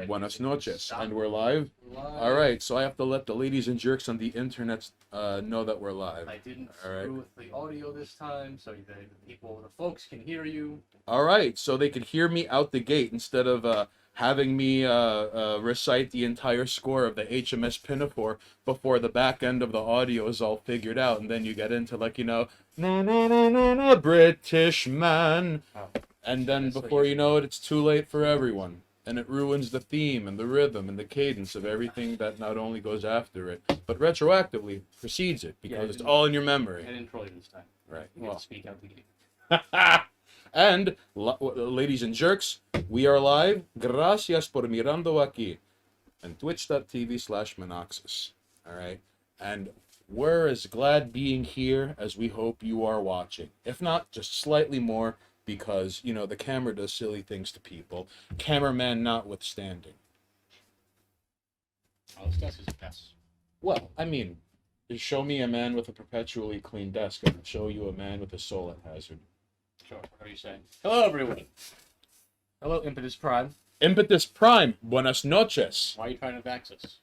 right. Buenas noches. Stop. And we're live? Live. All right, so I have to let the ladies and jerks on the internet know that we're live. I didn't All right. screw with the audio this time, so the folks can hear you. All right, so they could hear me out the gate instead of having me recite the entire score of the HMS Pinafore before the back end of the audio is all figured out, and then you get into like, na na na na na British man, Oh. and then That's before what you know it, it's too late for everyone, and it ruins the theme and the rhythm and the cadence of everything that not only goes after it, but retroactively precedes it because it's all in your I memory. didn't troll you this time. Right. You get Well. to speak out the gate. And, ladies and jerks, we are live. Gracias por mirando aquí. And twitch.tv/Minoxis. All right. And we're as glad being here as we hope you are watching. If not, just slightly more because, you know, the camera does silly things to people. Cameraman notwithstanding. Oh, this desk is a mess. Well, I mean, you show me a man with a perpetually clean desk, and I'll show you a man with a soul at hazard. Sure, what are you saying? Hello, everyone. Hello, Impetus Prime. Impetus Prime, buenas noches. Why are you trying to vax us?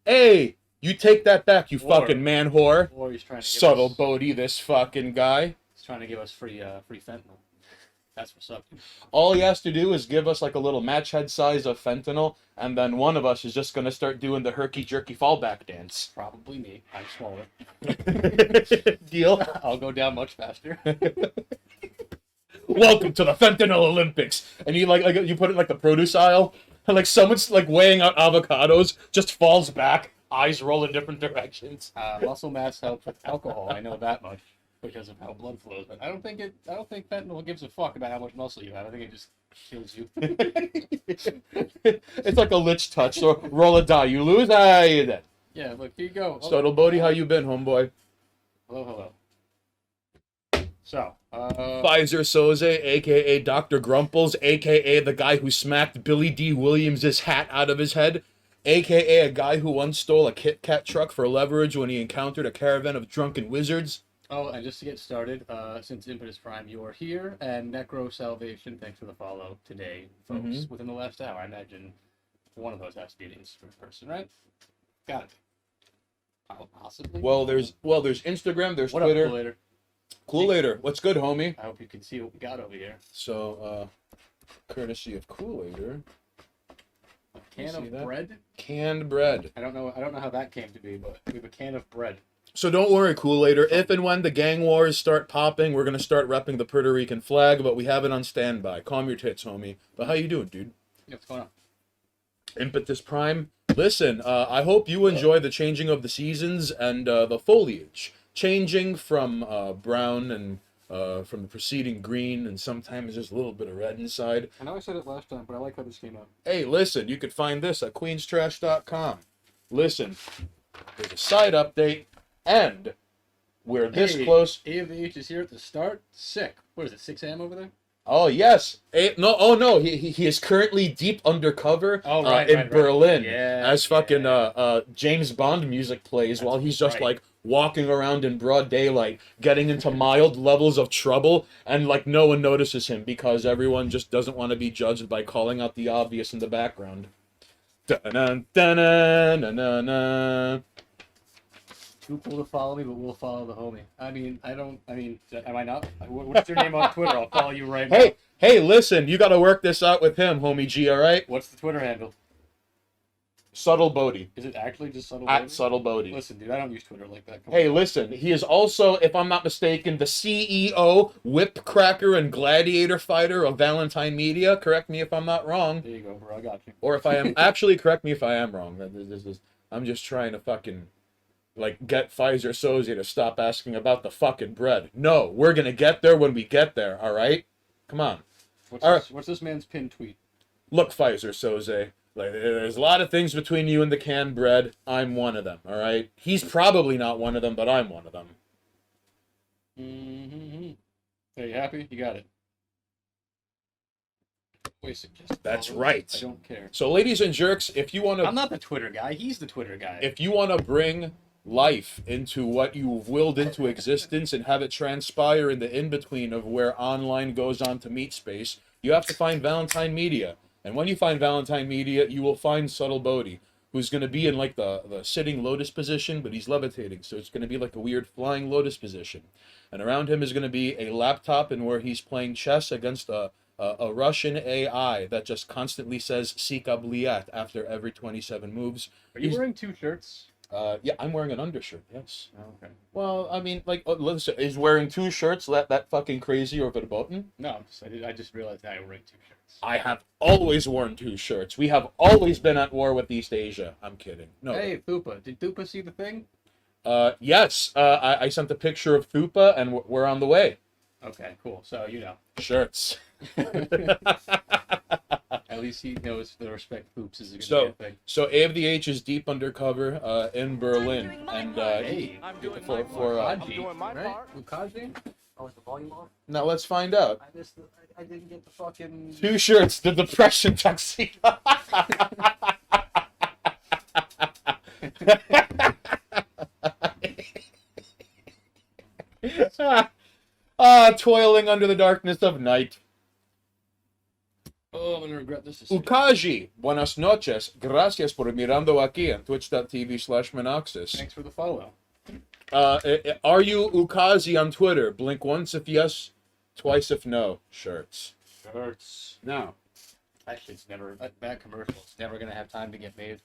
Hey, you take that back, you Or- fucking man whore. Or he's trying to give Subtle us, Bodie, this fucking guy. he's trying to give us free fentanyl. That's what's up. All he has to do is give us like a little match head size of fentanyl, and then one of us is just gonna start doing the herky-jerky fallback dance. Probably me. I'm smaller. Deal? I'll go down much faster. Welcome to the fentanyl Olympics. And you like you put it in, like the produce aisle, and like someone's like weighing out avocados, just falls back, eyes roll in different directions. Muscle mass helps with alcohol. I know that much because of how blood flows. But I don't think fentanyl gives a fuck about how much muscle you have. I think it just kills you. It's like a lich touch. So roll a die, you lose. Ah, you're dead. Yeah, look, here you go. Oh, Subtle Bodie, how you been, homeboy? hello. So, Pfizer Soze, aka Dr. Grumples, aka the guy who smacked Billy D. Williams' hat out of his head, aka a guy who once stole a Kit Kat truck for leverage when he encountered a caravan of drunken wizards. and just to get started, since Impetus Prime, you are here, and Necro Salvation, thanks for the follow today, folks. Within the last hour, I imagine one of those has to be an Instagram person, right? Got it. Possibly. Well, there's Instagram, there's What Twitter. up, later? Kool-Aider, what's good, homie? I hope you can see what we got over here. So, courtesy of Kool-Aider, A can see of that? bread. canned bread. I don't know how that came to be, but we have a can of bread. So don't worry, Kool-Aider. If and when the gang wars start popping, we're gonna start repping the Puerto Rican flag, but we have it on standby. Calm your tits, homie. But how you doing, dude? Yeah, what's going on? Impetus Prime. Listen, I hope you enjoy the changing of the seasons and the foliage. Changing from brown and from the preceding green, and sometimes there's a little bit of red inside. I know I said it last time, but I like how this came out. Hey, listen, you could find this at queenstrash.com. Listen, there's a side update, and we're this Hey, close. A of the H is here at the start. Sick. What is it, 6 a.m. over there? Oh yes, no, he is currently deep undercover Oh, in right. Berlin Yeah, as fucking James Bond music plays while he's just right. like walking around in broad daylight, getting into mild levels of trouble, and like no one notices him because everyone just doesn't want to be judged by calling out the obvious in the background. Da-na-na-na-na-na-na. Too cool to follow me, but we'll follow the homie. am I not? What's your name on Twitter? I'll follow you right now. Hey, listen, you got to work this out with him, homie G. All right? What's the Twitter handle? Subtle Bodie Is it actually just Subtle at Bodie? Subtle Bodie. Listen, dude, I don't use Twitter like that. Come Hey, on. listen, he is also, if I'm not mistaken, the CEO, whip cracker, and gladiator fighter of Valentine Media. Correct me if I'm not wrong. There you go, bro. I got you. Or if I am, actually, correct me if I am wrong. I'm just trying to fucking, like, get Pfizer Soze to stop asking about the fucking bread. No, we're gonna get there when we get there, alright? Come on. What's this man's pinned tweet? Look, Pfizer Soze, like, there's a lot of things between you and the canned bread. I'm one of them, alright? He's probably not one of them, but I'm one of them. Mm-hmm. Are you happy? You got it. Wasted just That's follows. right. I don't care. So, ladies and jerks, if you want I'm to not the Twitter guy. He's the Twitter guy. bring life into what you've willed into existence and have it transpire in the in-between of where online goes on to meet space, you have to find Valentine Media. And when you find Valentine Media, you will find Subtle Bodhi, who's going to be in like the sitting lotus position, but he's levitating, so it's going to be like a weird flying lotus position. And around him is going to be a laptop, and where he's playing chess against a Russian AI that just constantly says "Sika Bliat" after every 27 moves. Are you wearing 2 shirts? Yeah, I'm wearing an undershirt. Yes. Oh, okay. Well, I mean, like, listen, is wearing 2 shirts that fucking crazy or verboten? No, I just realized now you're wearing 2 shirts. I have always worn 2 shirts. We have always been at war with East Asia. I'm kidding. No. Hey, Thupa. Did Thupa see the thing? Yes. I sent a picture of Thupa, and we're on the way. Okay, cool. So, you know. Shirts. At least he knows the respect Hoops is a good thing. So A of the H is deep undercover in Berlin, and Hey, I'm doing for I'm doing my part. Ukaji? Oh, is the volume off? now let's find out. I missed I didn't get the fucking... 2 shirts, the depression tuxedo. Toiling under the darkness of night. Oh, I'm gonna regret this decision. Ukaji, buenas noches. Gracias por mirando aquí on twitch.tv/Menoxis. Thanks for the follow. Are you Ukazi on Twitter? Blink once if yes, twice if no. Shirts. Shirts. Now, Actually, it's never... That commercial. It's never gonna have time to get made.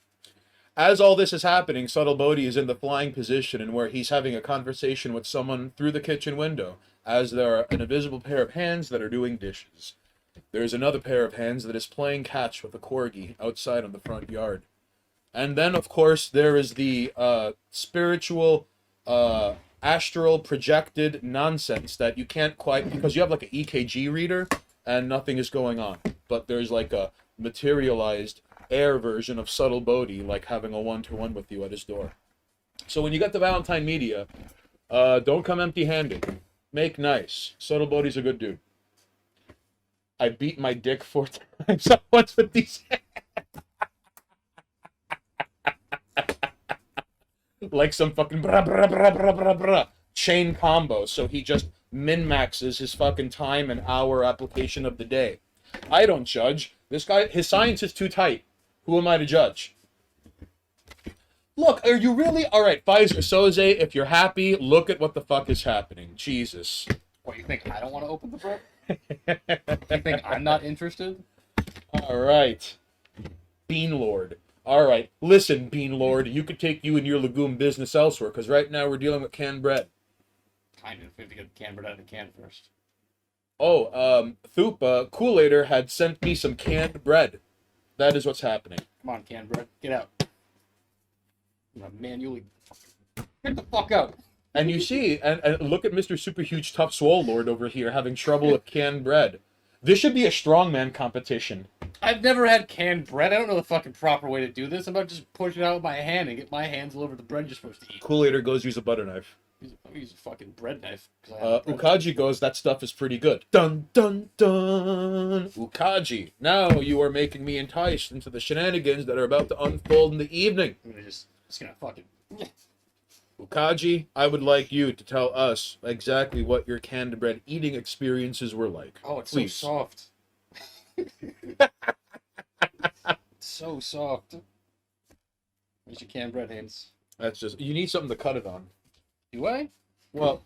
as all this is happening, Subtle Bodhi is in the flying position and where he's having a conversation with someone through the kitchen window, as there are an invisible pair of hands that are doing dishes. There's another pair of hands that is playing catch with a corgi outside on the front yard. And then, of course, there is the spiritual, astral projected nonsense that you can't quite, because you have like an EKG reader and nothing is going on. But there's like a materialized air version of Subtle Bodhi, like having a one-to-one with you at his door. So when you get the Valentine Media, don't come empty-handed. Make nice. Subtle Bodhi's a good dude. I beat my dick 4 times at once with these like some fucking bra bra bra bra bra bra chain combo. So he just min-maxes his fucking time and hour application of the day. I don't judge. This guy, his science is too tight. Who am I to judge? Look, are you really... Alright, Pfizer Soze, if you're happy, look at what the fuck is happening. Jesus. What, you think I don't want to open the book? You think I'm not interested? Alright. Bean Lord. Alright, listen, Bean Lord, you could take you and your legume business elsewhere, because right now we're dealing with canned bread. Kind of. We have to get the can bread out of the can first. Oh, Thupa, Kool-Aider had sent me some canned bread. That is what's happening. Come on, canned bread. Get out. I'm gonna manually... Get the fuck out. And you see, and look at Mr. Super Huge Tough Swole Lord over here having trouble with canned bread. This should be a strongman competition. I've never had canned bread. I don't know the fucking proper way to do this. I'm about to just push it out with my hand and get my hands all over the bread you're supposed to eat. Kool-Aider goes use a butter knife. Use a fucking bread knife. Bread Ukaji goes, that stuff is pretty good. Dun dun dun! Ukaji, now you are making me enticed into the shenanigans that are about to unfold in the evening. I'm gonna just gonna fucking... Ukaji, I would like you to tell us exactly what your canned bread eating experiences were like. Oh, it's Please. so soft. It's so soft. Where's your canned bread hands? That's just, you need something to cut it on. Do I? Well,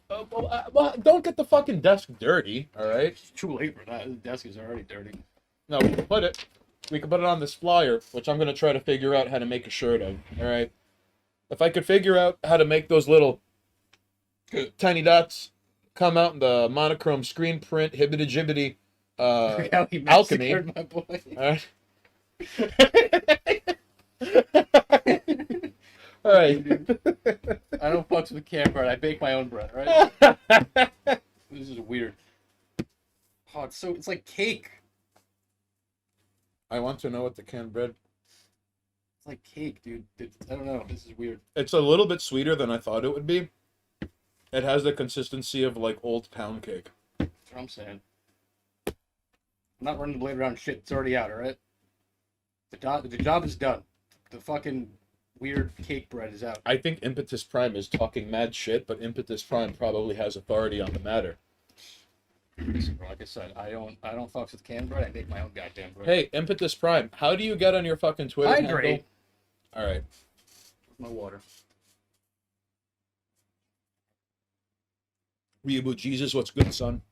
don't get the fucking desk dirty, all right? It's too late for that. The desk is already dirty. No, we can put it on this flyer, which I'm gonna try to figure out how to make a shirt of. All right. If I could figure out how to make those little tiny dots come out in the monochrome screen print, hibbity jibbity, Look how he alchemy. massacred my boy. All right. I don't fucks with canned bread. I bake my own bread, right? This is weird. Oh, it's like cake. I want to know what the canned bread. It's like cake, dude. I don't know. This is weird. It's a little bit sweeter than I thought it would be. It has the consistency of like old pound cake. That's what I'm saying. I'm not running the blade around shit. It's already out, alright? The job is done. The fucking weird cake bread is out. I think Impetus Prime is talking mad shit, but Impetus Prime probably has authority on the matter. Listen, bro, like I said, I don't fucks with canned bread. I make my own goddamn bread. Hey, Impetus Prime, how do you get on your fucking Twitter Hydrate. handle? All right. My water. Weeaboo Jesus, what's good, son?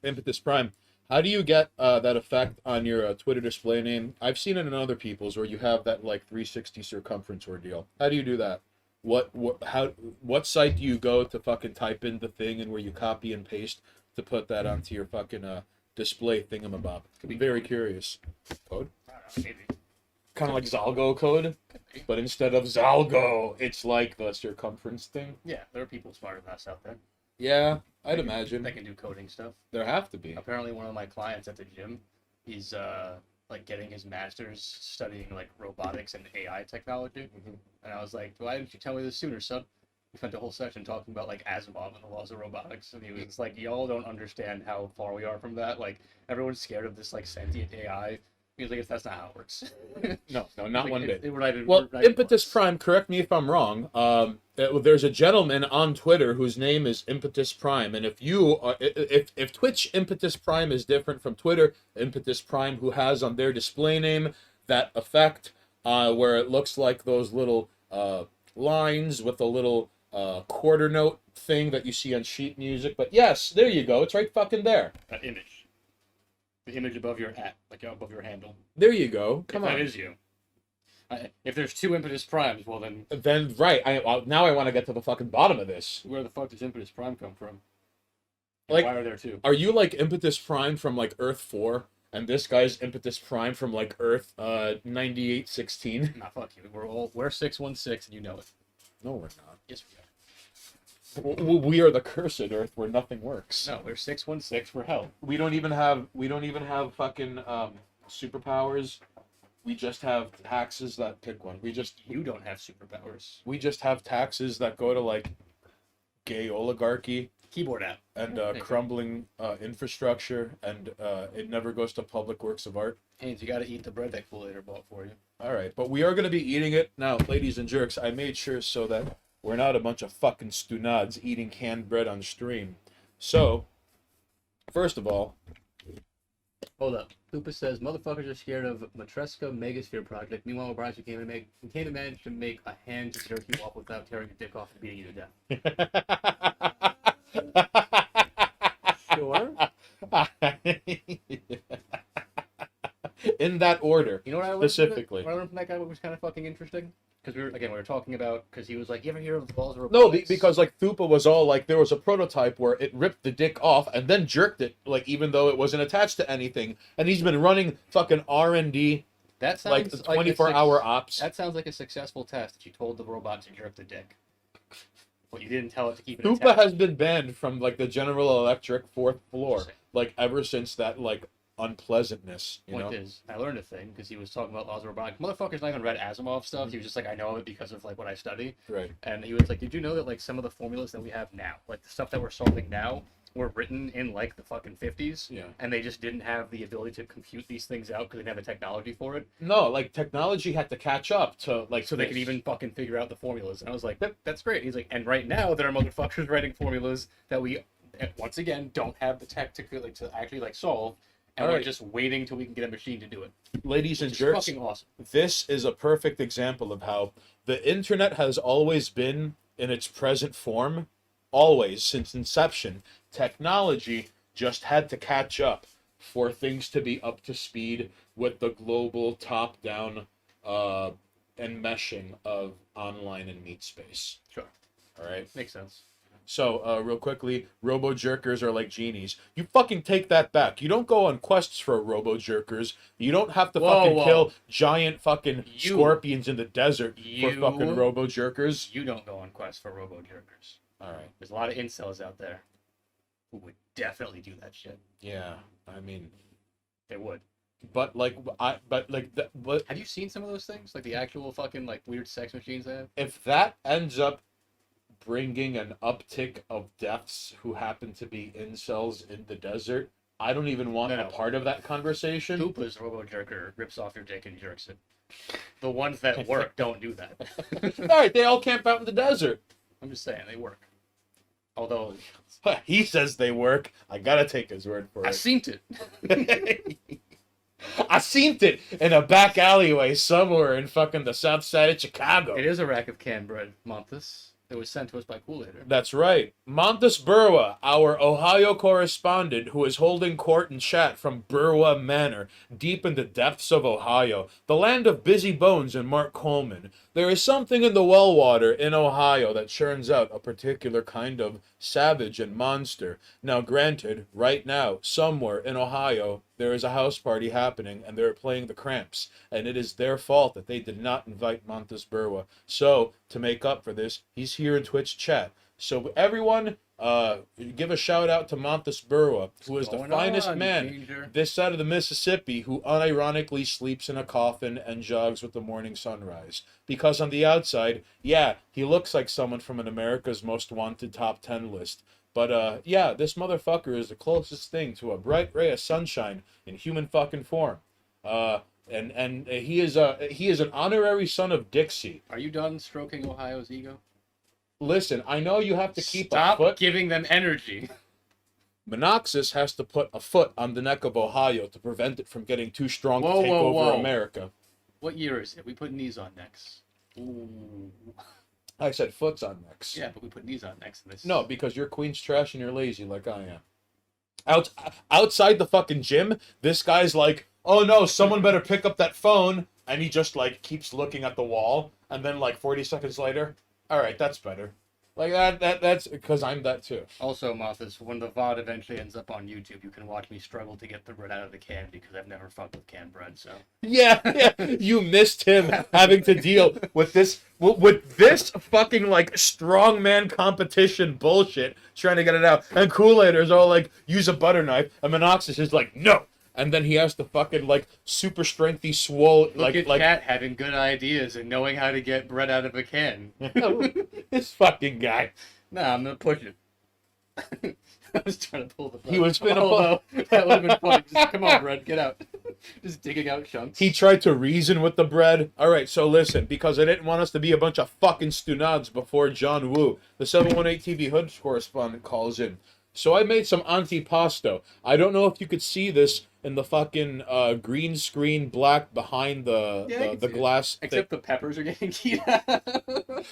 Impetus Prime, how do you get that effect on your Twitter display name? I've seen it in other people's where you have that like 360 circumference ordeal. How do you do that? What site do you go to fucking type in the thing and where you copy and paste to put that onto your fucking display thingamabob? Very curious. Code? I don't know, maybe. Kind of like Zalgo code, but instead of Zalgo, it's like the circumference thing. Yeah, there are people smarter than us out there. Yeah, I'd imagine. That can do coding stuff. There have to be. Apparently, one of my clients at the gym, he's like getting his master's studying like robotics and AI technology. And I was like, why didn't you tell me this sooner, son? We spent a whole session talking about like Asimov and the laws of robotics, and he was like, y'all don't understand how far we are from that. Like, everyone's scared of this like sentient AI. He was like, that's not how it works. No, not one bit. Well, Impetus Prime, correct me if I'm wrong. There's a gentleman on Twitter whose name is Impetus Prime, and if Twitch Impetus Prime is different from Twitter Impetus Prime, who has on their display name that effect where it looks like those little lines with a little quarter note thing that you see on sheet music. But yes, there you go. It's right fucking there. That image. The image above your at, like above your handle. There you go. Come on. That is you. If there's two Impetus Primes, well then... Then, right. Now I want to get to the fucking bottom of this. Where the fuck does Impetus Prime come from? Like, why are there two? Are you like Impetus Prime from like Earth 4? And this guy's Impetus Prime from like Earth 9816? Nah, fuck you. We're 616 and you know it. No, we're not. Yes, we are. We are the cursed Earth where nothing works. No, we're 616 for hell. We don't even have fucking superpowers. We just have taxes that pick one. You don't have superpowers. We just have taxes that go to like gay oligarchy Keyboard app. and crumbling infrastructure, and it never goes to public works of art. Haynes, you gotta eat the bread that Kool-Aid bought for you. All right, but we are going to be eating it now, ladies and jerks. I made sure so that we're not a bunch of fucking stunads eating canned bread on stream. So, first of all, hold up. Koopa says motherfuckers are scared of Matreska Megasphere project. Meanwhile, Bryce, you can't even manage to make a hand to jerk you off without tearing your dick off and beating you to death. Sure. In that order. You know what I learned? Specifically. What I learned from that guy was kind of fucking interesting. Because we were talking about, because he was like, you ever hear of the balls of No, robotics? because like Thupa was all like, there was a prototype where it ripped the dick off and then jerked it, like even though it wasn't attached to anything. And he's been running fucking R&D, that sounds like 24-hour ops. That sounds like a successful test that you told the robot to jerk the dick. But you didn't tell it to keep it Thupa attached. has been banned from like the General Electric 4th floor, like ever since that like unpleasantness. Point is, I learned a thing because he was talking about laws of robotics. Motherfucker's not even read Asimov stuff. He was just like, I know it because of like what I study. Right. And he was like, did you know that like some of the formulas that we have now, like the stuff that we're solving now, were written in like the fucking 50s? Yeah. And they just didn't have the ability to compute these things out because they didn't have the technology for it. No, like technology had to catch up to like So they could even fucking figure out the formulas. And I was like, that's great. He's like, and right now there are motherfuckers writing formulas that we, once again, don't have the tech to actually like solve. And we're just waiting till we can get a machine to do it. Ladies and jerks, fucking awesome. This is a perfect example of how the internet has always been in its present form, always, since inception. Technology just had to catch up for things to be up to speed with the global top-down enmeshing of online and meat space. Sure. All right? Makes sense. So, real quickly, robo-jerkers are like genies. You fucking take that back. You don't go on quests for robo-jerkers. You don't have to kill giant fucking scorpions in the desert for fucking robo-jerkers. You don't go on quests for robo-jerkers. All right. There's a lot of incels out there who would definitely do that shit. Yeah, I mean... They would. But, like, have you seen some of those things? Like, the actual fucking, like, weird sex machines they have? If that ends up bringing an uptick of deaths who happen to be incels in the desert, I don't even want a part of that conversation. Koopa's robo-jerker rips off your dick and jerks it. The ones that work don't do that. All right, they all camp out in the desert. I'm just saying, they work. Although He says they work. I gotta take his word for I it. seen it. I seen it in a back alleyway somewhere in fucking the south side of Chicago. It is a rack of canned bread, Monthus. It was sent to us by Kool-Aid. That's right. Montes Burwa, our Ohio correspondent who is holding court in chat from Burwa Manor, deep in the depths of Ohio, the land of busy bones and Mark Coleman. There is something in the well water in Ohio that churns out a particular kind of savage and monster. Now, granted, right now, somewhere in Ohio, there is a house party happening and they're playing the Cramps, and it is their fault that they did not invite Montes Burwa. So, to make up for this, he's here in Twitch chat. So, everyone, give a shout out to Montes Burwa, who is the Going finest on, man Danger. this side of the Mississippi who unironically sleeps in a coffin and jogs with the morning sunrise. Because on the outside, yeah, he looks like someone from an America's Most Wanted top 10 list. But, yeah, this motherfucker is the closest thing to a bright ray of sunshine in human fucking form. And he is an honorary son of Dixie. Are you done stroking Ohio's ego? Listen, I know you have to keep Stop a foot. giving them energy. Monoxus has to put a foot on the neck of Ohio to prevent it from getting too strong Whoa, to take whoa, over whoa. America. What year is it? We put knees on necks. Ooh. I said foot's on necks. Yeah, but we put knees on necks in this. No, because you're queen's trash and you're lazy like I am. Outside the fucking gym, this guy's like, oh no, someone better pick up that phone. And he just like keeps looking at the wall. And then like 40 seconds later, all right, that's better. Like that's because I'm that too. Also, Mothas, when the VOD eventually ends up on YouTube, you can watch me struggle to get the bread out of the can because I've never fucked with canned bread, so. Yeah, you missed him having to deal with this fucking like strongman competition bullshit, trying to get it out. And Kool-Aiders all like use a butter knife, and Monoxus is like no, and then he has to fucking like super strengthy swole Look at Cat having good ideas and knowing how to get bread out of a can. this fucking guy. Nah, I'm gonna push it. I was trying to pull the. He was gonna Although, that would have been funny. Just come on, bread, get out. Just digging out chunks. He tried to reason with the bread. All right, so listen, because I didn't want us to be a bunch of fucking stunads before John Woo, the 718 TV Hood correspondent, calls in. So I made some antipasto. I don't know if you could see this in the fucking green screen black behind the glass. Except the peppers are getting keyed out.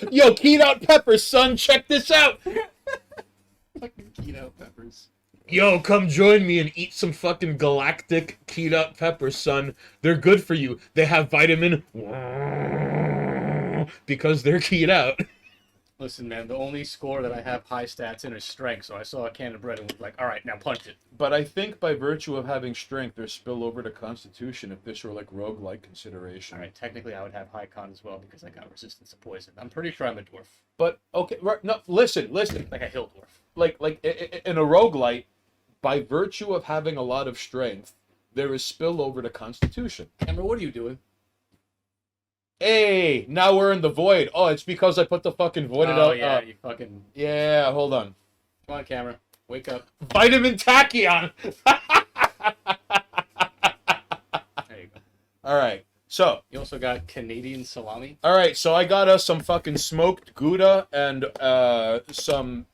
Yo, keyed out peppers, son. Check this out. Fucking keyed out peppers. Yo, come join me and eat some fucking galactic keyed out peppers, son. They're good for you. They have vitamin because they're keyed out. Listen, man, the only score that I have high stats in is strength, so I saw a can of bread and was like, alright, now punch it. But I think by virtue of having strength, there's spill over to Constitution if this were like roguelike consideration. Alright, technically I would have high con as well because I got resistance to poison. I'm pretty sure I'm a dwarf. But, okay, right, no, listen. Like a hill dwarf. Like in a roguelite, by virtue of having a lot of strength, there is spill over to Constitution. Emma, what are you doing? Hey, now we're in the void. Oh, it's because I put the fucking voided out. Yeah, you fucking... Yeah, hold on. Come on, camera. Wake up. Vitamin Tachyon! There you go. Alright, so. You also got Canadian salami. Alright, so I got us some fucking smoked Gouda and some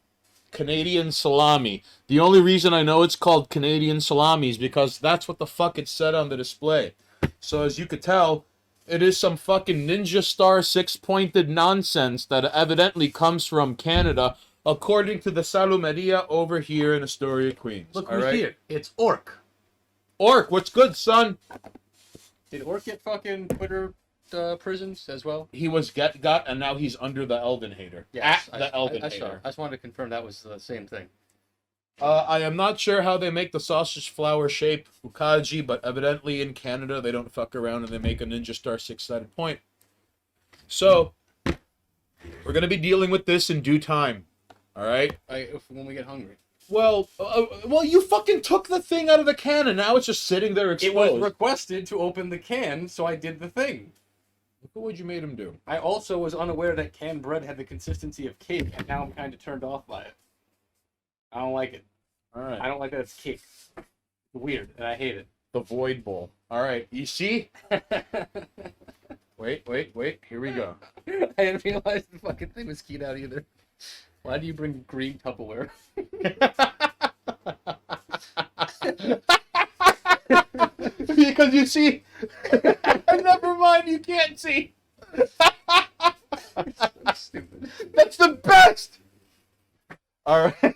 Canadian salami. The only reason I know it's called Canadian salami is because that's what the fuck it said on the display. So as you could tell, it is some fucking Ninja Star six-pointed nonsense that evidently comes from Canada, according to the Salumeria over here in Astoria, Queens. Look all who's right? here. It's Orc. Orc, what's good, son? Did Orc get fucking Twitter prisons as well? He was got, and now he's under the Elden Hater. Yes, At the Elden I saw. Hater. I just wanted to confirm that was the same thing. I am not sure how they make the sausage flower shape Ukaji, but evidently in Canada they don't fuck around and they make a Ninja Star six-sided point. So, we're going to be dealing with this in due time. Alright? When we get hungry. Well, you fucking took the thing out of the can and now it's just sitting there It exposed. was requested to open the can, so I did the thing. Look at what you made him do. I also was unaware that canned bread had the consistency of cake, and now I'm kind of turned off by it. I don't like it. Alright. I don't like that it's cake. It's weird, and I hate it. The Void Bowl. Alright, you see? Wait, here we go. I didn't realize the fucking thing was keyed out either. Why do you bring green Tupperware? Because you see, never mind, you can't see. Stupid. That's the best. All right.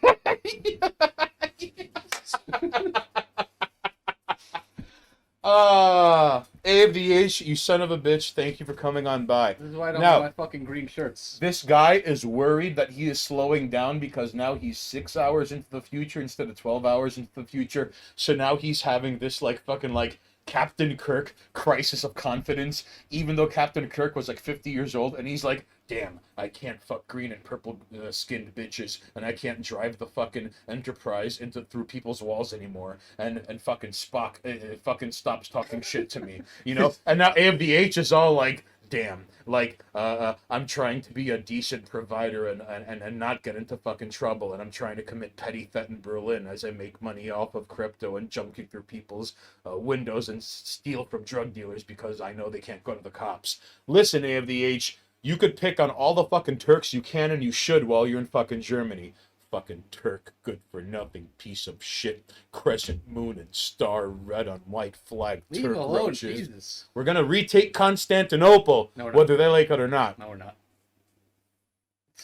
AFDH, you son of a bitch, thank you for coming on by. This is why I don't Now- wear my fucking green shirts. This guy is worried that he is slowing down because now he's 6 hours into the future instead of 12 hours into the future. So now he's having this like fucking like Captain Kirk crisis of confidence, even though Captain Kirk was like 50 years old, and he's like, damn, I can't fuck green and purple skinned bitches, and I can't drive the fucking Enterprise through people's walls anymore, and fucking Spock fucking stops talking shit to me, you know? And now AFDH is all like, damn, like I'm trying to be a decent provider and not get into fucking trouble, and I'm trying to commit petty theft in Berlin as I make money off of crypto and jumping through people's windows and steal from drug dealers because I know they can't go to the cops. Listen, AFDH, you could pick on all the fucking Turks you can and you should while you're in fucking Germany. Fucking Turk, good for nothing, piece of shit, crescent moon and star, red on white flag, Leave Turk him alone, roaches. Jesus. We're gonna retake Constantinople, No, we're not. whether they like it or not. No, we're not.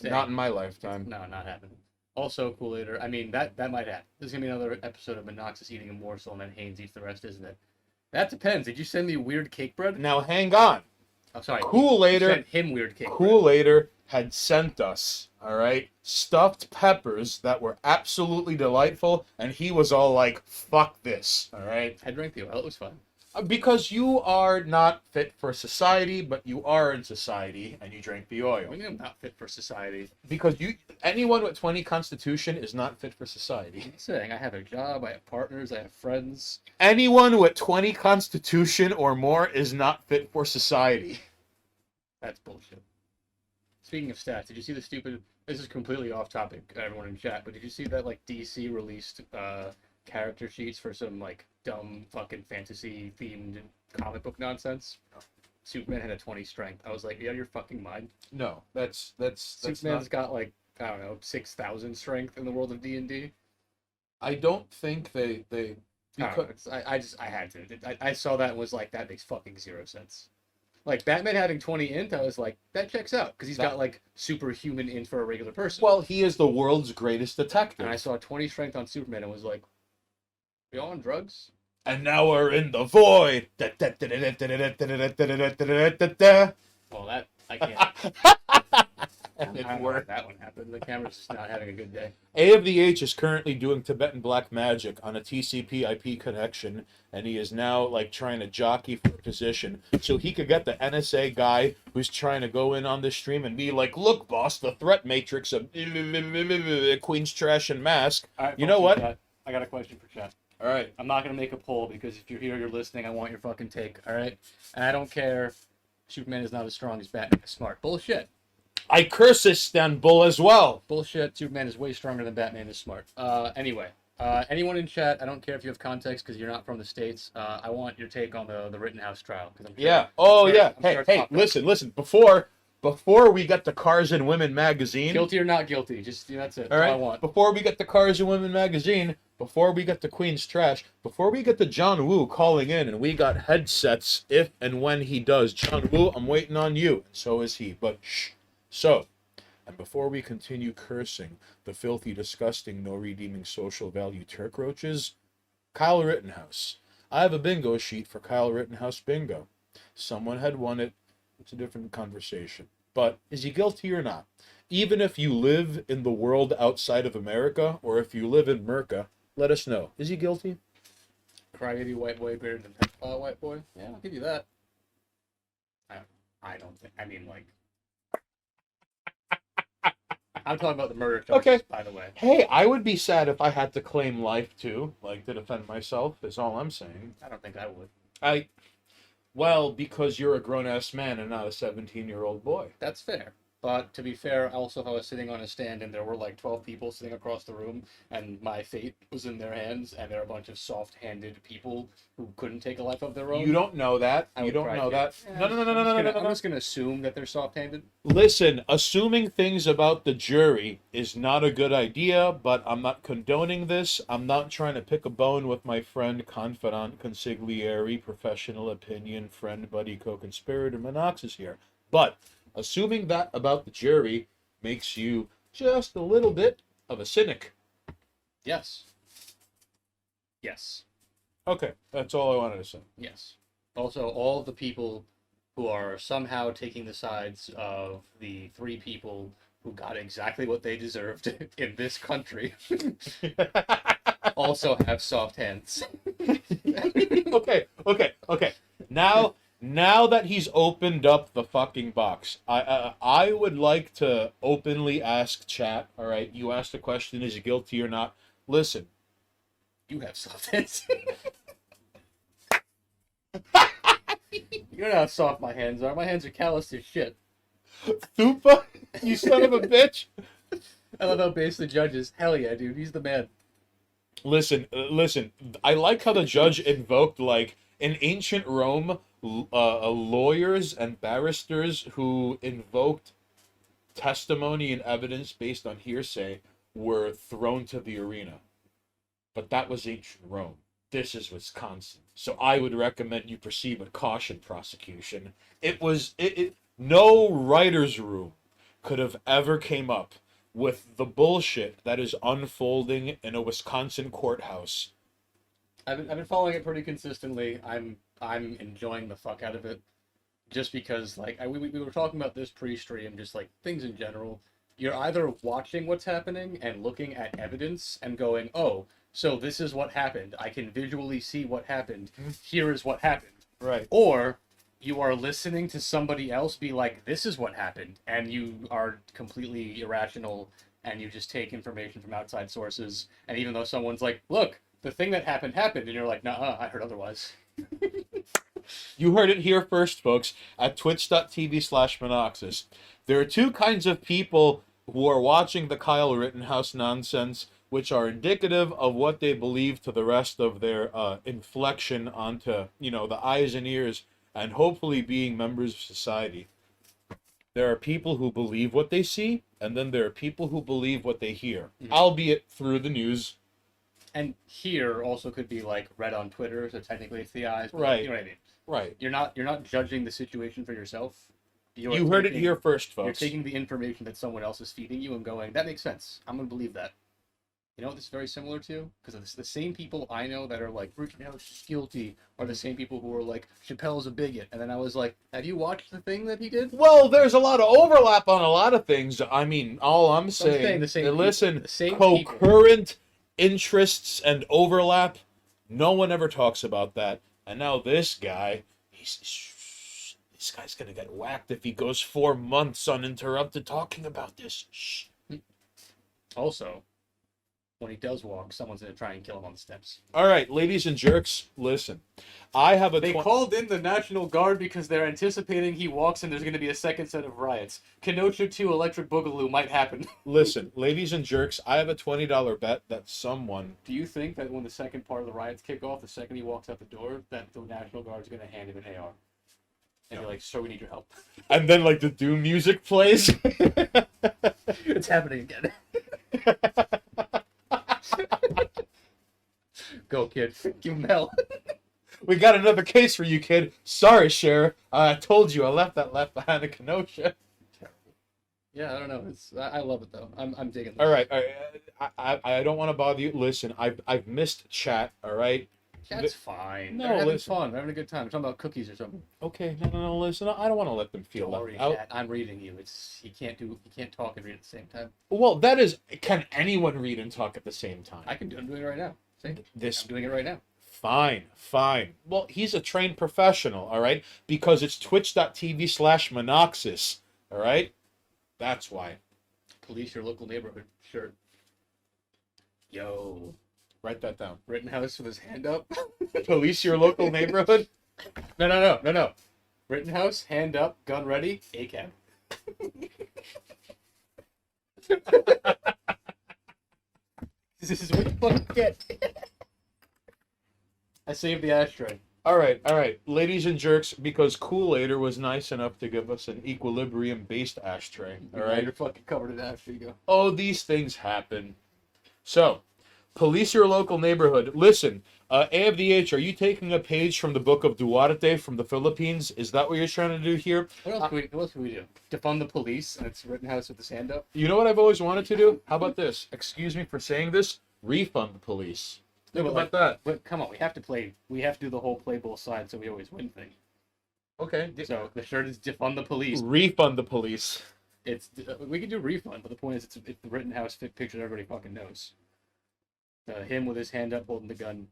Not in my lifetime. No, not happening. Also, Cool-Ater, I mean, that might happen. This is going to be another episode of Monoxus eating a morsel and then Haynes eats the rest, isn't it? That depends. Did you send me weird cake bread? Now hang on. Oh, sorry. Kool-Ater- You sent him weird cake bread. Kool-Ater had sent us, all right, stuffed peppers that were absolutely delightful, and he was all like, fuck this, all right? I drank the oil. It was fun. Because you are not fit for society, but you are in society, and you drank the I oil. mean, I'm not fit for society. Because anyone with 20 constitution is not fit for society. I'm saying I have a job, I have partners, I have friends. Anyone with 20 constitution or more is not fit for society. That's bullshit. Speaking of stats, did you see the stupid... This is completely off topic, everyone in chat, but did you see that, like, DC released character sheets for some, like, dumb fucking fantasy-themed comic book nonsense? Superman had a 20 strength. I was like, you out of your fucking mind? No, that's Superman's got, like, I don't know, 6,000 strength in the world of D&D. I don't think they I because don't know, I had to. I saw that and was like, that makes fucking zero sense. Like, Batman having 20 int, I was like, that checks out. Because he's got, like, superhuman int for a regular person. well, he is the world's greatest And detective. I saw 20 strength on Superman and was like, we all on drugs? And now we're in the void. Well, that, I can't. And I it don't know how worked. that one happened. The camera's just not having a good day. AFDH is currently doing Tibetan black magic on a TCP/IP connection, and he is now like trying to jockey for a position so he could get the NSA guy who's trying to go in on this stream and be like, "Look, boss, the threat matrix of Queen's trash and mask." All right, You know what? I got a question for chat. All right, I'm not going to make a poll because if you're here, you're listening, I want your fucking take, all right? And I don't care. Superman is not as strong as Batman is smart. Bullshit. I curse Istanbul as well. Bullshit. Superman is way stronger than Batman is smart. Anyway, anyone in chat, I don't care if you have context because you're not from the States. I want your take on the Rittenhouse trial. 'Cause I'm sure, Yeah. Oh I'm sure- yeah. I'm sure it's Hey, popular. listen. Before we get the Cars and Women magazine. Guilty or not guilty. Just, that's it. All That's right. all I want. Before we get the Cars and Women magazine, before we get the Queen's trash, before we get the John Woo calling in, and we got headsets if and when he does. John Woo, I'm waiting on you. And so is he. But shh. So, and before we continue cursing the filthy, disgusting, no redeeming social value Turk roaches, Kyle Rittenhouse. I have a bingo sheet for Kyle Rittenhouse bingo. Someone had won it. It's a different conversation. But is he guilty or not? Even if you live in the world outside of America, or if you live in Merca, let us know. Is he guilty? Crybaby white boy better than white boy. Yeah, I'll give you that. I don't think. I mean, like. I'm talking about the murder charges, Okay. by the way. Hey, I would be sad if I had to claim life too, like to defend myself, is all I'm saying. I don't think I would. Well, because you're a grown-ass man and not a 17-year-old boy. That's fair. But to be fair, also if I was sitting on a stand and there were like 12 people sitting across the room and my fate was in their hands and there are a bunch of soft-handed people who couldn't take a life of their own. You don't know that. I You would don't cry know too. that. Yeah, No, no, no, no, no, no, no, no. I'm just gonna assume that they're soft-handed. Listen, assuming things about the jury is not a good idea, but I'm not condoning this. I'm not trying to pick a bone with my friend, confidant, consigliere, professional opinion, friend, buddy, co-conspirator, Monoxis here. But assuming that about the jury makes you just a little bit of a cynic. Yes. Yes. Okay, that's all I wanted to say. Yes. Also, all the people who are somehow taking the sides of the 3 people who got exactly what they deserved in this country also have soft hands. Okay. Now that he's opened up the fucking box, I would like to openly ask chat. All right, you asked the question: is he guilty or not? Listen, You have soft hands. You know how soft my hands are. My hands are calloused as shit. Thupa, you son of a bitch. I love how base the judge is. Hell yeah, dude. He's the man. Listen. I like how the judge invoked, like, in ancient Rome, lawyers and barristers who invoked testimony and evidence based on hearsay were thrown to the arena. But that was ancient Rome. This is Wisconsin. So I would recommend you proceed with caution, prosecution. No writer's room could have ever came up with the bullshit that is unfolding in a Wisconsin courthouse. I've been following it pretty consistently. I'm enjoying the fuck out of it, just because like we were talking about this pre-stream, just like things in general. You're either watching what's happening and looking at evidence and going, oh, so this is what happened. I can visually see what happened. Here is what happened. Right. Or you are listening to somebody else be like, this is what happened, and you are completely irrational and you just take information from outside sources. And even though someone's like, look, the thing that happened, and you're like, nah, I heard otherwise. You heard it here first, folks, at twitch.tv/Monoxis. There are 2 kinds of people who are watching the Kyle Rittenhouse nonsense, which are indicative of what they believe to the rest of their inflection onto, the eyes and ears, and hopefully being members of society. There are people who believe what they see, and then there are people who believe what they hear, albeit through the news. And here also could be like read on Twitter, so technically it's the eyes. But Right. You know what I mean? Right. You're not judging the situation for yourself. You heard it here first, You're folks. taking the information that someone else is feeding you and going, that makes sense. I'm gonna believe that. You know what this is very similar to? Because it's the same people I know that are like, Rittenhouse is guilty, are the same people who are like, Chappelle's a bigot. And then I was like, have you watched the thing that he did? Well, there's a lot of overlap on a lot of things. I mean, all I'm saying saying, the same listen, people, the same concurrent interests and overlap, no one ever talks about that. And now this guy, this guy's gonna get whacked if he goes 4 months uninterrupted talking about this. Shh. Also, when he does walk, someone's gonna try and kill him on the steps. All right, ladies and jerks, listen. I have a. They called in the National Guard because they're anticipating he walks and there's going to be a second set of riots. Kenosha 2 Electric Boogaloo might happen. Listen, ladies and jerks, I have a $20 bet that someone. Do you think that when the second part of the riots kick off, the second he walks out the door, that the National Guard's going to hand him an AR? And be like, sir, we need your help. And then, like, the Doom music plays. It's happening again. Go, kid. Give him hell. We got another case for you, kid. Sorry, Sheriff. I told you I left that left behind in Kenosha. Yeah, I don't know. I love it though. I'm digging this. All right. I don't want to bother you. Listen, I've missed chat. All right. That's fine. No, They're having listen. fun. They're having a good time. We're talking about cookies or something. Okay. No. Listen, I don't want to let them feel Don't left worry, out. Chat. I'm reading you. You can't talk and read at the same time. Well, that is. Can anyone read and talk at the same time? I'm doing it right now. See? This. I'm doing it right now. Fine. Well, he's a trained professional, all right? Because it's twitch.tv/Monoxis, all right? That's why. Police your local neighborhood shirt. Yo. Write that down. Rittenhouse with his hand up. Police your local neighborhood? No. Rittenhouse, hand up, gun ready, ACAB. This is what you fucking get. I saved the ashtray. All right, ladies and jerks, because Kool-Aider was nice enough to give us an equilibrium-based ashtray. All Now right. you're fucking covered in ash. There you go. Oh, these things happen. So, police your local neighborhood. Listen, AFDH, are you taking a page from the book of Duarte from the Philippines? Is that what you're trying to do here? What else can we do? Defund the police, and it's Rittenhouse with his hand up. You know what I've always wanted to do? How about this? Excuse me for saying this. Refund the police. Think about that. But come on, we have to do the whole play both sides, so we always win thing. Okay. So the shirt is defund the police. Refund the police. We can do refund, but the point is it's the Rittenhouse picture that everybody fucking knows. Him with his hand up holding the gun,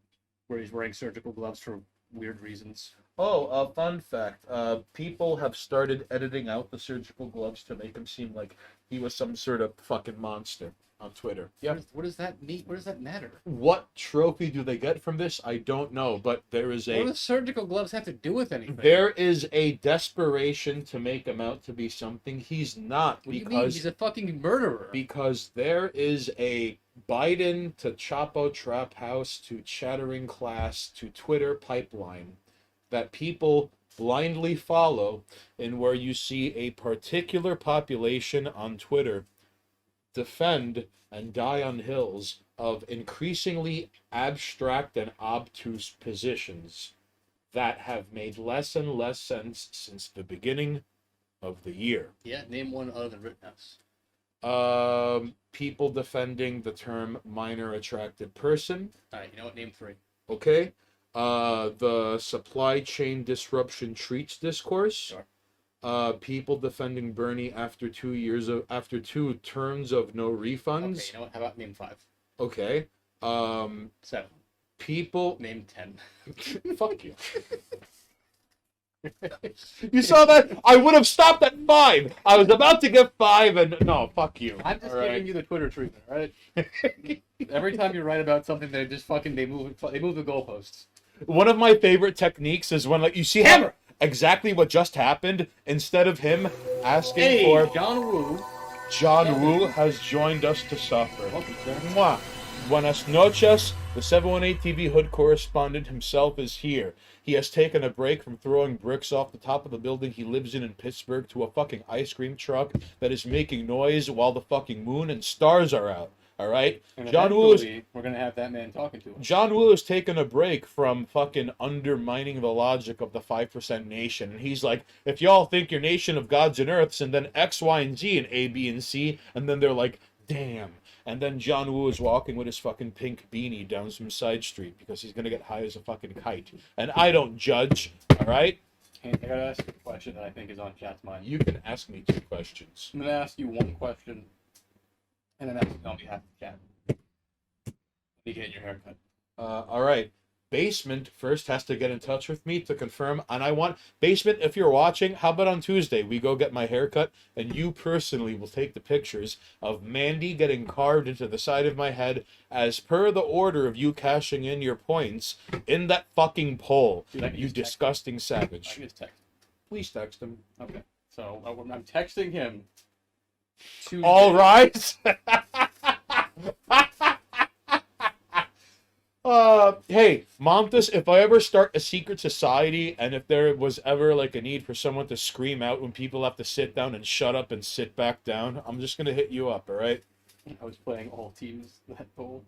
where he's wearing surgical gloves for weird reasons. Oh, a fun fact. People have started editing out the surgical gloves to make him seem like he was some sort of fucking monster on Twitter. Yeah. What does that mean? What does that matter? What trophy do they get from this? I don't know, but there is What do the surgical gloves have to do with anything? there is a desperation to make him out to be something he's not, What do you mean? because He's a fucking murderer. because there is a Biden to Chapo Trap House to Chattering Class to Twitter pipeline that people blindly follow, and where you see a particular population on Twitter defend and die on hills of increasingly abstract and obtuse positions that have made less and less sense since the beginning of the year. Yeah, name one other than Rittenhouse. People defending the term minor attracted person. All right, you know what? Name three. Okay. The supply chain disruption treats discourse. Sure. People defending Bernie after 2 terms of no refunds. Okay, you know what? How about name five? Okay. 7. People. Name 10. Fuck you. You saw that? I would have stopped at 5. I was about to get 5, and no, fuck you. I'm just All right? giving you the Twitter treatment, right? Every time you write about something, they just fucking they move the goalposts. One of my favorite techniques is when, like, you see Hammer! exactly what just happened. Instead of him asking Hey, for John Woo. John Woo has joined us to suffer. Welcome, sir. Mwah. Buenas noches. The 718 TV Hood correspondent himself is here. He has taken a break from throwing bricks off the top of the building he lives in Pittsburgh to a fucking ice cream truck that is making noise while the fucking moon and stars are out. All right? And John Woo is eventually, we're gonna have that man talking to him. John Woo has taken a break from fucking undermining the logic of the 5% nation. And he's like, if y'all think you're nation of gods and earths, and then X, Y, and Z, and A, B, and C, and then they're like, damn. And then John Woo is walking with his fucking pink beanie down some side street because he's gonna get high as a fucking kite. And I don't judge, all right? I gotta ask you a question that I think is on chat's mind. You can ask me 2 questions. I'm gonna ask you one question, and then ask you on behalf of the chat. When you get your haircut. All right. Basement first has to get in touch with me to confirm. And I want Basement, if you're watching, how about on Tuesday we go get my haircut and you personally will take the pictures of Mandy getting carved into the side of my head as per the order of you cashing in your points in that fucking poll. Dude, I can You just text disgusting I savage. can just text. Please text him. Okay. So I'm texting him. Tuesday. All right. Hey, Montes, if I ever start a secret society and if there was ever like a need for someone to scream out when people have to sit down and shut up and sit back down, I'm just gonna hit you up, all right? I was playing all teams that poll.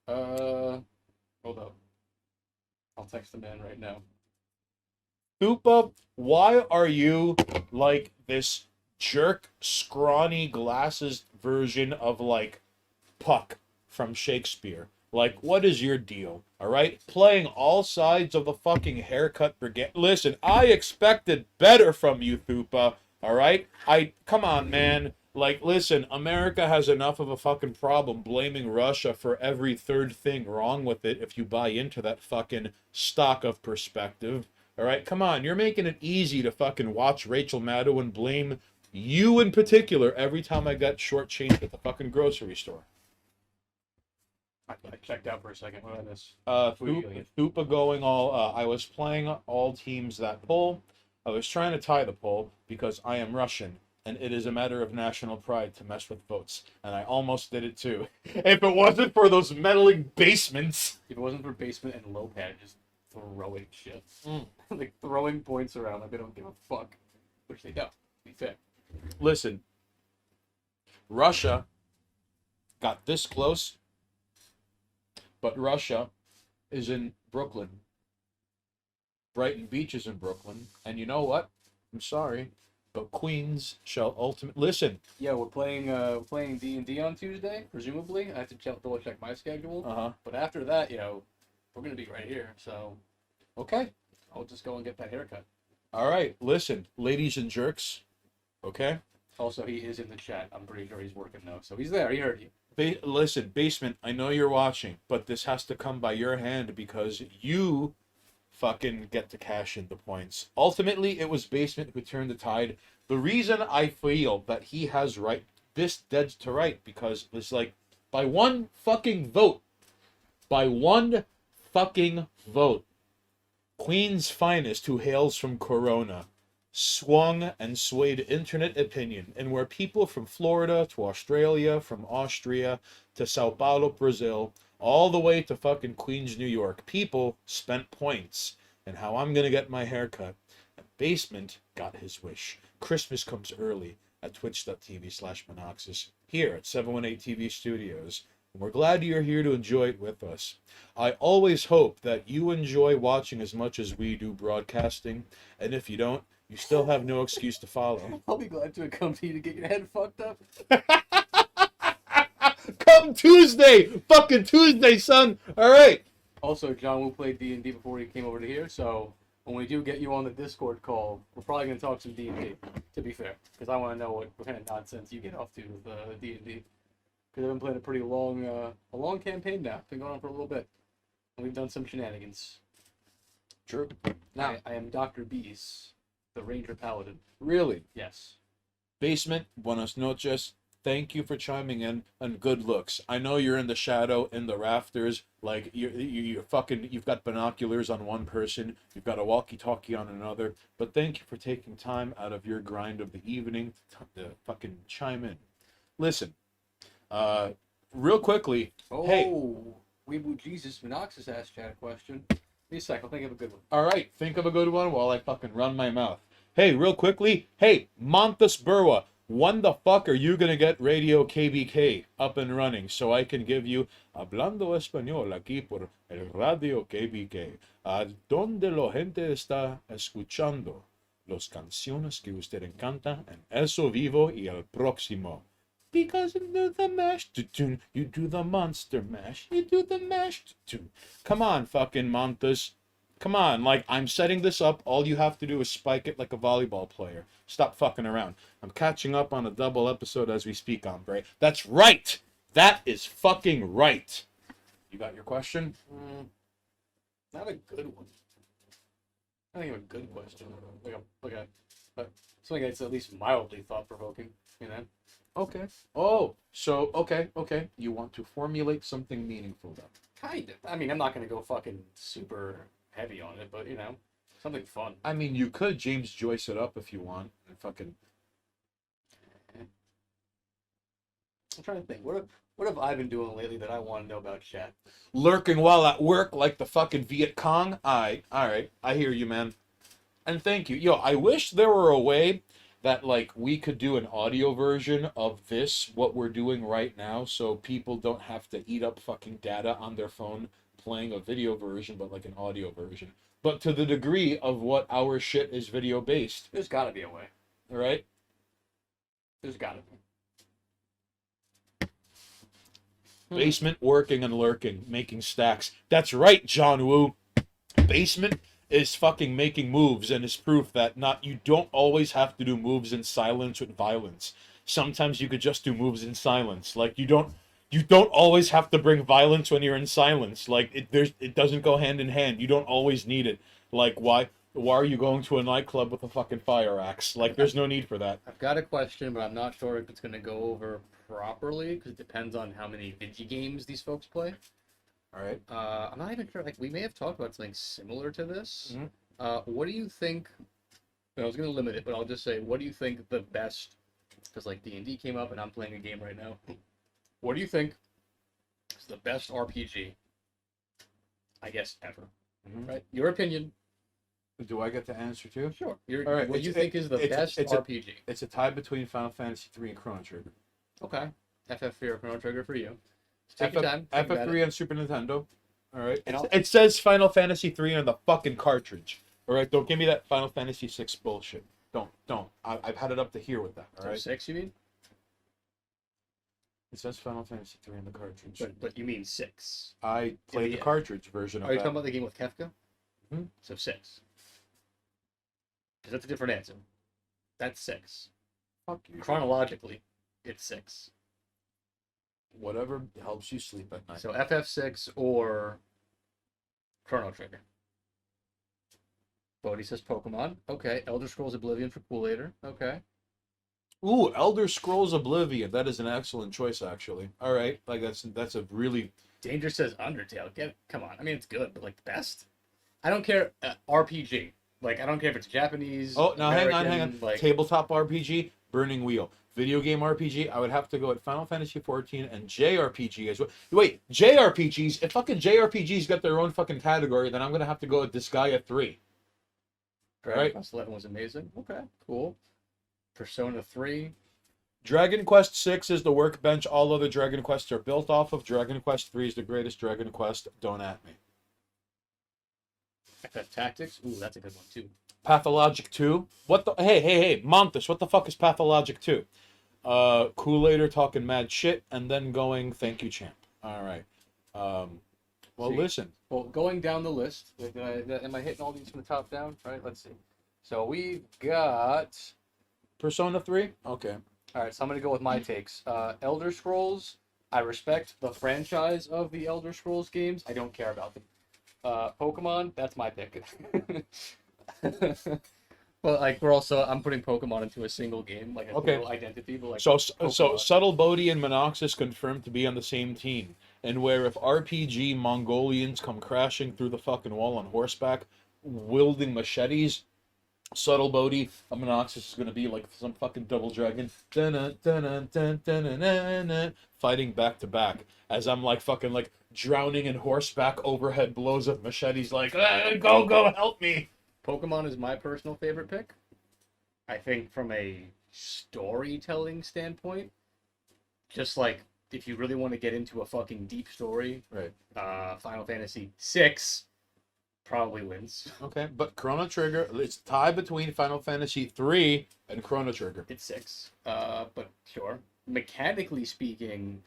Hold up. I'll text the man right now. Koopa, why are you like this jerk, scrawny glasses version of like Puck from Shakespeare? Like, what is your deal? All right, playing all sides of the fucking haircut brigade. Listen, I expected better from you, Thupa. All right, come on, man. Like, listen, America has enough of a fucking problem blaming Russia for every third thing wrong with it. If you buy into that fucking stock of perspective, all right, come on. You're making it easy to fucking watch Rachel Maddow and blame you in particular every time I got shortchanged at the fucking grocery store. I checked out for a second. What did I miss? Thupa going all. I was playing all teams that poll. I was trying to tie the poll because I am Russian and it is a matter of national pride to mess with votes. And I almost did it too. If it wasn't for those meddling basements. If it wasn't for Basement and Lopad just throwing shit. Like throwing points around like they don't give a fuck. Which they don't, to be fair. Listen, Russia got this close, but Russia is in Brooklyn. Brighton Beach is in Brooklyn. And you know what? I'm sorry, but Queens shall ultimately... Listen. Yeah, we're playing D&D on Tuesday, presumably. I have to double check my schedule. Uh-huh. But after that, we're going to be right here. So, Okay. I'll just go and get that haircut. All right. Listen, ladies and jerks. Okay? Also, he is in the chat. I'm pretty sure he's working, though. So, he's there. He heard you. Listen, Basement, I know you're watching, but this has to come by your hand because you fucking get to cash in the points. Ultimately, it was Basement who turned the tide. The reason I feel that he has this dead to right, because it's like, by one fucking vote, Queen's finest, who hails from Corona, swung and swayed internet opinion, and where people from Florida to Australia, from Austria to Sao Paulo, Brazil, all the way to fucking Queens, New York, people spent points and how I'm gonna get my haircut. And Basement got his wish. Christmas comes early at twitch.tv/Monoxus here at 718 TV Studios. And we're glad you're here to enjoy it with us. I always hope that you enjoy watching as much as we do broadcasting, and if you don't, you still have no excuse to follow. I'll be glad to accompany you to get your head fucked up. Come Tuesday! Fucking Tuesday, son! Alright! Also, John Woo played D&D before he came over to here, so when we do get you on the Discord call, we're probably going to talk some D&D, to be fair. Because I want to know what kind of nonsense you get off to with D&D. Because I've been playing a pretty long, a long campaign now. Been going on for a little bit. And we've done some shenanigans. True. Now, I am Dr. Beast, the Ranger Paladin. really, Yes. Basement, buenas noches. Thank you for chiming in, and good looks. I know you're in the shadow, in the rafters, like you're fucking. You've got binoculars on one person, you've got a walkie-talkie on another. But thank you for taking time out of your grind of the evening to fucking chime in. Listen, real quickly. Oh, Hey. Weeble Jesus Monoxus asked Chad a question. Give me a sec, I'll think of a good one. All right, think of a good one while I fucking run my mouth. Hey, real quickly. Hey, Montes Burwa. When the fuck are you gonna get Radio KBK up and running so I can give you Hablando Español aquí por el Radio KBK? Donde la gente está escuchando las canciones que usted encanta en Eso Vivo y el Próximo. Because you do the mash tune, you do the monster mash, you do the mash tune. Come on, fucking Montes. Come on, like, I'm setting this up. All you have to do is spike it like a volleyball player. Stop fucking around. I'm catching up on a double episode as we speak, hombre. That's right! That is fucking right! You got your question? Not a good one. I think of a good question. But something that's at least mildly thought-provoking, you know? Okay. Oh, so, okay. You want to formulate something meaningful, then. Kind of. I mean, I'm not going to go fucking super heavy on it, but, something fun. I mean, you could James Joyce it up if you want. And fucking... I'm trying to think. What have I been doing lately that I want to know about chat? Lurking while at work like the fucking Viet Cong? Alright. I hear you, man. And thank you. Yo, I wish there were a way that, like, we could do an audio version of this, what we're doing right now, so people don't have to eat up fucking data on their phone playing a video version, but like an audio version. But to the degree of what our shit is video based. There's got to be a way. Right? There's got to be. Basement working and lurking, making stacks. That's right, John Woo. Basement is fucking making moves and is proof that you don't always have to do moves in silence with violence. Sometimes you could just do moves in silence. Like, you don't always have to bring violence when you're in silence. Like, it doesn't go hand in hand. You don't always need it. Like, why are you going to a nightclub with a fucking fire axe? Like, there's no need for that. I've got a question, but I'm not sure if it's going to go over properly, because it depends on how many video games these folks play. All right. I'm not even sure. Like, we may have talked about something similar to this. Mm-hmm. What do you think? I was going to limit it, but I'll just say, what do you think the best because like D&D came up, and I'm playing a game right now. What do you think is the best RPG? I guess ever. Mhm. Right? Your opinion. Do I get the answer too? Sure. All right, What do you think is the best it's a RPG? it's a tie between Final Fantasy 3 and Chrono Trigger. Okay. FF3 or Chrono Trigger for you. So take your time. Think about FF3 it. on Super Nintendo. All right. And I'll- It says Final Fantasy 3 on the fucking cartridge. All right. Don't give me that Final Fantasy 6 bullshit. Don't. I've had it up to here with that. All So right. 6, you mean? It says Final Fantasy 3 on the cartridge. But you mean 6. I played the Yeah. cartridge version of Are you that. talking about the game with Kefka? Mhm. So 6. Because that's a different answer. That's 6. Fuck you. Chronologically, it's 6. Whatever helps you sleep at night. So FF6 or Chrono Trigger. Bodhi says Pokemon. Okay. Elder Scrolls Oblivion for Cool-Later. Okay. Ooh, Elder Scrolls Oblivion. That is an excellent choice, actually. All right. Like that's a really Danger says Undertale. Come on. I mean, it's good, but like the best. I don't care. RPG. Like I don't care if it's Japanese. Oh, now hang on. American, Like Tabletop RPG, Burning Wheel. Video game RPG, I would have to go at Final Fantasy 14 and JRPG as well. Wait, JRPGs? If fucking JRPGs got their own fucking category, then I'm gonna have to go with Disgaea 3. Dragon right. Quest 11 was amazing. Okay, cool. Persona 3. Dragon Quest 6 is the workbench. All other Dragon Quests are built off of. Dragon Quest 3 is the greatest Dragon Quest. Don't at me. FF Tactics. Ooh, that's a good one too. Pathologic 2. What the? Hey, Montes, what the fuck is Pathologic 2? Kool-Ader talking mad shit and then going, thank you, champ. All right. Well, See? listen. Well, going down the list, am I hitting all these from the top down? All right, let's see. So we've got. Persona 3? Okay. All right, so I'm gonna go with my takes. Elder Scrolls. I respect the franchise of the Elder Scrolls games. I don't care about them. Pokemon. That's my pick. But like I'm putting Pokemon into a single game, like a Okay. single identity. But like So Pokemon. Subtle Bodhi and Monoxys confirmed to be on the same team. And where if RPG Mongolians come crashing through the fucking wall on horseback, wielding machetes, Subtle Bodhi and Monoxys is gonna be like some fucking double dragon, fighting back to back. As I'm like fucking like drowning in horseback overhead blows of machetes, like go help me. Pokemon is my personal favorite pick. I think from a storytelling standpoint, just like if you really want to get into a fucking deep story, Right. Final Fantasy VI probably wins. Okay, but Chrono Trigger, it's tied between Final Fantasy 3 and Chrono Trigger. It's 6. But sure. Mechanically speaking,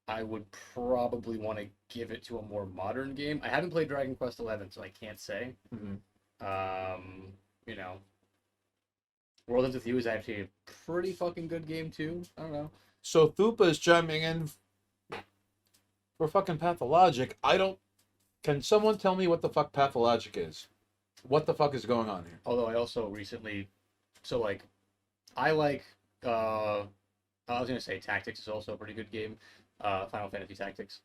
I would probably want to give it to a more modern game. I haven't played Dragon Quest 11, so I can't say. You know, World Ends With You is actually a pretty fucking good game too. I don't know. So Thupa is chiming in for fucking Pathologic. Can someone tell me what the fuck Pathologic is? What the fuck is going on here? Although I also recently, so like, I like. I was gonna say Tactics is also a pretty good game. Final Fantasy Tactics.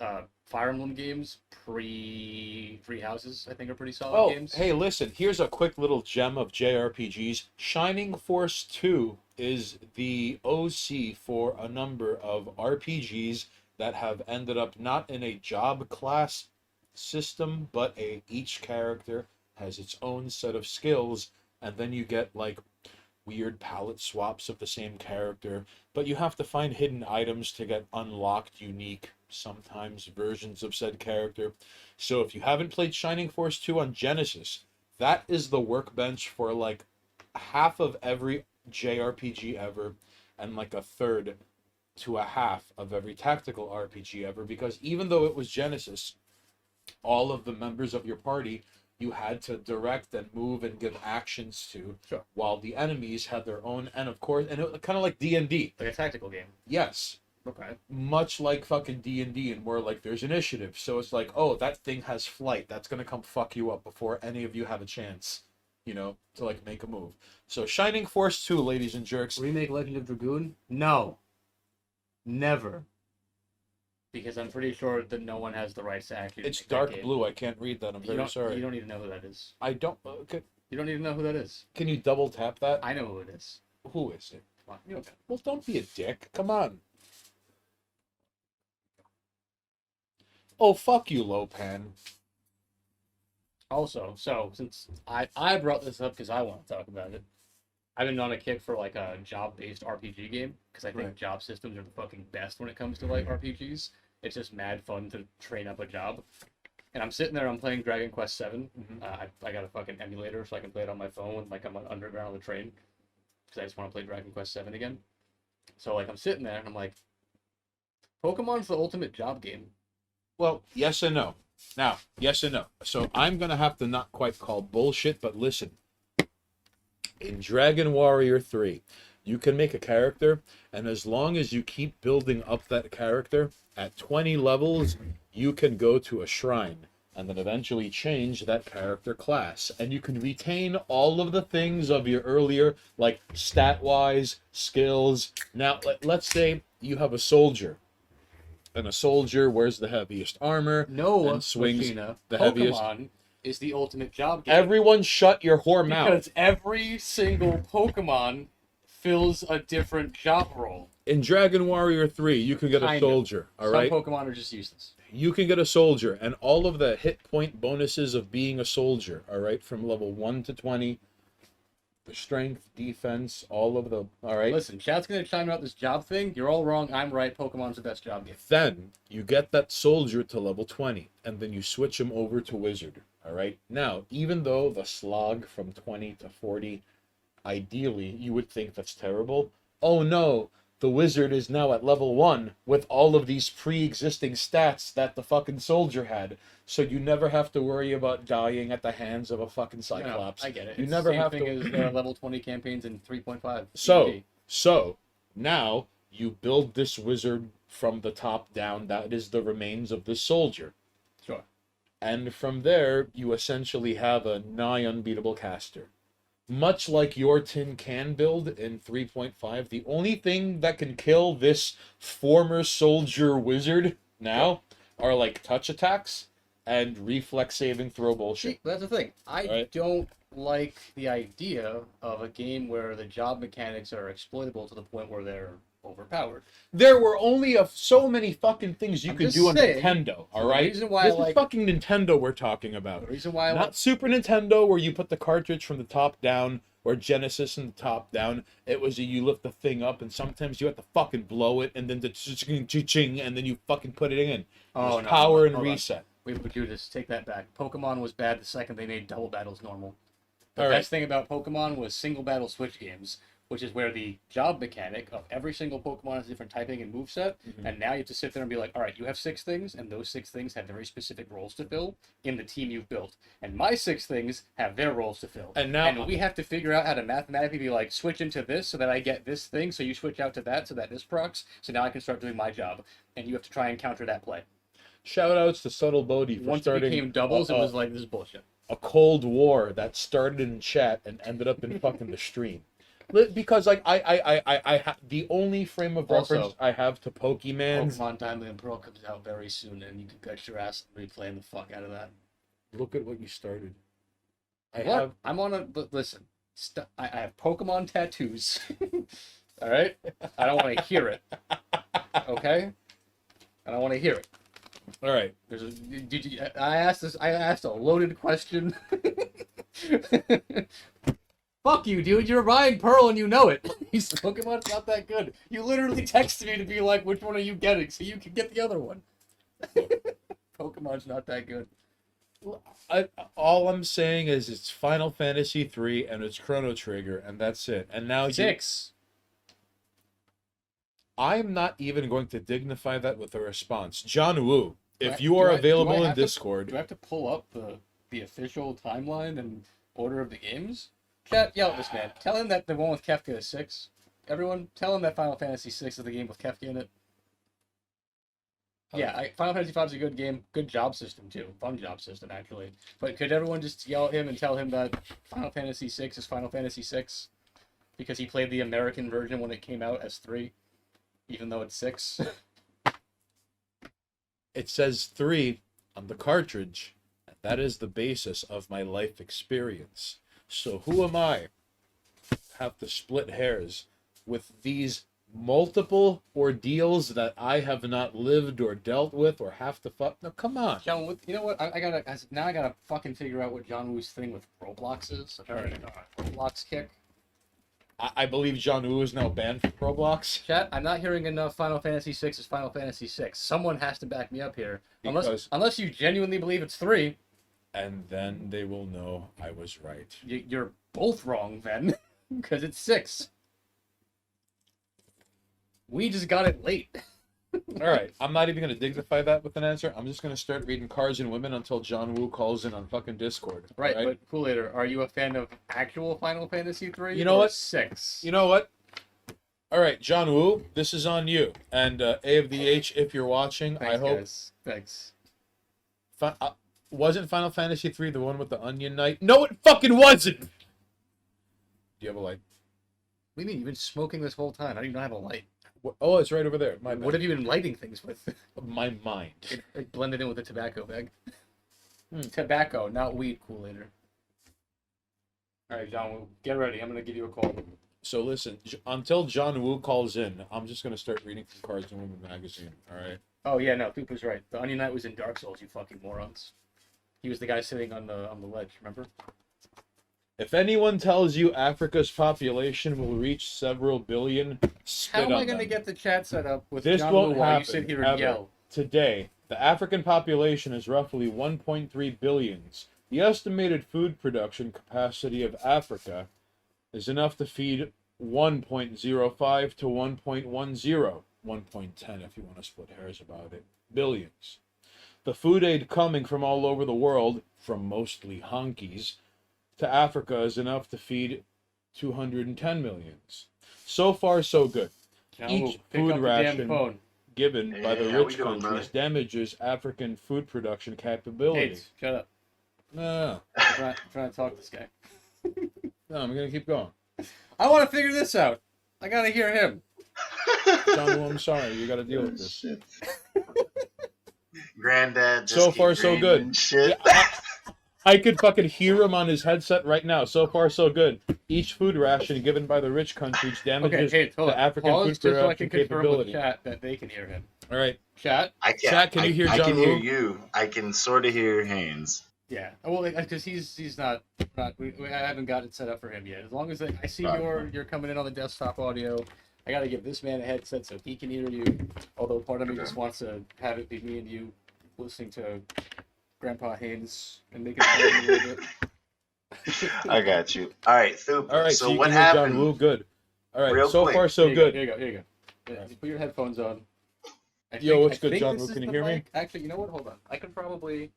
Fire Emblem games pre Three Houses I think are pretty solid Oh, games. hey, listen, here's a quick little gem of JRPGs. Shining Force 2 is the OC for a number of RPGs that have ended up not in a job class system, but each character has its own set of skills, and then you get like weird palette swaps of the same character, but you have to find hidden items to get unlocked unique, sometimes versions of said character. So if you haven't played Shining Force 2 on Genesis, that is the workbench for like half of every JRPG ever, and like a third to a half of every tactical RPG ever, because even though it was Genesis, all of the members of your party you had to direct and move and give actions to, Sure. while the enemies had their own, and of course, and it kind of like D&D. Like a tactical game. Yes, Okay. much like fucking D&D, and where like there's initiative, so it's like, oh, that thing has flight, that's gonna come fuck you up before any of you have a chance, to like make a move. So Shining Force 2, ladies and jerks. Remake Legend of Dragoon? No. Never. Because I'm pretty sure that no one has the rights to actually. It's make that dark game. blue. I can't read that. I'm You very don't, sorry. You don't even know who that is. I don't. Okay. You don't even know who that is. Can you double tap that? I know who it is. Who is it? Come on, you okay. Well, don't be a dick. Come on. Oh, fuck you, Lopan. Also, so since I brought this up because I want to talk about it, I've been on a kick for like a job-based RPG game because I think Right. job systems are the fucking best when it comes to like RPGs. It's just mad fun to train up a job. And I'm sitting there, I'm playing Dragon Quest VII. I got a fucking emulator so I can play it on my phone, like I'm on underground on the train, because I just want to play Dragon Quest VII again. So like I'm sitting there and I'm like, Pokemon's the ultimate job game. Well, yes and no. Now, yes and no. So I'm going to have to not quite call bullshit, but listen. In Dragon Warrior 3, you can make a character, and as long as you keep building up that character, at 20 levels, you can go to a shrine, and then eventually change that character class. And you can retain all of the things of your earlier, like stat-wise, skills. Now, let's say you have a soldier. And a soldier wears the heaviest armor. No, and swings Machina, the Pokemon heaviest. is the ultimate job game. Everyone shut your whore mouth. Because every single Pokemon fills a different job role. In Dragon Warrior 3, you can get a Kind of. soldier, all right? Some Pokemon are just useless. You can get a soldier, and all of the hit point bonuses of being a soldier, all right, from level 1 to 20, the strength, defense, all of the, all right? Listen, chat's gonna chime about this job thing. You're all wrong. I'm right. Pokemon's the best job game. Then you get that soldier to level 20, and then you switch him over to wizard, all right? Now, even though the slog from 20 to 40, ideally, you would think that's terrible. Oh no, the wizard is now at level 1 with all of these pre-existing stats that the fucking soldier had. So you never have to worry about dying at the hands of a fucking Cyclops. No, I get it. You It's never the same have thing to. as level 20 campaigns in 3.5. So now you build this wizard from the top down. That is the remains of this soldier. Sure. And from there, you essentially have a nigh unbeatable caster. Much like your tin can build in 3.5, the only thing that can kill this former soldier wizard now are like touch attacks and reflex saving throw bullshit. See, that's the thing. I Right. don't like the idea of a game where the job mechanics are exploitable to the point where they're overpowered. There were only so many fucking things you I'm could just do on saying, Nintendo, all the right? reason why This I is like- fucking Nintendo we're talking The about. reason why I Not Super Nintendo where you put the cartridge from the top down, or Genesis from the top down. It was you lift the thing up, and sometimes you have to fucking blow it, and then the ching, and then you fucking put it in. It Oh, was no, power and hold on. reset. We would do this. Take that back. Pokemon was bad the second they made double battles normal. The All right. best thing about Pokemon was single battle switch games, which is where the job mechanic of every single Pokemon has different typing and moveset, and now you have to sit there and be like, all right, you have 6 things, and those 6 things have very specific roles to fill in the team you've built, and my 6 things have their roles to fill. And now- we have to figure out how to mathematically be like, switch into this so that I get this thing, so you switch out to that so that this procs, so now I can start doing my job, and you have to try and counter that play. Shout outs to Subtle Bodhi for Once it starting became doubles, it was like, this is bullshit. a Cold War that started in chat and ended up in fucking the stream. Because like the only frame of reference Also, I have to Pokemans. Pokemon Diamond and Pearl comes out very soon, and you can get your ass replaying the fuck out of that. Look at what you started. I'm on a listen. I have Pokemon tattoos. All right, I don't want to hear it. Okay, I don't want to hear it. All right. I asked this. I asked a loaded question. Fuck you, dude. You're buying Pearl and you know it. These Pokemon's not that good. You literally texted me to be like, which one are you getting so you can get the other one. Pokemon's not that good. All I'm saying is it's Final Fantasy 3 and it's Chrono Trigger, and that's it. And now 6. I'm not even going to dignify that with a response. John Woo, if Do you are I- do I available in have to- Discord, Do I have to pull up the official timeline and order of the games? Chat, yell at this man. Tell him that the one with Kefka is 6. Everyone, tell him that Final Fantasy 6 is the game with Kefka in it. Yeah, Final Fantasy 5 is a good game. Good job system, too. Fun job system, actually. But could everyone just yell at him and tell him that Final Fantasy 6 is Final Fantasy 6? Because he played the American version when it came out as 3, even though it's 6. it says 3 on the cartridge. And that is the basis of my life experience. So who am I? Have to split hairs with these multiple ordeals that I have not lived or dealt with or have to fuck. No, come on. John, you know what? I gotta fucking figure out what John Woo's thing with Roblox is. Apparently not. Roblox kick. I believe John Woo is now banned from Roblox. Chat, I'm not hearing enough Final Fantasy VI is Final Fantasy VI. Someone has to back me up here. Unless you genuinely believe it's 3. And then they will know I was right. You're both wrong then, because it's 6. We just got it late. All right, I'm not even going to dignify that with an answer. I'm just going to start reading Cars and Women until John Woo calls in on fucking Discord. Right, but Kool-Ader, are you a fan of actual Final Fantasy 3? You know what? 6. You know what? All right, John Woo, this is on you. And A of the H, if you're watching, Thanks, I hope. Guys. Thanks. Wasn't Final Fantasy 3 the one with the Onion Knight? No, it fucking wasn't! Do you have a light? What do you mean? You've been smoking this whole time. How do you not have a light? Oh, it's right over there. My bad. What have you been lighting things with? My mind. It blended in with the tobacco bag. Tobacco, not weed, Kool-Ader. All right, John, get ready. I'm going to give you a call. So listen, until John Woo calls in, I'm just going to start reading from Cards and Women magazine, all right? Oh, yeah, no, Poop was right. The Onion Knight was in Dark Souls, you fucking morons. He was the guy sitting on the ledge, remember? If anyone tells you Africa's population will reach several billion, spit How am I on going to them. get the chat set up with This John won't Woo while happen you sit here and ever. yell? Today, the African population is roughly 1.3 billions. The estimated food production capacity of Africa is enough to feed 1.05 to 1.10, 1.10 if you want to split hairs about it, billions. The food aid coming from all over the world, from mostly honkies, to Africa is enough to feed 210 millions. So far, so good. John Each Woo, pick food up the ration damn phone. given by the Hey, how we rich doing, countries brother? damages African food production capability. Hey, shut up. No, I'm trying to talk to this guy. no, I'm gonna keep going. I want to figure this out. I got to hear him. John Woo, I'm sorry, you got to deal with this. Shit. Granddad just So keep far, so dreaming good. Shit. I could fucking hear him on his headset right now. So far, so good. Each food ration given by the rich countries Okay, damages hey, hold the on. African Pause food just so I production can confirm with capability. chat that they can hear him. All right, Chat? I can't. Chat, can you hear I John can hear Woo? you. I can sort of hear your hands. Yeah. Well, because he's not. I haven't got it set up for him yet. As long as I see Right. you're coming in on the desktop audio, I gotta give this man a headset so he can hear you. Although part of me just wants to have it be me and you listening to Grandpa Haynes and making fun of him a little bit. I got you. All right, Thupa. all right. So you what can hear happened? John Woo. Good. All right. Real So quick. far, so Here good. you go. Here you go. Yeah, Alright. just put your headphones on. Yo, what's I good, think John this Woo? is Can you the hear me? mic. Actually, you know what? Hold on. I can probably.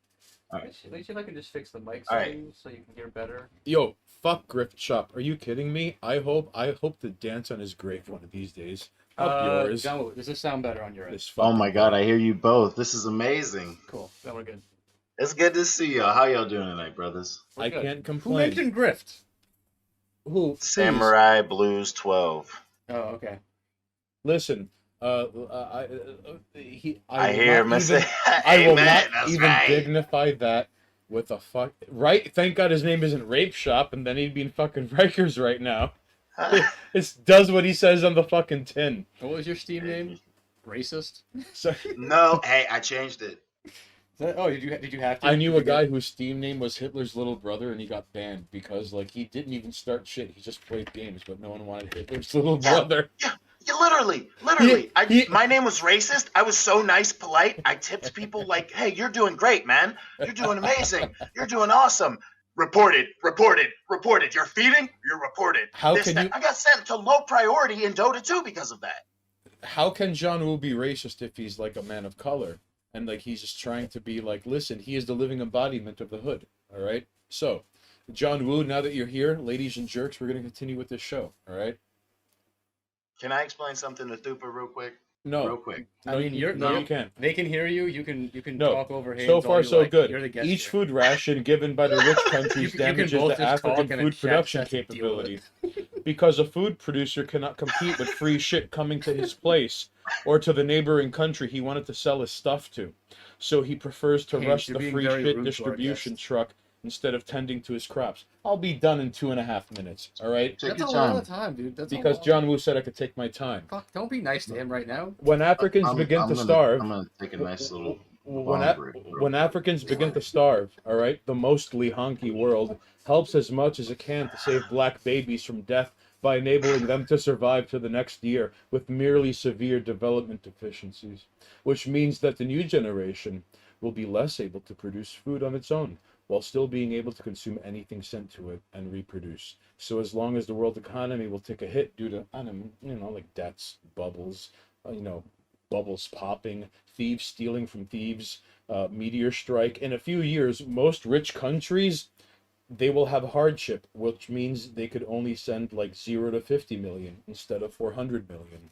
Alright. Let me see if I can just fix the mic Alright. settings so you can hear better. Yo, fuck Grift Shop. Are you kidding me? I hope to dance on his grave one of these days. Up yours. John Woo, does this sound better on your end? This Oh my fucking- God, I hear you both. This is amazing. Cool. Then we're good. It's good to see y'all. How y'all doing tonight, brothers? We're I good. can't Who complain. mentioned Grift? Who? Please. Samurai Blues 12. Oh, okay. Listen, I I will hear not him say, even, I will Amen. not That's even right. dignify that with a fuck. Right? Thank God his name isn't Rape Shop, and then he'd be in fucking Rikers right now. It does what he says on the fucking tin. What was your Steam name? Racist? So No, hey, I changed it. Oh, did you have to? I knew Did a you guy whose Steam name was Hitler's little brother, and he got banned because like he didn't even start shit. He just played games, but no one wanted Hitler's little brother. Yeah, literally. My name was racist. I was so nice, polite. I tipped people like, hey, you're doing great, man. You're doing amazing. You're doing awesome. Reported. You're feeding? You're reported. How can you- I got sent to low priority in Dota 2 because of that. How can John Woo be racist if he's like a man of color and like he's just trying to be like, listen, he is the living embodiment of the hood. All right. So, John Woo, now that you're here, ladies and jerks, we're gonna continue with this show. All right. Can I explain something to Thupa real quick? No, Real quick. no, I mean, you can't. They can hear you. You can No. talk over Haynes. So all far, you so like. good. You're the guest Each here. food ration given by the rich countries You can damages both the just talk African and a food chat production has to deal with capability. Because a food producer cannot compete with free shit coming to his place or to the neighboring country he wanted to sell his stuff to. So he prefers to Haynes, rush you're the being free very shit rude to our distribution guest. truck instead of tending to his crops. I'll be done in 2.5 minutes. All right. Take That's your a lot time. of time, dude. That's Because John Woo said I could take my time. Fuck, don't be nice to him right now. When Africans begin to starve, I'm gonna take a nice little. when, long break, when Africans begin to starve, all right, the mostly honky world helps as much as it can to save black babies from death by enabling them to survive to the next year with merely severe development deficiencies, which means that the new generation will be less able to produce food on its own while still being able to consume anything sent to it and reproduce. So as long as the world economy will take a hit due to, I don't know, like debts, bubbles, bubbles popping, thieves stealing from thieves, meteor strike. In a few years, most rich countries, they will have hardship, which means they could only send like 0 to 50 million instead of 400 million,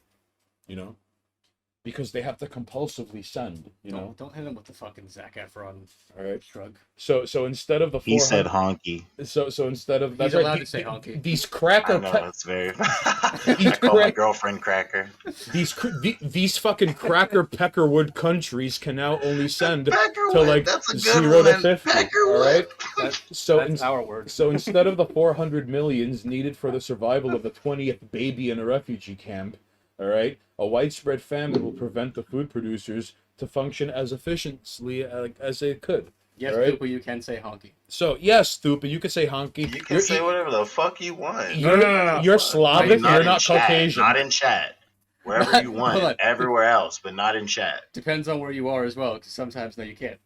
because they have to compulsively send, Don't hit him with the fucking Zac Efron All right. shrug. So instead of the 400, He said honky. so instead of He's allowed to say honky. These I cracker know pe- it's very. I call my girlfriend Cracker. these fucking cracker peckerwood countries can now only send to Peckerwood, like that's a good 0 to one. 50. All Peckerwood. right. So That's our word. So instead of the 400 millions needed for the survival of the 20th baby in a refugee camp, all right, a widespread famine will prevent the food producers to function as efficiently as they could. Yes, Right. Tupa, you can say honky. So yes, stupid, you can say honky. You can say whatever the fuck you want. You're Slavic. Not You're in not chat, Caucasian. Not in chat. Wherever you Hold want. on. Everywhere else, but not in chat. Depends on where you are as well, because sometimes no, you can't.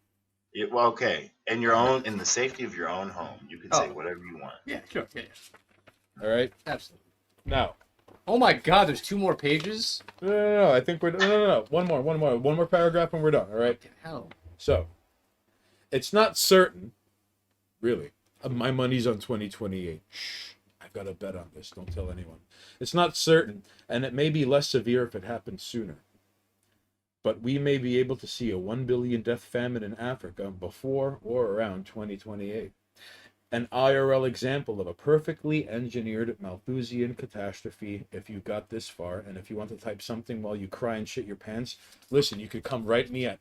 Well, okay. In the safety of your own home, you can say whatever you want. Yeah, sure. Yeah. All right. Absolutely. Now. Oh my God, there's 2 more pages. No. I think we're no. One more paragraph, and we're done. All right. Fucking hell. So, it's not certain, really. My money's on 2028. Shh, I've got a bet on this. Don't tell anyone. It's not certain, and it may be less severe if it happens sooner. But we may be able to see a 1 billion death famine in Africa before or around 2028. An IRL example of a perfectly engineered Malthusian catastrophe if you got this far. And if you want to type something while you cry and shit your pants, listen, you could come write me at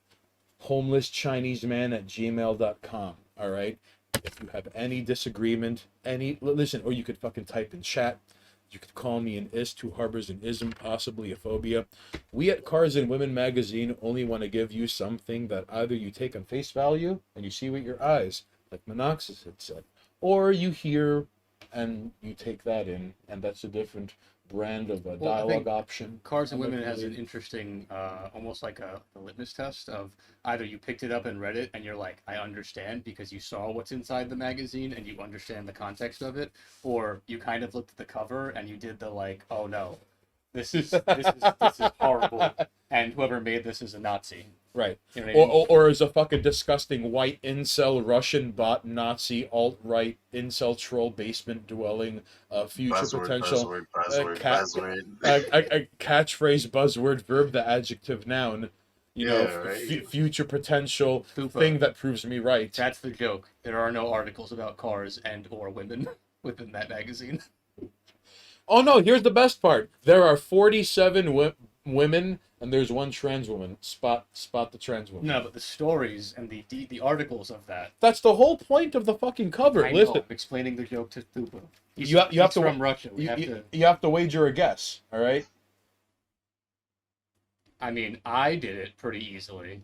homelesschineseman@gmail.com. All right? If you have any disagreement, listen, or you could fucking type in chat. You could call me an ist who harbors an ism, possibly a phobia. We at Cars and Women magazine only want to give you something that either you take on face value and you see with your eyes, like Monoxis had said, or you hear and you take that in, and that's a different brand of a dialogue option. Cars and Women has an interesting, almost like a litmus test of either you picked it up and read it and you're like, I understand because you saw what's inside the magazine and you understand the context of it, or you kind of looked at the cover and you did the like, oh no, this is horrible, and whoever made this is a Nazi. Right. You know what I mean? Or is a fucking disgusting white incel Russian bot Nazi alt-right incel troll basement dwelling future potential a catchphrase buzzword verb the adjective noun future potential thing that proves me right. That's the joke. There are no articles about cars and or women within that magazine. Oh no, here's the best part. There are 47 women and there's 1 trans woman. Spot the trans woman. No, but the stories and the articles of that. That's the whole point of the fucking cover. I know, Listen, I'm explaining the joke to Thupa. You have to from Russia. You have to wager a guess. All right. I mean, I did it pretty easily.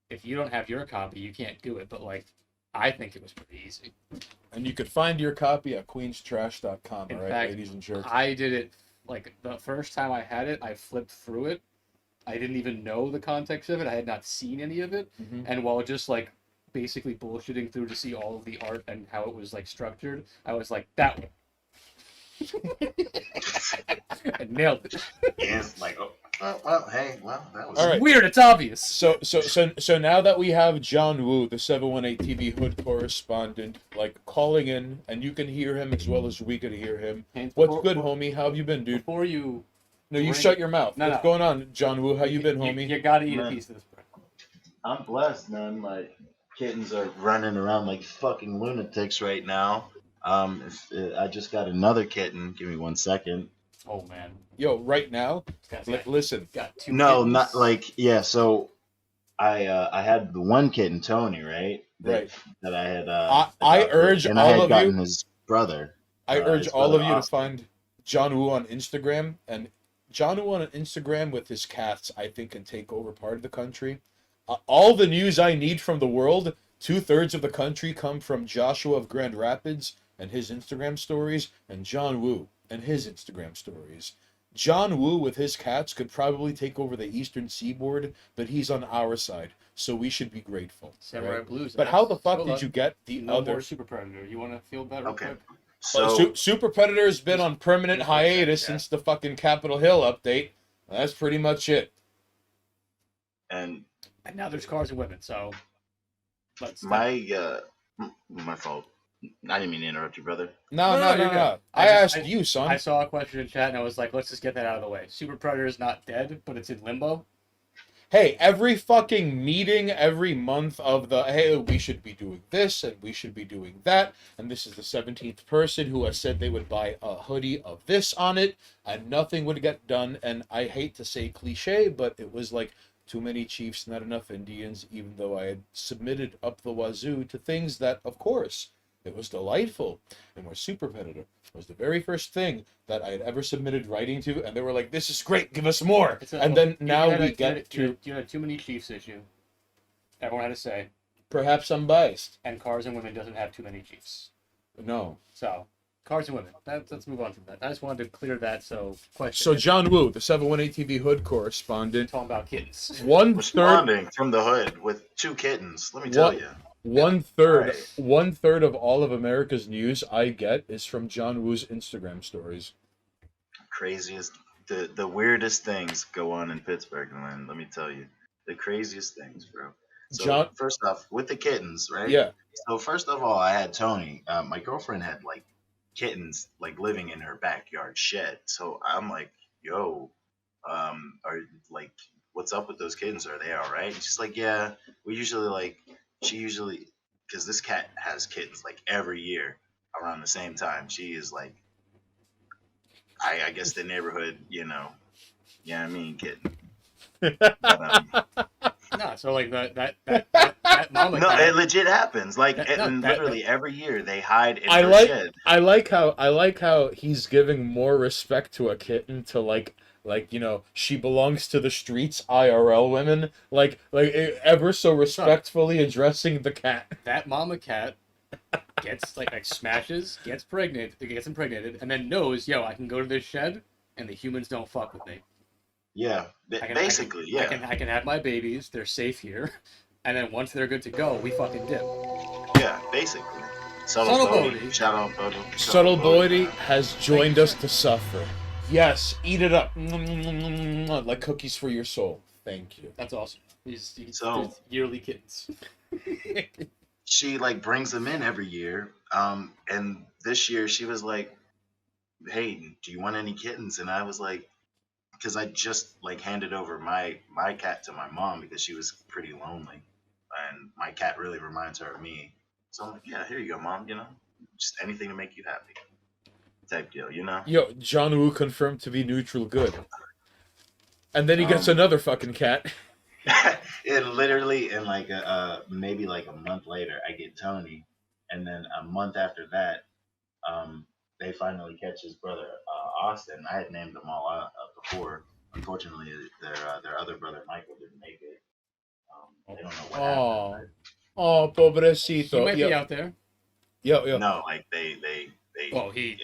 If you don't have your copy, you can't do it. But like, I think it was pretty easy. And you could find your copy at queenstrash.com. In all right, fact, ladies and jerks. I did it like the first time I had it. I flipped through it. I didn't even know the context of it. I had not seen any of it. Mm-hmm. And while just like basically bullshitting through to see all of the art and how it was like structured, I was like, that one. I nailed it. Yes, like, that was All right. Weird, it's obvious. So now that we have John Woo, the 718 TV Hood correspondent, like calling in, and you can hear him as well as we can hear him. What's good, homie? How have you been, dude? Before you... No, you shut your mouth. No, What's going on, John Woo? How you been, homie? You gotta eat a Man. piece of this, bro. I'm blessed, man. My kittens are running around like fucking lunatics right now. I just got another kitten. Give me 1 second. Oh, man. Yo, right now, listen. Got 2 No, kittens. not like, yeah. So I had the one kitten, Tony, right? Right. that I had. I adopted, urge and I all had of gotten you. his brother. I urge his all brother of you to Austin. find John Woo on Instagram, and John Woo on Instagram with his cats, I think, can take over part of the country. All the news I need from the world, 2/3 of the country come from Joshua of Grand Rapids and his Instagram stories, and John Woo and his Instagram stories. John Woo with his cats could probably take over the eastern seaboard, but he's on our side, so we should be grateful. Samurai right? Blues. But how the fuck Hold did on. you get the No other? more Super Predator. You want to feel better? Okay. Quick? So Super Predator's been on permanent Just like that, hiatus yeah. since the fucking Capitol Hill update. That's pretty much it. and And now there's cars and women. So let's. my fault. I didn't mean to interrupt you, brother. No, No, no, no, no, you're no. good. I I asked just- you, son. I saw a question in chat and I was like, let's just get that out of the way. Super Predator is not dead, but it's in limbo. Hey, every fucking meeting, every month of the, hey, we should be doing this and we should be doing that, and this is the 17th person who has said they would buy a hoodie of this on it, and nothing would get done. And I hate to say cliche, but it was like too many chiefs, not enough Indians, even though I had submitted up the wazoo to things that, of course, it was delightful. And where Super Predator was the very first thing that I had ever submitted writing to, and they were like, this is great, give us more. And then now we get to, You had too many Chiefs issue. Everyone had to say. perhaps I'm biased. And Cars and Women doesn't have too many Chiefs. No. So, Cars and Women. Let's move on from that. I just wanted to clear that. So, question. So John Woo, the 718 TV Hood correspondent, talking about kittens. 1/3 Responding from the hood with 2 kittens. Let me tell What? you. 1/3 Right. 1/3 of all of America's news I get is from John Woo's Instagram stories. Craziest, the weirdest things go on in Pittsburgh, man. Let me tell you, the craziest things, bro. So John- first off, with the kittens, right? Yeah. So first of all, I had Tony. My girlfriend had like kittens like living in her backyard shed. So I'm like, yo, are like, what's up with those kittens? Are they all right? And she's like, yeah. She usually, because this cat has kittens like every year around the same time. She is like, I guess the neighborhood, I mean, kitten. But, No, so like that mama no, cat. it legit happens. Like, and that- literally every year they hide in I her like shed. I like how he's giving more respect to a kitten to like she belongs to the streets IRL women like ever so respectfully addressing the cat. That mama cat gets like smashes, gets impregnated, and then knows, yo, I can go to this shed, and the humans don't fuck with me. Yeah, basically, yeah. I can have my babies. They're safe here, and then once they're good to go, we fucking dip. Yeah, basically. Subtle Bodie. Bodie. Shout out Bodie. Subtle Bodie has joined us to suffer. Yes, eat it up. Like cookies for your soul. Thank you. That's awesome. He's So- there's yearly kittens. She like brings them in every year. And this year she was like, "Hey, do you want any kittens?" And I was like, because I just like handed over my cat to my mom because she was pretty lonely, and my cat really reminds her of me. So I'm like, "Yeah, here you go, mom. Just anything to make you happy." Type deal, Yo, John Woo confirmed to be neutral good. And then he gets another fucking cat. It literally in like maybe like a month later I get Tony, and then a month after that they finally catch his brother Austin. I had named them all out before. Unfortunately, their other brother Michael didn't make it. They don't know what happened. Oh, He pobrecito. might be out there. Yo. No, like they Oh, he.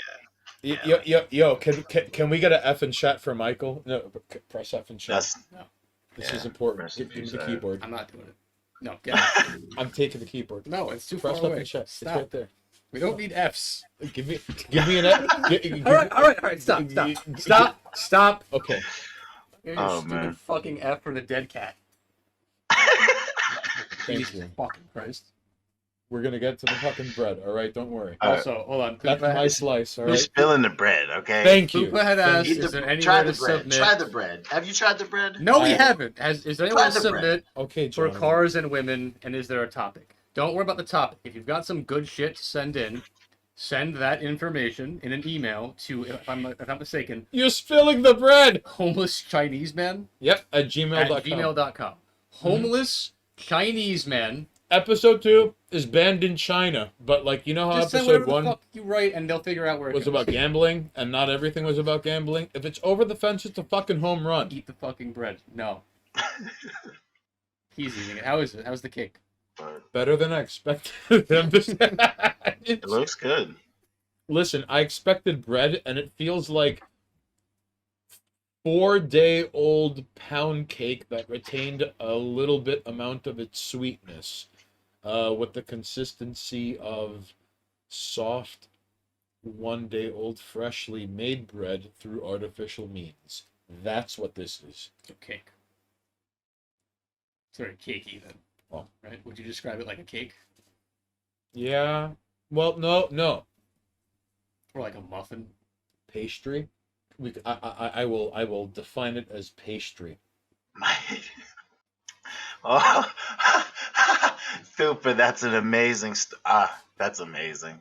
Yo, can we get an F in chat for Michael? No, press F in chat. that's This yeah, is important. rest in Give me peace, the keyboard. I'm not doing it. No, get out. I'm taking the keyboard. No, it's too Press far F away. in chat. It's Stop. right there. We don't need Fs. Give me an F. All right. Stop. Okay. Here's Oh, your stupid man. fucking F for the dead cat. Thank Jesus you. fucking Christ. We're gonna get to the fucking bread. All right, don't worry. All right. Also, hold on. That's my slice. All You're right. spilling the bread, okay? Thank you. Poopa had asked, Eat is there any try way the to bread. submit? Try the bread. Have you tried the bread? No, we I- haven't. Is there any way Try to the bread. submit Okay, for John. cars and women, and is there a topic? Don't worry about the topic. If you've got some good shit to send in, send that information in an email to, if I'm not mistaken, You're spilling the bread. homeless Chinese man Yep, at at gmail.com. gmail.com. Homeless Chinese man Episode 2 is banned in China, but like you know how Just say whatever episode 1 the fuck you write, and they'll figure out where it was goes. about gambling, and not everything was about gambling. If it's over the fence, it's a fucking home run. Eat the fucking bread. No. He's eating it. How is it? How's the cake? But Better than I expected. it looks good. Listen, I expected bread, and it feels like 4-day-old pound cake that retained a little bit amount of its sweetness, with the consistency of soft 1-day-old freshly made bread through artificial means. That's what this is. So cake. It's very cakey then. Oh. Right? Would you describe it like a cake? Yeah. Well, no. Or like a muffin? Pastry. I will define it as pastry. Oh, Thupa, that's an amazing. That's amazing.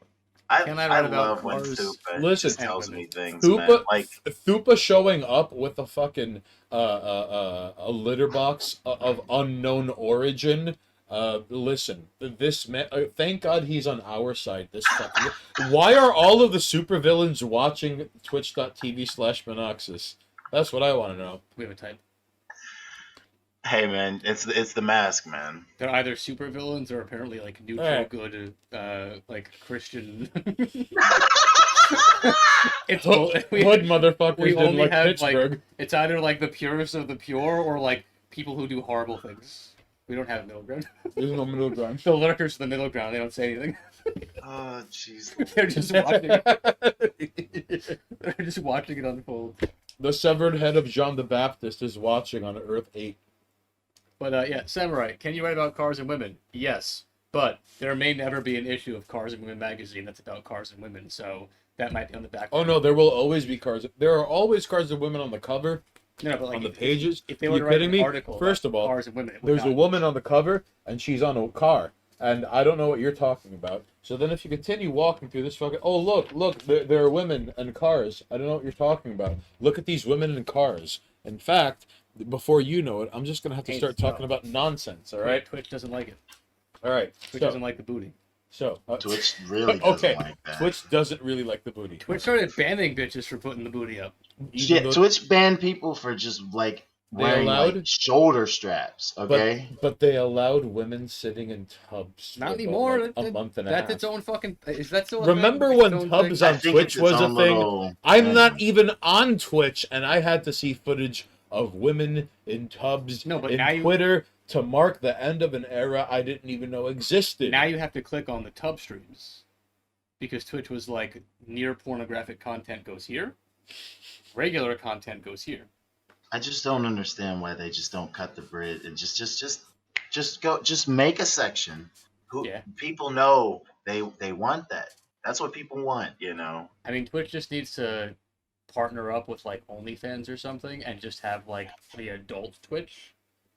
Can I I write about love when cars? Thupa Listen, just tells women. me things, man. Thupa, Like, Thupa showing up with a fucking a litter box of unknown origin. Listen, this man. Thank God he's on our side. This fucking. Why are all of the supervillains watching Twitch.tv/Monoxus? That's what I want to know. We have a type. hey, man, it's the mask, man. They're either supervillains or apparently like neutral Alright. good, like Christian. Hood, we, hood motherfuckers we didn't only like have Pittsburgh. like it's either like the purest of the pure or like people who do horrible things. We don't have middle ground. There's no middle ground. The lurkers in the middle ground. They don't say anything. Oh, jeez. They're just watching. They're just watching it unfold. The severed head of John the Baptist is watching on Earth 8. But yeah, Samurai, can you write about cars and women? Yes, but there may never be an issue of Cars and Women magazine that's about cars and women, so that might be on the back. Oh no, there will always be cars. There are always cars of women on the cover, No, but like on the if- pages. If they were You to write kidding an me? article First about of all, cars and women, it would There's a not- woman on the cover, and she's on a car, and I don't know what you're talking about. So then, if you continue walking through this fucking, oh look, there are women and cars. I don't know what you're talking about. Look at these women and cars. In fact, before you know it, I'm just gonna have to Hey, start talking about nonsense. All right, Twitch doesn't like it. all right. Twitch So, doesn't like the booty. Twitch really doesn't okay. like that. Twitch doesn't really like the booty. Twitch started banning bitches for putting the booty up. Even Yeah, though- Twitch banned people for just like They wearing allowed- like shoulder straps. Okay. But they allowed women sitting in tubs. for Not about, anymore. like, a month and a half. That's its own fucking. Is that still? A Remember thing? when Its own Tubbs thing? on I think Twitch it's its was a own thing? little I'm thing. not even on Twitch, and I had to see footage of women in tubs No, but in now you- Twitter to mark the end of an era I didn't even know existed. Now you have to click on the tub streams, because Twitch was like near pornographic content goes here, regular content goes here. I just don't understand why they just don't cut the bridge and just make a section. Yeah. People know they want that. That's what people want, you know. I mean, Twitch just needs to partner up with like OnlyFans or something and just have like the adult Twitch.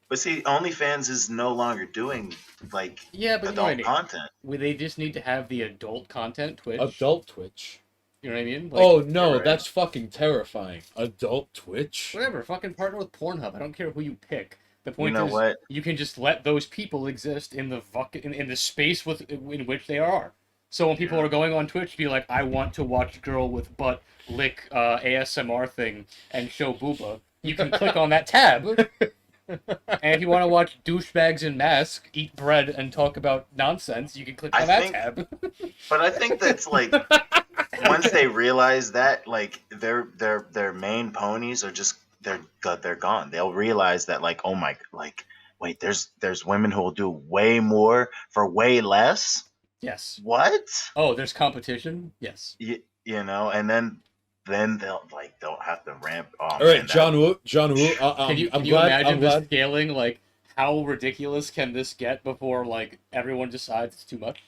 But see, OnlyFans is no longer doing like Yeah, but you know what I adult mean. content. They just need to have the adult content Twitch. Adult Twitch. You know what I mean? Like, Oh no, right. that's fucking terrifying. Adult Twitch? whatever. Fucking partner with Pornhub. I don't care who you pick. The point You know is, what? you can just let those people exist in the in the space in which they are. So when people Yeah. are going on Twitch, be like, I want to watch girl with butt lick ASMR thing and show booba. You can click on that tab. And if you want to watch douchebags in mask eat bread and talk about nonsense, you can click I on that think- tab. But I think that's like once they realize that, like their main ponies are just they're gone. They'll realize that like, oh my, like wait, there's women who will do way more for way less. Yes. What? Oh, there's competition. Yes. You know, and then they'll have to ramp. Oh, All right, man, John Woo. Can you, I'm can you glad. imagine I'm the glad. scaling? Like, how ridiculous can this get before like everyone decides it's too much?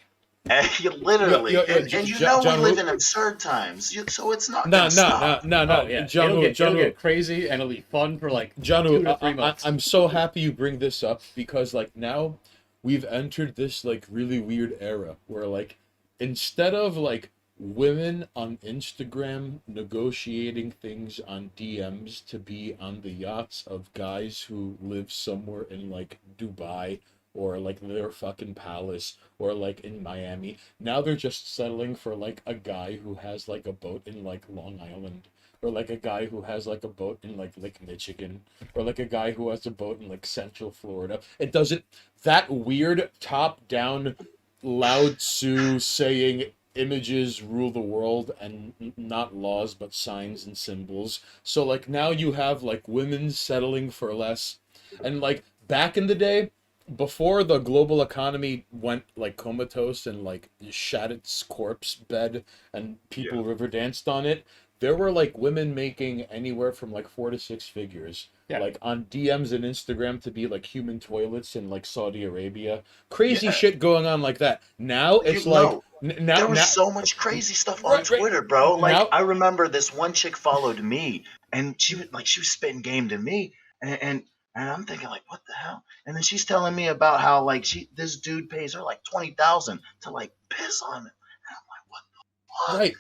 literally, Yeah, and you know John we live Woo- in absurd times, so it's not. No, gonna stop. no. Oh, yeah. John it'll Woo. get, John it'll Woo. get crazy and it'll be fun for like John 2 Woo, to 3 months. I'm so happy you bring this up because like now we've entered this like really weird era where like instead of like women on Instagram negotiating things on DMs to be on the yachts of guys who live somewhere in like Dubai or like their fucking palace, or like in Miami. Now they're just settling for like a guy who has like a boat in like Long Island, or like a guy who has like a boat in like Lake Michigan, or like a guy who has a boat in like Central Florida. It doesn't, that weird top down Lao Tzu saying images rule the world and not laws but signs and symbols. So like now you have like women settling for less, and like back in the day, before the global economy went like comatose and like shat its corpse bed and people river danced on it, there were like women making anywhere from like 4 to 6 figures, like on DMs and Instagram to be like human toilets in like Saudi Arabia. Crazy shit going on like that. Now it's like there was so much crazy stuff on Twitter, bro. Like now, I remember this one chick followed me, and she was spitting game to me, and I'm thinking like, what the hell? And then she's telling me about how like this dude pays her like 20,000 to like piss on him. And I'm like, what the fuck? Right.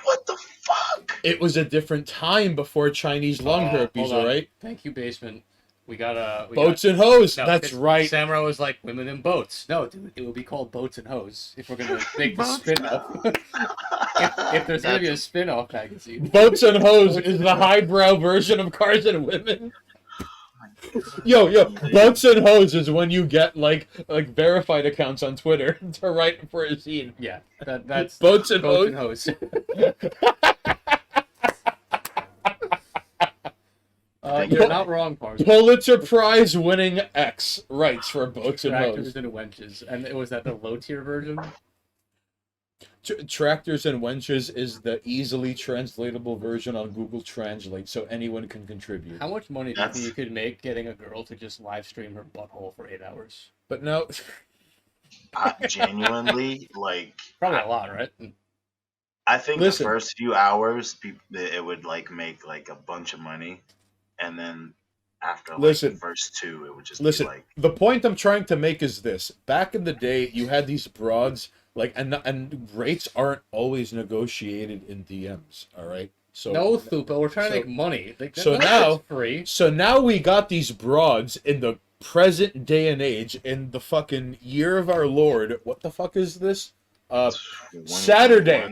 What the fuck? It was a different time before Chinese lung herpes, all right? Thank you, Basement. We got boats and hoes. No, that's right. Samurai was like women and boats. No, dude, it will be called Boats and Hoes if we're gonna make the spin-off. if there's gonna be a spin-off magazine. Boats and Hoes is the highbrow version of Cars and Women. Yo, Boats and Hoes is when you get like verified accounts on Twitter to write for a scene. Yeah, that's Boats and Hoes. You're not wrong, Parson. Pulitzer Prize winning X writes for Boats and Hoes. Tractors and Wenches, and it was that the low tier version. Tractors and Wenches is the easily translatable version on Google Translate, so anyone can contribute. How much money do you think you could make getting a girl to just live stream her butthole for 8 hours? But no, genuinely, like probably a lot, right? I think the first few hours, it would like make like a bunch of money, and then after like the first 2, it would just be like. The point I'm trying to make is this: back in the day, you had these broads. Like and rates aren't always negotiated in DMs, all right? So no, Thupa, we're trying to make money. Like, so now free. So now we got these broads in the present day and age, in the fucking year of our Lord. What the fuck is this? Saturday,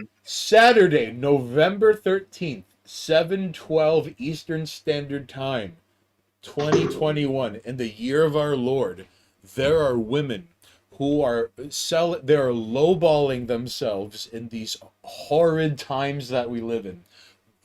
November 13th, 7:12 Eastern Standard Time, 2021. In the year of our Lord, there are women who are they're lowballing themselves in these horrid times that we live in.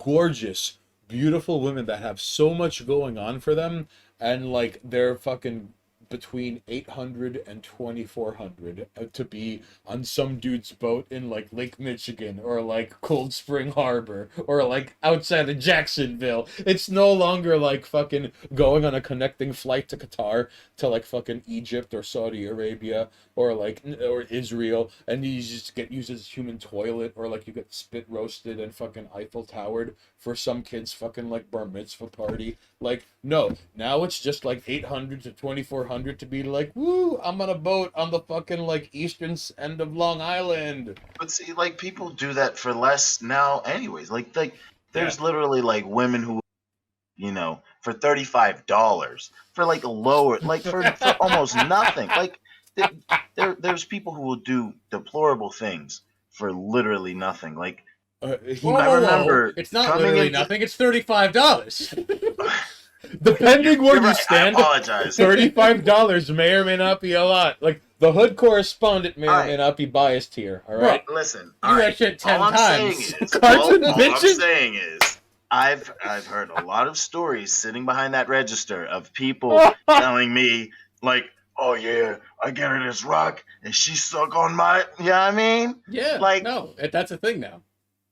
Gorgeous, beautiful women that have so much going on for them, and like they're fucking between 800 and 2400 to be on some dude's boat in like Lake Michigan or like Cold Spring Harbor or like outside of Jacksonville. It's no longer like fucking going on a connecting flight to Qatar to like fucking Egypt or Saudi Arabia or Israel, and you just get used as a human toilet, or like you get spit roasted and fucking Eiffel Towered for some kid's fucking like bar mitzvah party. Like, no, now it's just like 800 to 2400 to be like, woo, I'm on a boat on the fucking like eastern end of Long Island. But see, like people do that for less now anyways. Like there's literally like women who, you know, for $35 for like lower, like for almost nothing. Like there's people who will do deplorable things for literally nothing. Like I remember it's not literally nothing. It's $35. Depending where you stand, I apologize. $35 may or may not be a lot. Like the hood correspondent may or may not be biased here. All right, bro, listen. You that shit 10 times. All I'm saying is, I've heard a lot of stories sitting behind that register of people telling me like, oh yeah, I get her this rock and she suck on my, you know what I mean? Yeah, like no, that's a thing now.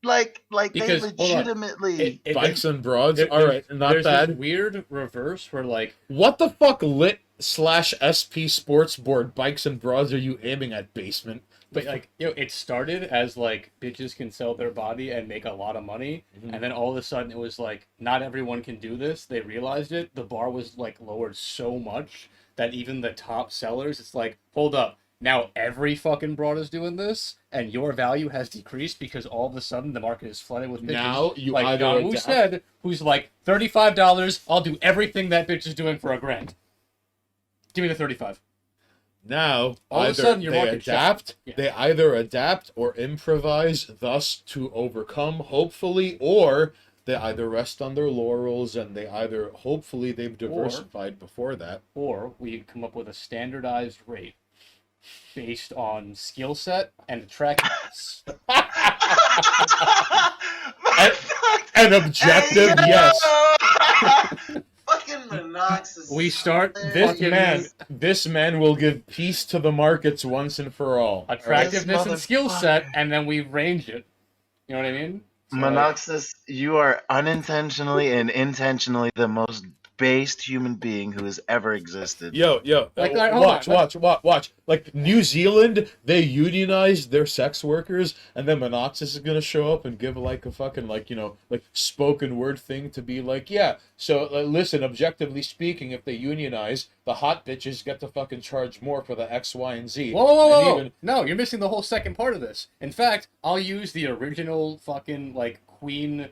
Like because, they legitimately bikes and broads. All right, not bad. This weird reverse where like, what the fuck lit/SP sports board bikes and broads are you aiming at, Basement? But like, you know, it started as like bitches can sell their body and make a lot of money, and then all of a sudden it was like not everyone can do this. They realized it. The bar was like lowered so much that even the top sellers, it's like, hold up. Now every fucking broad is doing this, and your value has decreased because all of a sudden the market is flooded with bitches. Now you like Who said, who's like $35. I'll do everything that bitch is doing for $1,000. Give me the 35. Now, All of a either sudden, your they market adapt, shifts. Yeah. they either adapt or improvise, thus to overcome, hopefully, or they either rest on their laurels and they either, hopefully, they've diversified before that. Or we come up with a standardized rate based on skill set and attractiveness. An objective, Hey, yes. Fucking Monoxus. We start This man will give peace to the markets once and for all. attractiveness and skill set, motherfucker. and then we range it. You know what I mean? So, Monoxus, you are unintentionally and intentionally the most based human being who has ever existed. Yo, Like, all right, hold watch. Like New Zealand, they unionized their sex workers, and then Monoxus is gonna show up and give like a fucking like spoken word thing to be like, yeah. So listen, objectively speaking, if they unionize, the hot bitches get to fucking charge more for the X, Y, and Z. Whoa. No, you're missing the whole second part of this. In fact, I'll use the original fucking like queen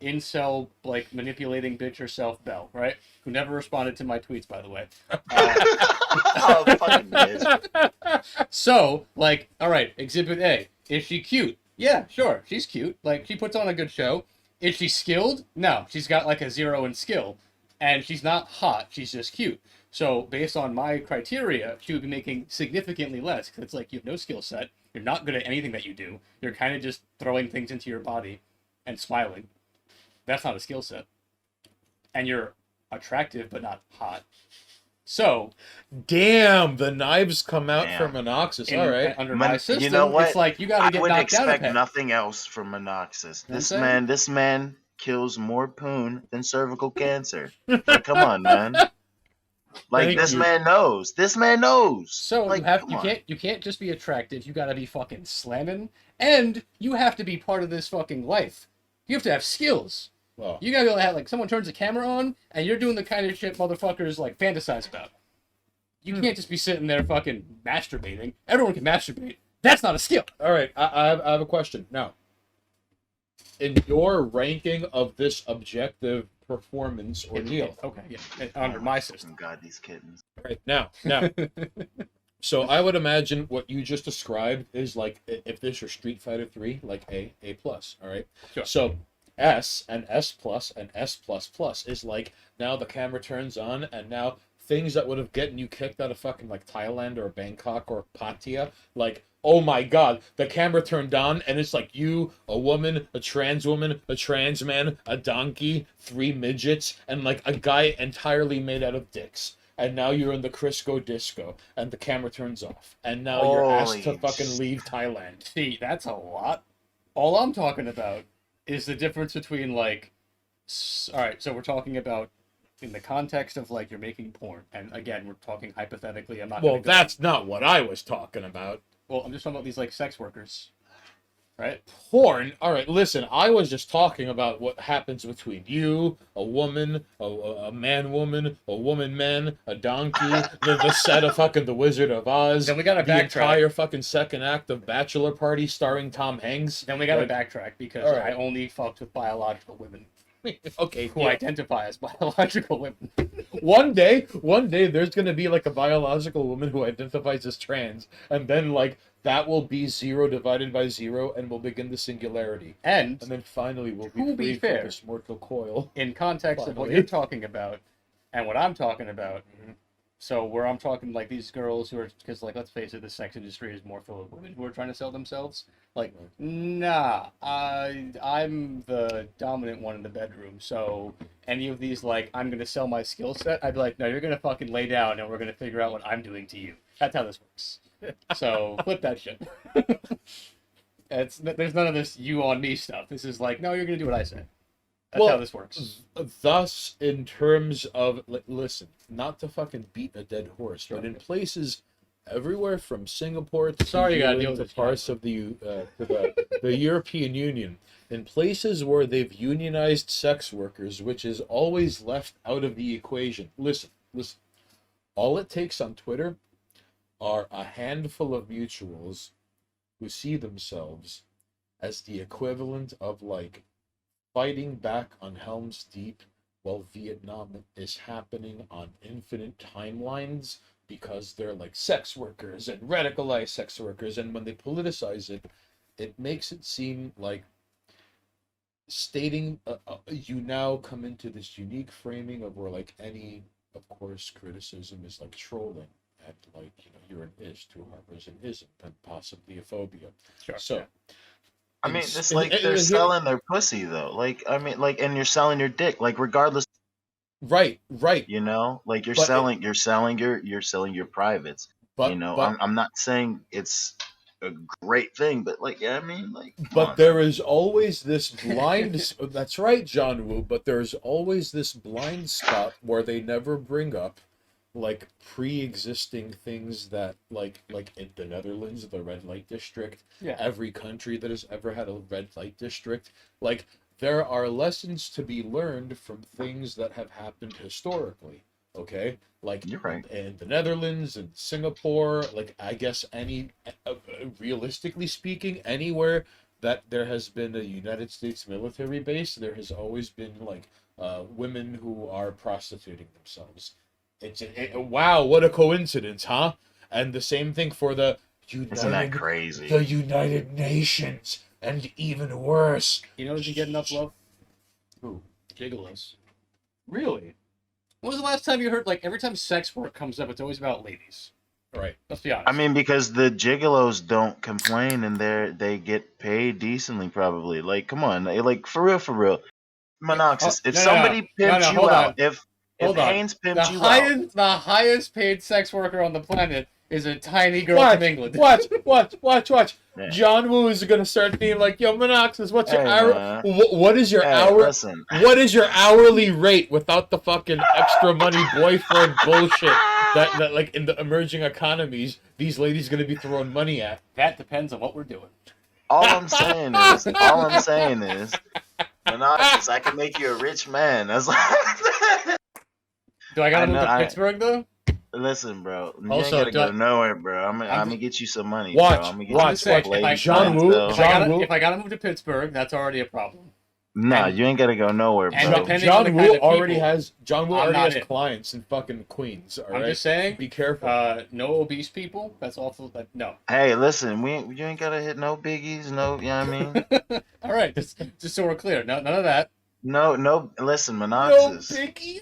incel like manipulating bitch herself Belle, right? Who never responded to my tweets, by the way. Oh, fucking bitch. So, like, all right, Exhibit A. Is she cute? Yeah, sure, she's cute. Like, she puts on a good show. Is she skilled? No, she's got like a 0 in skill. And she's not hot, she's just cute. So, based on my criteria, she would be making significantly less. Because it's like, you have no skill set. You're not good at anything that you do. You're kind of just throwing things into your body and smiling. That's not a skill set. And you're attractive, but not hot. So, damn, the knives come out Damn. from Monoxus. All right. under my system, you know what? it's like you gotta get I would knocked down a expect peg. nothing else from Monoxus. You know what I'm This man kills more poon than cervical cancer. Like, come on, man. Like Thank this you. man knows. This man knows. So like, you can't just be attractive. You gotta be fucking slamming, and you have to be part of this fucking life. You have to have skills. Well, You gotta be able to have like someone turns the camera on, and you're doing the kind of shit motherfuckers like fantasize about. You can't just be sitting there fucking masturbating. Everyone can masturbate. That's not a skill. all right. I have a question now. In your ranking of this objective performance ordeal, Okay, yeah. Under my system. God, these kittens. right now. So I would imagine what you just described is like if this were Street Fighter 3, like A plus, all right? Sure. So S and S plus and S plus plus is like now the camera turns on and now things that would have gotten you kicked out of fucking like Thailand or Bangkok or Pattaya, like, oh my god, the camera turned on and it's like you, a woman, a trans man, a donkey, 3 midgets, and like a guy entirely made out of dicks. And now you're in the Crisco disco, and the camera turns off, and now you're asked to Holy fucking leave Thailand. See, that's a lot. All I'm talking about is the difference between like, all right, so we're talking about in the context of like you're making porn, and again, we're talking hypothetically. I'm not. Well, gonna go- that's not what I was talking about. Well, I'm just talking about these like sex workers, right? Porn. All right, listen. I was just talking about what happens between you, a woman, a man-woman, a woman-man, a donkey, the set of fucking The Wizard of Oz. Then we gotta the backtrack. entire fucking second act of Bachelor Party starring Tom Hanks. Then we gotta Like, backtrack because all right. I only fucked with biological women okay. who yeah. identify as biological women. One day, there's gonna be like a biological woman who identifies as trans, and then like that will be 0 divided by 0, and we'll begin the singularity. And And then finally, we'll To be be free from fair, this mortal coil. in context of what Finally. you're talking about and what I'm talking about, so where I'm talking like these girls who are, because like let's face it, the sex industry is more full of women who are trying to sell themselves. Like, nah, I'm the dominant one in the bedroom. So any of these like I'm gonna sell my skill set, I'd be like, no, you're gonna fucking lay down and we're gonna figure out what I'm doing to you. That's how this works. So flip that shit. There's none of this you on me stuff. This is like, no, you're gonna do what I say. That's Well, how this works. Thus, in terms of listen, not to fucking beat a dead horse, but in Sure. places everywhere from Singapore to Sorry, you gotta Zealand deal to with this, parts of the European Union, in places where they've unionized sex workers, which is always left out of the equation. Listen. All it takes on Twitter are a handful of mutuals who see themselves as the equivalent of like fighting back on Helm's Deep while Vietnam is happening on infinite timelines because they're like sex workers and radicalized sex workers, and when they politicize it, it makes it seem like stating you now come into this unique framing of where like any, of course, criticism is like trolling, and like, you know, you're an ish to harbors an ism and possibly a phobia. Sure. So I mean, it's- it's like and- they're and- selling their pussy though. Like, I mean, like, and you're selling your dick. Like, regardless, right, you know, like you're But selling your privates. but You know, but I'm not saying it's a great thing, but like, yeah, I mean, like, come But on. there is always this blind. That's right, John Woo. But there's always this blind spot where they never bring up, like, pre-existing things that, like in the Netherlands, the red light district. Yeah. Every country that has ever had a red light district, like, there are lessons to be learned from things that have happened historically. Okay, like You're right. in the Netherlands and Singapore, like I guess realistically speaking, anywhere that there has been a United States military base, there has always been like women who are prostituting themselves. Wow, what a coincidence, huh? And the same thing for the Isn't that United, crazy? the United Nations, and even worse. You know, does he get enough love? Who? Gigolos. Really? When was the last time you heard, like, every time sex work comes up, it's always about ladies? Right. Let's be honest. I mean, because the gigolos don't complain and they get paid decently, probably. Like, come on, like for real. Monoxis, if no, somebody pimps you hold out, on. if Hold on. Haynes pimps the you out, highest paid sex worker on the planet is a tiny girl Watch, from England. watch. Yeah. John Woo is gonna start being like, "Yo, Monoxis, what's your Hey, hour? man. What is your hey, hour? listen, What is your hourly rate without the fucking extra money boyfriend bullshit that like in the emerging economies these ladies gonna be throwing money at?" That depends on what we're doing. all I'm saying is, Monoxis, I can make you a rich man. That's Do I gotta I move know, to Pittsburgh, though? Listen, bro. You Also, ain't gotta do- go nowhere, bro. I'm I'm gonna get you some money. Watch, bro. I'm gonna get watch, you I'm some saying, if I- ladies, John man, Woo- so- John Woo- If I gotta move to Pittsburgh, that's already a problem. Nah, and- you ain't gotta go nowhere, and bro. depending on the John kind Woo of already people, has I'm not has it. clients in fucking Queens. All I'm right, just saying, be careful. no obese people. That's awful. No. Hey, listen, you ain't gotta hit no biggies, no, you know what I mean? All right, just so we're clear. No, none of that. No, listen, no Monoxis. picky.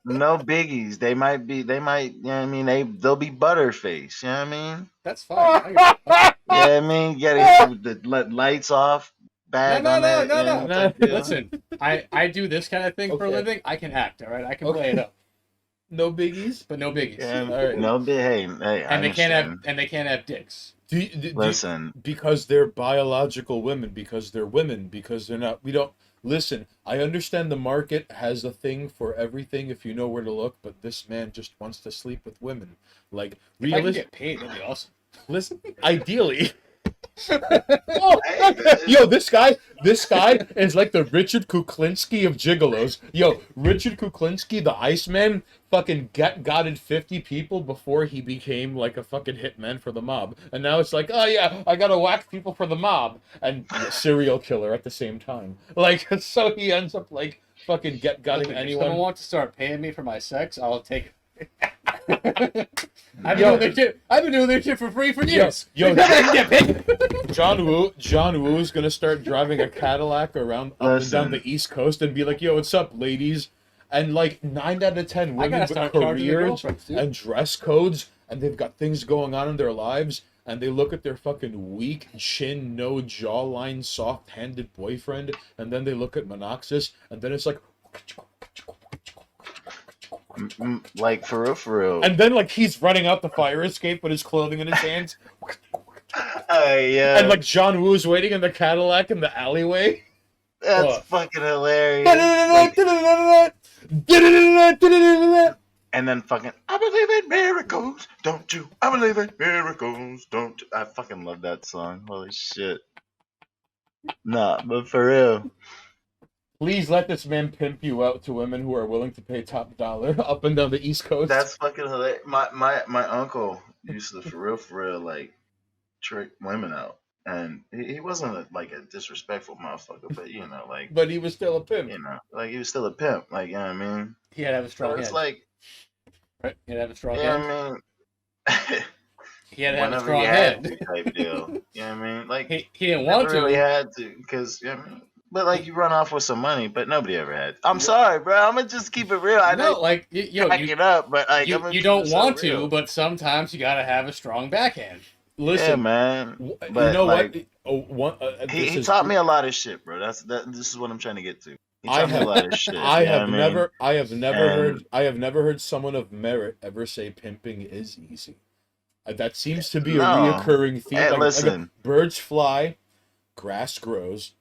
No biggies. They might, you know what I mean? They'll be butterface, you know what I mean? That's fine. I get- Yeah, I mean, you gotta get the lights off, bag No, on that. no, you know, no. type deal. Listen, I do this kind of thing for a Okay. living. I can act. All right, I can play it up, No biggies. but no biggies. Yeah, All right. no big, hey, I And they can't understand. have dicks. Listen, Because they're biological women, because they're women, because they're not. We don't listen. I understand the market has a thing for everything if you know where to look, but this man just wants to sleep with women. Like If I can realistic. get paid, that'd be awesome. Listen, ideally. Hey, Yo, this guy is like the Richard Kuklinski of gigolos. Yo, Richard Kuklinski, the Iceman, fucking gotted 50 people before he became like a fucking hitman for the mob. And now it's like, oh yeah, I gotta whack people for the mob and serial killer at the same time. Like, so he ends up like fucking gotting Listen, if someone anyone. wants to start paying me for my sex, I'll take it. I've Yo. been doing this shit for free for Yo, years. yo, Get paid. John Woo's gonna start driving a Cadillac around up and down Listen. the East Coast and be like, "Yo, what's up, ladies?" And like 9 out of 10 I women gotta with start charging your careers girlfriends, dude. and dress codes, and they've got things going on in their lives, and they look at their fucking weak chin, no jawline, soft-handed boyfriend, and then they look at Monoxis, and then it's like, like for real. and then like he's running out the fire escape with his clothing in his hands, Yeah, and like John Woo's waiting in the Cadillac in the alleyway. that's what? fucking hilarious. And then fucking, I believe in miracles, don't you? I believe in miracles, don't you? I fucking love that song. Holy shit. Nah, but for real. Please let this man pimp you out to women who are willing to pay top dollar up and down the East Coast. That's fucking hilarious. My uncle used to, for real, like, trick women out. And he wasn't like a disrespectful motherfucker, but you know, like, But he was still a pimp. you know, like he was still a pimp, like, you know what I mean? He had to have a So strong it's hand. like, Right? He had to have a strong yeah, hand. I mean, He had to have a whenever strong you had head. to type deal. You know what I mean? Like, He didn't never want to. really had to, because, you know what I mean? But, like, you run off with some money, but nobody ever had. I'm sorry, bro. I'm going to just keep it real. I No, know like you back it up, but, like, I'm you, gonna you keep don't it so want real. to, but sometimes you gotta have a strong backhand. Yeah, Listen, man. you But, know like, what? Oh, one, this he is taught me a lot of shit, bro. This is what I'm trying to get to. He taught me a lot of shit. I you know have what I mean? never, I have never And- heard, I have never heard someone of merit ever say pimping is easy. That seems to be a No. reoccurring theme. Hey, like listen. birds fly, grass grows,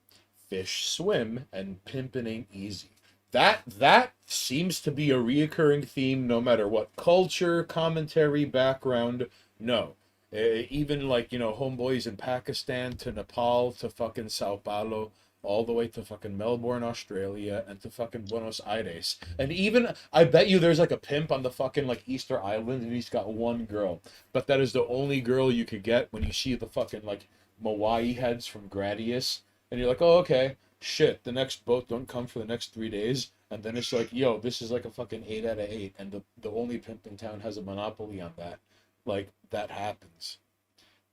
fish swim, and pimping ain't easy. That seems to be a reoccurring theme, no matter what culture, commentary, background. No, even like homeboys in Pakistan to Nepal to fucking Sao Paulo, all the way to fucking Melbourne, Australia, and to fucking Buenos Aires. And even, I bet you there's like a pimp on the fucking like Easter Island and he's got one girl. But that is the only girl you could get when you see the fucking like Moai heads from Gradius. And you're like, oh, okay, shit, the next boat don't come for the next 3 days. And then it's like, yo, this is like a fucking 8 out of 8. And the only pimp in town has a monopoly on that. Like, that happens.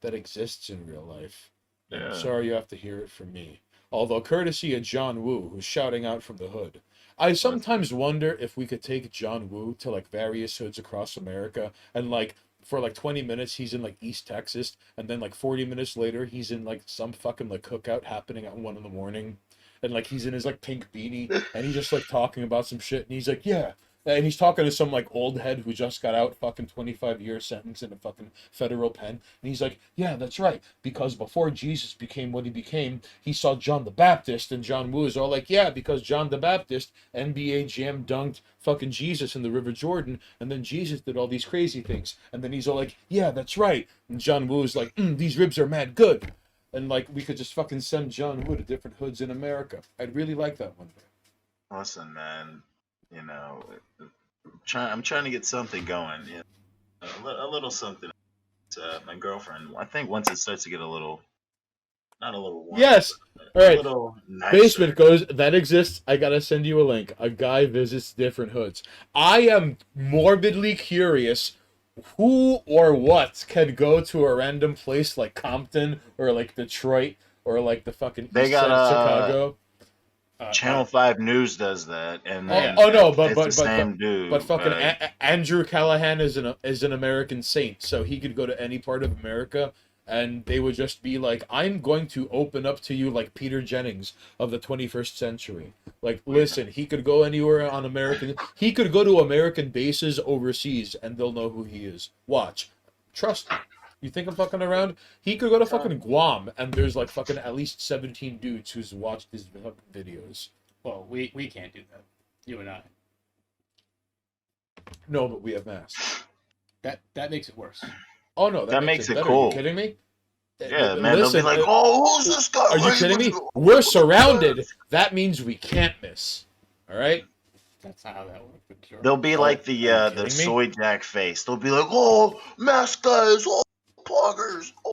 That exists in real life. And I'm Yeah. sorry you have to hear it from me. Although courtesy of John Woo, who's shouting out from the hood. I sometimes wonder if we could take John Woo to like various hoods across America and like for like 20 minutes he's in like East Texas and then like 40 minutes later he's in like some fucking like cookout happening at 1 a.m. and like he's in his like pink beanie and he's just like talking about some shit and he's like, yeah. And he's talking to some like old head who just got out fucking 25-year sentence in a fucking federal pen. And he's like, yeah, that's right. Because before Jesus became what he became, he saw John the Baptist. And John Woo is all like, yeah, because John the Baptist, NBA Jam dunked fucking Jesus in the River Jordan. And then Jesus did all these crazy things. And then he's all like, yeah, that's right. And John Woo is like, these ribs are mad good. And like, we could just fucking send John Woo to different hoods in America. I'd really like that one day. Listen, man. I'm trying to get something going. A little something. My girlfriend. I think once it starts to get a little, not a little warm. Yes. But All right. A little nicer. Basement goes, that exists. I gotta send you a link. A guy visits different hoods. I am morbidly curious who or what can go to a random place like Compton or like Detroit or like the fucking They east side got, of Chicago. Channel 5 News does that, and No, it's the same dude. but fucking Andrew Callahan is an American saint, so he could go to any part of America, and they would just be like, "I'm going to open up to you like Peter Jennings of the 21st century." Like, listen, he could go anywhere on American. He could go to American bases overseas, and they'll know who he is. Watch, trust me. You think I'm fucking around? He could go to fucking Guam, and there's like fucking at least 17 dudes who's watched his videos. Well, we can't do that. You and I. No, but we have masks. That makes it worse. Oh no, That makes it better. cool. Are you kidding me? Yeah, man. Listen, they'll be like, "Oh, who's this guy?" are you kidding me? We're surrounded. That means we can't miss. All right. That's not how that works. But sure. They'll be like the kidding me? soy jack face. They'll be like, "Oh, mask guys, oh, poggers," oh.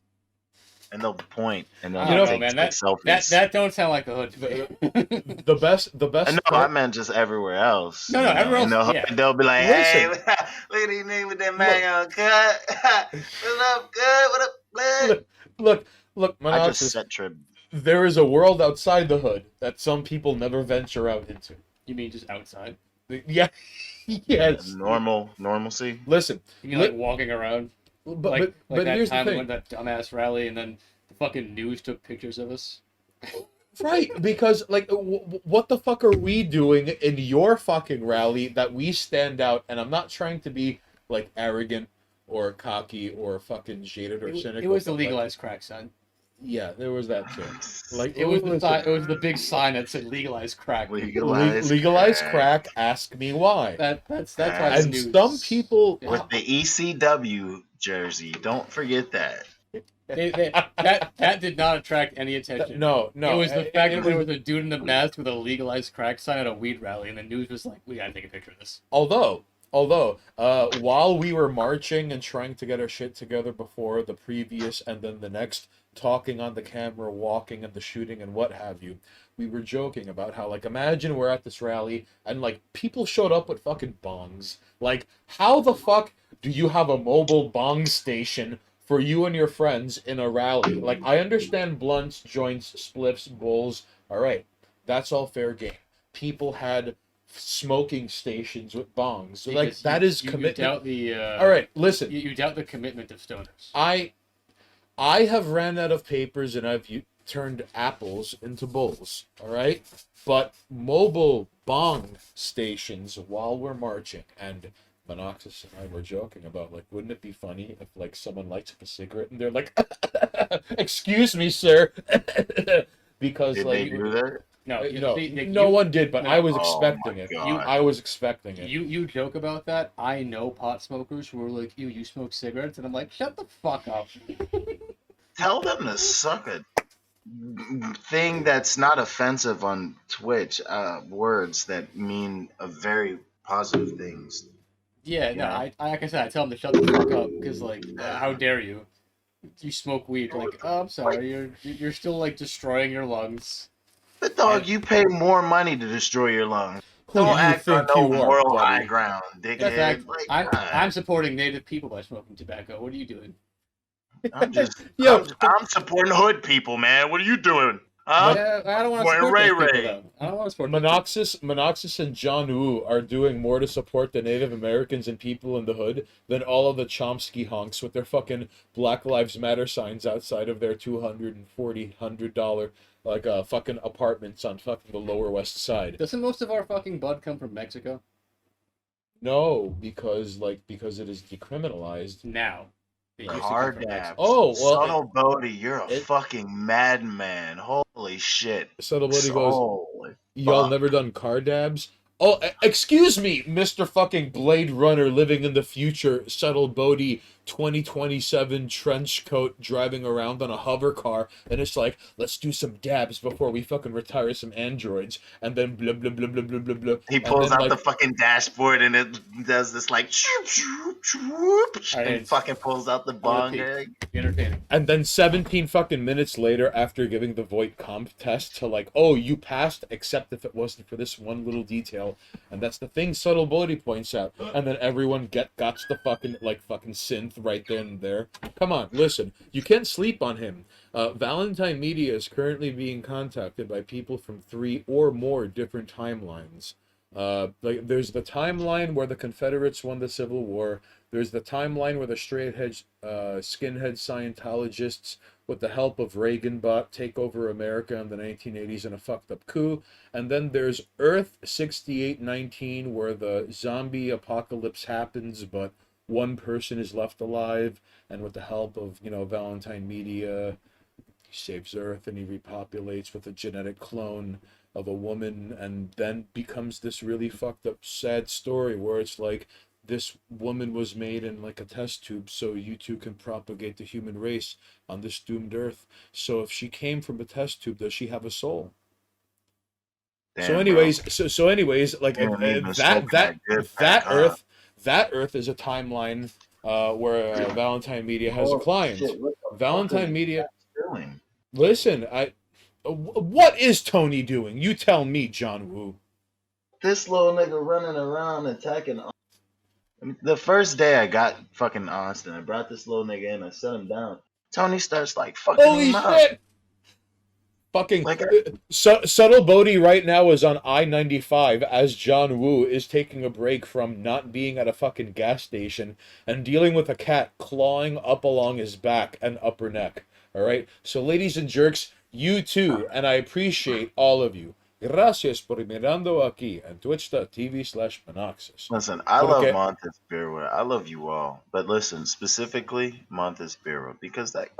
And they'll point and they'll I don't know, take man. selfies. That don't sound like the hood to me. The best. No, I meant just everywhere else. No, you know, everywhere and else, they'll, yeah. they'll be like, "Hey, Listen. look at these niggas with that mango cut. What's up, good? What up, blood?" Look, I just Monoxis, set trip. there is a world outside the hood that some people never venture out into. You mean just outside? Yeah. Yes. Normalcy. Listen, You mean like walking around? but Like that here's the time we thing. went to that dumbass rally and then the fucking news took pictures of us. Right, because like, what the fuck are we doing in your fucking rally that we stand out? And I'm not trying to be like arrogant or cocky or fucking jaded or cynical. It was the but, like, legalized crack sign. yeah, there was that too. Like It was the sign, it was the big sign that said legalized crack. legalized crack. Ask me why. That's why it's And news. some people, With the ECW jersey. Don't forget that. That did not attract any attention. no, It was the fact that there was- was a dude in a mask with a legalized crack sign at a weed rally, and the news was like, "We gotta take a picture of this." Although, while we were marching and trying to get our shit together before the previous and then the next, talking on the camera, walking and the shooting and what have you, we were joking about how, like, imagine we're at this rally and, like, people showed up with fucking bongs. Like, how the fuck do you have a mobile bong station for you and your friends in a rally? Like, I understand blunts, joints, spliffs, bowls. All right, that's all fair game. People had smoking stations with bongs. So, like, Because that is you commitment. doubt the. All right, listen. You doubt the commitment of stoners. I have ran out of papers and I've turned apples into bowls. All right, but mobile bong stations while we're marching, and Monoxus and I were joking about, like, wouldn't it be funny if, like, someone lights up a cigarette and they're like, "Excuse me, sir," because Did like they do that? No, no, see, Nick, no you, one did, but no. I was Oh expecting my it. God. I was expecting it. You joke about that. I know pot smokers who are like, you smoke cigarettes, and I'm like, shut the fuck up. Tell them to suck a thing that's not offensive on Twitch. Words that mean a very positive things. Yeah, no, Yeah. I like I said, I tell them to shut the fuck up because like, how dare you? You smoke weed. Like, oh, I'm sorry, you're still like destroying your lungs. But dog, you pay more money to destroy your lungs. Who Don't do you act on think no you are, moral buddy? high ground, In fact, dickhead. Like, I'm supporting native people by smoking tobacco. What are you doing? Yo, I'm supporting hood people, man. What are you doing? Huh? Yeah, I don't want to Boy, support Ray those people Ray. though. I don't want to support Monoxus and John Woo are doing more to support the Native Americans and people in the hood than all of the Chomsky honks with their fucking Black Lives Matter signs outside of their $240 like fucking apartments on fucking the Lower West Side. Doesn't most of our fucking bud come from Mexico? No, because it is decriminalized. Now. It used to come Hard from Mexico. dabs. Oh, well, Subtle Bodie, you're a it- fucking madman. Holy shit. Subtle Buddy goes, Holy y'all fuck. never done car dabs? Oh, excuse me, Mr. fucking Blade Runner living in the future, Subtle Bodie 2027 trench coat driving around on a hover car, and it's like, let's do some dabs before we fucking retire some androids, and then blah blah blah blah blah blah blah. He And pulls then, out like, the fucking dashboard and it does this like shoop, shoop, shoop, and Alright. fucking pulls out the bong egg. Entertaining. And then 17 fucking minutes later, after giving the Voight comp test to like, oh, you passed, except if it wasn't for this one little detail. And that's the thing Subtle Bodie points out. And then everyone got the fucking, like, fucking synth right then and there. Come on, listen. You can't sleep on him. Valentine Media is currently being contacted by people from 3 or more different timelines. Like, there's the timeline where the Confederates won the Civil War. There's the timeline where the skinhead Scientologists, with the help of Reagan, take over America in the 1980s in a fucked up coup. And then there's Earth 6819, where the zombie apocalypse happens, but one person is left alive. And with the help of, Valentine Media, he saves Earth and he repopulates with a genetic clone of a woman, and then becomes this really fucked up sad story where it's like, this woman was made in like a test tube so you two can propagate the human race on this doomed earth. So if she came from a test tube, does she have a soul? Damn, so anyways, like, You don't need no soul that good back, huh? Earth is a timeline where Valentine Media has a client. Shit, what the fuck Valentine is Media, that doing? listen, what is Tony doing? You tell me, John Woo. This little nigga running around attacking. The first day I got fucking Austin, I brought this little nigga in, I set him down. Tony starts like fucking Holy him up. shit! Fucking Like Subtle Bodie right now is on I-95 as John Woo is taking a break from not being at a fucking gas station and dealing with a cat clawing up along his back and upper neck. All right? So, ladies and jerks, you too, and I appreciate all of you. Gracias por mirando aquí en twitch.tv/Monoxus. Listen, I Okay. love Montes Birwa. I love you all. But listen, specifically Montes Birwa. Because like,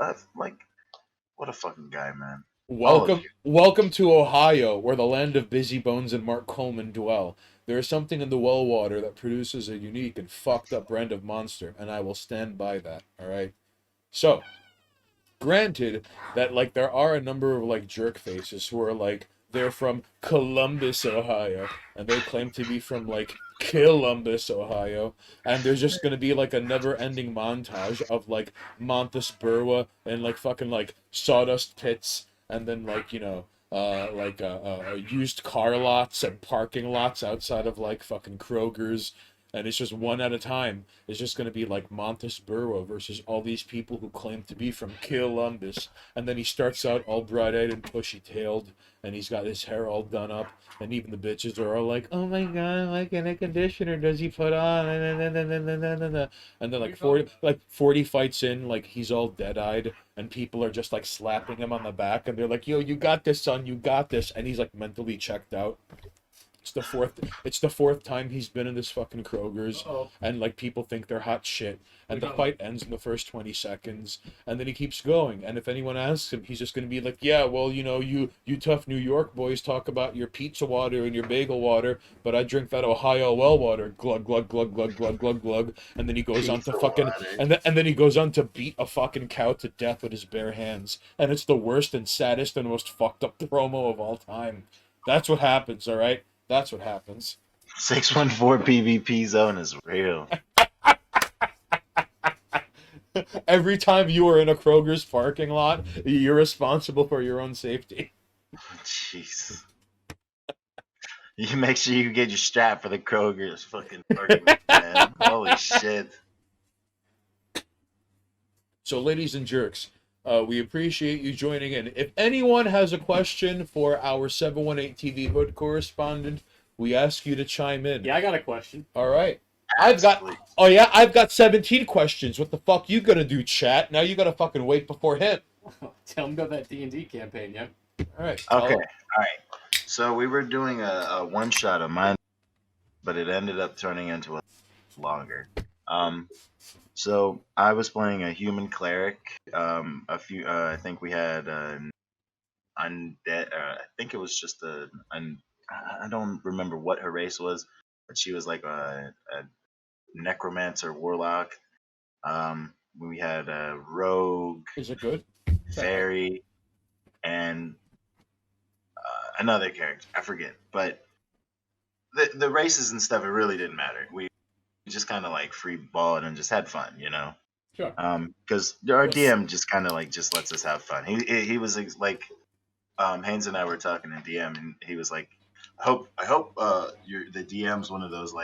what a fucking guy, man. Welcome to Ohio, where the land of Busy Bones and Mark Coleman dwell. There is something in the well water that produces a unique and fucked up brand of monster, and I will stand by that, alright? So, granted that, like, there are a number of, like, jerk faces who are, like, they're from Columbus, Ohio, and they claim to be from, like, Columbus, Ohio, and there's just gonna be, like, a never-ending montage of, like, Montes Berwa and, like, fucking, like, sawdust pits, and then, like, used car lots and parking lots outside of, like, fucking Kroger's, and it's just one at a time. It's just going to be like Montes Burrow versus all these people who claim to be from Columbus. And then he starts out all bright-eyed and bushy-tailed, and he's got his hair all done up, and even the bitches are all like, "Oh my god, what kind of conditioner does he put on?" And then like 40 fights in, like he's all dead-eyed, and people are just like slapping him on the back, and they're like, "Yo, you got this, son, you got this," and he's like mentally checked out. It's the fourth time he's been in this fucking Kroger's. Uh-oh. And like people think they're hot shit, and the fight ends in the first 20 seconds, and then he keeps going, and if anyone asks him, he's just going to be like, "Yeah, well, you tough New York boys talk about your pizza water and your bagel water, but I drink that Ohio well water, glug glug glug glug glug glug glug," and then he goes on to fucking and then he goes on to beat a fucking cow to death with his bare hands, and it's the worst and saddest and most fucked up promo of all time. That's what happens, all right? That's what happens. 614 PvP zone is real. Every time you are in a Kroger's parking lot, you're responsible for your own safety. Jeez. You make sure you get your strap for the Kroger's fucking parking lot, man. Holy shit. So, ladies and jerks, we appreciate you joining in. If anyone has a question for our 718 TV Hood correspondent, we ask you to chime in. Yeah, I got a question. All right. I've got 17 questions. What the fuck you gonna do, chat? Now you gotta fucking wait before him. Tell me about that D&D campaign, yeah? All right. Okay, alright. So we were doing a one-shot of mine, but it ended up turning into a longer. So I was playing a human cleric. I think we had an undead. I think it was just I don't remember what her race was, but she was like a necromancer warlock. We had a rogue, Is it good? fairy, and another character. I forget, but the races and stuff, it really didn't matter. We just kind of like free balled and just had fun, you know. Sure. Because our DM just kind of like just lets us have fun. He was like, Haynes and I were talking in DM, and he was like, I hope the DM's one of those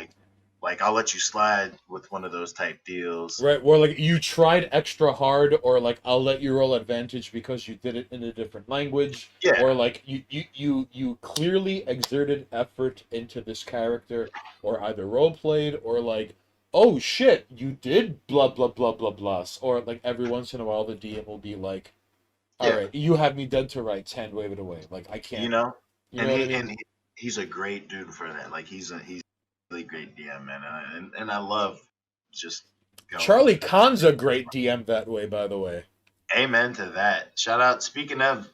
like I'll let you slide with one of those type deals. Right, or like you tried extra hard, or like I'll let you roll advantage because you did it in a different language. Yeah. Or like you clearly exerted effort into this character, or either role played, or like, oh shit, you did blah blah blah blah blah. Or like every once in a while the DM will be like, all right, you have me dead to rights, hand wave it away. Like I can't. You know You know what I mean? and he's a great dude for that. Like he's a really great DM, man, and I love just going. Charlie Kahn's a great DM that way, by the way. Amen to that. Shout out. Speaking of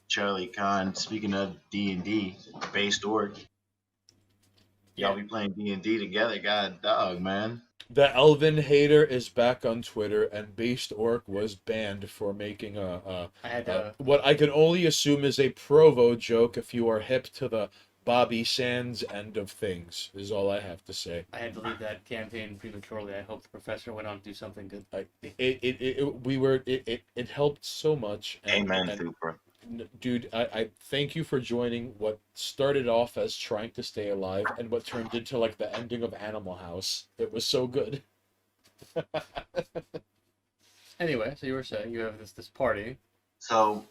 Charlie Kahn. Speaking of D&D, based org. Y'all be playing D&D together, god dog, man. The Elvin hater is back on Twitter, and Based Orc was banned for making what I can only assume is a Provo joke. If you are hip to the Bobby Sands end of things, is all I have to say. I had to leave that campaign prematurely. I hope the professor went on to do something good. It helped so much. Amen, Super. Dude, I thank you for joining what started off as trying to stay alive and what turned into like the ending of Animal House. It was so good. Anyway, so you were saying you have this party. So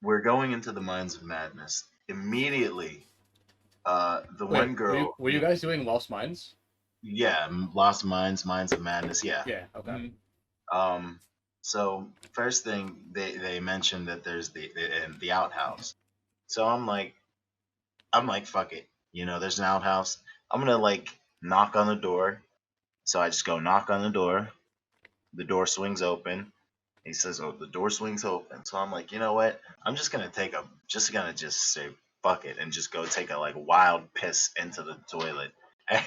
we're going into the Mines of Madness. Immediately, one girl. Were you guys doing Lost Mines? Yeah, Lost Mines, Mines of Madness. Yeah. Yeah. Okay. So first thing they mentioned that there's the outhouse. So I'm like, fuck it. You know, there's an outhouse. I'm gonna like knock on the door. So I just go knock on the door. The door swings open. He says, "Oh, the door swings open." So I'm like, you know what? I'm just gonna just say fuck it and just go take a like wild piss into the toilet.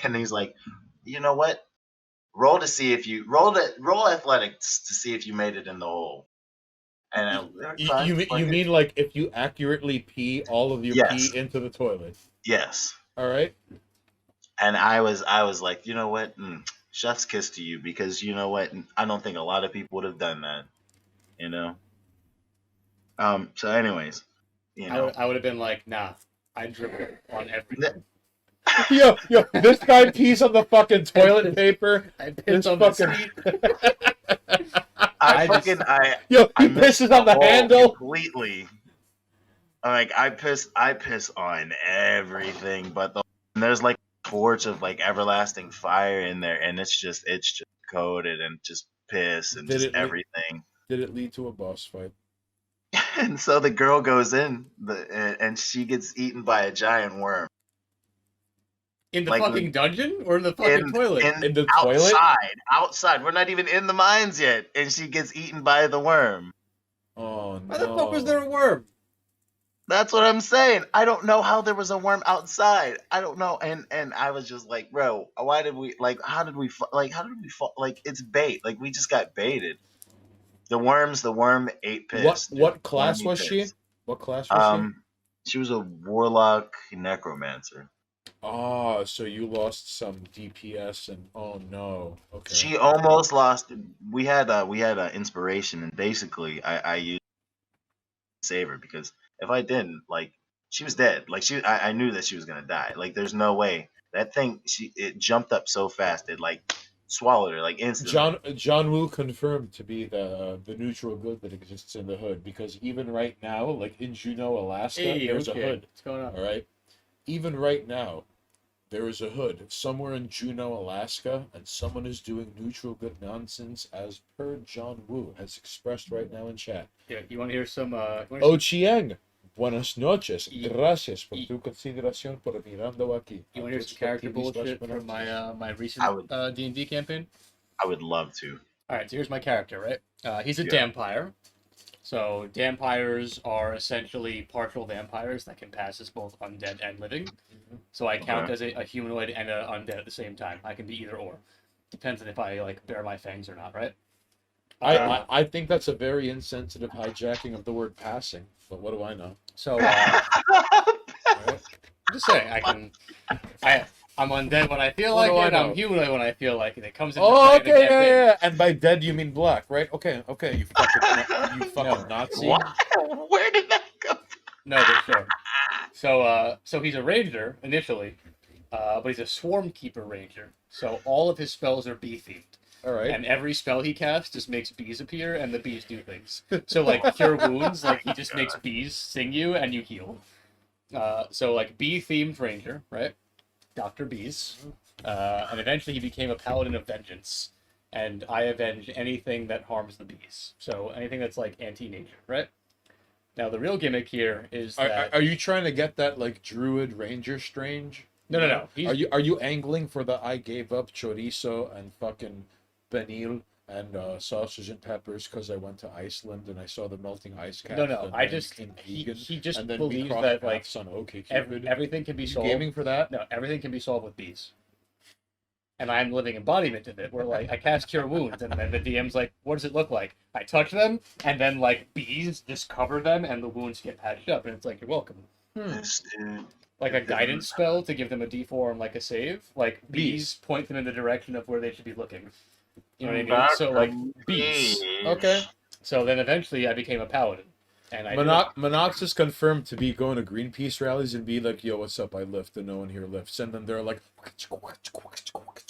And he's like, you know what? Roll athletics to see if you made it in the hole. And you mean like if you accurately pee all of your pee into the toilet? Yes. All right. And I was like, you know what? Chef's kiss to you, because you know what? I don't think a lot of people would have done that. You know. So anyways, you know, I would have been like, nah, I dribble on everything. Yo, this guy pees on the fucking toilet paper. I This pissed on the fucking- seat. I I just- fucking I Yo, he missed pisses on the hole handle. completely. Like I piss on everything, but there's like a torch of like everlasting fire in there, and it's just coated and just piss and Did just it leak? everything. Did it lead to a boss fight? And so the girl goes in, and she gets eaten by a giant worm In the Like, fucking dungeon or in the fucking toilet? In the toilet? outside. We're not even in the mines yet, and she gets eaten by the worm. Oh no! Why the fuck was there a worm? That's what I'm saying. I don't know how there was a worm outside. I don't know. And I was just like, bro, why did we how did we it's bait. Like we just got baited. The worm ate piss. What class Worm ate was she? piss. What class was She was a warlock necromancer. Oh, so you lost some DPS and oh no. Okay. She almost lost. We had inspiration, and basically I used to save her because if I didn't, like, she was dead. Like I knew that she was gonna die. Like there's no way that thing. It jumped up so fast it like swallowed her like instantly. John Woo confirmed to be the neutral good that exists in the hood because even right now, like in Juneau, Alaska, Hey, there's okay. a hood. What's going on? All right. Even right now, there is a hood somewhere in Juneau, Alaska, and someone is doing neutral good nonsense as per John Woo has expressed right now in chat. Yeah, you want to hear some? Oh Chiang, buenas noches. Y- Gracias por y- tu consideración por mirando aquí. You want to hear some character bullshit from my recent I would- D&D campaign? I would love to. All right, so here's my character, right? He's a Yeah. vampire. So vampires are essentially partial vampires that can pass as both undead and living. So I count Okay. as a humanoid and an undead at the same time. I can be either or. Depends on if I like bare my fangs or not, right? I think that's a very insensitive hijacking of the word passing, but what do I know? So I'm just saying I'm undead when I feel What like do I it. I'm know? humanoid when I feel like it. It comes in. Oh, okay, yeah. And by dead you mean black, right? Okay, you fucking No. Nazi. What? Where did that go? No, but sure. So he's a ranger initially, but he's a swarm keeper ranger. So all of his spells are bee themed, All right. and every spell he casts just makes bees appear, and the bees do things. So like cure wounds, like he just makes bees sting you, and you heal. So like bee themed ranger, right? Dr. Bees, and eventually he became a paladin of vengeance, and I avenge anything that harms the bees. So anything that's like anti-nature, right? Now the real gimmick here is that Are you trying to get that like druid ranger strange? no. Are you angling for the I gave up chorizo and fucking benil and sausage and peppers because I went to Iceland and I saw the melting ice caps? No. and I then just became he vegan, just and then we believes crossed that like paths on OK everything can be You solved. gaming for that? No, everything can be solved with bees. And I'm living embodiment of it. Where like I cast cure wounds, and then the DM's like, "What does it look like?" I touch them, and then like bees just cover them, and the wounds get patched up. And it's like, "You're welcome." This dude. Like a guidance spell to give them a D4 and like a save. Like bees point them in the direction of where they should be looking. You know what I mean? So like bees. Okay. So then eventually I became a paladin, and I did- Monox is confirmed to be going to Greenpeace rallies and be like, "Yo, what's up? I lift, and no one here lifts." And then they're like,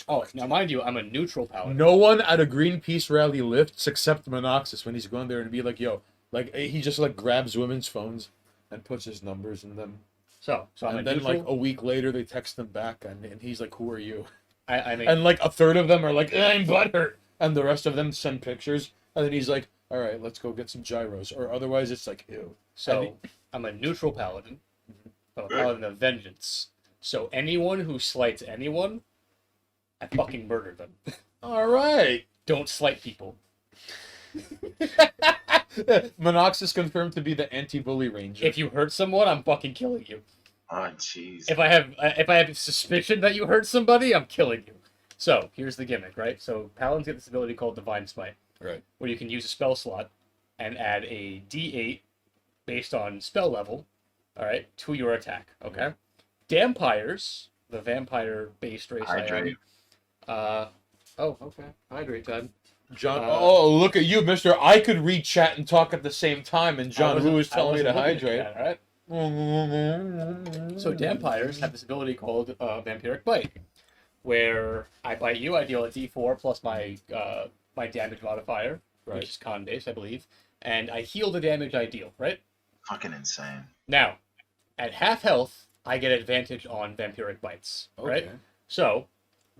Oh, now mind you, I'm a neutral paladin. no one at a Greenpeace rally lifts except Monoxus when he's going there and be like, "Yo," like he just like grabs women's phones and puts his numbers in them. So I'm And a then neutral. like a week later they text him back and he's like, "Who are you?" I mean, And like a third of them are like, "I'm butthurt," and the rest of them send pictures. And then he's like, "All right, let's go get some gyros," or otherwise it's like, "Ew." so I'm a neutral paladin, but a paladin of vengeance. So anyone who slights anyone, I fucking murder them. All right. Don't slight people. Monox is confirmed to be the anti-bully ranger. If you hurt someone, I'm fucking killing you. Oh jeez. If I have suspicion that you hurt somebody, I'm killing you. So here's the gimmick, right? So paladins get this ability called Divine Smite, Right. where you can use a spell slot and add a D8 based on spell level, all right, to your attack. Okay. Dampires, the vampire-based race Hydrate. I am. Oh, okay. Hydrate time. John, Uh, oh, look at you, Mister. I could read chat and talk at the same time, and John Woo is telling me to wasn't looking at hydrate. that, all right. So vampires have this ability called Vampiric Bite, where I bite you, I deal a D4 plus my damage modifier, Right. which is con based, I believe, and I heal the damage I deal. Right Fucking insane. now, at half health, I get advantage on Vampiric Bites. Right. Okay. So,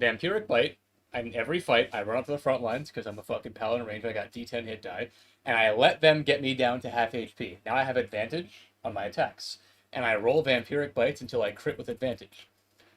Vampiric Bite, in every fight, I run up to the front lines because I'm a fucking paladin ranger. I got D10 hit die, and I let them get me down to half HP. Now I have advantage on my attacks, and I roll Vampiric Bites until I crit with advantage.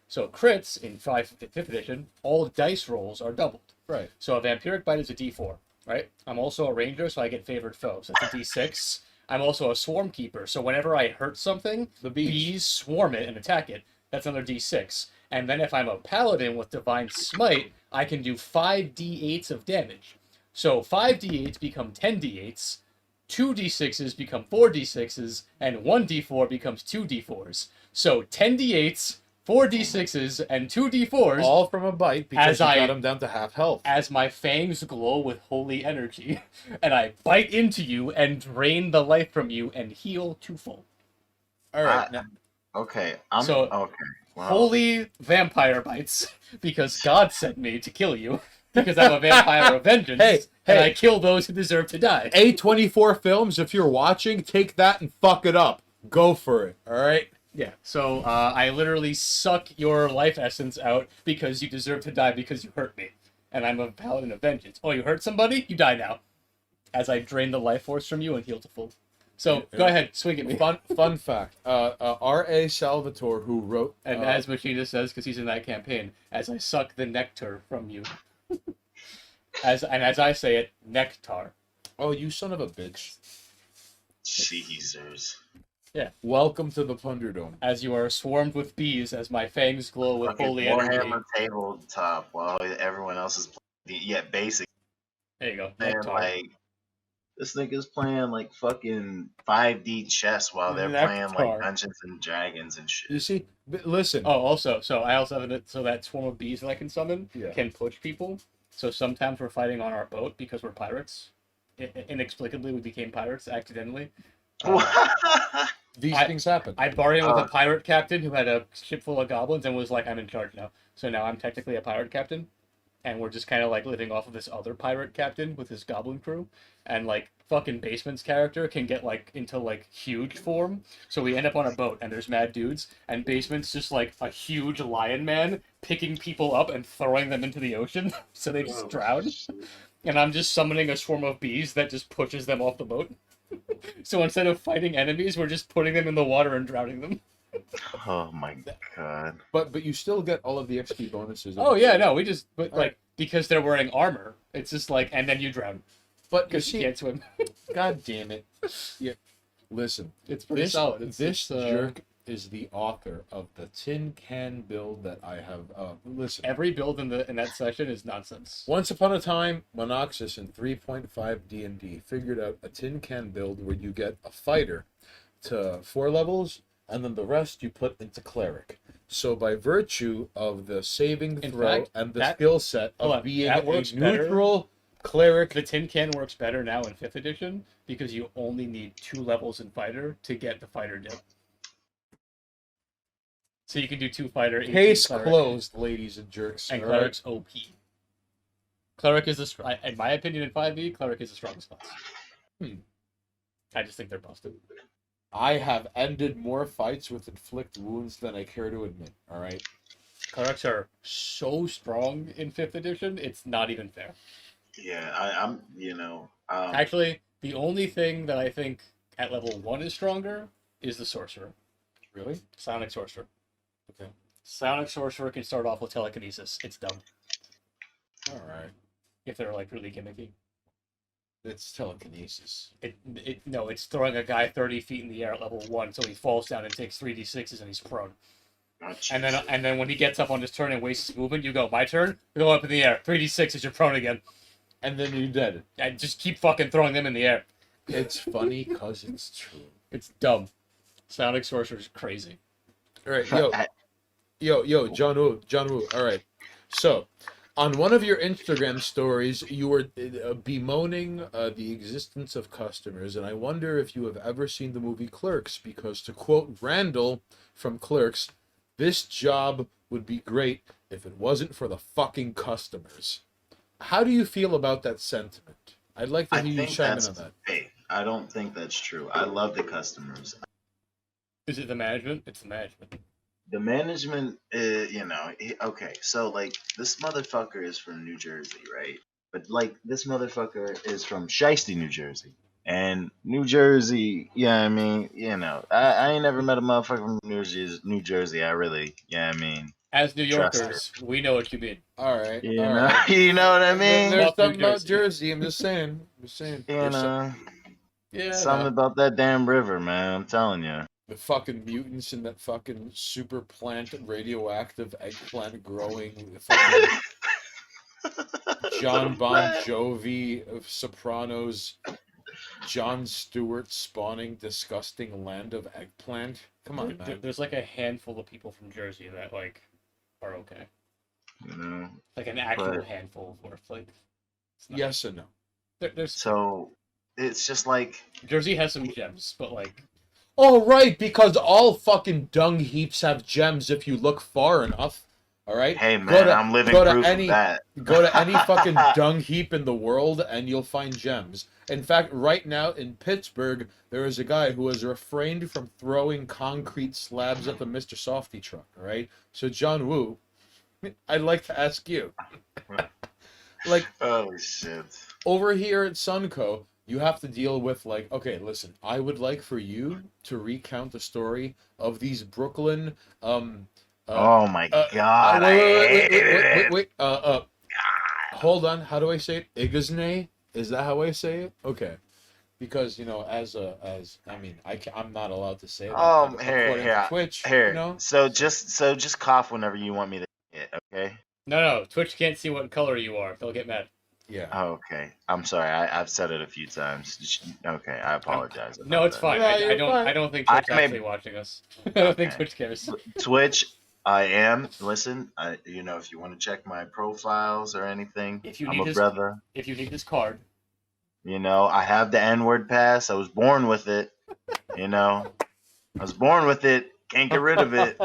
So crits in 5th edition, all dice rolls are doubled. Right. So a Vampiric Bite is a D4, right? I'm also a ranger, so I get favored foes. That's a D6. I'm also a swarm keeper, so whenever I hurt something, The bees swarm it and attack it. That's another D6. And then if I'm a paladin with Divine Smite, I can do 5d8s of damage. So 5d8s become 10d8s, 2d6s become 4d6s, and 1d4 becomes 2d4s. So 10d8s, 4d6s, and 2d4s All from a bite because As you I- got him down to half health. as my fangs glow with holy energy, and I bite into you and drain the life from you and heal to full. All right. I- now, Okay. Okay. Wow. Holy vampire bites, because God sent me to kill you, because I'm a vampire of vengeance, Hey, and hey. I kill those who deserve to die. A24 Films, if you're watching, take that and fuck it up. Go for it. All right. Yeah, so I literally suck your life essence out because you deserve to die because you hurt me. And I'm a paladin of vengeance. Oh, you hurt somebody? You die now. As I drain the life force from you and heal to full. So, go ahead, swing at me. Fun fact. R.A. Salvatore, who wrote... And as Machina says, because he's in that campaign, as I suck the nectar from you. as I say it, nectar. Oh, you son of a bitch. Caesars. Welcome to the Thunderdome. As you are swarmed with bees, as my fangs glow with Fucking holy energy. Warhammer tabletop while everyone else is playing. Yeah, basic. There you go, Man, nectar. like this nigga's playing like fucking 5D chess while they're playing Nectar. like Dungeons and Dragons and shit. You see? Listen. Oh, also, so I also have so that swarm of bees that I can summon Yeah. can push people. So sometimes we're fighting on our boat because we're pirates. Inexplicably, we became pirates accidentally. These I- things happen. I bargained with a pirate captain who had a ship full of goblins and was like, "I'm in charge now." So now I'm technically a pirate captain, and we're just kind of like living off of this other pirate captain with his goblin crew, and like fucking Basement's character can get like into like huge form. So we end up on a boat and there's mad dudes, and Basement's just like a huge lion man picking people up and throwing them into the ocean so they just drown. And I'm just summoning a swarm of bees that just pushes them off the boat. So instead of fighting enemies, we're just putting them in the water and drowning them. Oh my god. But you still get all of the XP bonuses. Oh yeah, no, we just but All like because they're wearing armor, it's just like and then you drown But you because you see, can't swim. God damn it. Yeah. Listen, It's pretty this solid. It's, this it's, jerk is the author of the tin can build that I have. Listen, every build in that session is nonsense. once upon a time, Monoxus in 3.5 D&D figured out a tin can build where you get a fighter to 4 levels, and then the rest you put into cleric. So by virtue of the saving In throw fact, and the that- skill set hold of on, being that a works better. neutral cleric, The tin can works better now in 5th edition because you only need 2 levels in fighter to get the fighter dip. So you can do 2 fighter, 18 case cleric, closed, ladies and jerks. and all right? cleric's OP. Cleric is in my opinion in 5e, cleric is the strongest class. I just think they're busted. I have ended more fights with inflict wounds than I care to admit. All right. Clerics are so strong in 5th edition, it's not even fair. Yeah, I'm Actually, the only thing that I think at level 1 is stronger is the sorcerer. Really? Psionic sorcerer. Okay. Psionic sorcerer can start off with telekinesis. It's dumb All right. if they're like really gimmicky. It's telekinesis. It's throwing a guy 30 feet in the air at level 1 so he falls down and takes 3d6s and he's prone. And then when he gets up on his turn and wastes his movement, you go, my turn, go up in the air. 3d6s, you're prone again. And then you're dead. And just keep fucking throwing them in the air. It's funny because it's true. It's dumb. Psionic sorcerer is crazy. All right, yo, John Woo. All right. So, On one of your Instagram stories, you were bemoaning the existence of customers, and I wonder if you have ever seen the movie Clerks, because to quote Randall from Clerks, this job would be great if it wasn't for the fucking customers. How do you feel about that sentiment? I'd like to I hear you think chime in that's on that. fake. I don't think that's true. I love the customers. Is it the management? It's the management. The management, okay, so like this motherfucker is from New Jersey, right? But like this motherfucker is from Shiesty, New Jersey. And New Jersey, yeah, I mean, I ain't never met a motherfucker from New Jersey. I really, yeah, I mean, As New Trust Yorkers, we know what you mean. All right. you all know, right. you know what I mean? There's Fuck New something about Jersey. Jersey. I'm just saying. You There's know, Yeah. something about that damn river, man. I'm telling you. the fucking mutants in that fucking super plant radioactive eggplant growing fucking John Bon Jovi of Sopranos, Jon Stewart spawning disgusting land of eggplant. Come on, man. There's like a handful of people from Jersey that like are okay. You know. Like an actual But- handful worth. Like it's not- Yes and no. there's So it's just like Jersey has some gems, but like Oh, right, because all fucking dung heaps have gems if you look far enough. All right? hey Go man, to- I'm living go to proof any- of that. Go to any fucking dung heap in the world and you'll find gems. In fact, right now in Pittsburgh, there is a guy who has refrained from throwing concrete slabs at the Mr. Softy truck, all right? So, John Woo, I'd like to ask you. Like, Oh shit. over here at Sunco, you have to deal with, like, okay, listen, I would like for you to recount the story of these Brooklyn, Oh my uh, god, I hated it. wait. Hold on. How do I say it? Igasne? Is that how I say it? Okay. Because I'm not allowed to say that. according to Twitch. Here. You know? So just cough whenever you want me to hit, okay? no, Twitch can't see what color you are. They'll get mad. Yeah. Oh, okay. I'm sorry. I've said it a few times. Okay, I apologize. No, about it's that. fine. Yeah, I you're don't. fine. I don't think Twitch I may- actually watching us. I don't think Okay. Twitch cares. Twitch, I am. Listen, if you want to check my profiles or anything, If you I'm need a his- brother. If you need this card, I have the N-word pass. I was born with it. I was born with it. Can't get rid of it.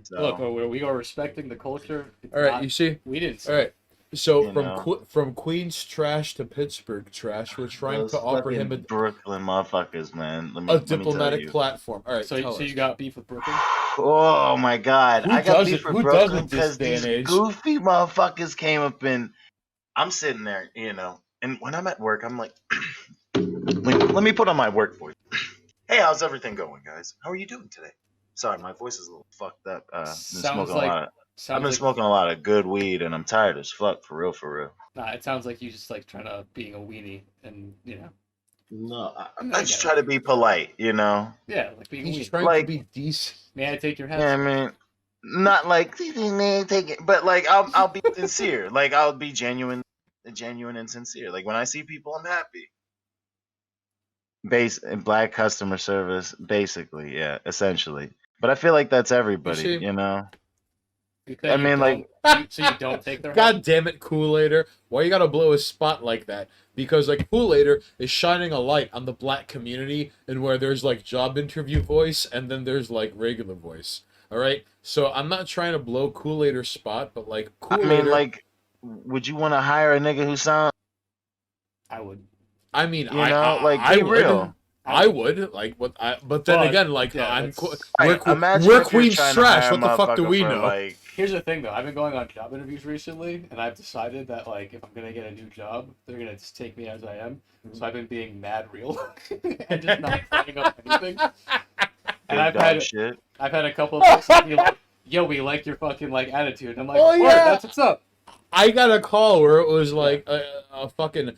So, look, we are respecting the culture. It's All right. not- You see? we didn't. All right. So You from know. from Queens trash to Pittsburgh trash, we're trying those to offer fucking him Brooklyn motherfuckers, man. Let me a let me tell diplomatic you. platform. All right. So tell you us. got beef with Brooklyn? Oh my god. Who I got doesn't- beef with who Brooklyn doesn't this because day and these age? goofy motherfuckers came up and I'm sitting there, and when I'm at work, I'm like, let me put on my work voice. Hey, how's everything going, guys? How are you doing today? Sorry, my voice is a little fucked up. Sounds like- I've been smoking a lot of good weed, and I'm tired as fuck, for real. Nah, it sounds like you just like trying to being a weenie, and No, I I just get try to be polite, yeah, like being a He's weenie. just trying Like- to be decent. May I take your hat? Yeah, I mean, not like take it, but like I'll be sincere. Like I'll be genuine and sincere. Like when I see people, I'm happy. Black customer service, basically, yeah, essentially. But I feel like that's everybody, see- you know. You say I you mean, like- so you don't take their hat? God damn it, Kool-Aider. Why you gotta blow his spot like that? Because, like, Kool-Aider is shining a light on the black community and where there's, like, job interview voice and then there's, like, regular voice. All right? So I'm not trying to blow Kool-Aider's spot, but, like, I Kool-Aider... mean, like, would you want to hire a nigga who sounds? I would. I mean, You know, like, I be would. real. I would, like, but then But, again, like, yeah, I'm that's- Imagine we're if you're Queen's trying to trash. hire a What the fuck do motherfucker we for, know? Like, Here's the thing, though. I've been going on job interviews recently, and I've decided that like if I'm gonna get a new job, they're gonna just take me as I am. So I've been being mad real and just not putting up anything. And big I've dog shit. had a couple of folks be like, "Yo, we like your fucking like attitude." And I'm like, Oh, "Word, yeah. that's what's up." I got a call where it was like a fucking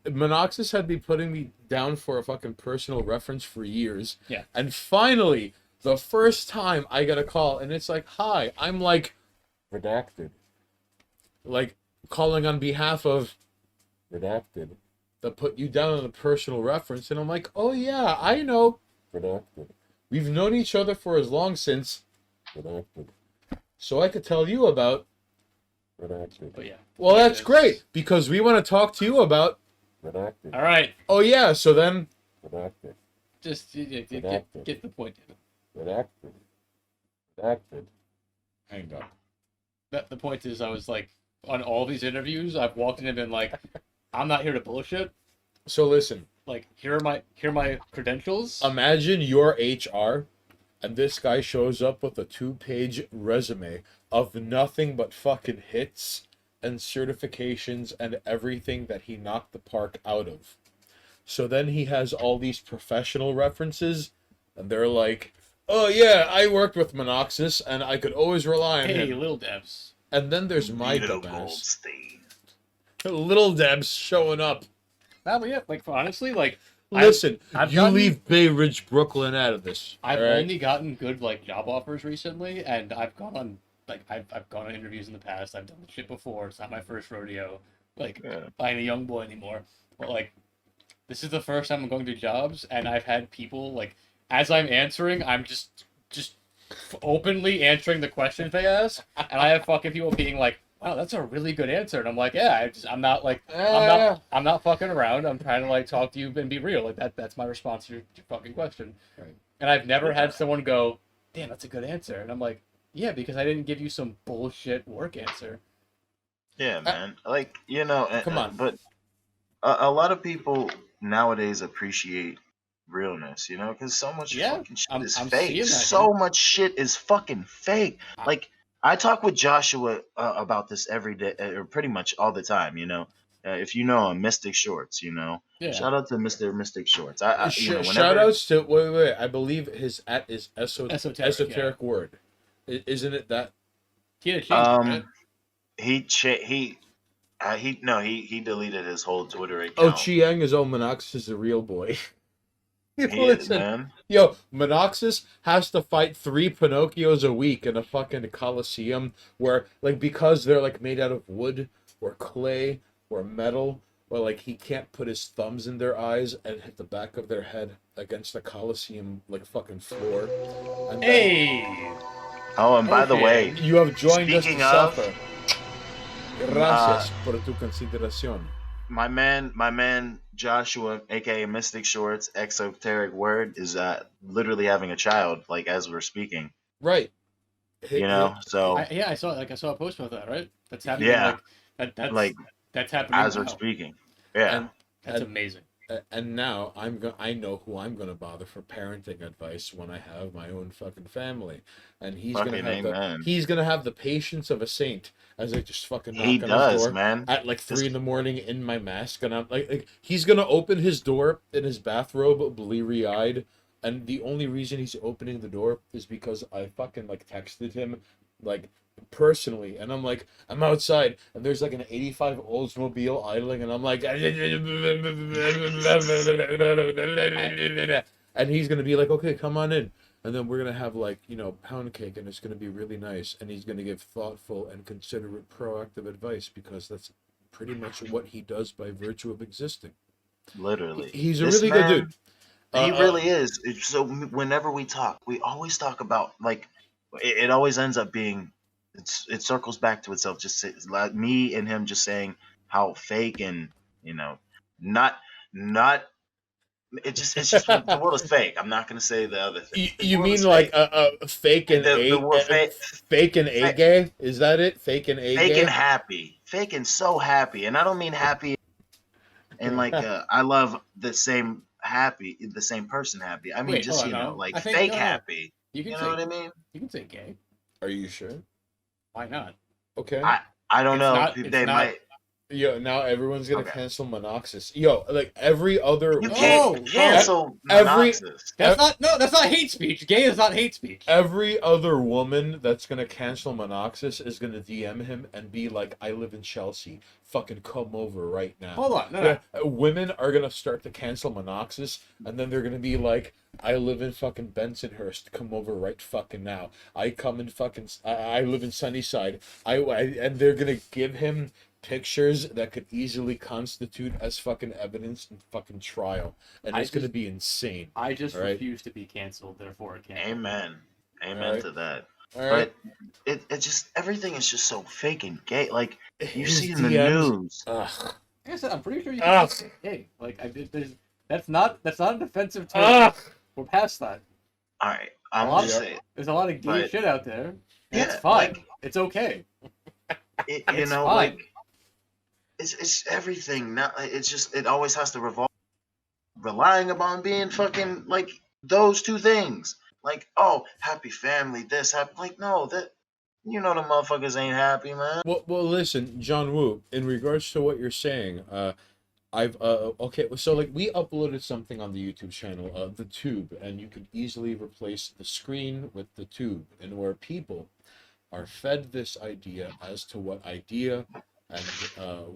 Monoxis had been putting me down for a fucking personal reference for years. Yeah. And finally, the first time I got a call and it's like, "Hi," I'm like, redacted. Like calling on behalf of redacted. That put you down on a personal reference and I'm like, "Oh yeah, I know." Redacted. We've known each other for as long since redacted. So I could tell you about But yeah. Well, that's Yes. great because we want to talk to you about. All right. Oh yeah, so then. Just get the point. Hang on. The point is, I was like, on all these interviews, I've walked in and been like, I'm not here to bullshit. So listen, Like, here are my credentials. imagine your HR, and this guy shows up with a 2-page resume of nothing but fucking hits and certifications and everything that he knocked the park out of. So then he has all these professional references, and they're like, "Oh yeah, I worked with Monoxis, and I could always rely on Hey, him." Little Debs. And then there's my Little dumbass, Goldstein. Little Debs showing up. Nah, but yeah, like honestly, like Listen, I've you gotten- leave Bay Ridge, Brooklyn out of this. I've all right? only gotten good like job offers recently, and I've gone on I've gone on interviews in the past. I've done the shit before. It's not my first rodeo. Like Yeah. I ain't a young boy anymore. But like, this is the first time I'm going to jobs, and I've had people like, as I'm answering, I'm just openly answering the questions they ask, and I have fucking people being like, "Wow, that's a really good answer," and I'm like, "Yeah, I'm not like I'm not fucking around. I'm trying to like talk to you and be real. Like that's my response to your fucking question." Right. And I've never had someone go, "Damn, that's a good answer," and I'm like, "Yeah, because I didn't give you some bullshit work answer." Yeah, man. Like, you know, Come on. But a lot of people nowadays appreciate realness, you know, because so much Yeah, fucking shit I'm is seeing fake. that, So dude. much shit is fucking fake. I- Like, I talk with Joshua about this every day, or pretty much all the time, you know. If you know him, Mystic Shorts, you know. Yeah. Shout out to Mr. Mystic Shorts. I you know, Shout whenever outs to wait. I believe his at is Esoteric, word. Isn't it that? He had a change, right? he deleted his whole Twitter account. Oh, Chiang is Monoxis is a real boy. He is, Listen, man. yo, Monoxis has to fight 3 Pinocchios a week in a fucking coliseum where, like, because they're like made out of wood or clay or metal, or like he can't put his thumbs in their eyes and hit the back of their head against the coliseum like fucking floor. And then Hey, Oh, and by the Okay. way, you have joined us to Speaking of, suffer. Gracias por tu consideración. my man Joshua, aka Mystic Shorts, Exoteric Word, is literally having a child, like as we're speaking. Right. You know, so I saw a post about that, right? That's happening. Yeah. Like that's happening as we're now. speaking, yeah. And That's and- amazing. And now I know who I'm gonna bother for parenting advice when I have my own fucking family, and he's Fucking gonna have the patience of a saint as I just fucking knock He on his does, door man. at like 3 a.m. in my mask, and I'm like he's gonna open his door in his bathrobe, bleary eyed, and the only reason he's opening the door is because I fucking like texted him like personally, and I'm like, I'm outside and there's like an 85 Oldsmobile idling, and I'm like, and he's gonna be like, okay, come on in, and then we're gonna have like, you know, pound cake, and it's gonna be really nice, and he's gonna give thoughtful and considerate proactive advice because that's pretty much what he does by virtue of existing. Literally, He's a This really man, good dude. He really is. So whenever we talk, we always talk about like it always ends up being it circles back to itself. Just like me and him just saying how fake and you know not it's just the world is fake. I'm not gonna say the other thing. The You world mean is like fake. fake and The world fake and a gay? Is that it? Fake and a fake gay? and happy, fake and so happy, and I don't mean happy and like I love the same person happy. I mean Wait, just hold on, you know no. like I think- fake no, no. happy. You can You say know what I mean? you can say gay. Are you sure? Why not? Okay. I don't It's know. not- it's They not- might. Yo, now everyone's gonna Okay. cancel Monoxis. Yo, like every other You Oh, can't whoa. cancel Every- Monoxis. That's not hate speech. Gay is not hate speech. every other woman that's gonna cancel Monoxis is gonna DM him and be like, "I live in Chelsea. Fucking come over right now." Hold on, no. Women are gonna start to cancel Monoxis, and then they're gonna be like, "I live in fucking Bensonhurst. Come over right fucking now. I come in fucking. I live in Sunnyside. And they're gonna give him pictures that could easily constitute as fucking evidence in fucking trial, and I it's gonna just- be insane. I just All right. refuse to be canceled, therefore it can't. Amen. Amen Alright. to that. All right. But it just everything is just so fake and gay. Like you His see in the DMs. news. Ugh. Like I said, I'm pretty sure you Ugh. can say gay. Like there's that's not an offensive term. Ugh. We're past that. All right, I'm lot just of- saying. There's a lot of gay But- shit out there. And it's Yeah, fine. like- It's okay. You It's know, fine. like it's everything. Not it's just it always has to revolve relying upon being fucking like those two things. Like, oh, happy family, this happy. Like, no, that you know the motherfuckers ain't happy, man. Well, listen, John Woo. In regards to what you're saying, I've okay. So like we uploaded something on the YouTube channel, the Tube, and you could easily replace the screen with the Tube, and where people are fed this idea as to what idea and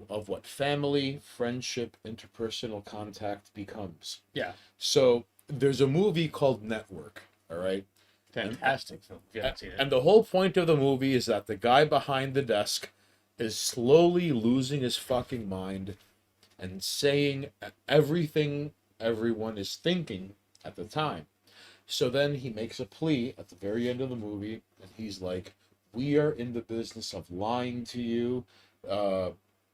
of what family, friendship, interpersonal contact becomes. Yeah. So there's a movie called Network. All right. Fantastic film. If you haven't seen it. And the whole point of the movie is that the guy behind the desk is slowly losing his fucking mind and saying everything everyone is thinking at the time. So then he makes a plea at the very end of the movie, and he's like, "We are in the business of lying to you.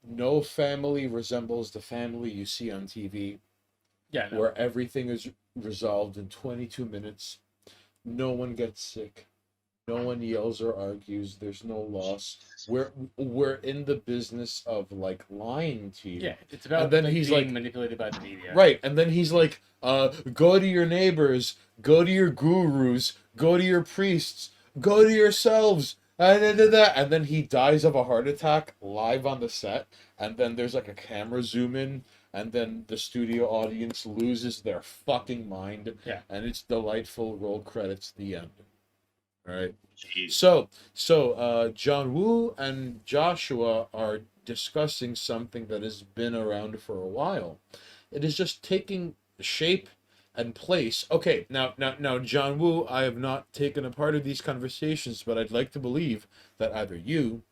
No family resembles the family you see on TV, Yeah. No. where everything is resolved in 22 minutes. No one gets sick. No one yells or argues. There's no loss. We're in the business of like lying to you." Yeah. It's about And then like, he's being like- manipulated by the media. Right, and then he's like, go to your neighbors, go to your gurus, go to your priests, go to yourselves, and then he dies of a heart attack live on the set, and then there's like a camera zoom in, and then the studio audience loses their fucking mind, Yeah. and it's delightful. Roll credits. The end. All right. Jeez. So, John Woo and Joshua are discussing something that has been around for a while. It is just taking shape and place. Okay, now, John Woo, I have not taken a part of these conversations, but I'd like to believe that either you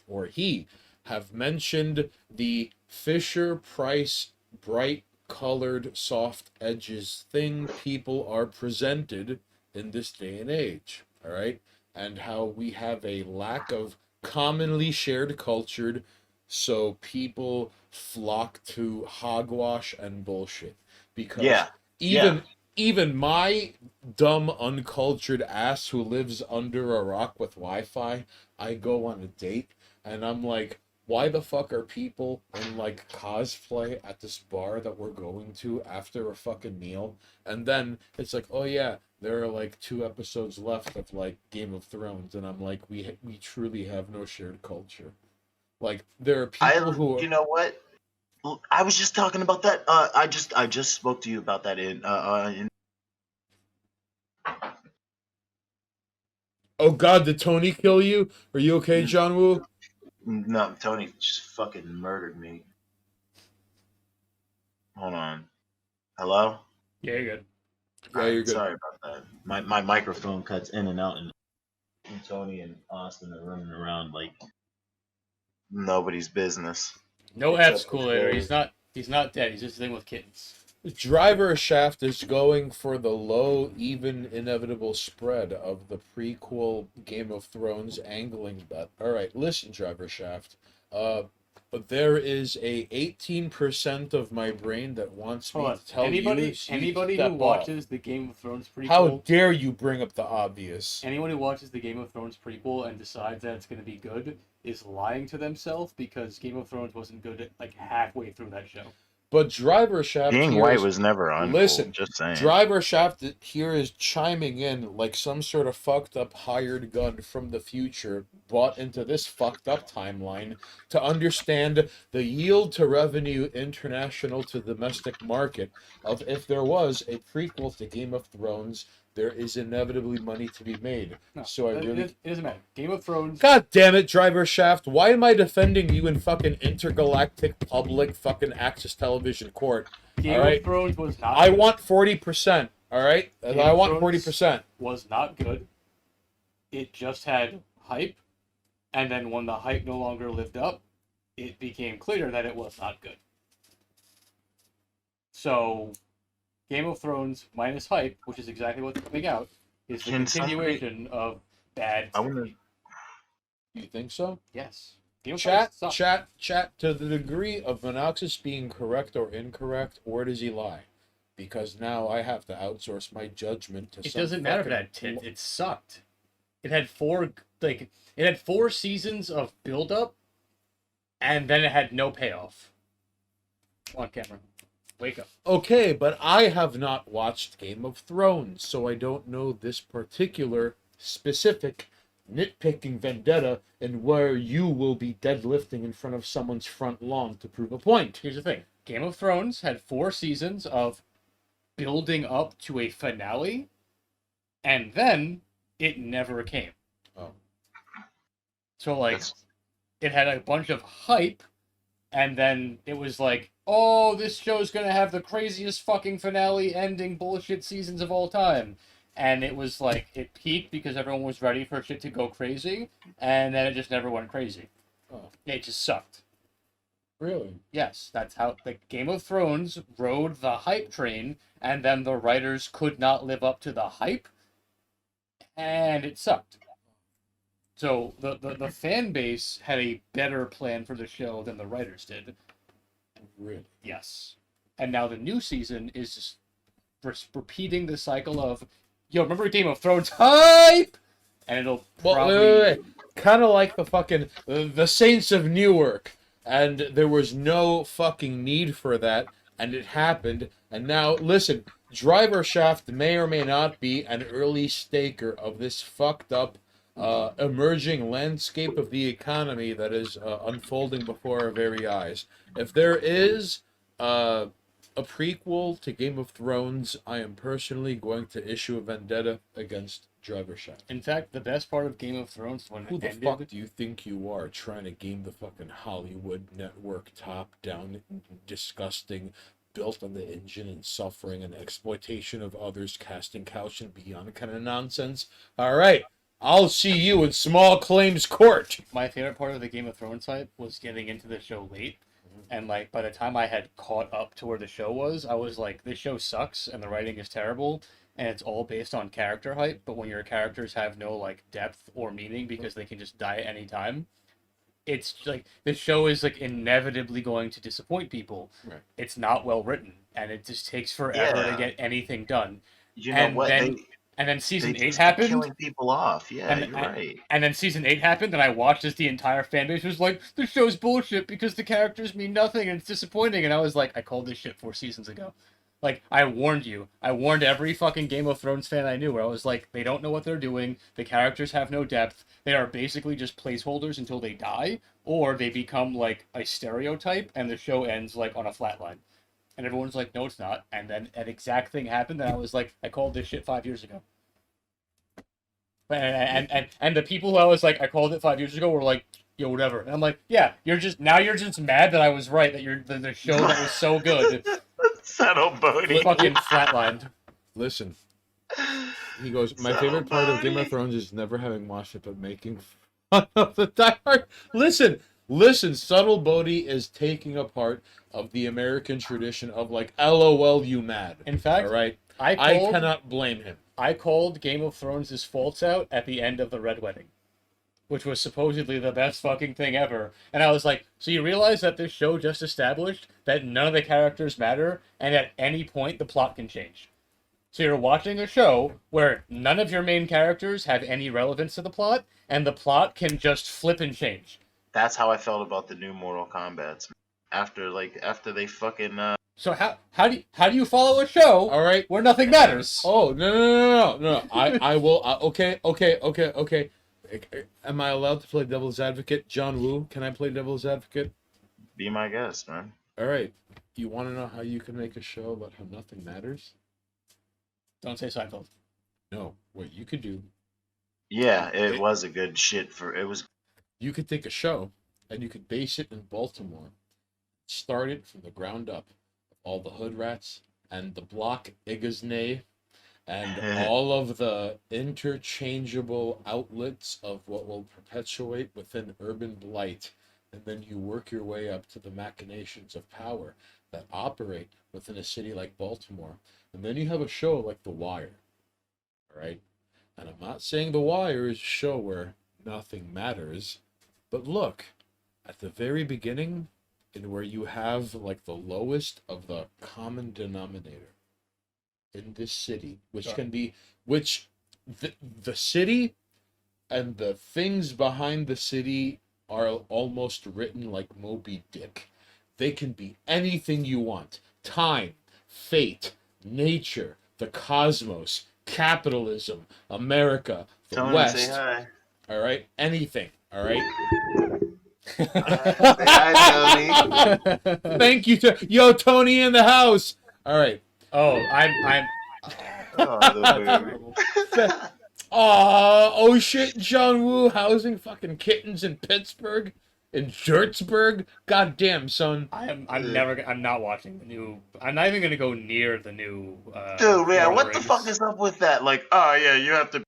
or he have mentioned the Fisher-Price bright colored soft edges thing people are presented in this day and age. All right, and how we have a lack of commonly shared culture, so people flock to hogwash and bullshit. Because Yeah. even my dumb uncultured ass who lives under a rock with Wi-Fi, I go on a date and I'm like, why the fuck are people in like cosplay at this bar that we're going to after a fucking meal? And then it's like, oh yeah, there are like 2 episodes left of like Game of Thrones, and I'm like, we truly have no shared culture. Like there are people who are, You know what? I was just talking about that. I just spoke to you about that in oh god, did Tony kill you? Are you okay, John Woo? No, Tony just fucking murdered me. Hold on. Hello? Yeah, you're good. Yeah, you're good. Sorry about that. My microphone cuts in and out, and Tony and Austin are running around like nobody's business. No Except F's cool for later. Dave. He's not dead. He's just dealing with kittens. Driver Shaft is going for the low, even, inevitable spread of the prequel Game of Thrones angling bet. All right, listen, Driver Shaft. There is a 18% of my brain that wants me Hold on. to tell Anybody you. who step off. watches the Game of Thrones prequel, How dare you bring up the obvious? anyone who watches the Game of Thrones prequel and decides that it's going to be good is lying to themselves, because Game of Thrones wasn't good like halfway through that show. But Driver Shaft Being here white is- was never uncool. Listen, Just saying. Driver Shaft here is chiming in like some sort of fucked up hired gun from the future bought into this fucked up timeline to understand the yield to revenue international to domestic market of if there was a prequel to Game of Thrones, there is inevitably money to be made. No, So I really... it doesn't matter. Game of Thrones. God damn it, Driver Shaft. Why am I defending you in fucking intergalactic public fucking access television court? Game all right. of Thrones was not. I good. want 40%, all right? Game I of want Thrones 40%. Was not good. It just had hype, and then when the hype no longer lived up, it became clear that it was not good. So, Game of Thrones minus hype, which is exactly what's coming out, is the Can somebody- continuation of bad I wanna- TV. You think so? Yes. Game of Chat, Thrones sucks. chat. To the degree of Monoxus being correct or incorrect, where does he lie? Because now I have to outsource my judgment to It some doesn't matter if fucking- it sucked. It had four seasons of build up, and then it had no payoff. On camera. Wake up. Okay, but I have not watched Game of Thrones, so I don't know this particular specific nitpicking vendetta and where you will be deadlifting in front of someone's front lawn to prove a point. Here's the thing. Game of Thrones had 4 seasons of building up to a finale, and then it never came. Oh. So like That's- it had a bunch of hype, and then it was like, oh, this show's gonna have the craziest fucking finale ending bullshit seasons of all time. And it was like it peaked because everyone was ready for shit to go crazy, and then it just never went crazy. Oh. It just sucked. Really? Yes, that's how the Game of Thrones rode the hype train, and then the writers could not live up to the hype, and it sucked. So the fan base had a better plan for the show than the writers did. Really? Yes. And now the new season is just repeating the cycle of, yo, remember Game of Thrones hype? And it'll Well, probably... wait. Kind of like the fucking the Saints of Newark, and there was no fucking need for that, and it happened. And now, listen, Driver Shaft may or may not be an early staker of this fucked up, emerging landscape of the economy that is unfolding before our very eyes. If there is a prequel to Game of Thrones, I am personally going to issue a vendetta against Driver Shaft. In fact, the best part of Game of Thrones when Who it the ended... fuck do you think you are trying to game the fucking Hollywood network top down, disgusting, built on the engine and suffering and exploitation of others, casting couch and beyond kind of nonsense? All right, I'll see you in small claims court. My favorite part of the Game of Thrones hype was getting into the show late. And like by the time I had caught up to where the show was, I was like, this show sucks and the writing is terrible and it's all based on character hype, but when your characters have no like depth or meaning because they can just die at any time, it's like the show is like inevitably going to disappoint people. Right. It's not well written and it just takes forever Yeah. to get anything done. You know And what? then- And then season they 8 just keep happened. killing people off. Yeah, And- you're right. And then season 8 happened, and I watched as the entire fan base was like, the show's bullshit because the characters mean nothing and it's disappointing. And I was like, I called this shit 4 seasons ago. Like, I warned you. I warned every fucking Game of Thrones fan I knew where I was like, they don't know what they're doing. The characters have no depth. They are basically just placeholders until they die, or they become like a stereotype and the show ends like on a flat line. And everyone's like, no, it's not. And then an exact thing happened, and I was like, I called this shit 5 years ago. And the people who I was like, I called it 5 years ago were like, yo, whatever. And I'm like, yeah, you're just mad that I was right, that the show that was so good Settle Bodie. fucking flatlined. Listen, he goes, my favorite part of Game of Thrones is never having watched it, but making fun of the diehard. Listen, Subtle Bodhi is taking a part of the American tradition of like, LOL, you mad. In fact, All right, I I called, cannot blame him. I called Game of Thrones' faults out at the end of the Red Wedding, which was supposedly the best fucking thing ever. And I was like, so you realize that this show just established that none of the characters matter, and at any point the plot can change. So you're watching a show where none of your main characters have any relevance to the plot, and the plot can just flip and change. That's how I felt about the new Mortal Kombat's. After they fucking So how do you follow a show All right. where nothing matters? Oh no! I will. Okay. Am I allowed to play devil's advocate, John Woo? Can I play devil's advocate? be my guest, man. All right. You want to know how you can make a show about how nothing matters? Don't say Seinfeld. No. What you could do, Yeah, it was a good shit for it was you could take a show and you could base it in Baltimore. Start it from the ground up. All the hood rats and the block Igasnay and all of the interchangeable outlets of what will perpetuate within urban blight. And then you work your way up to the machinations of power that operate within a city like Baltimore. And then you have a show like The Wire. All right? And I'm not saying The Wire is a show where nothing matters, but look, at the very beginning, and where you have like the lowest of the common denominator in this city, which Sure. can be, which the city and the things behind the city are almost written like Moby Dick. They can be anything you want. Time, fate, nature, the cosmos, capitalism, America, the Tony, West. say hi. All right, anything. All right. Say hi, Tony. Thank you to yo Tony in the house. All right. Oh, I'm. Oh, the baby. Oh shit, John Woo housing fucking kittens in Pittsburgh, in Jertsburg. God damn, son. I'm not watching the new. I'm not even gonna go near the new. Dude, man, Lord of what the Rings. fuck is up with that? Like, oh yeah, you have to.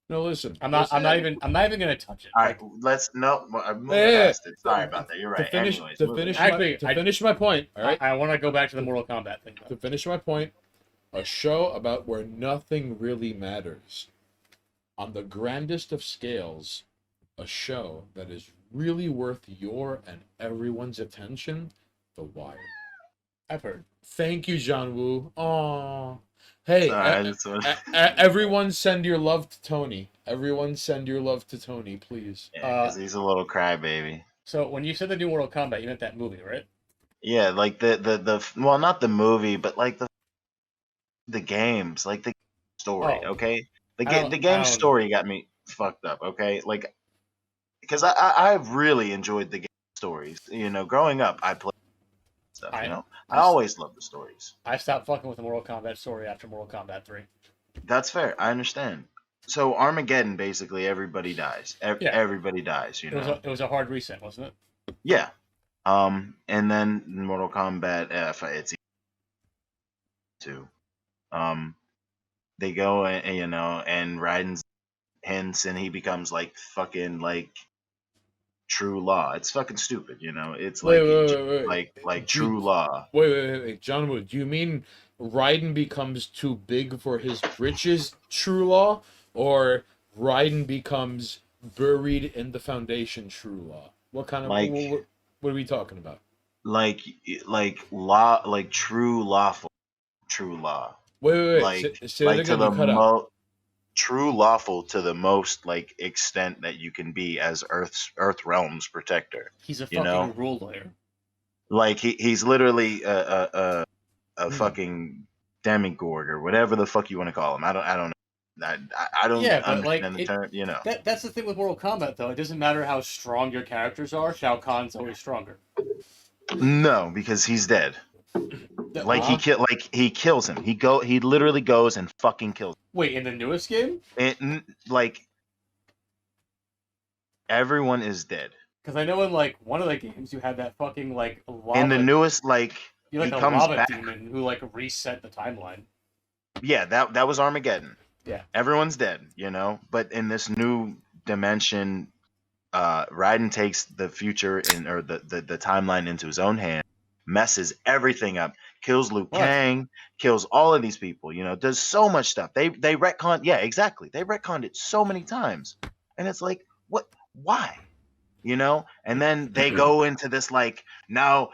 No, listen. I'm not even gonna touch it. All right, Like, let's no. I'm moving Yeah. past it. Sorry about that. You're right. Anyways, moving on. Actually, to finish my point. All right. I want to go back to the Mortal Kombat thing. To finish my point, a show about where nothing really matters. On the grandest of scales, a show that is really worth your and everyone's attention, The Wire. I've heard. Thank you, John Woo. Aww. Hey, Sorry, I just want- everyone send your love to Tony. Everyone send your love to Tony, please. Yeah, 'cause he's a little crybaby. So when you said the new Mortal Kombat, you meant that movie, right? Yeah, like the well, not the movie, but like the games, like the story. Oh. Okay, the I don't- the I game don't- story got me fucked up. Okay, like because I've really enjoyed the game stories. You know, growing up, I played stuff. I- You know, I I always loved the stories. I stopped fucking with the Mortal Kombat story after Mortal Kombat 3. That's fair. I understand. So Armageddon, basically, everybody dies. Yeah. Everybody dies. You know. It was a hard reset, wasn't it? Yeah. And then Mortal Kombat F, it's too. They go and you know, and Raiden's hints, and he becomes like fucking like true law. It's fucking stupid, you know. It's like like Do- true law. Wait, John Woo, do you mean Raiden becomes too big for his britches, True Law, or Raiden becomes buried in the foundation, True Law? What kind of Like- what are we talking about? Like law, like true lawful, true law. Wait, Like say like that to again. the You cut out. true lawful to the most like extent that you can be as Earth realm's protector. He's a You fucking know? rule lawyer. Like he's literally a Hmm. fucking demigod or whatever the fuck you want to call him. I don't know. I don't Yeah, but, like, understand the term. You know. That's the thing with Mortal Kombat, though. It doesn't matter how strong your characters are. Shao Kahn's always stronger. No, because he's dead. Like Huh? he kills him. He literally goes and fucking kills him. Wait, in the newest game? Like everyone is dead. Because I know in like one of the games you had that fucking like lava. In the newest, like you like he a comes lava back. demon who like reset the timeline. Yeah, that was Armageddon. Yeah. Everyone's dead, you know. But in this new dimension, Raiden takes the future or the timeline into his own hand, messes everything up, kills Liu What? Kang, kills all of these people. You know, does so much stuff. They retcon. Yeah, exactly. They retconned it so many times, and it's like, what? Why? You know. And then they go into this like now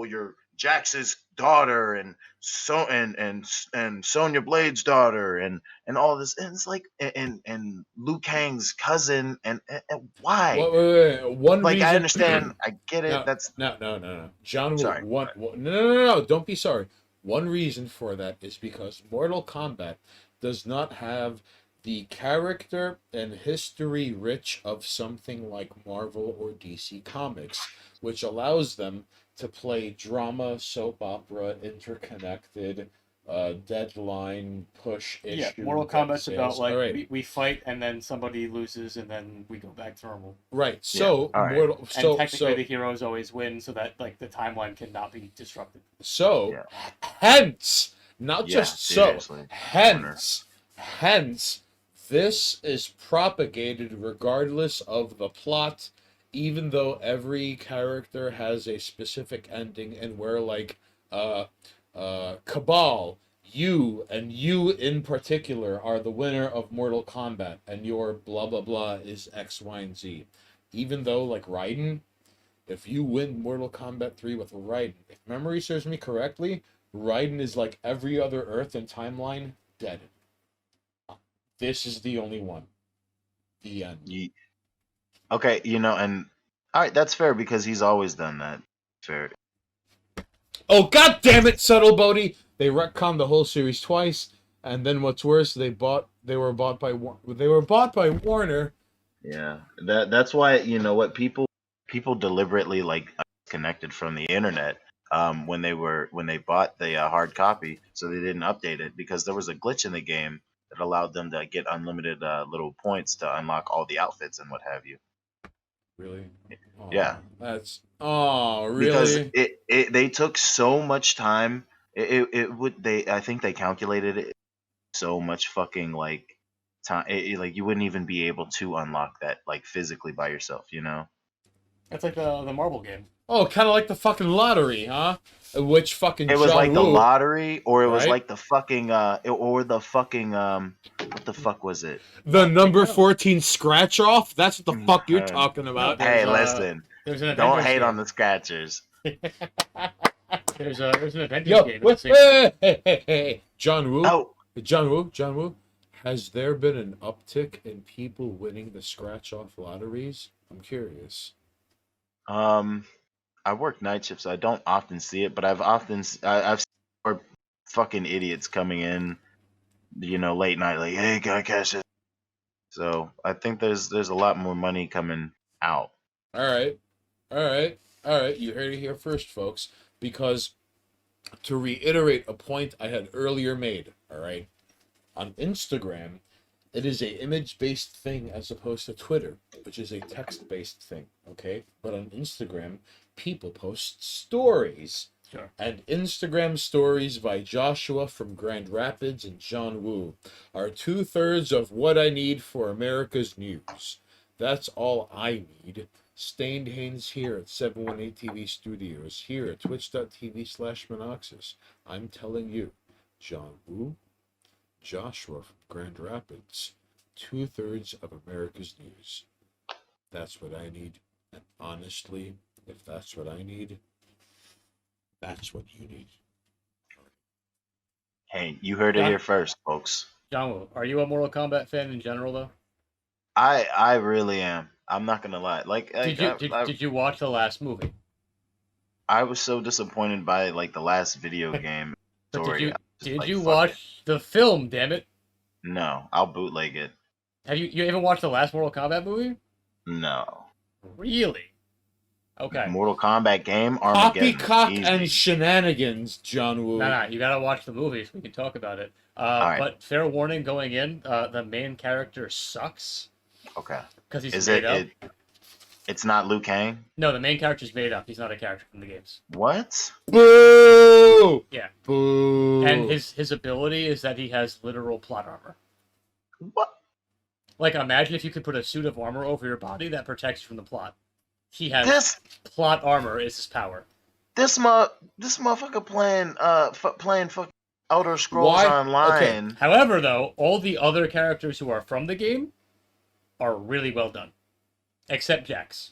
you're Jax's daughter and and Sonya Blade's daughter and all this, and it's like and Liu Kang's cousin and why? Wait. One Like reason. I understand, I get it. No, That's No. John Woo, Sorry. no. Don't be sorry. One reason for that is because Mortal Kombat does not have the character and history rich of something like Marvel or DC Comics, which allows them to play drama, soap opera, interconnected, deadline, push issue. Yeah, Mortal Kombat's sales. about like All right. we fight and then somebody loses and then we go back to normal. Right. So all right. Mortal. And So technically the heroes always win so that like the timeline cannot be disrupted. So, Yeah. hence, not Yeah, just so, seriously. hence, this is propagated regardless of the plot, even though every character has a specific ending, and where like, Cabal, you and you in particular are the winner of Mortal Kombat, and your blah blah blah is X, Y, and Z. Even though, like Raiden, if you win Mortal Kombat 3 with Raiden, if memory serves me correctly, Raiden is like every other Earth and timeline dead. This is the only one. The end. Okay, and all right, that's fair because he's always done that. Fair. Oh, god damn it, Subtle Bodhi! They retconned the whole series twice, and then what's worse, they were bought by Warner. Yeah, that's why what people deliberately like connected from the internet when they bought the hard copy, so they didn't update it because there was a glitch in the game that allowed them to get unlimited little points to unlock all the outfits and what have you. Really? Aw, Yeah. That's really? Because they took so much time. I think they calculated it so much fucking like time. Like you wouldn't even be able to unlock that like physically by yourself. That's like the marble game. Oh, kind of like the fucking lottery, huh? Which fucking It was John like the Woo- lottery, or it was right? like the fucking or the fucking what the fuck was it? the number 14 scratch off. That's what the fuck you're Uh, talking about. no, Hey, There's, listen, There's an don't Avengers hate game. on the scratchers. There's an Avengers Yo, game. wait, hey, John Woo. Oh, John Woo. Has there been an uptick in people winning the scratch off lotteries? I'm curious. I work night shifts, so I don't often see it, but I've seen more fucking idiots coming in, late night, like, hey, can I cash this? So I think there's a lot more money coming out. All right. You heard it here first, folks. Because to reiterate a point I had earlier made, all right, on Instagram, it is a image-based thing as opposed to Twitter, which is a text-based thing, okay? But on Instagram, people post stories. Sure. And Instagram stories by Joshua from Grand Rapids and John Woo are 2/3 of what I need for America's news. That's all I need. Stained Haynes here at 718 TV Studios, here at twitch.tv/Monoxus. I'm telling you, John Woo, Joshua from Grand Rapids, 2/3 of America's news. That's what I need. And honestly, if that's what I need, that's what you need. Hey, you heard it Yeah. here first, folks. John Woo, are you a Mortal Kombat fan in general, though? I really am. I'm not gonna lie. Like, Did you watch the last movie? I was so disappointed by like the last video game But story. did you watch the film? Damn it! No, I'll bootleg it. Have you even watched the last Mortal Kombat movie? No. Really? Okay. Mortal Kombat game, Armageddon. Poppycock Easy. and shenanigans, John Woo. No, you gotta watch the movie so we can talk about it. Alright. But fair warning going in, the main character sucks Okay. because he's Is made it, up. It's not Liu Kang? No, the main character's made up. He's not a character from the games. What? Boo! Yeah. Boo! And his ability is that he has literal plot armor. What? Like, imagine if you could put a suit of armor over your body that protects you from the plot. He has This plot armor is his power. this motherfucker playing fucking Elder Scrolls Why? Online. Okay. However, though, all the other characters who are from the game are really well done. Except Jax.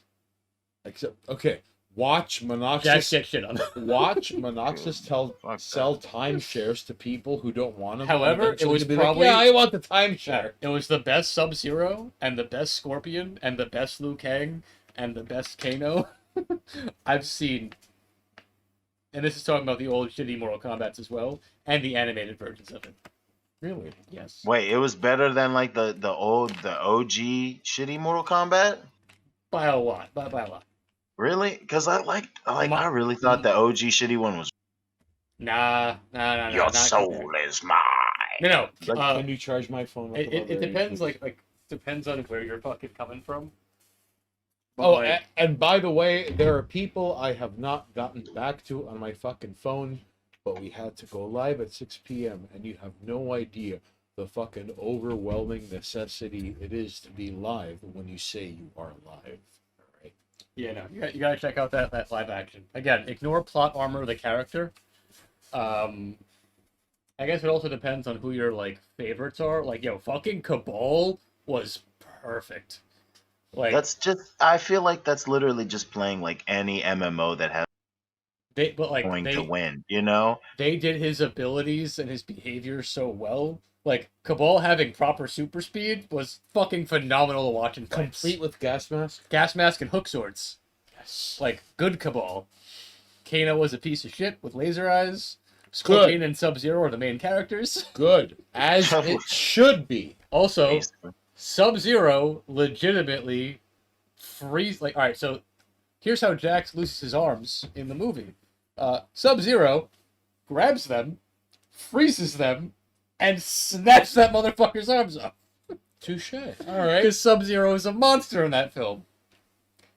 Except, okay, watch Jax Monoxus. gets shit on. Watch Monoxus Fuck sell that. timeshares to people who don't want them. However, and eventually it was to be probably- like, yeah, I want the timeshare. It was the best Sub-Zero, and the best Scorpion, and the best Liu Kang, and the best Kano I've seen. And this is talking about the old shitty Mortal Kombats as well, and the animated versions of it. Really? Yes. Wait, it was better than like the OG shitty Mortal Kombat? By a lot. By a lot. Really? Because I really thought the OG shitty one was Nah. your not soul compared. is mine. No. Like, uh, can you charge my phone? Up it above depends. 80? Like depends on where you're fucking coming from. But, Oh, like, and by the way, there are people I have not gotten back to on my fucking phone, but we had to go live at 6 p.m. and you have no idea the fucking overwhelming necessity it is to be live when you say you are live. All right. yeah, no, you gotta check out that live action. Again, ignore plot armor of the character, and I guess it also depends on who your like favorites are. Like, yo, fucking Cabal was perfect. Like That's just. I feel like that's literally just playing like any MMO that has going to win. You know. they did his abilities and his behavior so well. Like Cabal having proper super speed was fucking phenomenal to watch in fights. Complete with gas mask. Gas mask and hook swords. Yes. Like good Cabal. Kano was a piece of shit with laser eyes. Scorpion and Sub-Zero are the main characters. Good. As it should be. Also, Basically. Sub-Zero legitimately freeze. Like, all right, so here's how Jax loses his arms in the movie. Sub-Zero grabs them, freezes them, and snaps that motherfucker's arms off. Touche. All right. Because Sub-Zero is a monster in that film.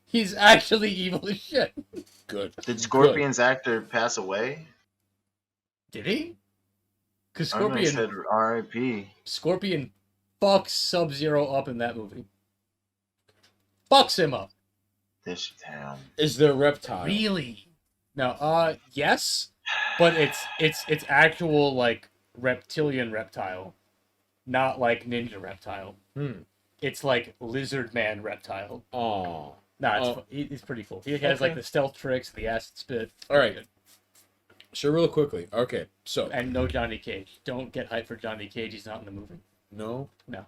He's actually evil as shit. Good. Did Scorpion's actor pass away? Did he? Because I remember he said R.I.P. Scorpion fucks Sub-Zero up in that movie. Fucks him up. This town. Is there reptile? Really? No, yes, but it's actual like reptilian reptile, not like ninja reptile. It's like lizard man reptile. Oh. Nah, he's pretty cool. He has like the stealth tricks, the acid spit. All right. So real quickly. Okay. So. And no Johnny Cage. Don't get hyped for Johnny Cage. He's not in the movie. No. No.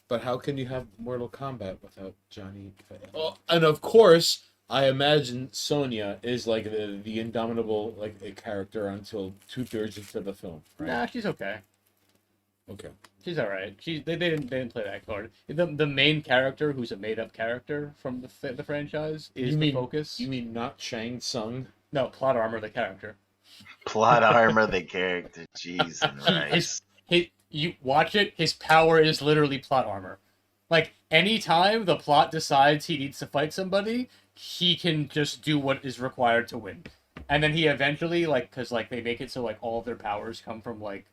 But how can you have Mortal Kombat without Johnny? Oh, and of course, I imagine Sonya is like the indomitable like a character until 2/3 into the film. Right? Nah, she's okay. Okay. She's all right. They didn't play that card. The main character, who's a made up character from the franchise, is the focus. You mean not Shang Tsung? No, plot armor the character. Plot armor the character. Jesus Christ. You watch it. His power is literally plot armor. Like anytime the plot decides he needs to fight somebody, he can just do what is required to win. And then he eventually because they make it so like all of their powers come from like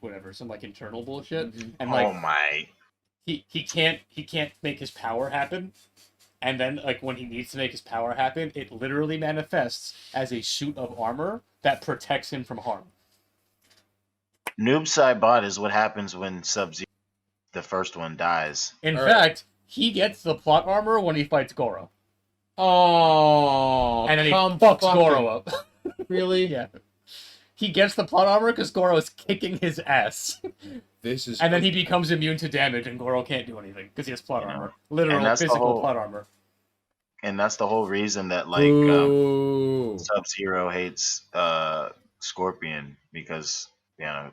whatever, some like internal bullshit. And like Oh my. he can't make his power happen. And then like when he needs to make his power happen, it literally manifests as a suit of armor that protects him from harm. Noob Saibot is what happens when Sub-Zero, the first one, dies. In fact, he gets the plot armor when he fights Goro. Oh. And then he fucks Goro up. Really? Yeah. He gets the plot armor because Goro is kicking his ass. And then he becomes immune to damage and Goro can't do anything because he has plot armor. Literal physical plot armor. And that's the whole reason that Sub-Zero hates Scorpion, because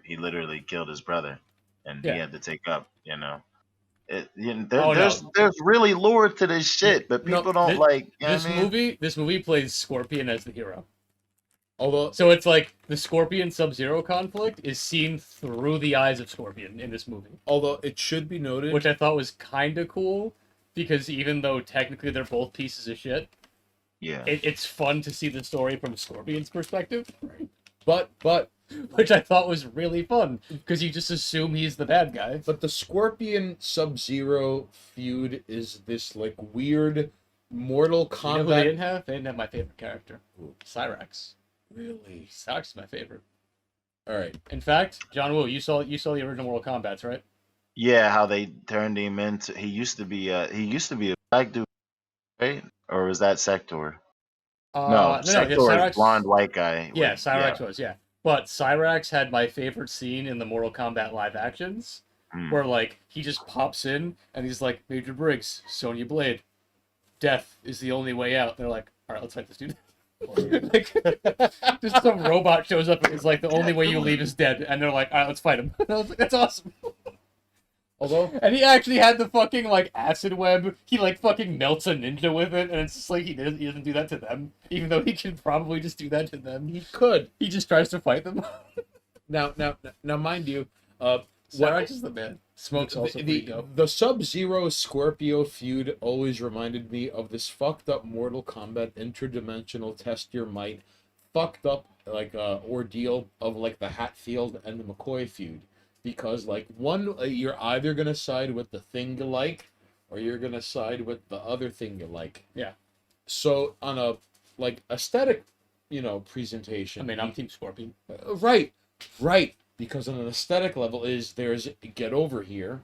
he literally killed his brother and he had to take up, there's really lore to this shit, but people don't like This movie plays Scorpion as the hero. Although, so it's like the Scorpion Sub-Zero conflict is seen through the eyes of Scorpion in this movie. Although it should be noted, which I thought was kind of cool, because even though technically they're both pieces of shit, it's fun to see the story from Scorpion's perspective. But which I thought was really fun, because you just assume he's the bad guy. But the Scorpion Sub-Zero feud is this like weird Mortal Kombat. You know who they didn't have? They didn't have my favorite character, Cyrax. Really? Cyrax is my favorite. All right. In fact, John Woo, you saw the original Mortal Kombat, right? Yeah, how they turned him into. He used to be a black dude, right? Or was that Sector? No, Sector is blonde white guy. Yeah, Cyrax was, yeah. But Cyrax had my favorite scene in the Mortal Kombat live actions, where like he just pops in and he's like, Major Briggs, Sonya Blade, death is the only way out. They're like, all right, let's fight this dude. Like, just some robot shows up and is like, the only way you leave is dead, and they're like, all right, let's fight him. And I was like, that's awesome. And he actually had the fucking like acid web. He like fucking melts a ninja with it, and it's just like he doesn't do that to them, even though he can probably just do that to them. He could. He just tries to fight them. Now, mind you, Cyrax is the man. Smoke's also pretty dope. The Sub-Zero Scorpio feud always reminded me of this fucked up Mortal Kombat interdimensional test your might, fucked up like ordeal of like the Hatfield and the McCoy feud. Because, like, one, you're either going to side with the thing you like, or you're going to side with the other thing you like. Yeah. So, on a, like, aesthetic, presentation... I mean, I'm Team Scorpion. Right. because on an aesthetic level is there's Get Over Here,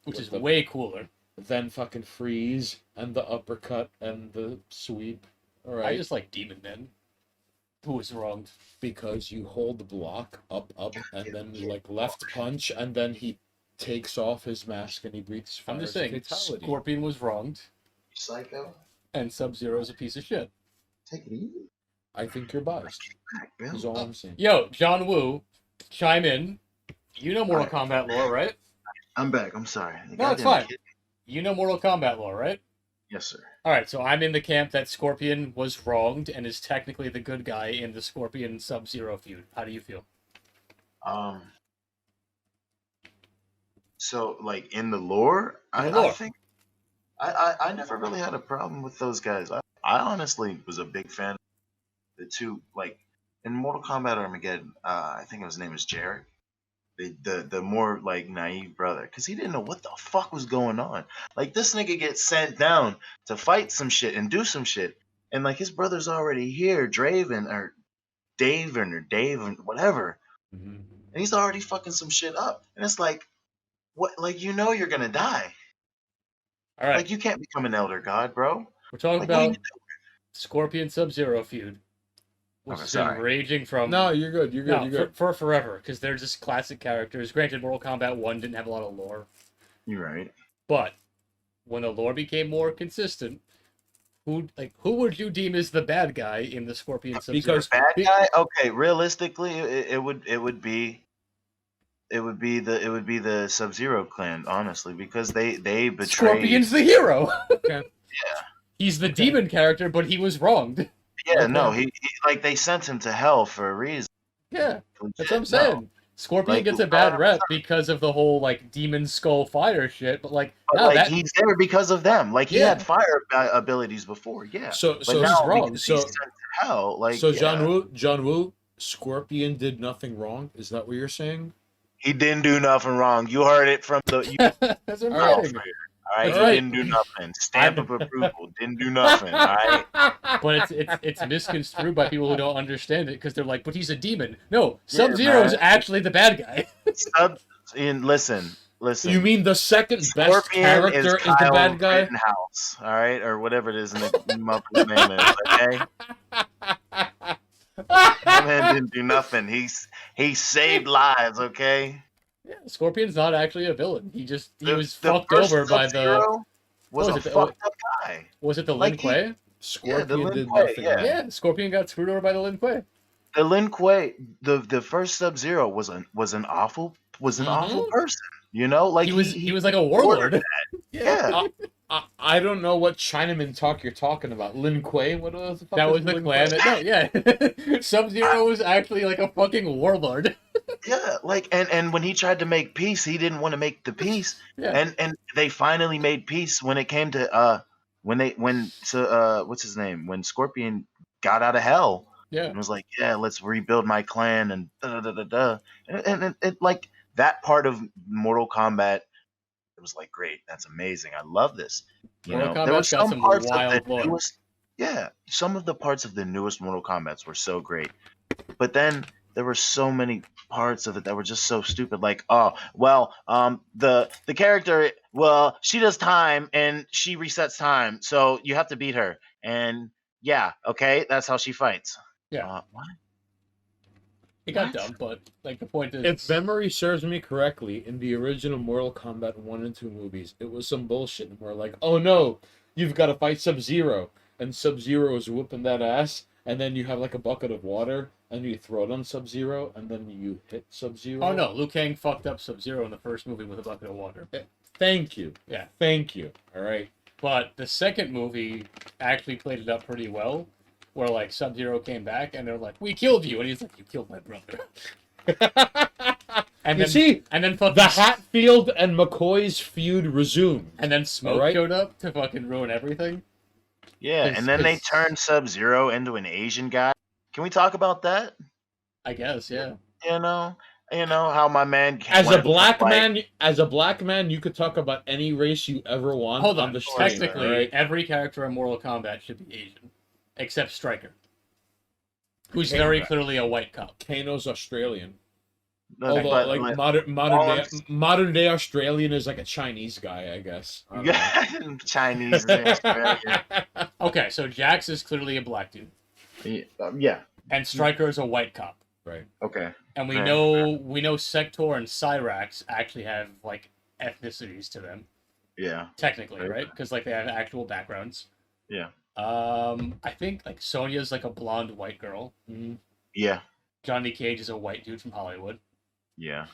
Which is With the- way cooler. then fucking Freeze and the uppercut and the sweep. All right, I just like Demon Men. Who was wronged? because you hold the block up, and then like left punch, and then he takes off his mask and he breathes fire. I'm just as a saying, fatality. Scorpion was wronged, Psycho. and Sub-Zero is a piece of shit. Take it easy. I think you're biased. Bill. Is all I'm saying. Yo, John Woo, chime in. You know Mortal Kombat lore, right? I'm back. I'm sorry. No, it's Goddamn fine. kid. You know Mortal Kombat lore, right? Yes, sir. All right, so I'm in the camp that Scorpion was wronged and is technically the good guy in the Scorpion Sub-Zero feud. How do you feel? So like in the lore, In the I lore. think I never really had a problem with those guys. I honestly was a big fan of the two, like in Mortal Kombat Armageddon. I think his name was Jarek. The more like naive brother, because he didn't know what the fuck was going on. Like this nigga gets sent down to fight some shit and do some shit, and like his brother's already here, Draven or Daven or Dave and whatever, Mhm. and he's already fucking some shit up. And it's like, what? Like you know you're gonna die. All right, Like you can't become an elder god, bro. we're talking Like, what are you about Scorpion Sub-Zero feud, which Okay, has been sorry. raging from No, you're good. You're good. no, You're good. for forever, because they're just classic characters. Granted, Mortal Kombat 1 didn't have a lot of lore, You're right. but when the lore became more consistent, who would you deem as the bad guy in the Scorpion Sub-Zero? Because- Bad guy. Okay, realistically, it would be the Sub-Zero clan, honestly, because they betrayed. Scorpion's the hero. Okay. He's the demon character, but he was wronged. Yeah, Okay. no, he like they sent him to hell for a reason. Yeah, Legit, that's what I'm no. saying. Scorpion Like, gets a bad rep because of the whole like demon skull fire shit, but like But, no, like that he's there because of them. Like he Yeah. had fire abilities before, yeah. So But so now he's wrong. because So he's sent to hell, like so yeah, John Woo, Scorpion did nothing wrong. Is that what you're saying? he didn't do nothing wrong. You heard it from the you that's what I'm Alright. saying. all right, That's he right. didn't do nothing. Stamp of approval, didn't do nothing. All right. But it's misconstrued by people who don't understand it because they're like, but he's a demon. No, Sub-Zero is man. actually the bad guy. Listen. You mean the second best Scorpion character is the Kyle bad guy? Rittenhouse, all right, or whatever it is in the Muppet's name is. Okay, that man didn't do nothing. He saved lives. Okay. Yeah, Scorpion's not actually a villain. He was The fucked first over by the Sub-Zero was what a was it? fucked up guy. was it the like Lin he- Kuei? Scorpion Lin did Kuei, nothing yeah. wrong. Yeah, Scorpion got screwed over by the Lin Kuei. The Lin Kuei, the first Sub-Zero was an awful person. You know, like He was like a warlord. yeah. I don't know what Chinaman talk you're talking about. Lin Kuei? What the fuck That is was the Lin clan. Kuei? Yeah. Sub-Zero was actually like a fucking warlord. Yeah, like and when he tried to make peace, he didn't want to make the peace. Yeah. And they finally made peace when it came to what's his name? When Scorpion got out of hell Yeah. and was like, "Yeah, let's rebuild my clan," and da da da da. And it like that part of Mortal Kombat, it was like, great, that's amazing. I love this. You Mortal know, there were Kombat's got some some parts of wild the lore. newest, yeah, some of the parts of the newest Mortal Kombat's were so great, but then there were so many parts of it that were just so stupid. Like, oh, well, the character, well, she does time and she resets time, so you have to beat her. And yeah, okay, that's how she fights. Yeah. What? It got What? dumb, but like the point is, If memory serves me correctly, in the original Mortal Kombat 1 and 2 movies, it was some bullshit. And we're like, oh no, you've got to fight Sub-Zero. And Sub-Zero is whooping that ass. And then you have like a bucket of water, and you throw it on Sub-Zero, and then you hit Sub-Zero. oh no, Liu Kang fucked up Sub-Zero in the first movie with a bucket of water. Thank you. Yeah. Thank you. All right. But the second movie actually played it up pretty well, where like Sub-Zero came back and they're like, "We killed you," and he's like, "You killed my brother." And You then, see, and then fucking the Hatfield and McCoy's feud resumed. and then Smoke Alright. showed up to fucking ruin everything. Yeah, and then they 'Cause- turned Sub-Zero into an Asian guy. Can we talk about that? I guess, yeah. You know how my man As a wanted to black fight- man, you could talk about any race you ever want. Hold on. the stream, Technically, alright? every character in Mortal Kombat should be Asian, except Stryker, who's Okay. very clearly a white cop. Kano's Australian. Although, but like all I'm s- modern day Australian is like a Chinese guy, I guess. I don't know. yeah, Chinese and Australian. Okay, so Jax is clearly a black dude, Yeah. and Stryker is a white cop. Right. Okay. And we Fair, know Sector and Cyrax actually have like ethnicities to them, Yeah. technically, Fair. right? Because like they have actual backgrounds. Yeah. I think like Sonya's like a blonde white girl. Yeah. Johnny Cage is a white dude from Hollywood. Yeah.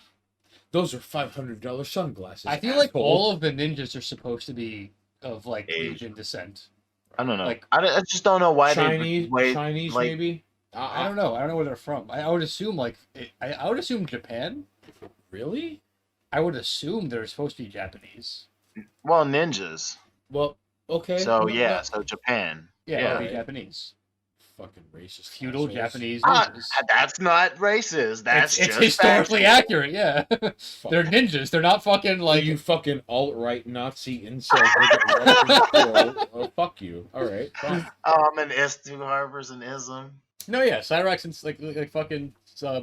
Those are $500 sunglasses. I feel like asshole. all of the ninjas are supposed to be of like Asian. Asian descent. I don't know. Like- I just don't know why Chinese, they wait. Chinese like- maybe. I don't know. I don't know where they're from. I would assume like I would assume Japan. Really? I would assume they're supposed to be Japanese. Well, ninjas. Well, okay. So no, yeah. no. So Japan. Yeah, Yeah. they'd be Japanese. Fucking racist. Feudal assholes. Japanese Ah, ninjas. that's not racist. That's it's just historically factual. accurate, yeah. Fuck. They're ninjas. They're not fucking Like like you fucking alt-right Nazi incel. Oh, fuck you. All right. Fine. And S2 harbors an ism. No, yeah, Cyrax and like fucking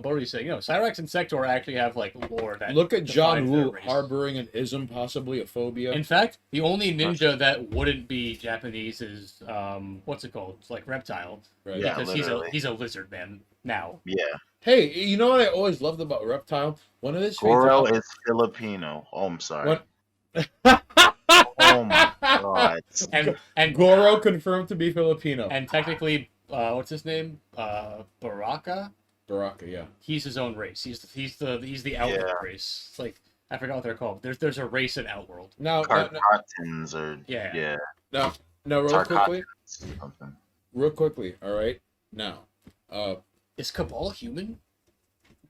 Bodhi's saying, Cyrax and Sector actually have like lore that Look at John defines their Woo race. harboring an ism, possibly a phobia. In fact, the only ninja that wouldn't be Japanese is what's it called? It's like Reptile. Right. Yeah. Because literally. he's a lizard man now. Yeah. Hey, you know what I always loved about Reptile? One of his Goro favorite. is Filipino. Oh, I'm sorry. What? Oh my god. And Goro confirmed to be Filipino. and technically what's his name? Baraka? Baraka, yeah. He's his own race. He's the Outworld Yeah. race. It's like I forgot what they're called. There's a race in Outworld. Now, Tarkatans or Yeah. now, real Tarkatans quickly, something. all right. Now, Is Cabal human?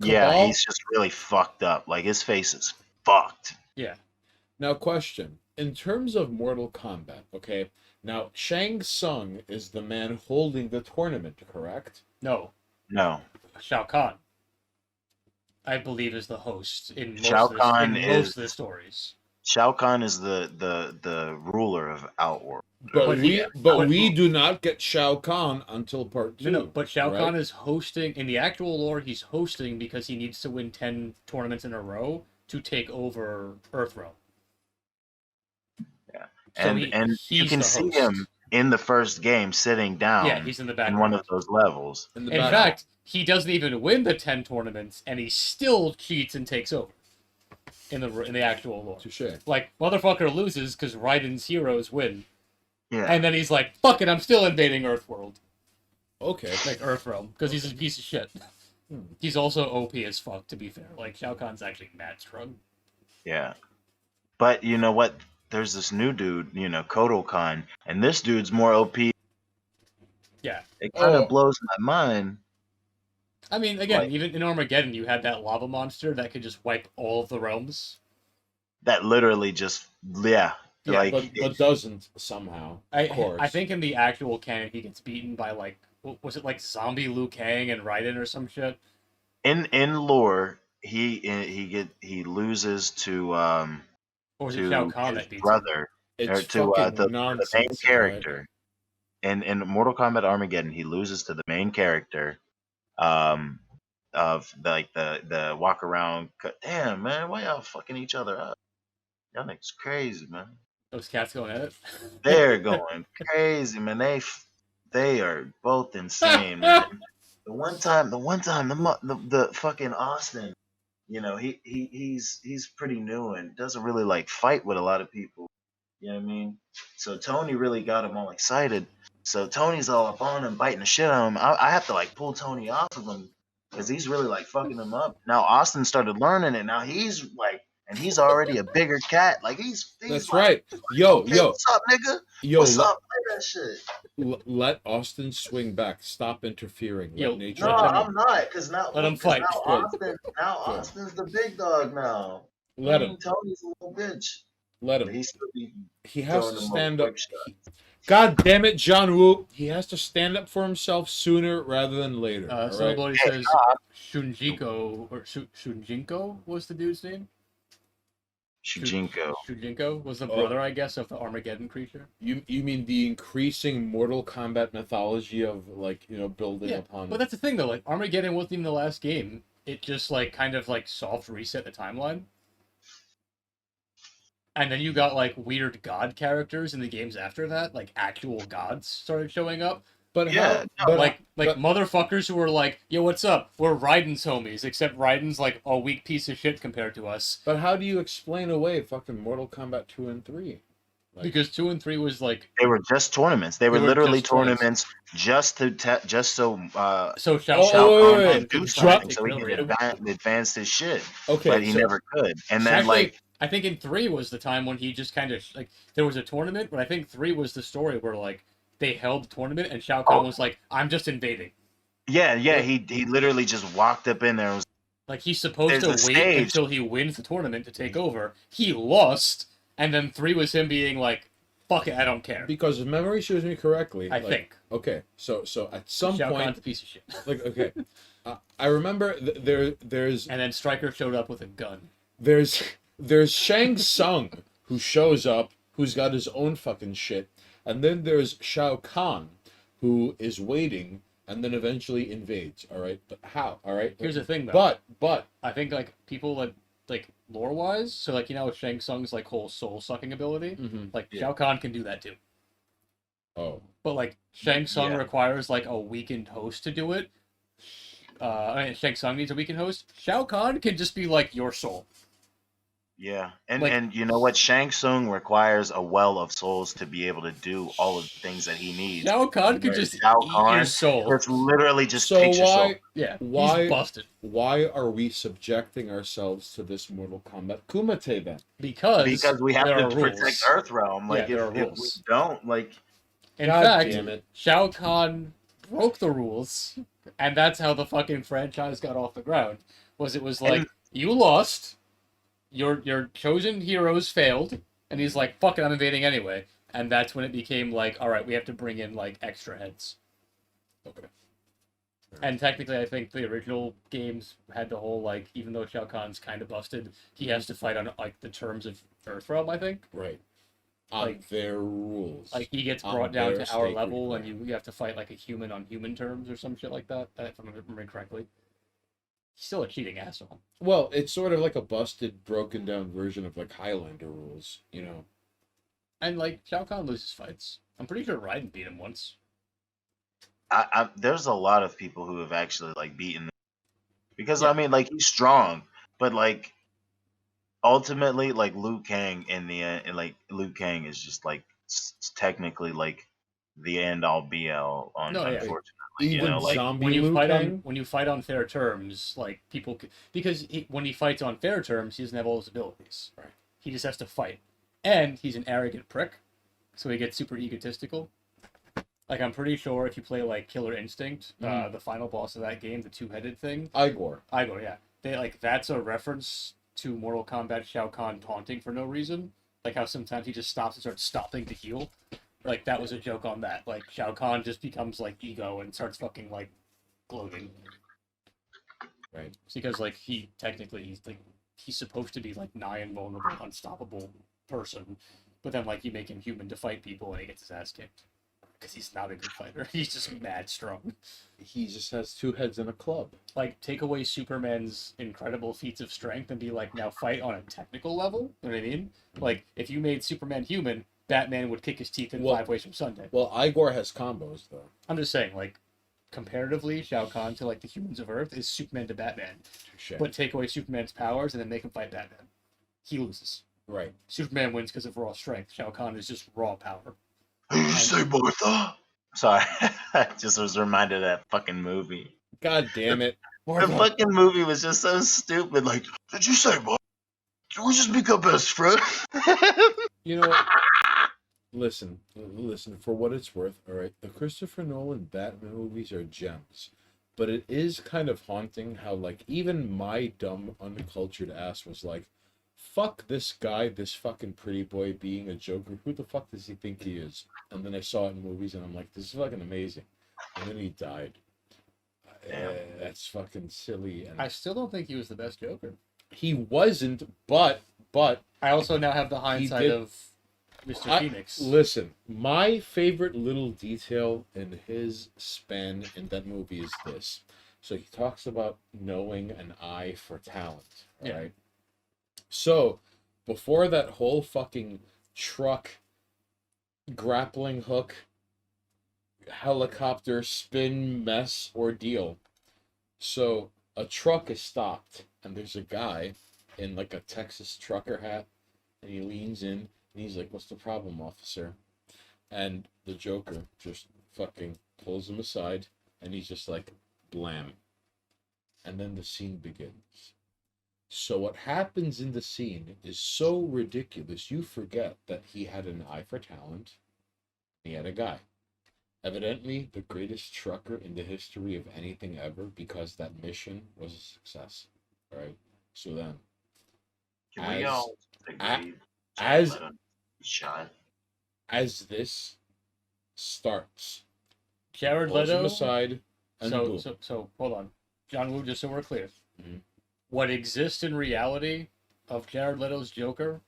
Yeah, Cabal? he's just really fucked up. Like his face is fucked. Yeah. now, question. In terms of Mortal Kombat, okay. Now, Shang Tsung is the man holding the tournament, correct? No. No. Shao Kahn, I believe, is the host in most, Shao of, the, Kahn in most is- of the stories. Shao Kahn is the ruler of Outworld. But we do not get Shao Kahn until part 2. No, but Shao right? Kahn is hosting in the actual lore. He's hosting because he needs to win 10 tournaments in a row to take over Earthrealm. Yeah. So And you he's can the see host. him in the first game sitting down Yeah, he's in the in background. one of those levels. In the In back. fact, he doesn't even win the 10 tournaments, and he still cheats and takes over in the actual lore. Touche. Like, motherfucker loses because Raiden's heroes win. Yeah. And then he's like, fuck it, I'm still invading Earthworld. Okay. Like, Earthrealm. Because he's a piece of shit. He's also OP as fuck, to be fair. Like, Shao Kahn's actually mad strong. Yeah. But you know what? There's this new dude, Kodo Khan, and this dude's more OP. Yeah. It kind of Oh. blows my mind. I mean, again, Like- even in Armageddon, you had that lava monster that could just wipe all of the realms. That literally just, Yeah, like, But doesn't somehow. Of course. I think in the actual canon, he gets beaten by, like, was it like zombie Liu Kang and Raiden or some shit? in lore, he loses to Or was it Shao Kahn his that beats him? brother, it's or to fucking the nonsense. main right? character. In Mortal Kombat Armageddon, he loses to the main character, of the walk around. Damn, man, why y'all fucking each other up? Y'all niggas crazy, man. Those cats going at it? They're going crazy, man. They are both insane, man. The one time, the fucking Austin, he's pretty new and doesn't really like fight with a lot of people. You know what I mean? So Tony really got him all excited. So Tony's all up on him, biting the shit out of him. I have to like pull Tony off of him because he's really like fucking him up. Now Austin started learning it. Now he's like, and he's already a bigger cat. Like he's That's like, right. Yo, "Hey, yo, what's up, nigga? yo. What's up? Play that shit." Let Austin swing back. Stop interfering. Let Yo, nature. No, Let him- I'm not, cause now let him 'cause fight. Now, Good. Austin's the big dog now. Let him. Tony's a little bitch. Let But him. he still be He has throwing to them stand little up. quick shots. God damn it, John Woo. He has to stand up for himself sooner rather than later. all right? Somebody Hey, says Shunjiko, or Shunjinko was the dude's name? Shujinko. Shunjinko was the Oh. brother, I guess, of the Armageddon creature. You mean the increasing Mortal Kombat mythology of building Yeah, upon. but that's the thing, though. Like, Armageddon wasn't even the last game. it just like kind of like soft reset the timeline. And then you got like weird god characters in the games after that, like actual gods started showing up. But Yeah, how? But, Like but- motherfuckers who were like, yo, what's up? We're Raiden's homies, except Raiden's like a weak piece of shit compared to us. But how do you explain away fucking Mortal Kombat 2 and 3? Like- Because 2 and 3 was like They were just tournaments. They were were literally just tournaments. tournaments just so so Shao Oh, Kahn wait, Kahn wait, could wait. do Drop- something, so he could Yeah. advance his shit. Okay, But he so- never could. And then Actually, like I think in 3 was the time when he just kind of like there was a tournament, but I think 3 was the story where like they held the tournament and Shao Kahn was like, I'm just invading. yeah, he literally just walked up in there and was Like he's supposed There's to a wait stage. until he wins the tournament to take over. He lost, and then 3 was him being like, fuck it, I don't care. Because if memory serves me correctly, I like, think. Okay, so at some Shao Kahn's point, a piece of shit. like okay, I remember there's And then Stryker showed up with a gun. there's Shang Tsung who shows up, who's got his own fucking shit, and then there's Shao Kahn, who is waiting and then eventually invades. All right, but how? All right, Here's the thing, though. but I think like people that like lore wise, so like you know Shang Tsung's like whole soul sucking ability, like Yeah. Shao Kahn can do that too. oh, But like Shang Tsung Yeah. requires like a weakened host to do it. I mean, Shang Tsung needs a weakened host. Shao Kahn can just be like your soul. yeah. And Like- and you know what? Shang Tsung requires a well of souls to be able to do all of the things that he needs. Shao Kahn could Whereas just Shao eat Kahn, your soul. It's literally just so takes your soul. Yeah, why- he's busted why are we subjecting ourselves to this Mortal Kombat Kumite then? Because we have there to are protect rules. Earthrealm. Like Yeah, there are if we rules. don't, like In God fact, damn it. Shao Kahn broke the rules, and that's how the fucking franchise got off the ground. It was like And- you lost, your chosen heroes failed, and he's like, "Fuck it, I'm invading anyway." And that's when it became like, "All right, we have to bring in like extra heads." Okay. And technically, I think the original games had the whole like, even though Shao Kahn's kind of busted, he has to fight on like the terms of Earthrealm. I think Right. On Like- their rules. like he gets On brought down their to our sacred level, and ground. you have to fight like a human on human terms or some shit like that. If I'm remembering correctly. He's still a cheating asshole. Well, it's sort of like a busted, broken down version of like Highlander rules, you know. And like Shao Kahn loses fights. I'm pretty sure Raiden beat him once. there's a lot of people who have actually like beaten because Yeah. I mean like he's strong, but like ultimately like Liu Kang in the end, like Liu Kang is just like technically like the end all be all on No, yeah. unfortunately. Even You know, like zombie when you Liu fight Kang? on when you fight on fair terms, like people because when he fights on fair terms, he doesn't have all his abilities. Right. He just has to fight, and he's an arrogant prick, so he gets super egotistical. Like I'm pretty sure if you play like Killer Instinct, the final boss of that game, the two-headed thing, Igor. Igor, yeah, they like that's a reference to Mortal Kombat Shao Kahn taunting for no reason. Like how sometimes he just stops and starts stopping to heal. Like that was a joke on that. Like Shao Kahn just becomes like ego and starts fucking like gloating. Right. It's because like he technically he's supposed to be like nigh invulnerable, unstoppable person, but then like you make him human to fight people and he gets his ass kicked because he's not a good fighter. He's just mad strong. He just has two heads in a club. Like take away Superman's incredible feats of strength and be like now fight on a technical level. You know what I mean? Like if you made Superman human, Batman would kick his teeth in Well- 5 ways from Sunday. Well, Igor has combos though. I'm just saying, like, comparatively, Shao Kahn to like the humans of Earth is Superman to Batman. Touche. But take away Superman's powers and then make him fight Batman. He loses. Right. Superman wins because of raw strength. Shao Kahn is just raw power. Did you say Martha? Sorry, I just was reminded of that fucking movie. God damn it. The fucking movie was just so stupid. Like, did you say Martha? Did we just become best friends? You know what? Listen, for what it's worth, all right? The Christopher Nolan Batman movies are gems. But it is kind of haunting how, like, even my dumb, uncultured ass was like, fuck this guy, this fucking pretty boy being a Joker. Who the fuck does he think he is? And then I saw it in movies and I'm like, this is fucking amazing. And then he died. Damn. That's fucking silly. And I still don't think he was the best Joker. he wasn't, but I also now have the hindsight did- of Mr. I- Phoenix. listen, my favorite little detail in his span in that movie is this. So he talks about knowing an eye for talent. All Yeah. right. So before that whole fucking truck grappling hook helicopter spin mess ordeal. So a truck is stopped and there's a guy in like a Texas trucker hat and he leans in and he's like, "What's the problem, officer?" And the Joker just fucking pulls him aside and he's just like, blam. And then the scene begins. So what happens in the scene is so ridiculous, you forget that he had an eye for talent. He had a guy. Evidently, the greatest trucker in the history of anything ever, because that mission was a success. All right. So then, Can we as all agree? as Let him shot. as this starts, Jared pulls him Leto. aside, and boom. So hold on, John Woo. Just so we're clear, Mhm. what exists in reality of Jared Leto's Joker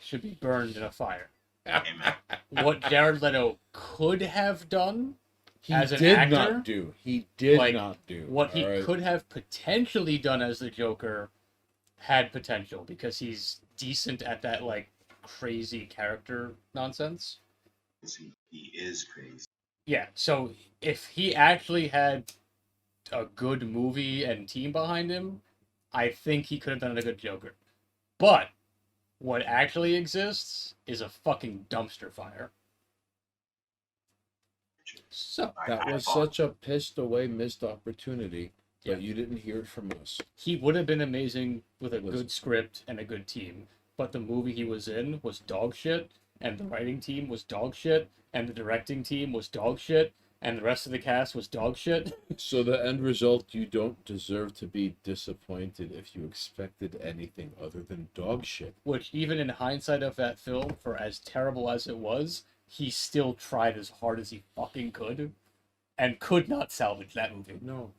should be burned in a fire. Amen. What Jared Leto could have done, He as an did actor, not do. He did like, not do. what he all right? could have potentially done as the Joker, had potential because he's decent at that like crazy character nonsense. He is crazy. Yeah, so if he actually had a good movie and team behind him, I think he could have done a good Joker. But what actually exists is a fucking dumpster fire. So That was such a pissed away missed opportunity, Yeah. but you didn't hear it from us. he would have been amazing with a Listen. good script and a good team. But the movie he was in was dog shit, and the writing team was dog shit, and the directing team was dog shit, and the rest of the cast was dog shit. So the end result, you don't deserve to be disappointed if you expected anything other than dog shit. Which, even in hindsight of that film, for as terrible as it was, he still tried as hard as he fucking could, and could not salvage that movie. No.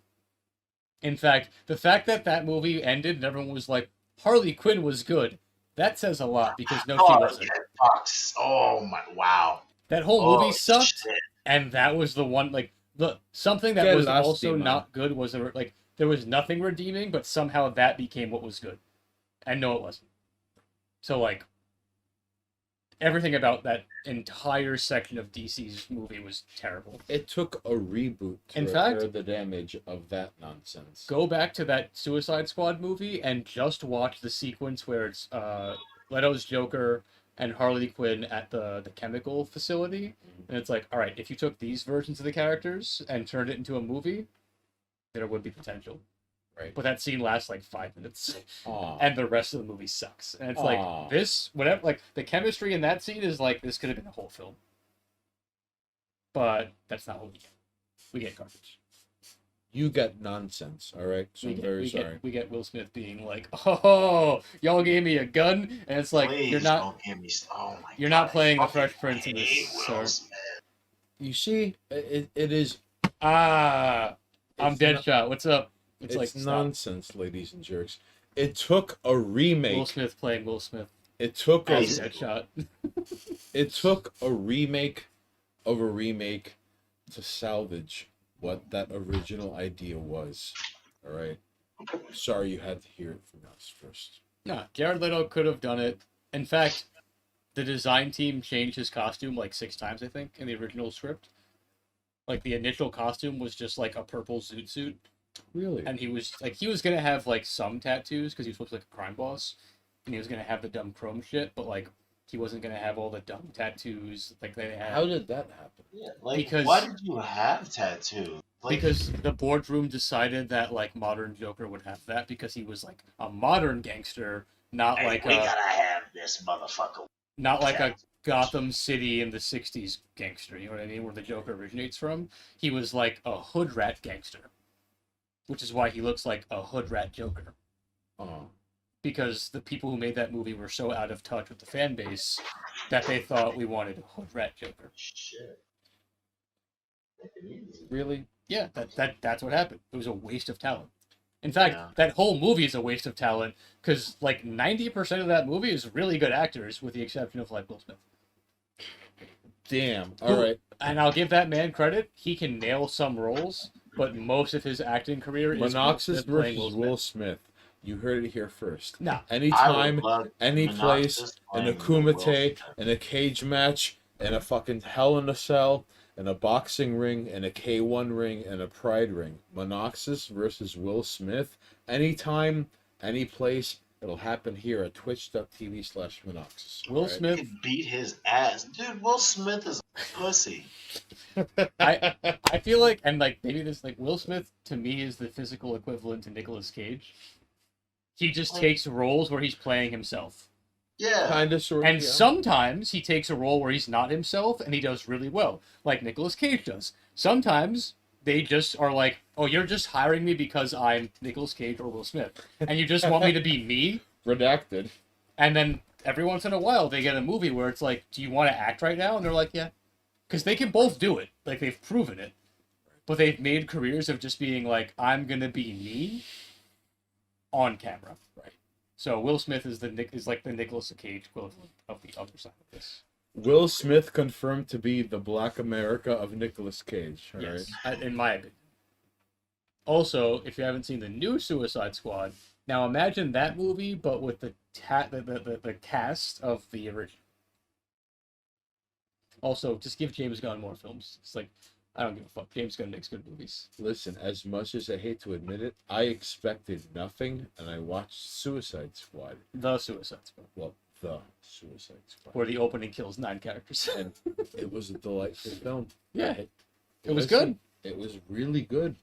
In fact, the fact that that movie ended and everyone was like, Harley Quinn was good, that says a lot, because no, she Oh, wasn't. yeah, Fox. Oh my! Wow. That whole Oh, movie sucked, shit. and that was the one, like, something that Que was also lástima. not good was, like, there was nothing redeeming, but somehow that became what was good. And no, it wasn't. So, like, everything about that entire section of DC's movie was terrible. It took a reboot to In repair fact- the damage of that nonsense. Go back to that Suicide Squad movie and just watch the sequence where it's Leto's Joker and Harley Quinn at the chemical facility. And it's like, all right, if you took these versions of the characters and turned it into a movie, there would be potential. Right. But that scene lasts like 5 minutes, Aw. and the rest of the movie sucks. And it's Aw. like, this, whatever, like, the chemistry in that scene is like, this could have been a whole film. But that's not what we get. We get garbage. You get nonsense, all right? So I'm very sorry. We get Will Smith being like, "Oh, y'all gave me a gun," and it's like Please you're not don't give me. Oh my you're God, not playing the I Fresh fucking Prince in this, hate sir. Will Smith. You see, it is I'm It's Deadshot. What's up? It's like stop. nonsense, ladies and jerks. It took a remake. Will Smith playing Will Smith. It took a As Deadshot. it took a remake of a remake to salvage what that original idea was. All right. Sorry you had to hear it from us first. No, Jared Leto could have done it. In fact, the design team changed his costume like 6 times, I think, in the original script. Like the initial costume was just like a purple zoot suit. Really? And he was gonna have like some tattoos because he was supposed to be like a crime boss, and he was gonna have the dumb chrome shit, but like he wasn't gonna have all the dumb tattoos like they had. How did that happen? Yeah, like, Because- why did you have tattoos? Like, Because the boardroom decided that like modern Joker would have that because he was like a modern gangster, not hey, like we a gotta have this motherfucker. a Gotham City in the 60s gangster, you know what I mean, where the Joker originates from. He was like a hood rat gangster, which is why he looks like a hood rat Joker. Oh. Because the people who made that movie were so out of touch with the fan base that they thought we wanted a hood rat Joker. Shit. Really? Yeah, that's what happened. It was a waste of talent. In fact, Yeah. that whole movie is a waste of talent because like 90% of that movie is really good actors, with the exception of like Will Smith. Damn. All right. And I'll give that man credit; he can nail some roles, but most of his acting career is Monoxus playing versus Will Will Smith. Smith. You heard it here first. No, Anytime, love any Monoxus place, in a playing Will Kumite, Smith. in a cage match, in a fucking Hell in a Cell, in a boxing ring, in a K1 ring, in a Pride ring. Monoxus versus Will Smith. Anytime, any place. It'll happen here at twitch.tv/Monoxus. Will alright? Smith. Could beat his ass, dude. Will Smith is a pussy. I feel like, and like maybe this, like Will Smith to me is the physical equivalent to Nicolas Cage. He just takes roles where he's playing himself. Yeah. Kind of, sort of. And sometimes he takes a role where he's not himself and he does really well, like Nicolas Cage does. Sometimes they just are like, oh, you're just hiring me because I'm Nicolas Cage or Will Smith, and you just want me to be me. Redacted. And then every once in a while they get a movie where it's like, do you want to act right now? And they're like, yeah. Because they can both do it. Like, they've proven it. But they've made careers of just being like, I'm going to be me on camera. Right. So Will Smith is like the Nicolas Cage equivalent of the other side of this. Will Smith confirmed to be the Black America of Nicolas Cage. All Yes, right. in my opinion. Also, if you haven't seen the new Suicide Squad, now imagine that movie, but with the cast of the original. Also, just give James Gunn more films. It's like, I don't give a fuck. James Gunn makes good movies. Listen, as much as I hate to admit it, I expected nothing, and I watched Suicide Squad. The Suicide Squad, Well, the Suicide Squad. where the opening kills 9 characters. And it was a delightful film. Yeah, it was Listen, good. It was really good.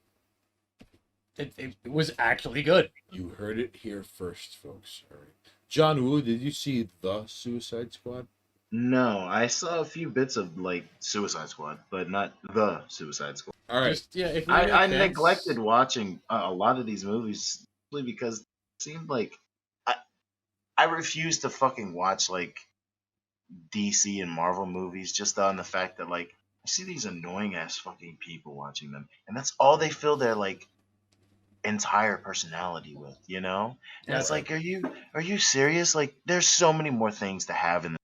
It was actually good. You heard it here first, folks. All right. John Woo, did you see the Suicide Squad? No, I saw a few bits of like Suicide Squad, but not the Suicide Squad. All right. Just, yeah, if you get a I chance- neglected watching a lot of these movies simply because it seemed like I refuse to fucking watch like DC and Marvel movies just on the fact that like I see these annoying ass fucking people watching them, and that's all they fill their like entire personality with, you know? And Yeah, it's like, are you serious? Like, there's so many more things to have in,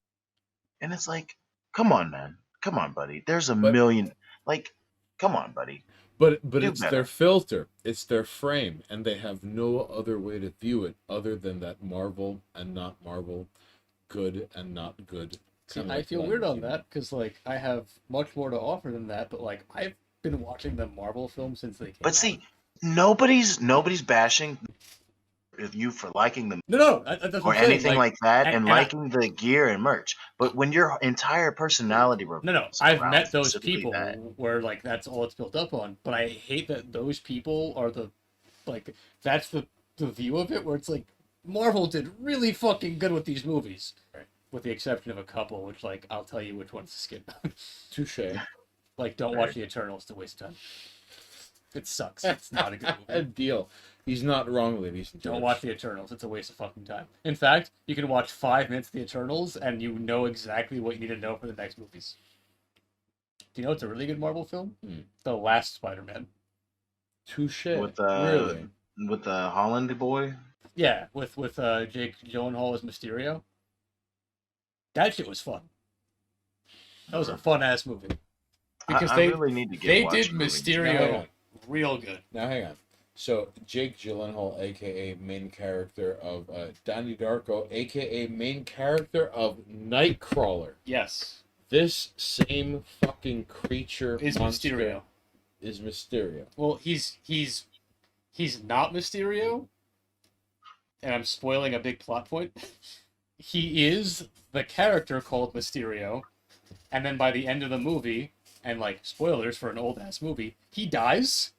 and it's like, come on, man, come on, buddy. There's a million, like, come on, buddy. But Do it's better. their filter, it's their frame, and they have no other way to view it other than that Marvel and not Marvel, good and not good. See, Kinda I like feel Lion weird on King. that because like I have much more to offer than that, but like I've been watching the Marvel films since they came But out. see, nobody's bashing you for liking them no, that's what or I'm saying, anything like that, and and I- liking the gear and merch. But when your entire personality No, revolves I've around met those specifically people that. where like that's all it's built up on. But I hate that those people are that's the view of it where it's like Marvel did really fucking good with these movies, Right. with the exception of a couple, which like I'll tell you which ones to skip. Touche. Like don't watch the Eternals; it's a waste of time. It sucks. It's not a good movie. Deal. He's not wrong, ladies and Don't gentlemen. watch the Eternals. It's a waste of fucking time. In fact, you can watch 5 minutes of the Eternals and you know exactly what you need to know for the next movies. Do you know it's a really good Marvel film? The Last Spider-Man. Touche. With Really? with the Holland boy. Yeah, with Jake Gyllenhaal as Mysterio. That shit was fun. That was a fun ass movie. Because I they really need to get they watching did movies. Now, hang Mysterio on. real good. Now hang on. So Jake Gyllenhaal, aka main character of Donnie Darko, aka main character of Nightcrawler. Yes, This same fucking creature is monster Mysterio. Is Mysterio. Well, he's not Mysterio, and I'm spoiling a big plot point. He is the character called Mysterio, and then by the end of the movie, and like spoilers for an old ass movie, he dies.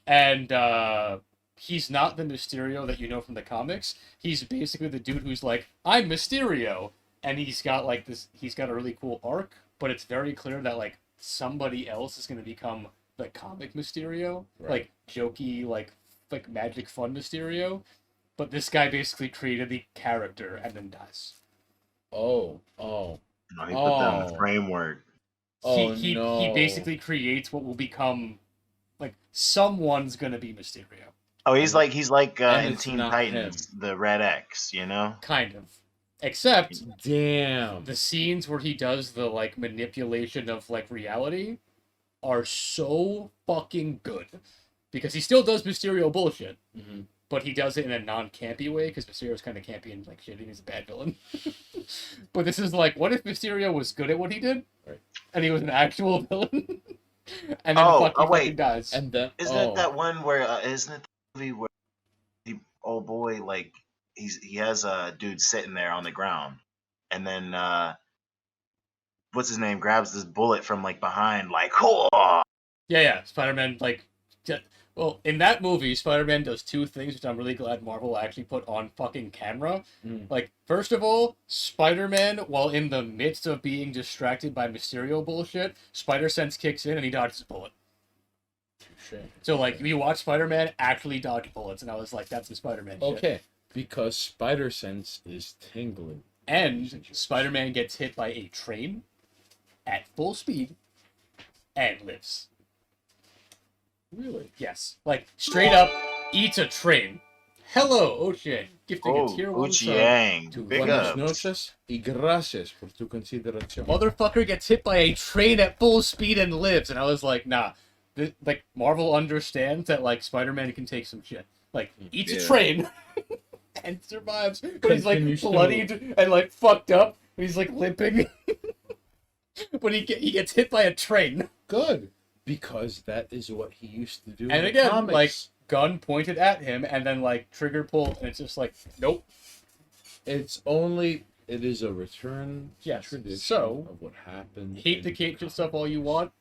And he's not the Mysterio that you know from the comics. He's basically the dude who's like, I'm Mysterio, and he's got like this. He's got a really cool arc, but it's very clear that like somebody else is going to become the comic Mysterio, Right. like jokey, like magic fun Mysterio. But this guy basically created the character and then dies. Oh. No, he put that in Oh. the framework. Oh, he no. basically creates what will become like someone's going to be Mysterio. Oh, he's like And in it's Teen not Titans, the Red X, you know? Kind of. Except Damn. the scenes where he does the like manipulation of like reality are so fucking good because he still does Mysterio bullshit, Mhm. but he does it in a non-campy way because Mysterio's kind of campy and like shitty. He's a bad villain. But this is like, what if Mysterio was good at what he did, Right. and he was an actual villain, and then Oh, fucking wait. dies. And then Isn't it that one where? Isn't it the movie where the old boy like he has a dude sitting there on the ground, and then what's his name grabs this bullet from like behind, like oh. Yeah, Spider-Man, like, well, in that movie, Spider-Man does two things, which I'm really glad Marvel actually put on fucking camera. Mm. Like, first of all, Spider-Man, while in the midst of being distracted by Mysterio bullshit, Spider-Sense kicks in and he dodges a bullet. Shit. So, like, we watch Spider-Man actually dodge bullets, and I was like, that's some Spider-Man shit. Okay, because Spider Sense is tingling. And Spider-Man gets hit by a train at full speed and lives. Really? Yes. Like, straight up eats a train. Hello, Ocean. Gifting a Oh, tier 1 sub. Uchiang. to Big Buenas ups. noches y gracias por tu consideración. Motherfucker gets hit by a train at full speed and lives. And I was like, nah. Like, Marvel understands that, like, Spider-Man can take some shit. Like, eats a Yeah. train and survives. But he's, like, Continues to bloodied and, like, fucked up. And he's, like, limping. But he gets hit by a train. Good. Because that is what he used to do in And the again, comics. like, gun pointed at him, and then, like, trigger pulled, and it's just like, nope. It is a return to Yes, tradition so, of what happened. Hate the in Kate comics. stuff all you want.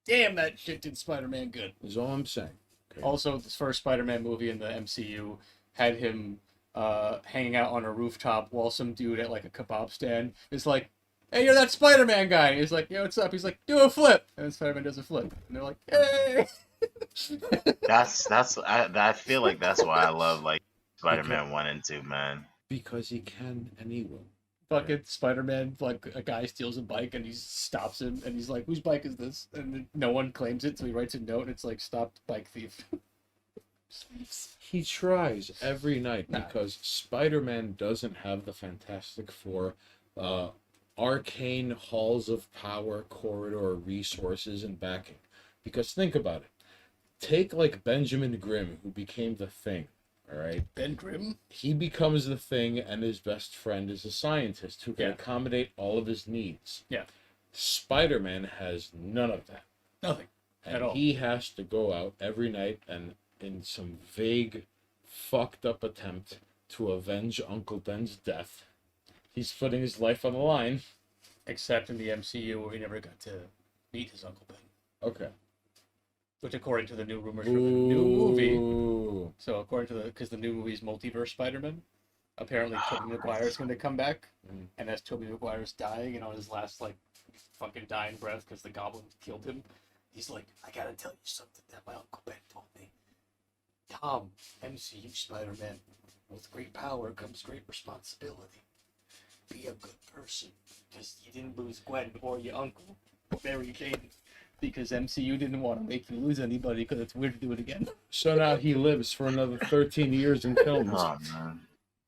Damn, that shit did Spider-Man good. Is all I'm saying. Okay. Also, this first Spider-Man movie in the MCU had him hanging out on a rooftop while some dude at, like, a kebab stand is like, hey, you're that Spider-Man guy. And he's like, yo, what's up? He's like, do a flip. And then Spider-Man does a flip. And they're like, hey! I feel like that's why I love like Spider-Man 1 and 2, man. Because he can and he will. Fucking Spider-Man, like, a guy steals a bike and he stops him and he's like, whose bike is this? And then no one claims it, so he writes a note and it's like, stopped bike thief. He tries every night Nah. because Spider-Man doesn't have the Fantastic Four arcane halls of power, corridor resources, and backing. Because think about it. Take like Benjamin Grimm, who became the Thing. All right. Ben Grimm? He becomes the Thing, and his best friend is a scientist who can Yeah. accommodate all of his needs. Yeah. Spider-Man has none of that. Nothing. And At all. he has to go out every night and in some vague, fucked up attempt to avenge Uncle Ben's death. He's putting his life on the line. Except in the MCU where he never got to meet his Uncle Ben. Okay. Which, according to the new rumors from the new movie, Ooh. so according to because the new movie is Multiverse Spider-Man, apparently Tobey Maguire is going to come back, Mm. and as Tobey Maguire's dying and on his last, like, fucking dying breath because the Goblin killed him, he's like, I gotta tell you something that my Uncle Ben told me. Tom, MCU Spider-Man, with great power comes great responsibility. Be a good person, because you didn't lose Gwen or your uncle, Mary Jane, because MCU didn't want to make you lose anybody because it's weird to do it again. So now he lives for another 13 years in films. Oh man.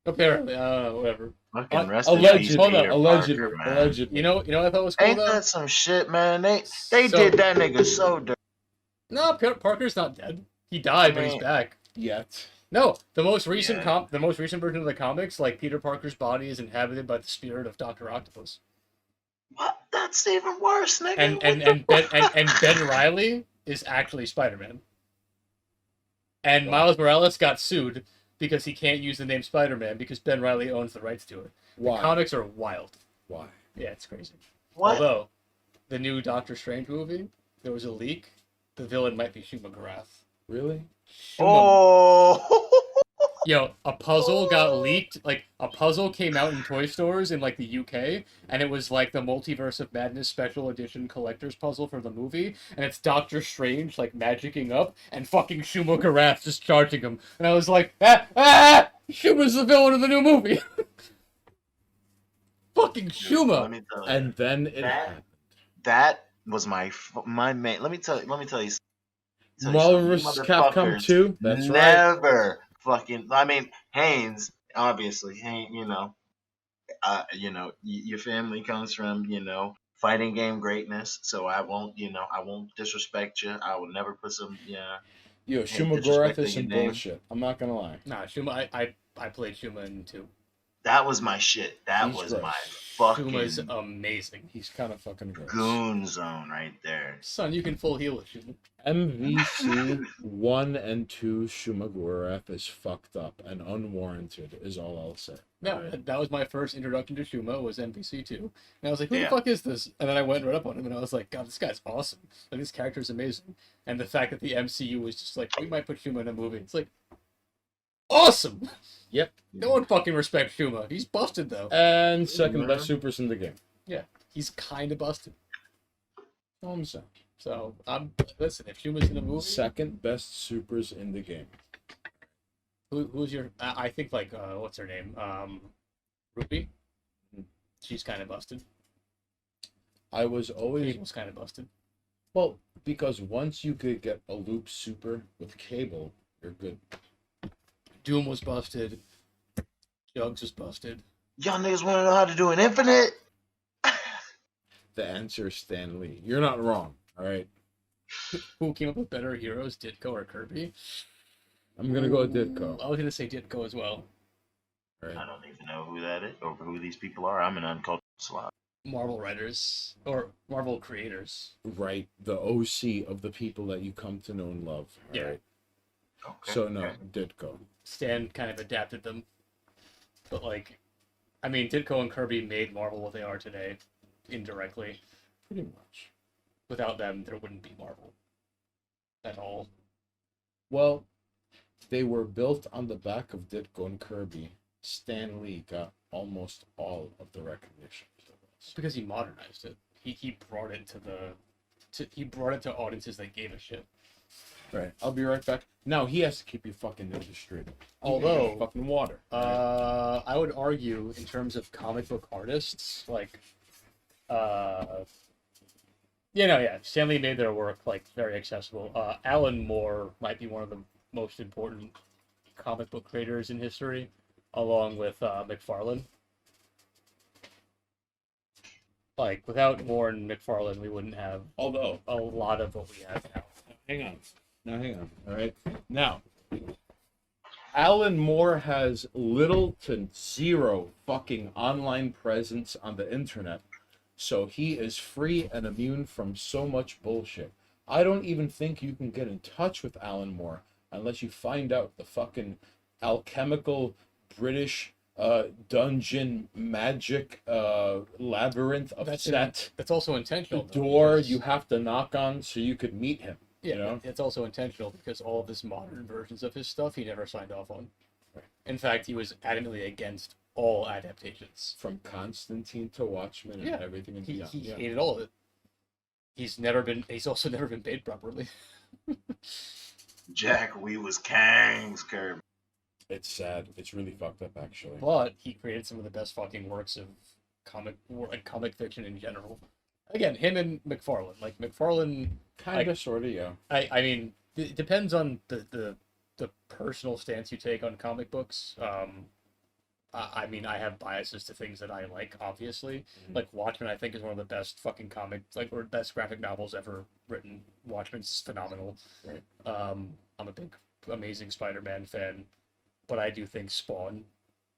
Apparently, whatever. Fucking rest Alleged- in peace, hold on, Peter Allegedly. Parker, man. Allegedly. You know what I thought was cool Ain't though? that some shit, man? They So- did that nigga so dirty. No, Parker's not dead. He died, but he's mean- back. Yet. No, the most recent Yeah. the most recent version of the comics, like Peter Parker's body is inhabited by the spirit of Dr. Octopus. What? That's even worse, nigga. And Ben Riley is actually Spider-Man. And Miles Morales got sued because he can't use the name Spider-Man because Ben Riley owns the rights to it. Why? The comics are wild. Why? Yeah, it's crazy. What? Although, the new Doctor Strange movie, there was a leak. The villain might be Shuma Gorath. Really? Oh. Yo, a puzzle got leaked. Like, a puzzle came out in toy stores in, like, the UK, and it was, like, the Multiverse of Madness special edition collector's puzzle for the movie, and it's Doctor Strange, like, magicking up, and fucking Shuma Gorath just charging him. And I was like, Shuma's the villain of the new movie! Fucking Shuma! Let me tell you. And then it That- happened. That was my main. Let me tell you. Marvel's Capcom 2? That's right. Never fucking. I mean, Haynes, obviously, your family comes from, fighting game greatness. So I won't, I won't disrespect you. I will never put some, Yo, Hey, Shuma Gorath disrespecting is some your name. bullshit. I'm not gonna lie. Nah, Shuma. I played Shuma in 2. that was my shit. That He's was gross. my Shuma's fucking amazing. He's kind of fucking gross. goon zone right there. Son, you can full heal with Shuma. MVC 1 and 2 Shuma Gorath is fucked up and unwarranted, is all I'll say. No, that was my first introduction to Shuma, was MVC 2. And I was like, who the Yeah. fuck is this? And then I went right up on him and I was like, God, this guy's awesome. Like, this character's amazing. And the fact that the MCU was just like, we might put Shuma in a movie. It's like, awesome! Yep. No one fucking respects Shuma. He's busted, though. And second best supers in the game. He's kind of busted. All I'm saying. So, listen, if Shuma's in a movie, Second best supers in the game. who's your, I think, like, what's her name? Ruby? She's kind of busted. I was always Cable's kind of busted. well because once you could get a loop super with Cable, you're good. Doom was busted. Jugs was busted. Y'all niggas want to know how to do an infinite? The answer is Stan Lee. You're not wrong. All right. Who came up with better heroes, Ditko or Kirby? I'm gonna go with Ditko. I was gonna say Ditko as well. All I right. don't even know who that is or who these people are. I'm an uncultured slob. Marvel writers or Marvel creators. Right. The OC of the people that you come to know and love. All Yeah. right? Okay. So no, okay. Ditko. Stan kind of adapted them, but like, I mean, Ditko and Kirby made Marvel what they are today, indirectly. Pretty much. Without them, there wouldn't be Marvel at all. Well, they were built on the back of Ditko and Kirby. Stan Lee got almost all of the recognition. It's because he modernized it. He brought it he brought it to audiences that gave a shit. Right. I'll be right back. Now he has to keep you fucking ninja straight. Although, fucking water. I would argue in terms of comic book artists, like, Stan Lee made their work like very accessible. Alan Moore might be one of the most important comic book creators in history, along with McFarlane. Like, without Moore and McFarlane, we wouldn't have Although, a lot of what we have now. hang on. Now hang on. All right. Now, Alan Moore has little to zero fucking online presence on the internet, so he is free and immune from so much bullshit. I don't even think you can get in touch with Alan Moore unless you find out the fucking alchemical British dungeon magic labyrinth of set. That's also The intentional. though, door because- you have to knock on so you could meet him. Yeah, you know? it's also intentional because all of his modern versions of his stuff he never signed off on. In fact, he was adamantly against all adaptations. From Constantine to Watchmen and Yeah, everything in He beyond. Yeah. hated all of it. He's also never been paid properly. Jack, we was Kangs, Kirby. It's sad. It's really fucked up, actually. But he created some of the best fucking works of comic fiction in general. Again, him and McFarlane. Like, McFarlane, Kind of, sort of, yeah. I mean, it depends on the personal stance you take on comic books. I mean, I have biases to things that I like, obviously. Mhm. Like, Watchmen, I think, is one of the best fucking or best graphic novels ever written. Watchmen's phenomenal. Right. I'm a big, amazing Spider-Man fan, but I do think Spawn,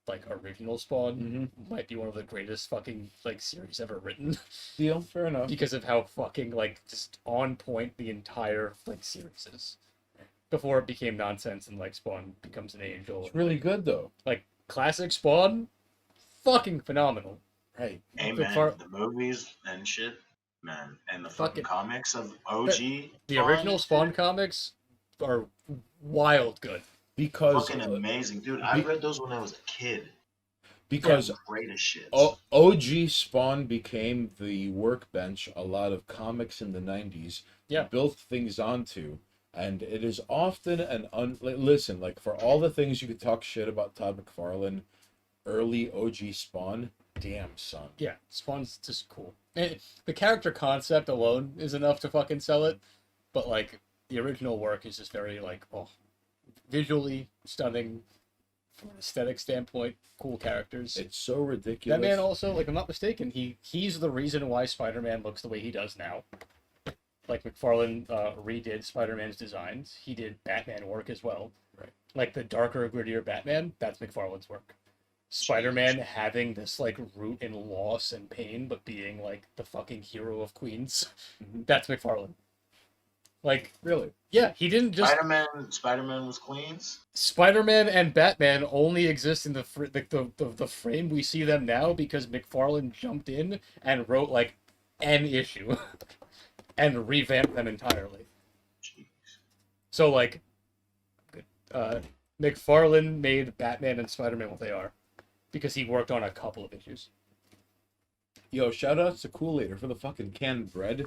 like, original Spawn, might be one of the greatest fucking, like, series ever written. Deal. Fair enough. because of how fucking, like, just on point the entire, like, series is. Before it became nonsense and, like, Spawn becomes an angel. It's really good, though. Like, classic Spawn, fucking phenomenal. Right. Hey, The man, far- the movies and shit, man, and the Fucking- fucking comics of OG. The Spawn original and Spawn shit, comics are wild good. Because fucking amazing, dude. I read those when I was a kid. because They're great as shit. OG Spawn became the workbench a lot of comics in the 90s Yeah. built things onto, and it is often listen, like, for all the things you could talk shit about Todd McFarlane, early OG Spawn, damn son. Yeah, Spawn's just cool. The character concept alone is enough to fucking sell it, but, like, the original work is just very, like, visually stunning, from an aesthetic standpoint, cool characters. It's so ridiculous. That man also, like, I'm not mistaken, he's the reason why Spider-Man looks the way he does now. Like, McFarlane redid Spider-Man's designs. He did Batman work as well. Right. Like, the darker, grittier Batman, that's McFarlane's work. Spider-Man having this, like, root in loss and pain, but being, like, the fucking hero of Queens, that's McFarlane. Like, Really? yeah, he didn't just... Spider-Man was Queens. Spider-Man and Batman only exist in the frame we see them now because McFarlane jumped in and wrote, like, an issue and revamped them entirely. Jeez. So, like, McFarlane made Batman and Spider-Man what they are because he worked on a couple of issues. Yo, shout out to Kool-Aid for the fucking canned bread.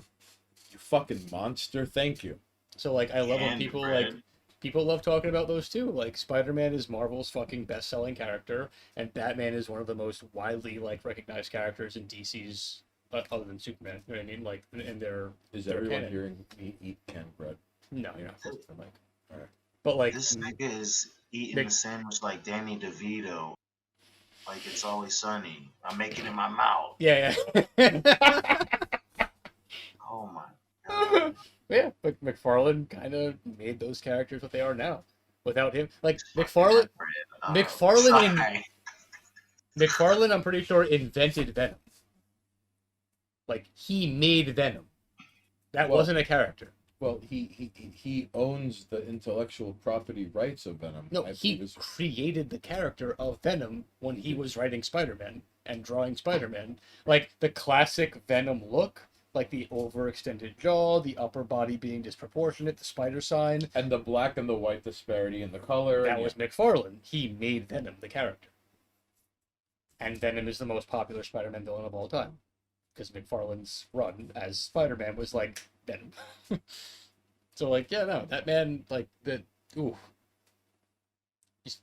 You fucking monster. Thank you. So, like, I love when Canned people, bread. like, people love talking about those too. Like, Spider-Man is Marvel's fucking best-selling character, and Batman is one of the most widely, like, recognized characters in DC's, other than Superman. You know what I mean? Like, in their... Is their everyone canon. hearing me eat canned bread? No, you're not. Like, Alright. but, like... This nigga is eating Nick- the sandwich like Danny DeVito. Like it's always sunny. I'm making it in my mouth. Yeah. Oh my god. Yeah, but McFarlane kind of made those characters what they are now. Without him, like McFarlane, Sorry. McFarlane, I'm pretty sure invented Venom. Like he made Venom. That Well- wasn't a character. Well, he owns the intellectual property rights of Venom. No, I he believe it's- created the character of Venom when he was writing Spider-Man and drawing Spider-Man. Like the classic Venom look, like the overextended jaw, the upper body being disproportionate, the spider sign. and the black and the white disparity in the color. That and was McFarlane. He made Venom the character. And Venom is the most popular Spider-Man villain of all time. Because McFarlane's run as Spider-Man was like Venom. So, like, yeah, no, that man, like, ooh.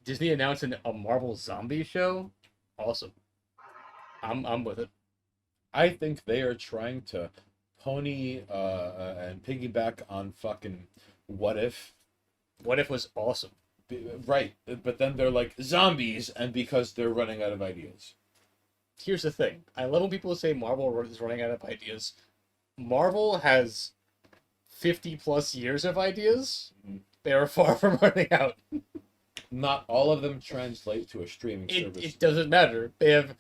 Disney announced a Marvel zombie show? Awesome. I'm with it. I think they are trying to pony and piggyback on fucking What If. What If was awesome. Right, but then they're like zombies, and because they're running out of ideas. Here's the thing. I love when people say Marvel is running out of ideas. Marvel has 50 plus years of ideas. Mhm. They are far from running out. Not all of them translate to a streaming service. It doesn't matter. They have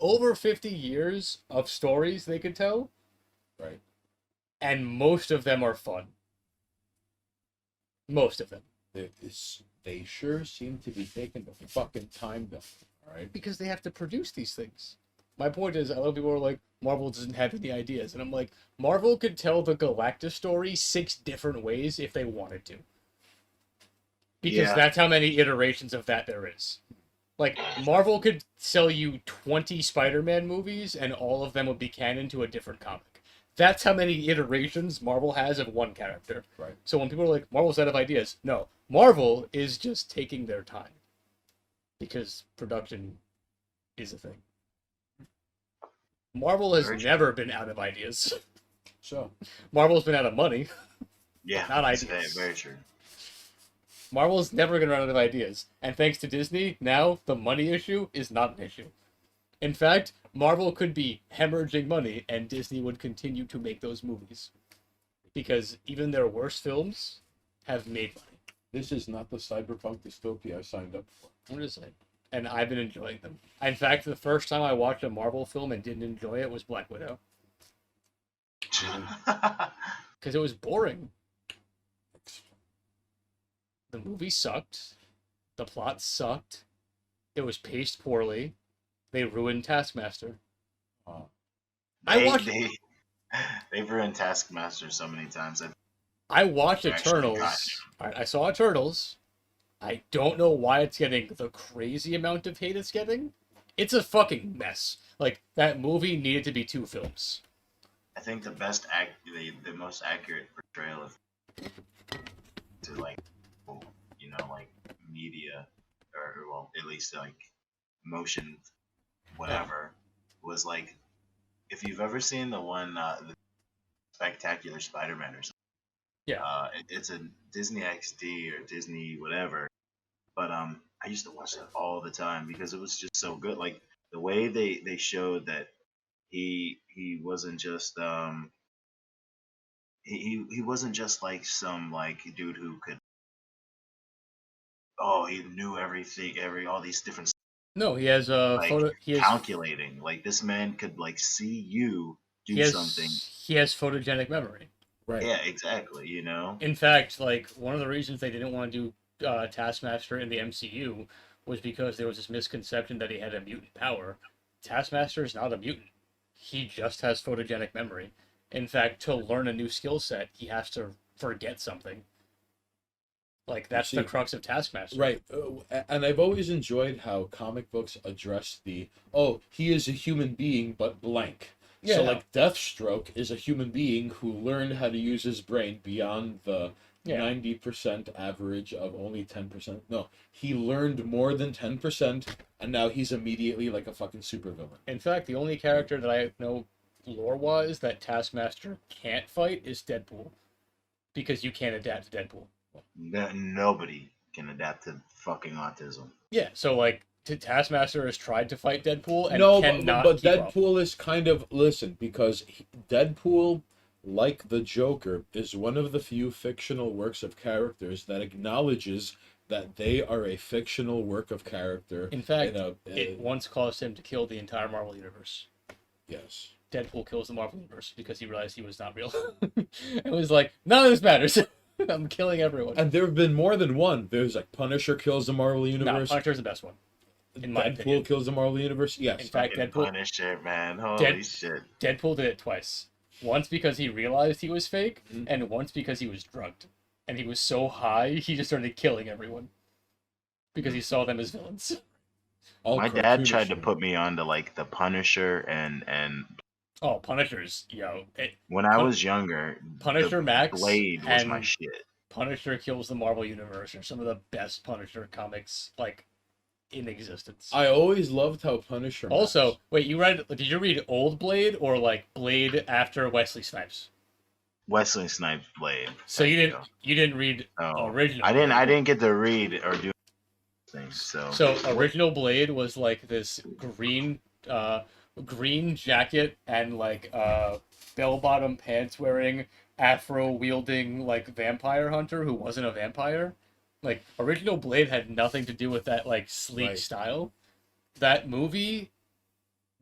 over 50 years of stories they could tell, Right. and most of them are fun. Most of them. They sure seem to be taking the fucking time though. Alright. Because they have to produce these things. My point is, a lot of people are like, Marvel doesn't have any ideas. And I'm like, Marvel could tell the Galactus story 6 different ways if they wanted to. Because Yeah. that's how many iterations of that there is. Like, Marvel could sell you 20 Spider-Man movies, and all of them would be canon to a different comic. That's how many iterations Marvel has of one character. Right. So when people are like, Marvel's out of ideas, no. Marvel is just taking their time. Because production is a thing. Marvel has Very true. never been out of ideas. So Marvel's been out of money. Yeah. Not that's ideas. Very true. Marvel's never going to run out of ideas. And thanks to Disney, now the money issue is not an issue. In fact, Marvel could be hemorrhaging money and Disney would continue to make those movies. Because even their worst films have made money. this is not the cyberpunk dystopia I signed up for. I'm just saying. And I've been enjoying them. In fact, the first time I watched a Marvel film and didn't enjoy it was Black Widow. Because it was boring. The movie sucked. The plot sucked. It was paced poorly. They ruined Taskmaster. I watched- They've ruined Taskmaster so many times. I watched Actually got Eternals. I saw Eternals. I don't know why it's getting the crazy amount of hate it's getting. It's a fucking mess. Like, that movie needed to be 2 films. I think the the most accurate portrayal of to like, you know, like media or well, at least like motion, whatever, was like if you've ever seen the one the Spectacular Spider-Man or something. Yeah. It's a Disney XD or Disney whatever, But I used to watch that all the time because it was just so good. Like the way they showed that he wasn't just he wasn't just like some like dude who could, oh, he knew everything, all these different, No, he has like photo. He has calculating. Like this man could like see you do something. he has photogenic memory. Right. Yeah, exactly. You know. In fact, like one of the reasons they didn't want to do Taskmaster in the MCU was because there was this misconception that he had a mutant power. Taskmaster is not a mutant. He just has photogenic memory. In fact, to learn a new skill set, he has to forget something. Like that's the See, crux of Taskmaster. Right. And I've always enjoyed how comic books address oh, he is a human being, but blank. Yeah. So, like, Deathstroke is a human being who learned how to use his brain beyond the 90% average of only 10%. No, he learned more than 10%, and now he's immediately like a fucking supervillain. In fact, the only character that I know lore-wise that Taskmaster can't fight is Deadpool. Because you can't adapt to Deadpool. Nobody can adapt to fucking autism. Yeah, so like Taskmaster has tried to fight Deadpool and No, cannot but keep up. Deadpool is kind of, listen, because Deadpool, like the Joker, is one of the few fictional works of characters that acknowledges that they are a fictional work of character. In fact, it once caused him to kill the entire Marvel Universe. Yes. Deadpool kills the Marvel Universe because he realized he was not real. It was like, none of this matters. I'm killing everyone. And there have been more than one. There's like Punisher kills the Marvel No, Universe. Punisher's the best one. In my Deadpool opinion. kills the Marvel Universe. Yes. In fact, Fucking Deadpool Punisher, man. Holy shit. Deadpool did it twice. Once because he realized he was fake, Mhm. and once because he was drugged. And he was so high, he just started killing everyone. Because he saw them as villains. All My dad tried to cartoonish. put me on to like the Punisher and Oh, Punishers, when I was younger, Punisher the Max Blade was my and shit. Punisher Kills the Marvel Universe are some of the best Punisher comics, like, in existence. I always loved how Punisher. Also, Max. wait, did you read Old Blade or, like, Blade after Wesley Snipes? Wesley Snipes Blade. So you didn't read Oh, original I didn't. Blade. I didn't get to read or do things. So original Blade was like this green jacket and like bell-bottom pants wearing afro wielding like vampire hunter who wasn't a vampire. Like original Blade had nothing to do with that like sleek Right. style. That movie,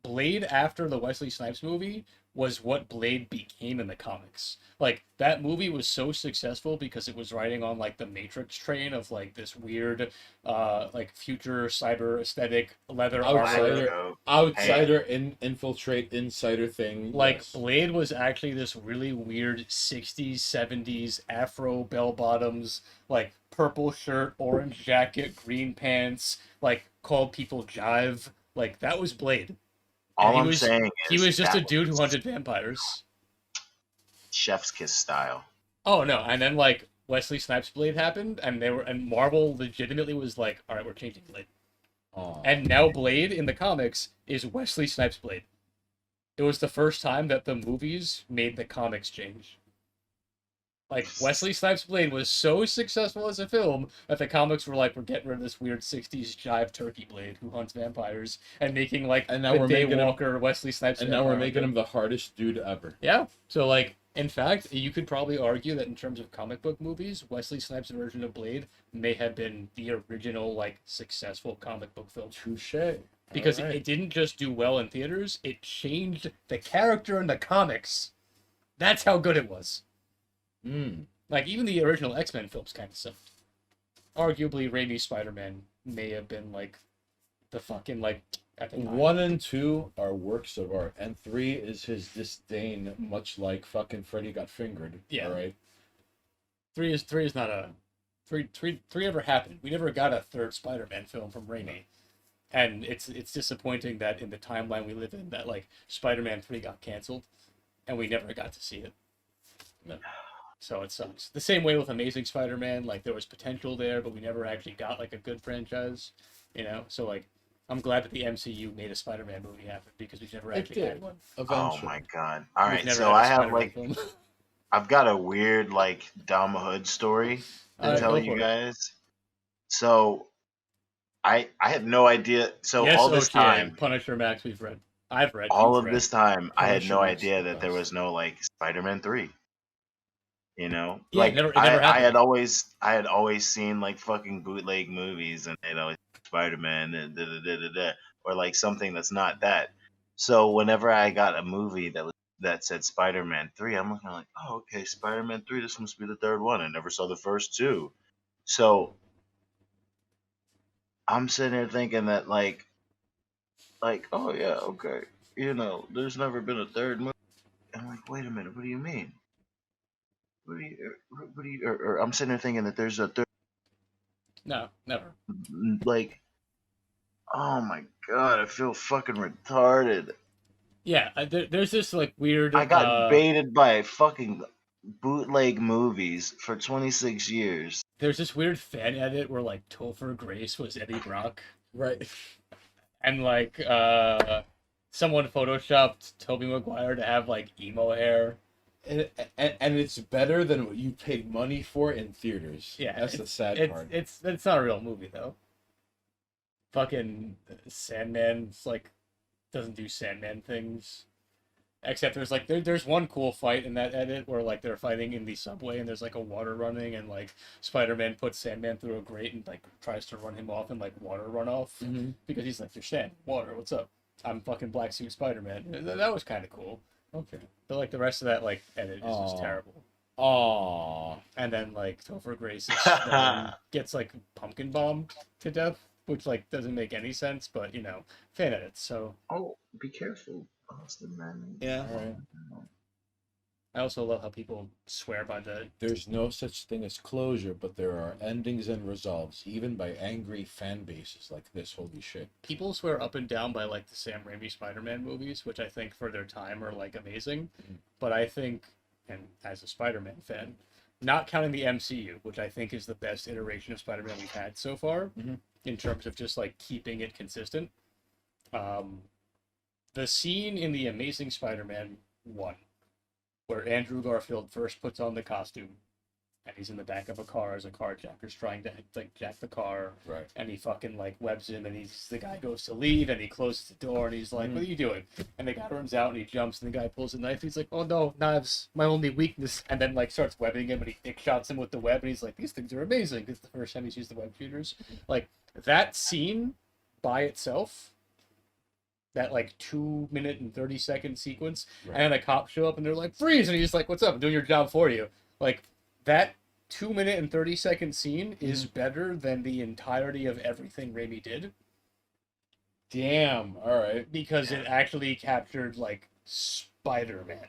Blade after the Wesley Snipes movie, was what Blade became in the comics. Like that movie was so successful because it was riding on like the Matrix train of like this weird like future cyber aesthetic leather Outsider. armor. Outsider infiltrate insider thing. Like yes. Blade was actually this really weird 60s 70s afro bell bottoms, like purple shirt, orange jacket, green pants, like called people jive. Like that was Blade. all he I'm was- saying is He was just a that dude who was hunted vampires. Chef's kiss style. Oh no! And then like Wesley Snipes Blade happened, and Marvel legitimately was like, "All right, we're changing Blade." Aw. And now Blade in the comics is Wesley Snipes Blade. It was the first time that the movies made the comics change. Like Wesley Snipes Blade was so successful as a film that the comics were like, "We're getting rid of this weird '60s jive turkey Blade who hunts vampires and making like And now the we're making him- Daywalker Wesley Snipes." and now we're vampire making hunter. him the hardest dude ever. Yeah. So, like, in fact, you could probably argue that in terms of comic book movies, Wesley Snipes' version of Blade may have been the original, like, successful comic book film. Touche. Because Alright. it didn't just do well in theaters, it changed the character in the comics. That's how good it was. Like, even the original X-Men films kind of sucked. Arguably, Raimi's Spider-Man may have been, like, the fucking, like, at the time. 1 and 2 are works of art, and 3 is his disdain, much like fucking Freddy Got Fingered. Yeah. All right. Three is not a three ever happened. We never got a third Spider-Man film from Raimi, and it's disappointing that in the timeline we live in, that like Spider-Man 3 got canceled, and we never got to see it. So it sucks. The same way with Amazing Spider-Man, like there was potential there, but we never actually got like a good franchise, you know. So like, I'm glad that the MCU made a Spider-Man movie happen because we've never It actually did. had one. Oh my god! All We've right, never so had a I have Spider-Man like film. I've got a weird like Dama Hood story to Alright, tell go you for it. guys. So I had no idea. So Yes, all this OTA, time, Punisher Max, we've read. I've read. all you've of read. this time, I had Punisher no makes idea the that there best. was no like Spider-Man 3. You know, Yeah, like it never happened. I had always seen like fucking bootleg movies, and they'd always Spider-Man and da da da da da, or like something that's not that. So whenever I got a movie that said Spider-Man 3, I'm looking like, oh, okay, Spider-Man 3. This must be the third one. I never saw the first two, so I'm sitting here thinking that oh yeah, okay, there's never been a third movie. I'm like, wait a minute, what do you mean? Or I'm sitting there thinking that there's a third. No, never. Like, oh my god, I feel fucking retarded. Yeah, there's this like weird. I got baited by fucking bootleg movies for 26 years. There's this weird fan edit where like Topher Grace was Eddie Brock, Right. and like someone photoshopped Tobey Maguire to have like emo hair. And it's better than what you paid money for in theaters. Yeah, That's the sad it's, part. It's not a real movie though. Fucking Sandman's like doesn't do Sandman things. Except there's like there's one cool fight in that edit where like they're fighting in the subway and there's like a water running and like Spider-Man puts Sandman through a grate and like tries to run him off in like water runoff because he's like, "You're Sand, water, what's up? I'm fucking Black Suit Spider-Man." That was kind of cool. Okay. But like the rest of that like edit is just Aw. terrible. Aww. And then like Topher Grace gets like pumpkin bombed to death, which like doesn't make any sense, but fan edits. So Oh, be careful, Austin, man. yeah. All right. I also love how people swear by the There's no such thing as closure, but there are endings and resolves, even by angry fan bases like this. Holy shit. people swear up and down by like the Sam Raimi Spider-Man movies, which I think for their time are like amazing. But I think, and as a Spider-Man fan, not counting the MCU, which I think is the best iteration of Spider-Man we've had so far, in terms of just like keeping it consistent. The scene in the Amazing Spider-Man 1, where Andrew Garfield first puts on the costume, and he's in the back of a car as a carjacker's trying to like jack the car, Right. and he fucking like webs him, and the guy goes to leave, and he closes the door, and he's like, "What are you doing?" And the guy runs out, and he jumps, and the guy pulls a knife. He's like, "Oh no, knives, my only weakness," and then like starts webbing him, and he dick shots him with the web, and he's like, "These things are amazing." It's the first time he's used the web shooters. Like that scene by itself. That like 2-minute and 30-second sequence, Right. and then the cops show up and they're like, "Freeze!" and he's like, "What's up? I'm doing your job for you." Like that 2-minute and 30-second scene is better than the entirety of everything Raimi did Damn. All right. because it actually captured like Spider-Man,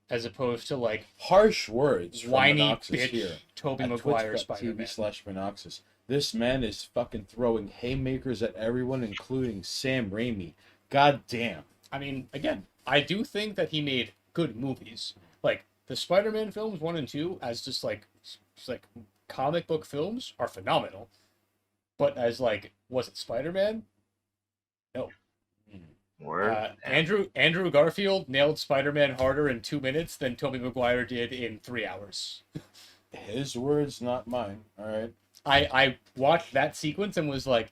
as opposed to like Harsh words from whiny Monoxis bitch here. Tobey At Maguire Spider-Man. twitch.tv/Monoxis. This man is fucking throwing haymakers at everyone, including Sam Raimi. God damn. I mean, again, I do think that he made good movies. Like the Spider-Man films 1 and 2, as just like comic book films, are phenomenal. But as like, was it Spider-Man? No. Word. Andrew Garfield nailed Spider-Man harder in 2 minutes than Tobey Maguire did in 3 hours. His words, not mine. All right. I watched that sequence and was like,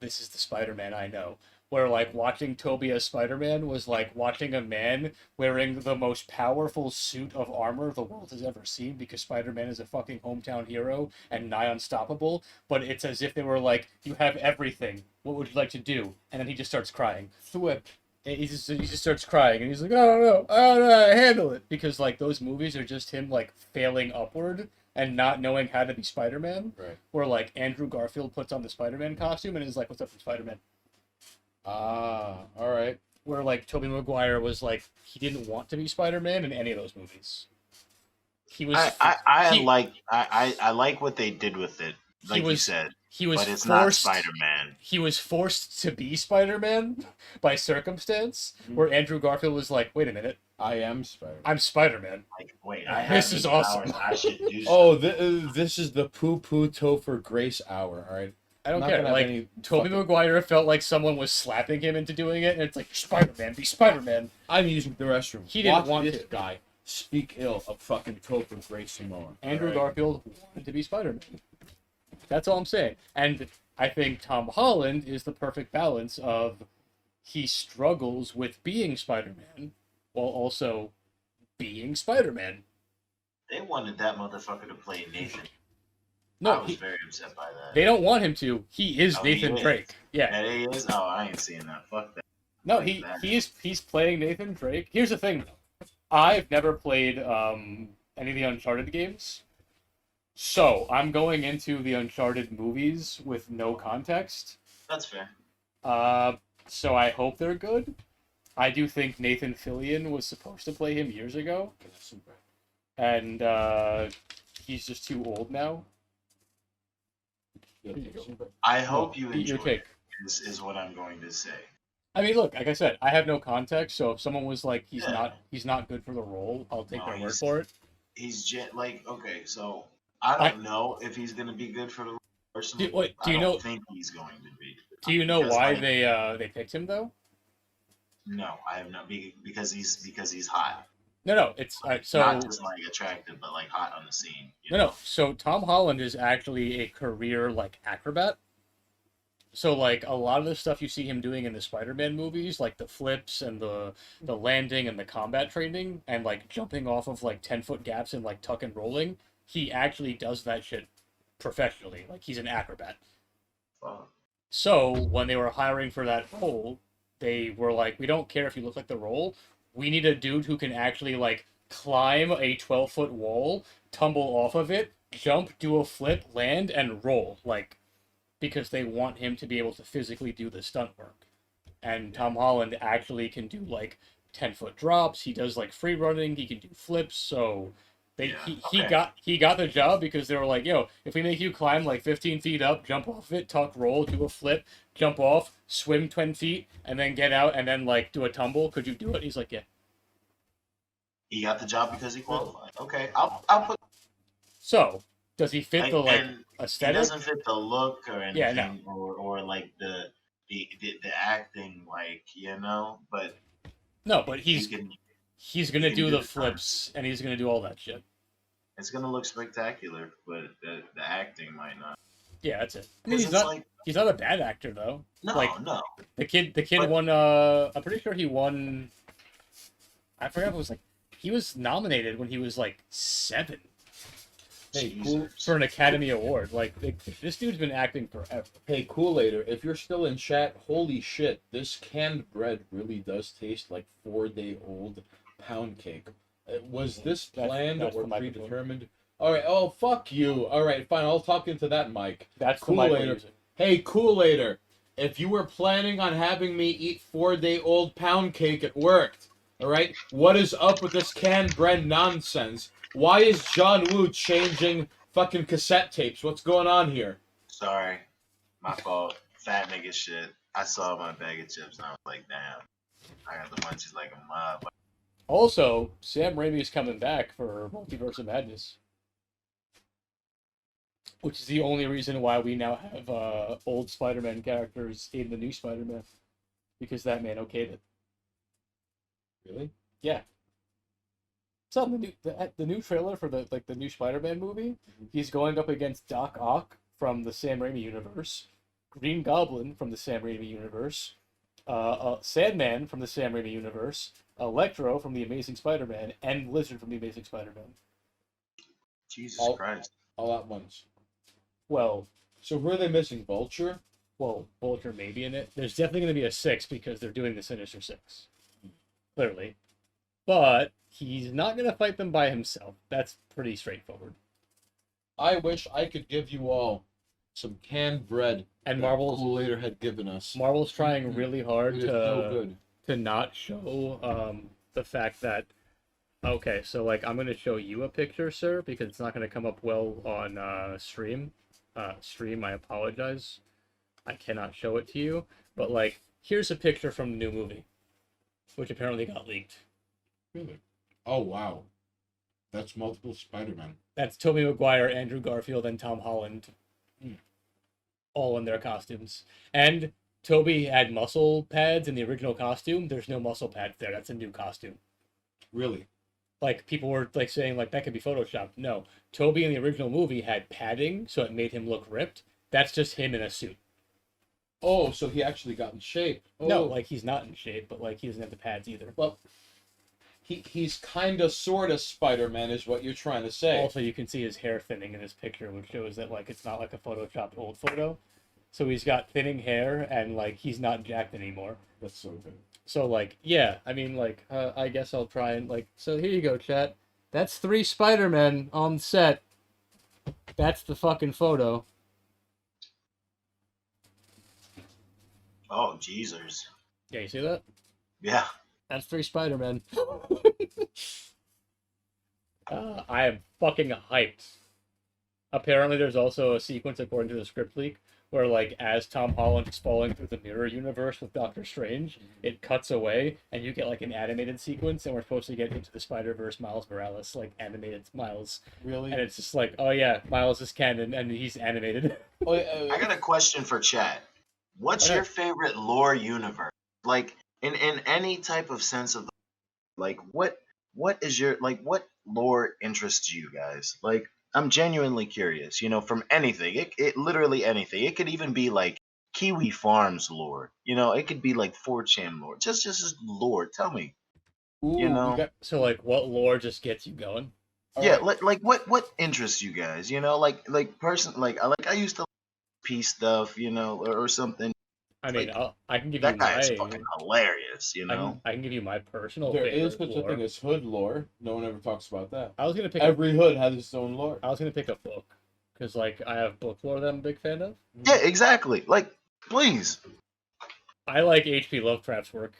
this is the Spider-Man I know. Where like watching Tobey as Spider-Man was like watching a man wearing the most powerful suit of armor the world has ever seen, because Spider-Man is a fucking hometown hero and nigh unstoppable, but it's as if they were like, "You have everything. What would you like to do?" And then he just starts crying. Thwip. He just starts crying, and he's like, "I don't know how to handle it," because like those movies are just him like failing upward and not knowing how to be Spider-Man. Right. Where like Andrew Garfield puts on the Spider-Man costume and is like, "What's up, Spider-Man?" Ah, all right. Where like Tobey Maguire was like, he didn't want to be Spider-Man in any of those movies. He was. I he- like what they did with it, like you said, He was but it's not forced. Spider-Man. He was forced to be Spider-Man by circumstance. Where Andrew Garfield was like, "Wait a minute, I am Spider. I'm Spider-Man." Like, wait, This is awesome. I should do Oh, this is the poo-poo Topher Grace hour. All right. I don't Not care. gonna have Like any Tobey fucking- Maguire felt like someone was slapping him into doing it, and it's like, Spider-Man, be Spider-Man. I'm using the restroom. He didn't Watch want this to. guy speak ill of fucking Topher Grace Samoa. Andrew all right? Garfield wanted to be Spider-Man. That's all I'm saying. And I think Tom Holland is the perfect balance of he struggles with being Spider-Man while also being Spider-Man. They wanted that motherfucker to play Nathan. I No, was very upset by that. they don't want him to. He is Oh, he Nathan is? Drake. Yeah. That he is? Oh, I ain't seeing that. Fuck that. No, Like that. he's playing Nathan Drake. Here's the thing, though. I've never played any of the Uncharted games, so I'm going into the Uncharted movies with no context. That's fair. So I hope they're good. I do think Nathan Fillion was supposed to play him years ago, and he's just too old now. I hope you Eat your enjoy cake. it, is what I'm going to say. I mean, look, like I said, I have no context, so if someone was like, Yeah. he's not good for the role, I'll take No, their word he's- for it. He's like, okay, so I don't know if he's going to be good for the role personally. Do you I don't know- think he's going to be. Do you know Because, why like, they picked him though? No, I have not. Because he's hot. No, it's so Not just like attractive, but like hot on the scene. you no. know? So Tom Holland is actually a career like acrobat. So like a lot of the stuff you see him doing in the Spider-Man movies, like the flips and the landing and the combat training and like jumping off of like 10-foot gaps and like tuck and rolling, he actually does that shit professionally. Like he's an acrobat. Fuck. So when they were hiring for that role, they were like, we don't care if you look like the role. We need a dude who can actually like climb a 12-foot wall, tumble off of it, jump, do a flip, land, and roll. Like, because they want him to be able to physically do the stunt work. And Tom Holland actually can do like 10-foot drops. He does like free running. He can do flips. So he got the job because they were like, yo, if we make you climb like 15 feet up, jump off it, tuck, roll, do a flip, jump off, swim 10 feet, and then get out and then like do a tumble, could you do it? He's like, yeah. He got the job because he qualified. Okay, I'll put. So does he fit the like and he aesthetic? doesn't fit the look or anything, Yeah, no. or like the acting, like, you know. But No, but he he's can. gonna can do do the it. flips and he's gonna do all that shit. It's gonna look spectacular, but the acting might not. Yeah, that's it. I mean, 'Cause he's it's not like, he's not a bad actor though. no, like- no. The kid But- won. I'm pretty sure he won. I forgot if it was like he was nominated when he was like 7 Hey, Jesus. cool. for an Academy Award. Like this dude's been acting forever. Hey, Kool-Aider, if you're still in chat, holy shit, this canned bread really does taste like 4-day-old pound cake. Was this planned that's or the microphone. predetermined? All right. Oh, fuck you. All right, fine. I'll talk into that mic. That's the Kool-Aider. mic we're using. Hey, Kool-Aider, if you were planning on having me eat 4-day-old pound cake, it worked. All right. What is up with this canned bread nonsense? Why is John Woo changing fucking cassette tapes? What's going on here? Sorry, my fault. Fat nigga shit. I saw my bag of chips and I was like, damn, I got the munchies like a mob. Also, Sam Raimi is coming back for Multiverse of Madness, which is the only reason why we now have old Spider-Man characters in the new Spider-Man, because that man okayed it. Really? It's on the new trailer for the new Spider-Man movie. He's going up against Doc Ock from the Sam Raimi universe, Green Goblin from the Sam Raimi universe, Sandman from the Sam Raimi universe, Electro from the Amazing Spider-Man, and Lizard from the Amazing Spider-Man. Jesus All- Christ. All at once. Well, So who are they missing? Vulture? Vulture may be in it. There's definitely going to be a 6 because they're doing the Sinister Six, clearly. But he's not going to fight them by himself. That's pretty straightforward. I wish I could give you all some canned bread And that Marvel's Kool-Aider had given us. Marvel's trying really It hard is so good. to not show the fact that okay, so like I'm gonna show you a picture, sir, because it's not gonna come up well on stream. Stream, I apologize. I cannot show it to you, but like here's a picture from the new movie, which apparently got leaked. Really? Oh, wow. That's multiple Spider-Man. That's Tobey Maguire, Andrew Garfield, and Tom Holland, all in their costumes. And Tobey had muscle pads in the original costume. There's no muscle pads there. That's a new costume. Really? Like people were like saying like that could be photoshopped. No, Toby in the original movie had padding, so it made him look ripped. That's just him in a suit. Oh, so he actually got in shape. Oh. No, like he's not in shape, but like he doesn't have the pads either. Well, he's kind of, sort of Spider-Man is what you're trying to say. Also, you can see his hair thinning in this picture, which shows that like it's not like a photoshopped old photo. So he's got thinning hair and like he's not jacked anymore. That's so good. So like yeah, I mean like I guess I'll try and like so here you go, chat. That's 3 Spider-Men on set. That's the fucking photo. Oh, Jesus. Yeah, you see that? Yeah. That's 3 Spider-Men. I am fucking hyped. Apparently, there's also a sequence, according to the script leak, where, like, as Tom Holland is falling through the mirror universe with Doctor Strange, it cuts away, and you get, like, an animated sequence, and we're supposed to get into the Spider-Verse Miles Morales, like, animated Miles. Really? And it's just like, oh yeah, Miles is canon, and he's animated. Oh, I got a question for Chad. What's Okay. your favorite lore universe? Like, in any type of sense of, like, what is your, like, what lore interests you guys? Like, I'm genuinely curious, you know, from anything. It literally anything. It could even be like Kiwi Farms lore. You know, it could be like 4chan lore. Just lore. Tell me. Ooh, You know. we got, So, like, what lore just gets you going? all Yeah, right. like what interests you guys? You know, like I used to like peace stuff, you know, or something. I mean, Like, I can give that you guy is my... fucking hilarious, you know. I can give you my personal There favorite is such a lore. thing as hood lore. No one ever talks about that. I was gonna pick Every hood has its own lore. I was gonna pick a book because like I have book lore that I'm a big fan of. Yeah, exactly. Like, please. I like H.P. Lovecraft's work.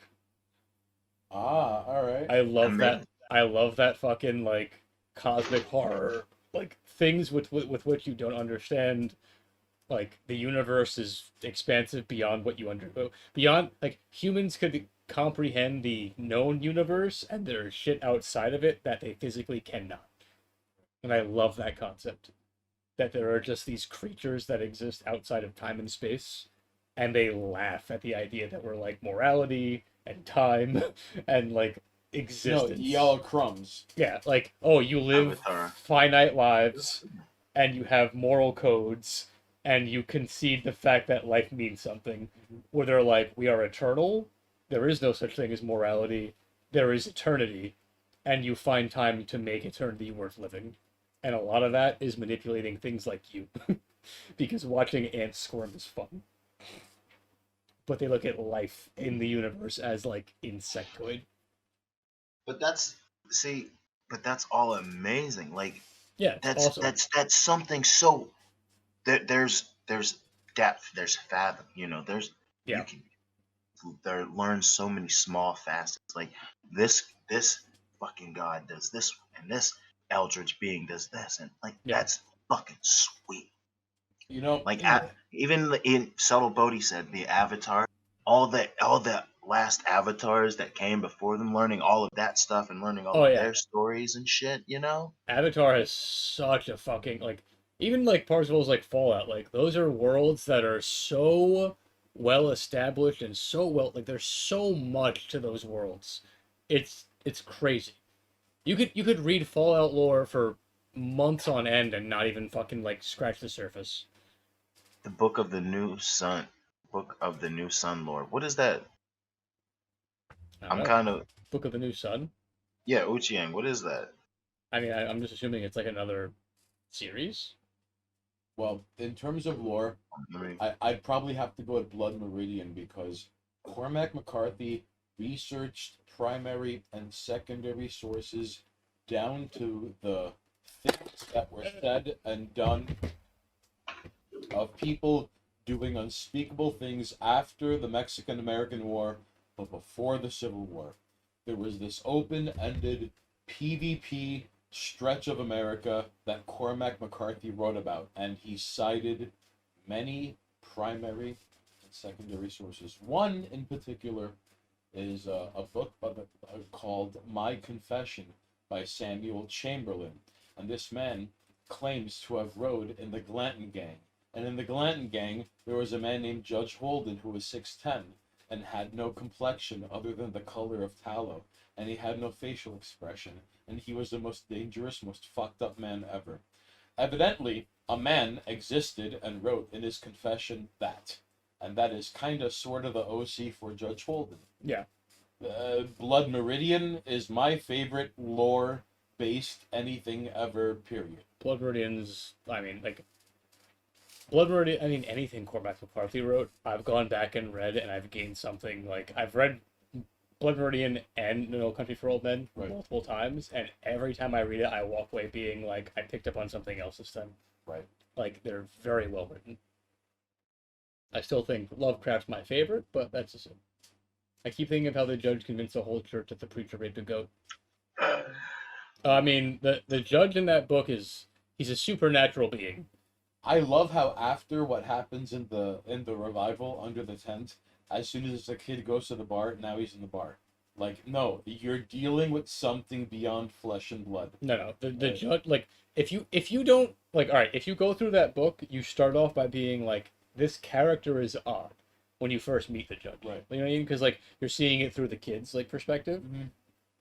Ah, all right. I love that. Amazing. I love that fucking like cosmic horror, like things with which you don't understand. Like the universe is expansive beyond what you beyond like humans could comprehend the known universe, and there's shit outside of it that they physically cannot. And I love that concept. That there are just these creatures that exist outside of time and space, and they laugh at the idea that we're like morality and time and like No, existence. yellow crumbs. Yeah, like, oh, you live Avatar. finite lives and you have moral codes and you concede the fact that life means something. Where they're like, we are eternal, there is no such thing as morality, there is eternity, and you find time to make eternity worth living. And a lot of that is manipulating things like you. Because watching ants squirm is fun. But they look at life in the universe as like insectoid. But that's all amazing. Like, Yeah, that's awesome. that's something so there's depth, there's fathom, you know, Yeah. you can learn so many small facets. Like, this fucking god does this, and this eldritch being does this, and like, Yeah. that's fucking sweet. You know, Like, even in Subtle Bodhi said the Avatar, all the last avatars that came before them, learning all of that stuff and learning all Oh, of yeah. their stories and shit, you know. Avatar has such a fucking like even like parts of like Fallout, like those are worlds that are so well established and so well like there's so much to those worlds. It's crazy. You could read Fallout lore for months on end and not even fucking like scratch the surface. The Book of the New Sun. Book of the New Sun lore. What is that? I don't I'm know. kind of Book of the New Sun. yeah, Uchiang. What is that? I mean, I'm just assuming it's like another series. well, in terms of lore, I mean, I'd probably have to go with Blood Meridian because Cormac McCarthy researched primary and secondary sources down to the things that were said and done of people doing unspeakable things after the Mexican-American War, but before the Civil War. There was this open-ended PvP stretch of America that Cormac McCarthy wrote about, and he cited many primary and secondary sources. One in particular is a book called My Confession by Samuel Chamberlain, and this man claims to have rode in the Glanton Gang. And in the Glanton Gang, there was a man named Judge Holden who was 6'10", and had no complexion other than the color of tallow, and he had no facial expression, and he was the most dangerous, most fucked up man ever. Evidently, a man existed and wrote in his confession that, and that is kind of sort of the OC for Judge Holden. Yeah. Blood Meridian is my favorite lore-based anything ever, period. Blood Meridian's, I mean, like, Blood Meridian, I mean, anything Cormac McCarthy wrote, I've gone back and read, and I've gained something. Like, I've read Blood Meridian and No Country for Old Men Right. multiple times, and every time I read it, I walk away being like, I picked up on something else this time. Right. Like, they're very well written. I still think Lovecraft's my favorite, but that's just it. I keep thinking of how the judge convinced the whole church that the preacher raped a goat. I mean, the judge in that book he's a supernatural being. I love how after what happens in the revival under the tent, as soon as the kid goes to the bar, now he's in the bar. Like, no, you're dealing with something beyond flesh and blood. No, the judge, like, if you don't, like, all right, if you go through that book, you start off by being like, this character is odd when you first meet the judge. Right. You know what I mean? Because, like, you're seeing it through the kid's, like, perspective, Mhm.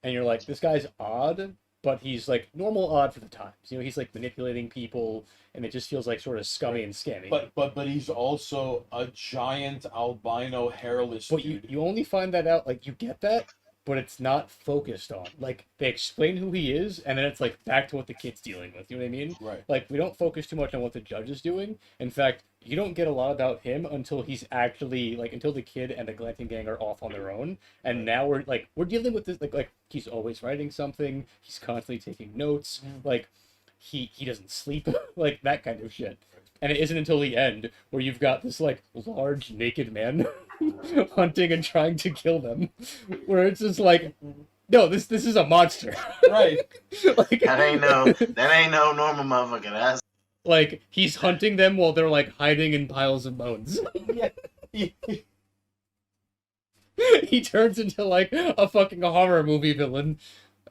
and you're like, this guy's odd, but he's, like, normal odd for the times. You know, he's, like, manipulating people, and it just feels, like, sort of scummy and scammy. But he's also a giant albino hairless But dude. you only find that out, like, you get that, but it's not focused on. Like, they explain who he is, and then it's, like, back to what the kid's dealing with. You know what I mean? Right. Like, we don't focus too much on what the judge is doing. In fact, you don't get a lot about him until he's actually, like, until the kid and the Glanton gang are off on their own. And now we're dealing with this, like he's always writing something. He's constantly taking notes. Like, he doesn't sleep. Like, that kind of shit. And it isn't until the end where you've got this, like, large naked man hunting and trying to kill them. Where it's just like, no, this is a monster. Right. Like, That ain't no normal motherfucker. That's like, he's hunting them while they're, like, hiding in piles of bones. Yeah. He turns into, like, a fucking horror movie villain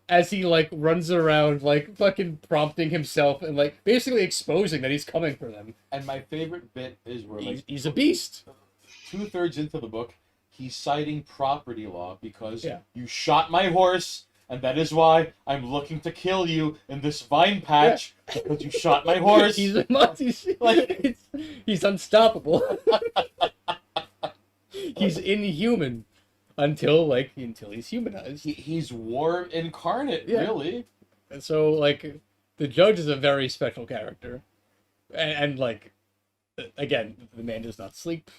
as he, like, runs around, like, fucking prompting himself and, like, basically exposing that he's coming for them. And my favorite bit is where, like, He's a beast. 2/3 into the book, he's citing property law because Yeah. you shot my horse, and that is why I'm looking to kill you in this vine patch because you shot my horse. He's a monster. Like- He's unstoppable. He's inhuman until he's humanized. He's war incarnate, Yeah. really. And so, like, the judge is a very special character, and like, again, the man does not sleep.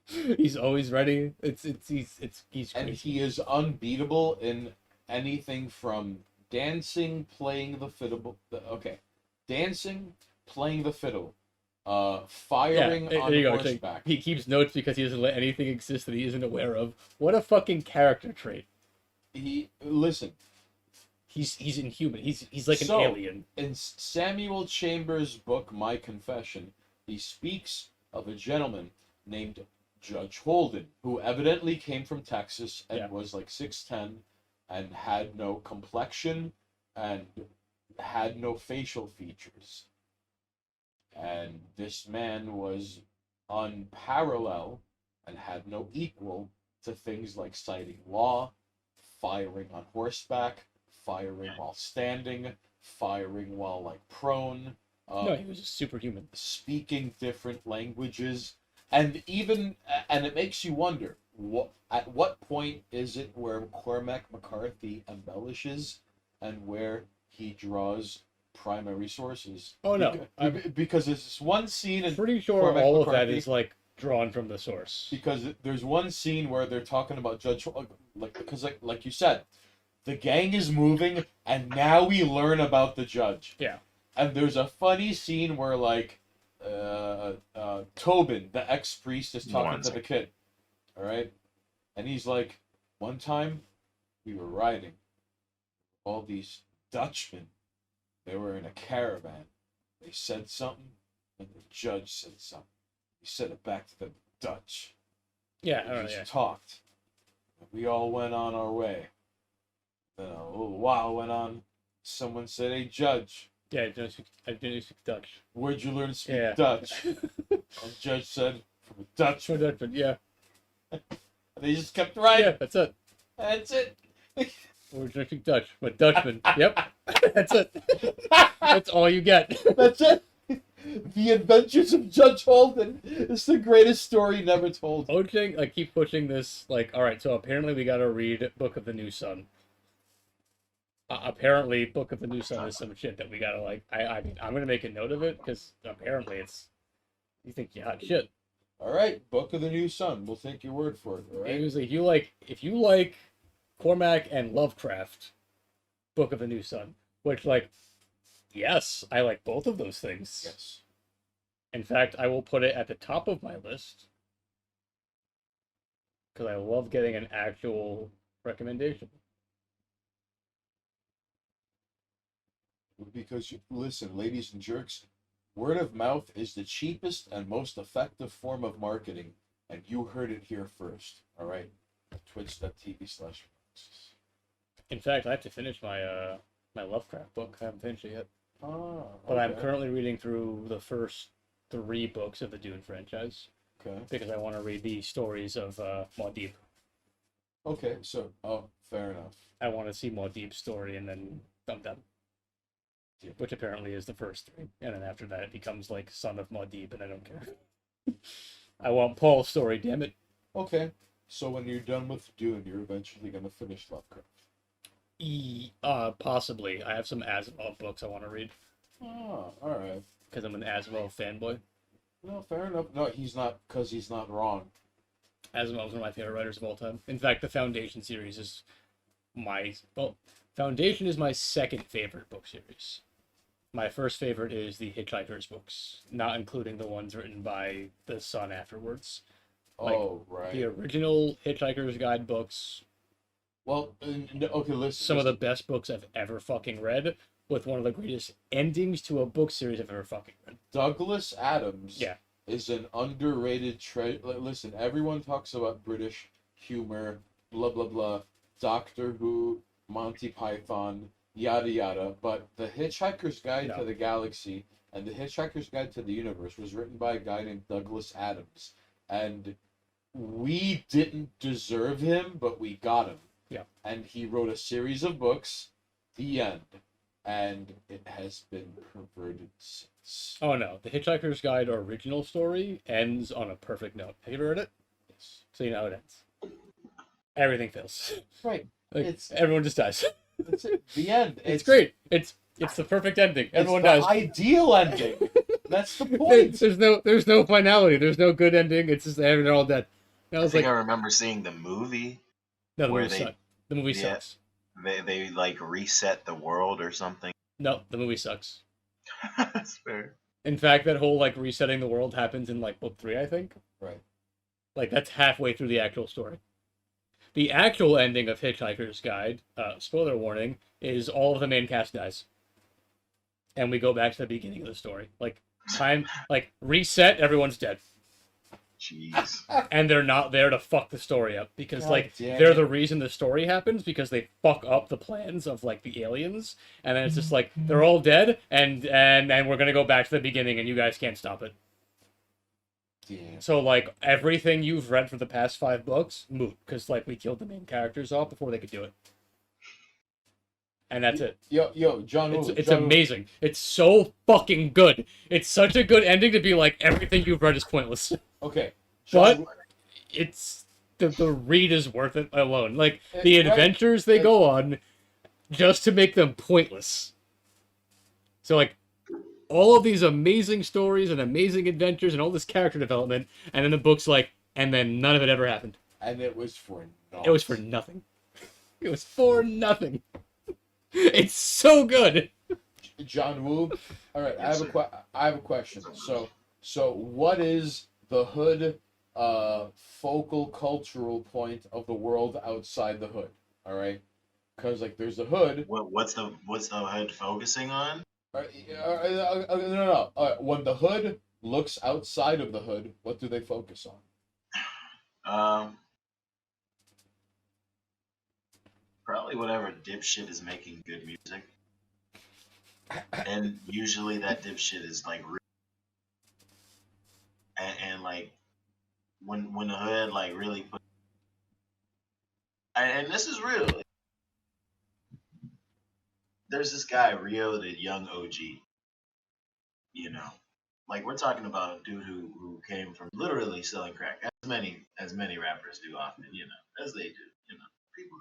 He's always ready. He's And crazy. he is unbeatable in anything from dancing, playing the fiddle. Dancing, playing the fiddle, firing there on you go. horseback. He keeps notes because he doesn't let anything exist that he isn't aware of. What a fucking character trait. Listen. He's inhuman. He's like an So, alien. In Samuel Chambers' book, My Confession, he speaks of a gentleman named Judge Holden, who evidently came from Texas and Yeah. was like 6'10", and had no complexion and had no facial features. And this man was unparalleled and had no equal to things like citing law, firing on horseback, firing while standing, firing while like prone, No, he was just superhuman. speaking different languages, and it makes you wonder at what point is it where Cormac McCarthy embellishes and where he draws primary sources. Oh, no. Because there's this one scene I'm in pretty sure Cormac all of that McCarthy- is like drawn from the source. because there's one scene where they're talking about Judge, like you said, the gang is moving, and now we learn about the judge. Yeah. And there's a funny scene where like Tobin, the ex-priest, is talking One to the kid. All right, and he's like, one time we were riding, all these Dutchmen. They were in a caravan. They said something, and the judge said something. He said it back to the Dutch. Yeah, We I don't know, just yeah. talked. We all went on our way. Then a little while went on. Someone said, "Hey, Judge, Yeah, I didn't speak Dutch. where'd you learn to speak Yeah. Dutch?" And Judge said, "From a Dutchman." Dutch, but yeah. And they just kept riding. Yeah, that's it. That's it. Or did I speak Dutch? But Dutchman. Yep. That's it. That's all you get. That's it. The Adventures of Judge Holden is the greatest story never told. Ojang, I keep pushing this, like, alright, so apparently we gotta read Book of the New Sun. Apparently, Book of the New Sun is some shit that we gotta, like, I mean, I'm gonna make a note of it, because apparently it's, you think you hot shit. All right, Book of the New Sun. We'll take your word for it. All right. It was like, if you like Cormac and Lovecraft, Book of the New Sun, which, like, yes, I like both of those things. Yes. In fact, I will put it at the top of my list because I love getting an actual recommendation. Because listen, ladies and jerks, word of mouth is the cheapest and most effective form of marketing, and you heard it here first. All right, twitch.tv/. In fact, I have to finish my my Lovecraft book. I haven't finished it yet, Oh, but I'm currently reading through the first 3 books of the Dune franchise okay. because I want to read the stories of Muad'Dib. Okay, so fair enough. I want to see Muad'Dib's story, and then I'm done. Yeah. Which apparently is the first 3, and then after that it becomes like Son of Muad'Dib, and I don't care. I want Paul's story, damn it. Okay, so when you're done with Dune, you're eventually gonna finish Lovecraft. Possibly. I have some Asimov books I want to read Oh, all right. because I'm an Asimov fanboy. No, fair enough. No, he's not, because he's not wrong. Asimov's one of my favorite writers of all time. In fact, the Foundation series is Foundation is my second favorite book series. My first favorite is the Hitchhiker's books, not including the ones written by the son afterwards. Like, Right. The original Hitchhiker's Guide books, Well, okay, listen. some of the best books I've ever fucking read, with one of the greatest endings to a book series I've ever fucking read. Douglas Adams Yeah. is an underrated Listen, everyone talks about British humor, blah, blah, blah, Doctor Who, Monty Python, yada, yada, but The Hitchhiker's Guide No. to the Galaxy and The Hitchhiker's Guide to the Universe was written by a guy named Douglas Adams, and we didn't deserve him, but we got him. Yeah. And he wrote a series of books, the end, and it has been perverted since. Oh no, the Hitchhiker's Guide original story ends on a perfect note. Have you ever read it? Yes. So you know how it ends. Everything fails. Right. Like, It's- everyone just dies. That's it. The end. It's great. It's the perfect ending. Everyone it's the dies. ideal ending. That's the point. There's no finality. There's no good ending. It's just they're all dead. And I I was think like, I remember seeing the movie. no, the where movie they- sucks. The movie yeah. sucks. They like reset the world or something. No, the movie sucks. That's fair. In fact, that whole like resetting the world happens in like book 3, I think. Right. Like that's halfway through the actual story. The actual ending of Hitchhiker's Guide, spoiler warning, is all of the main cast dies. And we go back to the beginning of the story. Like reset, everyone's dead. Jeez. And they're not there to fuck the story up because God like damn they're it. the reason the story happens because they fuck up the plans of like the aliens, and then it's just like they're all dead and we're gonna go back to the beginning and you guys can't stop it. Damn. So like everything you've read for the past 5 books, moot, because like we killed the main characters off before they could do it. And that's it. Yo, John Woo. It's John Woo. amazing. It's so fucking good. It's such a good ending to be like everything you've read is pointless. Okay. But John Woo- it's the read is worth it alone. Like the Right. adventures they go on just to make them pointless. So like all of these amazing stories and amazing adventures and all this character development, and then the book's like, and then none of it ever happened. and it was for It was for nothing. It was for nothing. It's so good. John Woo. All right, Yes, sir. I have a question. So what is the hood focal cultural point of the world outside the hood? All right, because like there's the hood. What's the hood focusing on? No. When the hood looks outside of the hood, what do they focus on? Probably whatever dipshit is making good music. And usually that dipshit is like and like when the hood like really put and this is real. There's this guy Rio, the young OG, you know, Like we're talking about a dude who came from literally selling crack, as many rappers do often, as they do. People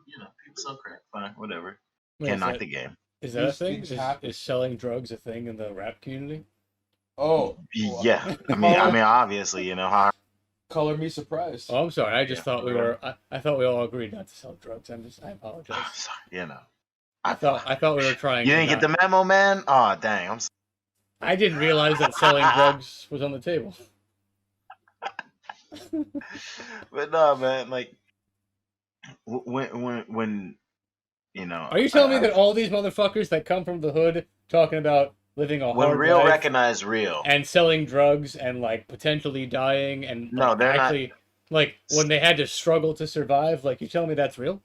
sell crack, fine, whatever. Wait, Can't knock the game. is that a These thing? things happen. Is selling drugs a thing in the rap community? Oh, Yeah, I mean, obviously, how. color me surprised. Oh, I'm sorry. I just Yeah. thought we were. I thought we all agreed not to sell drugs. I apologize. Sorry, I thought we were trying. You to didn't get not- the memo, man. Oh, dang, I'm. I didn't realize that selling drugs was on the table. But no, man. Like when Are you telling me that all these motherfuckers that come from the hood talking about living a when hard real life recognize real? and selling drugs and like potentially dying and No, like, they're not- actually like when they had to struggle to survive, like you telling me that's real?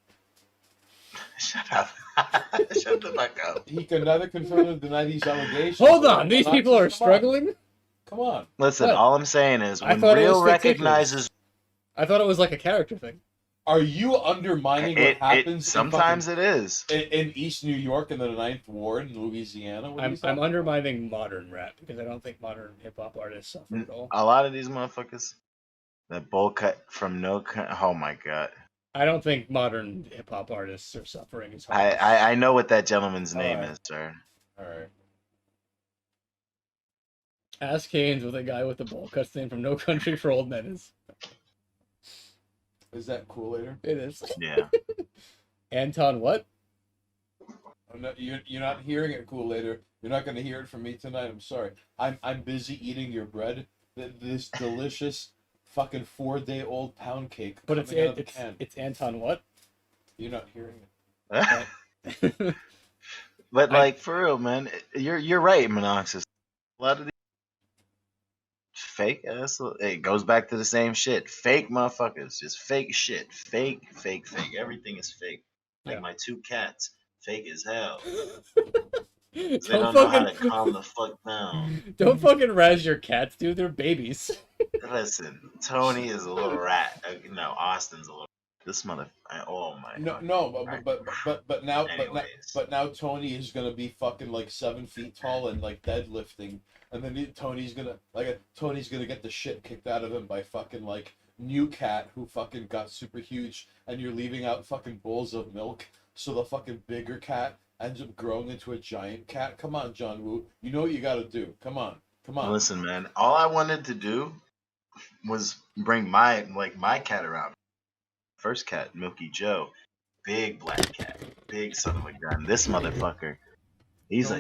Shut up. Shut the fuck up. He can neither confirm or deny these allegations. Hold on, these Come people are on. struggling? Come on. Listen, What? all I'm saying is I when thought it real was fictitious. recognizes I thought it was like a character thing. Are you undermining what happens sometimes it is. in East New York in the 9th Ward in Louisiana? What are you I'm talking undermining modern rap because I don't think modern hip hop artists suffer at all. A lot of these motherfuckers, that bowl cut from no cut. Oh my god. I don't think modern hip hop artists are suffering as hard. I know what that gentleman's name Alright. is, sir. All right. Ask Haynes what a guy with the bowl cuts name from No Country for Old Men is. Is that cool later? It is. Yeah. Anton what? You're not hearing it cool later. You're not going to hear it from me tonight. I'm sorry. I'm busy eating your bread. This delicious fucking 4-day-old pound cake. But it's coming out of the can. it's Anton what? You're not hearing it. But like for real, man, you're right, Monoxus. A lot of these fake ass. It goes back to the same shit. Fake motherfuckers, just fake shit. Fake. Everything is fake. Like Yeah. my 2 cats, fake as hell. They don't don't know how to fucking calm the fuck down. don't fucking razz your cats, dude. They're babies. Listen, Tony is a little rat. No, Austin's a little. This mother. Oh my. No, God. but now Anyways. but now Tony is gonna be fucking like 7 feet tall and like deadlifting, and then Tony's gonna get the shit kicked out of him by fucking like new cat who fucking got super huge, and you're leaving out fucking bowls of milk, so the fucking bigger cat ends up growing into a giant cat. Come on, John Woo, you know what you gotta do. Come on. Listen, man. All I wanted to do was bring my cat around. First cat, Milky Joe, big black cat, big son of a gun. This motherfucker, he's a.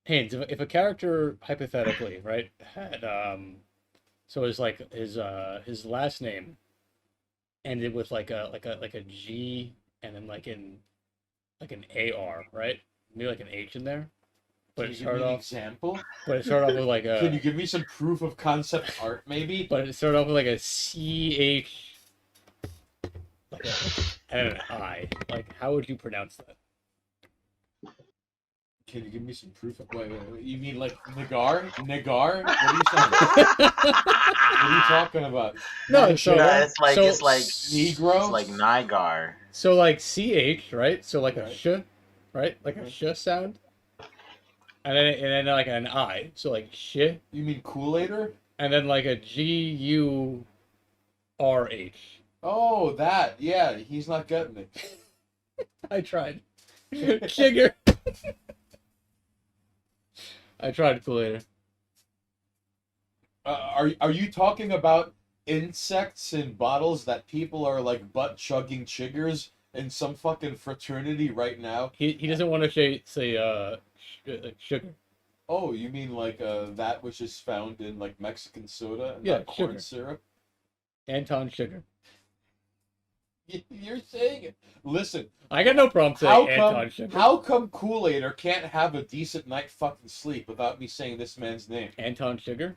Haynes, if a character hypothetically, right, had so it's like his last name ended with like a G and then like an AR, right? Maybe like an H in there. But Can it you give me started an off example? but it started off with like Can you a give me some proof of concept art, maybe? but it started off with like a CH like and an I. Like how would you pronounce that? Can you give me some proof? Wait. You mean like Nagar? Nagar? What are you saying? What are you talking about? No, so it's like so- Negro? It's like Nigar. So like CH, right? So like a Right. sh, right? Like a sh sound. And then like an I. So like sh, You mean Kool-Aider? and then like a GURH. Oh, that. Yeah, he's not getting it. I tried. Sugar. I tried Kool-Aid. Are you talking about insects in bottles that people are like butt chugging chiggers in some fucking fraternity right now? He doesn't want to say sugar. Oh, you mean like that which is found in like Mexican soda and Yeah, not corn sugar. syrup? Anton Sugar. You're saying it. Listen, I got no problem how saying come Anton Sugar. how come Kool-Aider can't have a decent night fucking sleep without me saying this man's name? Anton Sugar?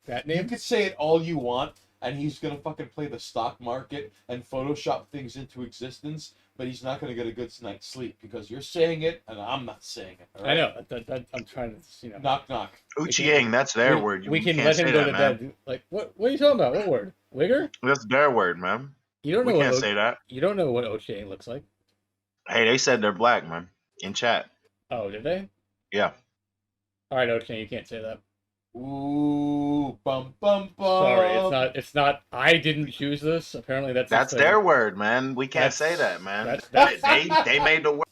That You name? could say it all you want, and he's gonna fucking play the stock market and Photoshop things into existence, but he's not gonna get a good night's sleep because you're saying it and I'm not saying it. All I right? know. That I'm trying to, Knock knock. Uchiang, that's their we, word. we You can can't let say him go that, to man. bed. Like what are you talking about? What word? Wigger? That's their word, man. You don't We know can't what say that. you don't know what Ochiang looks like. Hey, they said they're black, man. In chat. Oh, did they? Yeah. All right, okay, you can't say that. Ooh, bum bum bum. Sorry, it's not. It's not. I didn't choose this. Apparently, that's That's just a- their word, man. We can't say That's- that, man. that's- They made the word.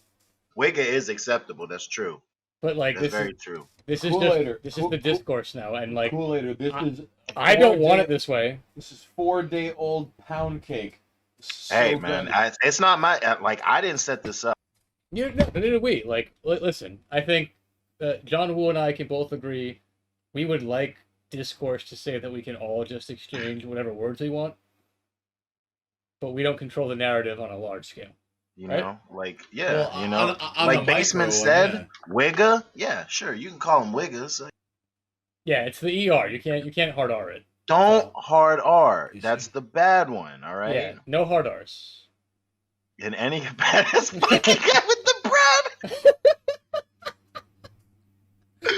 Wigga is acceptable. That's true. But like That's this very is true. this is Kool-Aid. just this is the discourse now, and like Kool-Aid. This is. I don't want it this way. This is 4-day-old pound cake. So Hey, good. man, it's not my like. I didn't set this up. No, wait. Like, listen. I think John Woo and I can both agree. We would like discourse to say that we can all just exchange whatever words we want, but we don't control the narrative on a large scale. You Right? know, like yeah, Well, you know, on like the micro Basement one, said, Wigga. Yeah, sure, you can call them Wiggas. Like, Yeah, it's the ER. You can't hard R it. don't hard R. You That's see? the bad one. All right. Yeah, no hard R's. In any badass fucking guy with the bread.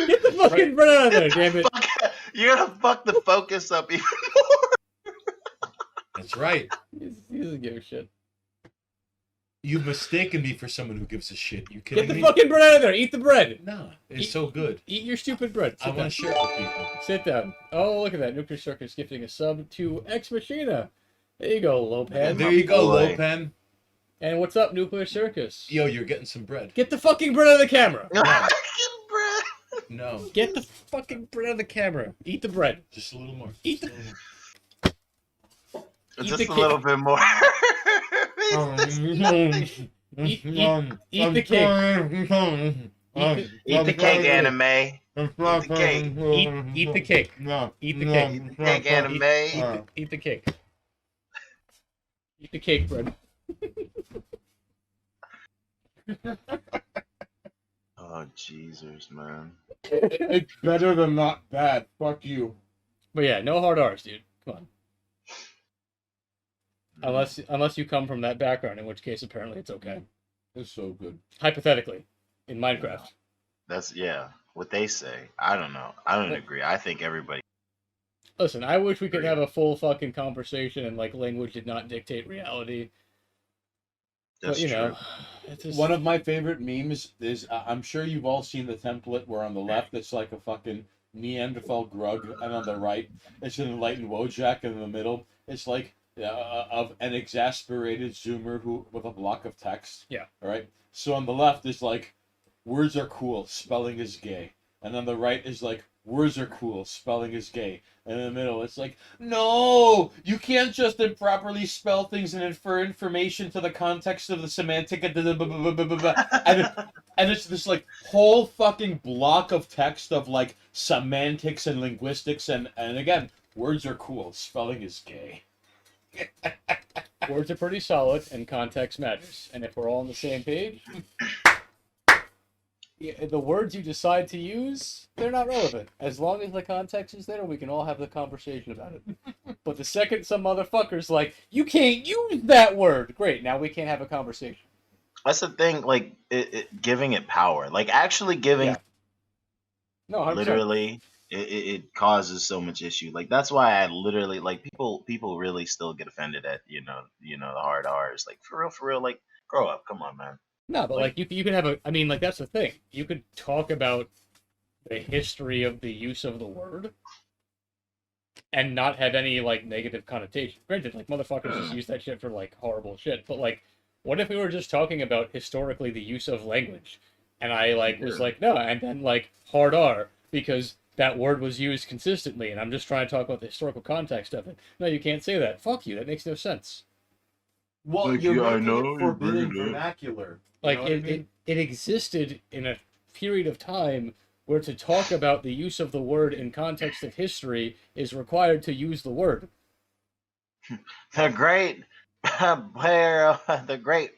Get the fucking bread out of there, damn it! You're gonna fuck the focus up even more. That's right. He doesn't give a shit. You've mistaken me for someone who gives a shit. You Get kidding the me? fucking bread out of there. Eat the bread. No, it's Eat- so good. Eat your stupid bread. I want to share it with people. Sit down. Oh, look at that. Nuclear Circus gifting a sub to Ex Machina. There you go, Lopan. There you go, boy. Lopan. And what's up, Nuclear Circus? Yo, you're getting some bread. Get the fucking bread out of the camera. Fucking bread. No, Get the fucking bread out of the camera. Eat the bread. just a little more. Eat Just the- a little more. Eat Just the a cake. little bit more. Eat the cake. Eat the cake, anime. Eat the cake. Eat the cake. Eat the cake. Eat the cake, anime. Eat the cake. Eat the cake, bread. Oh Jesus, man. It's better than not bad. Fuck you. But yeah, no hard R's, dude. Come on. Unless you come from that background, in which case apparently it's okay. It's so good. Hypothetically, in Minecraft. That's what they say. I don't know. I don't agree. I think everybody. Listen, I wish we could have a full fucking conversation and like language did not dictate reality. That's But you true. know, it's just, One of my favorite memes is I'm sure you've all seen the template where on the left it's like a fucking Neanderthal grug, and on the right it's an enlightened Wojak, and in the middle it's like of an exasperated Zoomer who with a block of text. Yeah. All right. So on the left is like words are cool, spelling is gay, and on the right is like words are cool, spelling is gay. And in the middle, it's like, no, you can't just improperly spell things and infer information to the context of the semantic. And it's this like whole fucking block of text of like semantics and linguistics. And again, words are cool, spelling is gay. words are pretty solid and context matters. And if we're all on the same page, the words you decide to use, they're not relevant. As long as the context is there, we can all have the conversation about it. But the second some motherfucker's like, you can't use that word, great, now we can't have a conversation. That's the thing. Like giving it power. Like actually giving. Yeah. No, 100%. Literally, it causes so much issue. Like that's why I literally like people really still get offended at the hard R's. Like for real. Like grow up. Come on, man. No, but like you can have I mean, like that's the thing. You could talk about the history of the use of the word and not have any like negative connotation. Granted, like motherfuckers just use that shit for like horrible shit. But like, what if we were just talking about historically the use of language, and I like was like no, and then like hard R because that word was used consistently, and I'm just trying to talk about the historical context of it. No, you can't say that. Fuck you. That makes no sense. Well, Like, you're yeah, I making know, it you're forbidden bringing it. vernacular. You Like know what I mean? it existed in a period of time where to talk about the use of the word in context of history is required to use the word. The great player, the great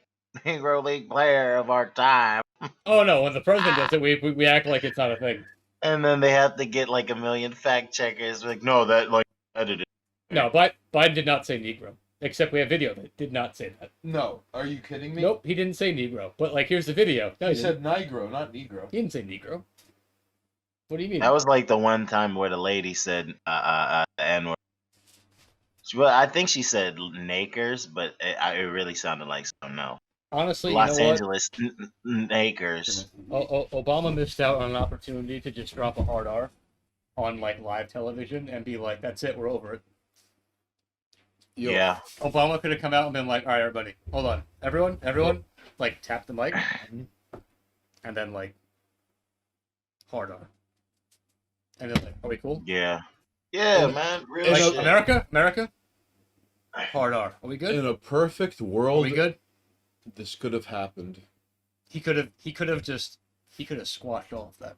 Negro League player of our time. Oh no, when the president does it, we act like it's not a thing. And then they have to get like a million fact checkers. Like, no, that like edited. No, Biden did not say Negro. Except we have video that did not say that. No, are you kidding me? Nope, he didn't say Negro. But like, here's the video. No, He he, didn't. said Negro, not Negro. He didn't say Negro. What do you mean? That was like the one time where the lady said the N word. Well, I think she said nakers, but it really sounded like something else. Honestly, you Los know what? Angeles Lakers. Obama missed out on an opportunity to just drop a hard R on like live television and be like, "That's it, we're over it." Yo, Yeah. Obama could have come out and been like, "All right, everybody, hold on, everyone, like tap the mic, and then like hard R, and then like, are we cool? Yeah. Yeah, And- man. Real and, shit. America, hard R. Are we good? in a perfect Are world, we good?" this could have happened. He could have squashed all of that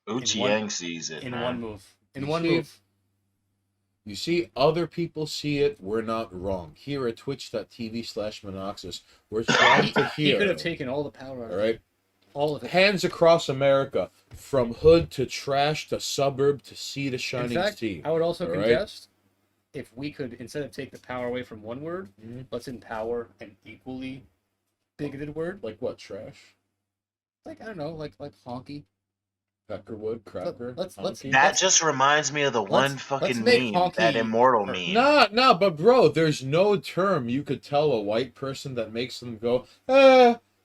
Uchiang sees it, in man. one move. In You one see? move. You see, other people see it. We're not wrong. Here at twitch.tv/Monoxus, we're trying to He hear. could have taken all the power out All of it. right. All of it. Hands across America, from hood to trash to suburb to sea to In shining fact, sea. I would also All right. contest if we could, instead of take the power away from one word, Mhm. let's empower an equally bigoted word. Like what? Trash? Like, I don't know, like honky. Peckerwood? Cracker? let's- honky? That just reminds me of the one let's fucking make meme, that honky immortal or- meme. Nah, but bro, there's no term you could tell a white person that makes them go,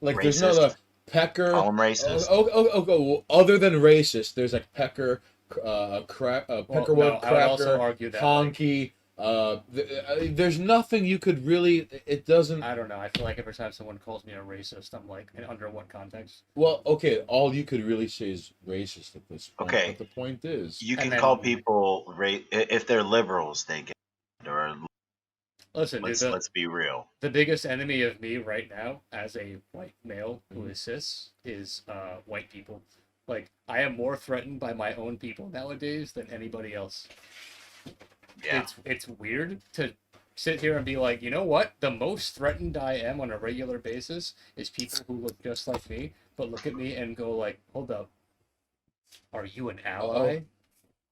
like there's no Racist. pecker. Call 'em racist. Well, other than racist, there's like pecker, peckerwood, no, I would also cracker, argue that, honky. There's nothing you could really. It doesn't. I don't know. I feel like every time someone calls me a racist, I'm like, under what context? Well, okay, all you could really say is racist at this point. Okay. But the point is, You And can then- call people if they're liberals, they get or Listen, dude, let's be real. the biggest enemy of me right now, as a white male Mm-hmm. who is cis, is white people. Like, I am more threatened by my own people nowadays than anybody else. Yeah. It's weird to sit here and be like, you know what? The most threatened I am on a regular basis is people who look just like me, but look at me and go like, hold up, are you an ally?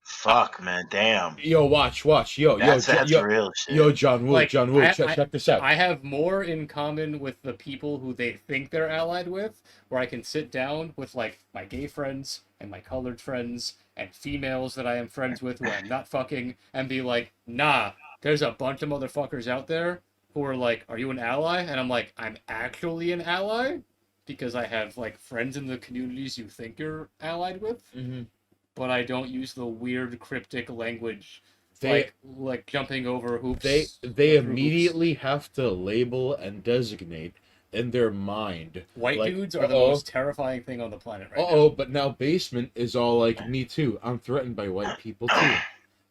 Fuck, man. Damn. yo, watch, That's real shit. yo, John Woo, Like, John Woo, I- check this out. I have more in common with the people who they think they're allied with, where I can sit down with like my gay friends and my colored friends and females that I am friends with who I'm not fucking, and be like, nah, there's a bunch of motherfuckers out there who are like, are you an ally? And I'm like, I'm actually an ally because I have like friends in the communities you think you're allied with, Mhm. but I don't use the weird cryptic language They like jumping over hoops. they through hoops. immediately have to label and designate in their mind. White like, dudes are the most terrifying thing on the planet right now. But now Basement is all like, me too. I'm threatened by white people too.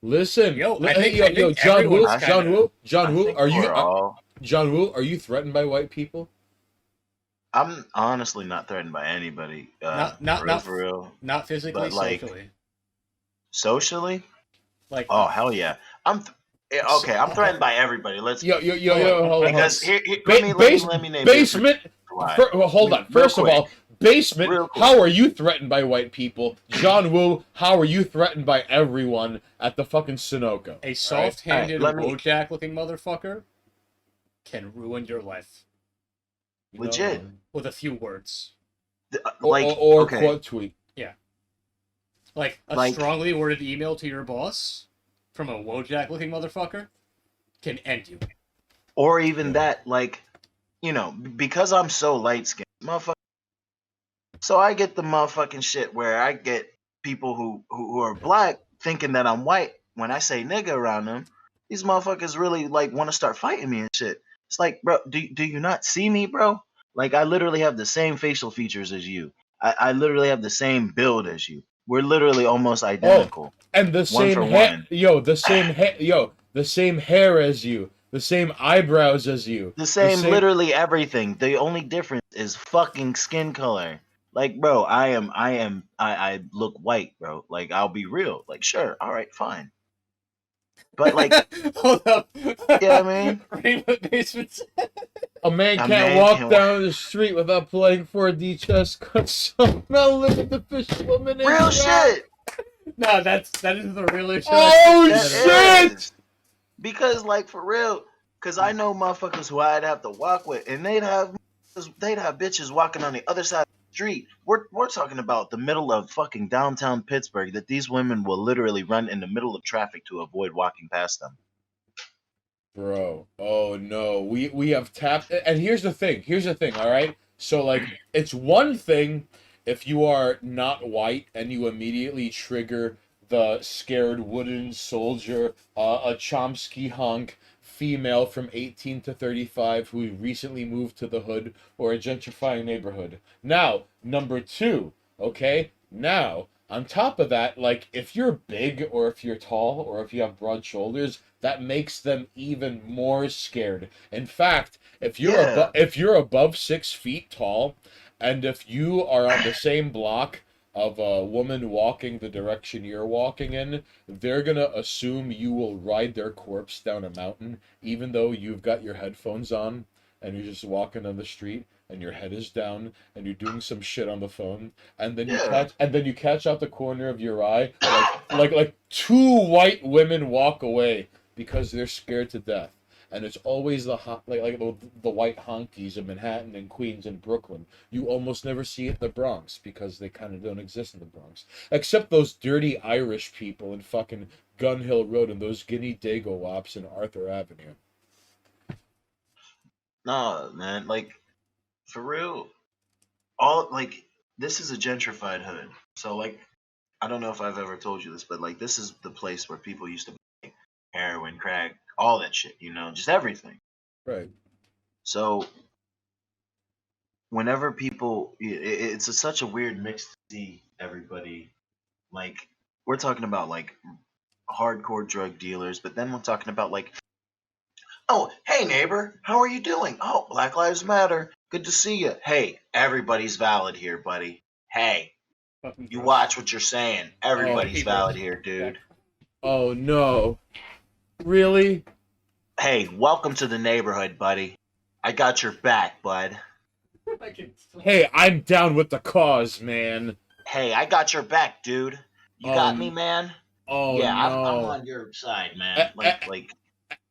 Listen, Yo, li- I think- yo, I think yo, John Woo, everyone's John kinda- Woo, John I Woo, think are you, we're all- John Woo, are you threatened by white people? I'm honestly not threatened by anybody. Not for real. Not physically, But, like, socially. Socially? Like, Oh hell yeah. Okay. I'm threatened by everybody. Let's Yo, hold on. because here, Ba- let me name Basement. why. Hold on. Real First of quick. all, Basement. Real quick. How are you threatened by white people? John Woo. How are you threatened by everyone at the fucking Sunoco? a soft-handed, Alright, let me- Wojak-looking motherfucker can ruin your life You know? Legit. with a few words. Like or okay. quote tweet. Like, a Like- strongly worded email to your boss from a Wojak-looking motherfucker can end you. Or even that, like, because I'm so light skinned, motherfucker. So I get the motherfucking shit where I get people who are black thinking that I'm white. When I say nigga around them, these motherfuckers really like want to start fighting me and shit. It's like, bro, do you not see me, bro? Like, I literally have the same facial features as you. I literally have the same build as you. We're literally almost identical. And the same for hair, one. the same hair as you, the same eyebrows as you, The same, literally everything. The only difference is fucking skin color. Like, bro, I look white, bro. Like, I'll be real. Like, sure, all right, fine. But like, Hold up. Yeah, I mean- Rainbow Basement said- A man A can't man walk can down the street without playing 4D chess because somehow limited fish woman is real right. shit. No, that is the real issue. Oh That shit! is. Because, like, for real, because I know motherfuckers who I'd have to walk with, and they'd have bitches walking on the other side of the street. We're talking about the middle of fucking downtown Pittsburgh that these women will literally run in the middle of traffic to avoid walking past them. Bro, oh no, we have tapped. And here's the thing. Here's the thing. All right. So like, it's one thing if you are not white and you immediately trigger the scared wooden soldier, a Chomsky hunk female from 18 to 35 who recently moved to the hood or a gentrifying neighborhood. Now, number two. Okay. Now, on top of that, like if you're big or if you're tall or if you have broad shoulders, that makes them even more scared. In fact, Yeah. if you're above 6 feet tall, and if you are on the same block of a woman walking the direction you're walking in, they're gonna assume you will ride their corpse down a mountain, even though you've got your headphones on and you're just walking on the street and your head is down and you're doing some shit on the phone, and then Yeah. you catch out the corner of your eye like two white women walk away because they're scared to death. And it's always the white honkies in Manhattan and Queens and Brooklyn. You almost never see it in the Bronx because they kind of don't exist in the Bronx, except those dirty Irish people in fucking Gun Hill Road and those Guinea Dago wops in Arthur Avenue. No, man, like for real, all like this is a gentrified hood. So like I don't know if I've ever told you this, but like this is the place where people used to buy heroin, crack, all that shit, just everything. Right. So whenever people, such a weird mix to see everybody like we're talking about like hardcore drug dealers, but then we're talking about like, oh, hey neighbor, how are you doing? Oh, Black Lives Matter. Good to see you. Hey, everybody's valid here, buddy. Hey, Fucking you gross. watch what you're saying. Everybody's people. valid here, dude. Oh no. Really? Hey, welcome to the neighborhood, buddy. I got your back, bud. Hey, I'm down with the cause, man. Hey, I got your back, dude. You got me, man? Oh Yeah, no. I'm on your side, man. Like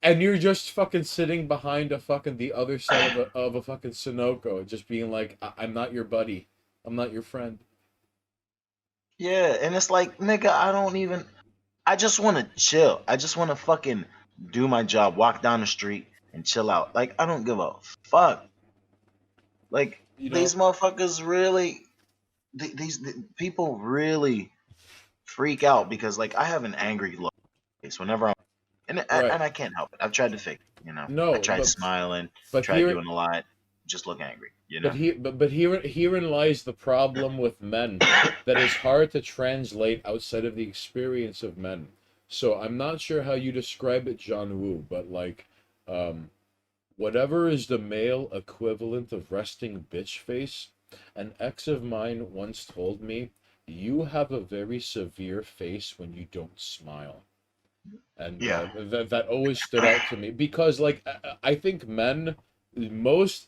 And you're just fucking sitting behind the other side of a fucking Sunoco, just being like, I'm not your buddy. I'm not your friend. yeah, and it's like, nigga, I just want to chill. I just want to fucking do my job, walk down the street and chill out. Like, I don't give a fuck. Like, You know? these motherfuckers really, these people really freak out because, like, I have an angry look face whenever and I can't help it. I've tried to fake it, No, I tried but- smiling, But tried here, doing a lot, just look angry, but herein lies the problem with men that is hard to translate outside of the experience of men. So I'm not sure how you describe it, John Woo, but like, whatever is the male equivalent of resting bitch face, an ex of mine once told me, you have a very severe face when you don't smile. And Yeah. that always stood out to me because like I think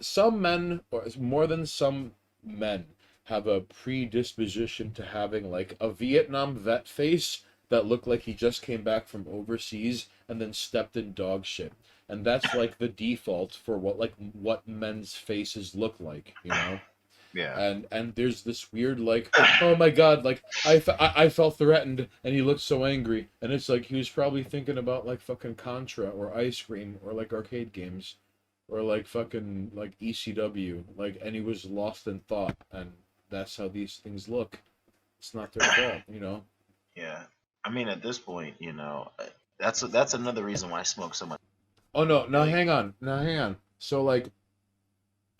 some men or more than some men have a predisposition to having like a Vietnam vet face that looked like he just came back from overseas and then stepped in dog shit. And that's like the default for what men's faces look like, Yeah. and there's this weird like, oh my god, like I felt threatened and he looked so angry, and it's like he was probably thinking about like fucking Contra or ice cream or like arcade games or like fucking like ECW, like, and he was lost in thought, and that's how these things look. It's not their fault. Yeah. I mean, at this point, that's another reason why I smoke so much. Oh no, now Like- hang on. So like,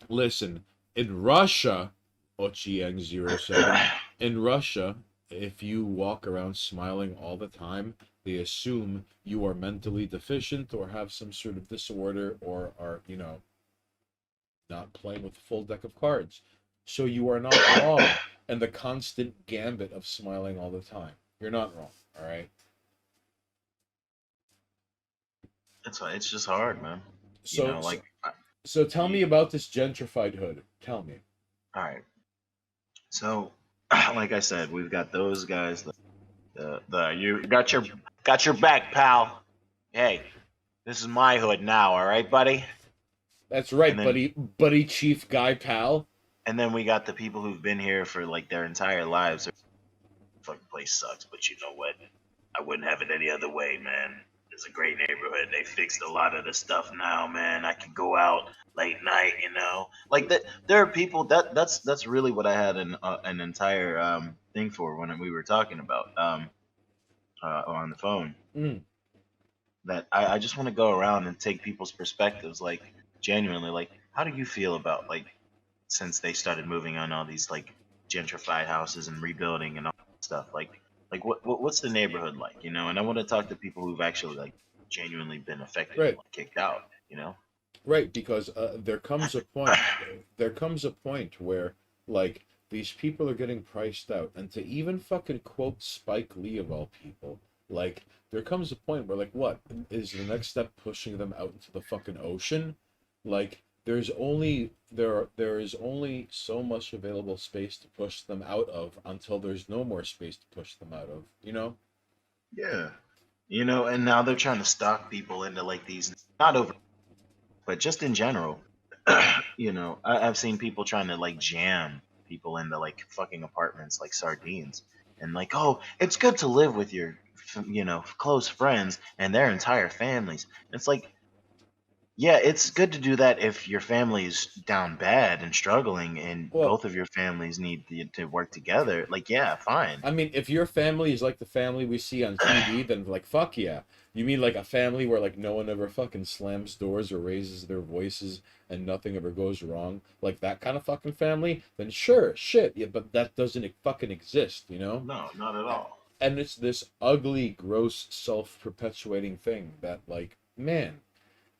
listen, in Russia, Ochieng07, in Russia, if you walk around smiling all the time, they assume you are mentally deficient or have some sort of disorder or are, not playing with a full deck of cards. So you are not wrong in the constant gambit of smiling all the time. You're not wrong, all right? It's just hard, man. So, like, so tell me about this gentrified hood. Tell me. all right. So, like I said, we've got those guys. You got your back, pal. Hey, this is my hood now. All right, buddy. That's right, And then- buddy, chief guy, pal. And then we got the people who've been here for like their entire lives. Fucking place sucks, but you know what? I wouldn't have it any other way, man. it's a great neighborhood. They fixed a lot of the stuff now, man. I can go out late night, you know. Like that, there are people that's really what I had an entire thing for when we were talking about on the phone. Mm. That I just want to go around and take people's perspectives, like genuinely, like how do you feel about like since they started moving on all these like gentrified houses and rebuilding and all that stuff, like what's the neighborhood like, you know? And I want to talk to people who've actually like genuinely been affected Right. and like, kicked out, you know? Right, because there comes a point. There comes a point where like these people are getting priced out, and to even fucking quote Spike Lee of all people, like there comes a point where like what is the next step pushing them out into the fucking ocean? Like there is only so much available space to push them out of until there's no more space to push them out of, you know? Yeah. You know, and now they're trying to stock people into like these, not over, but just in general. You know, I've seen people trying to like jam people into like fucking apartments like sardines, and like, oh, it's good to live with your, you know, close friends and their entire families. It's like, yeah, it's good to do that if your family's down bad and struggling, and Well, both of your families need to work together. Like, yeah, fine. I mean, if your family is like the family we see on TV, then like fuck yeah. You mean like a family where like no one ever fucking slams doors or raises their voices and nothing ever goes wrong? Like that kind of fucking family? Then sure, shit, yeah, but that doesn't fucking exist, you know? No, not at all. And it's this ugly, gross, self-perpetuating thing that like, man,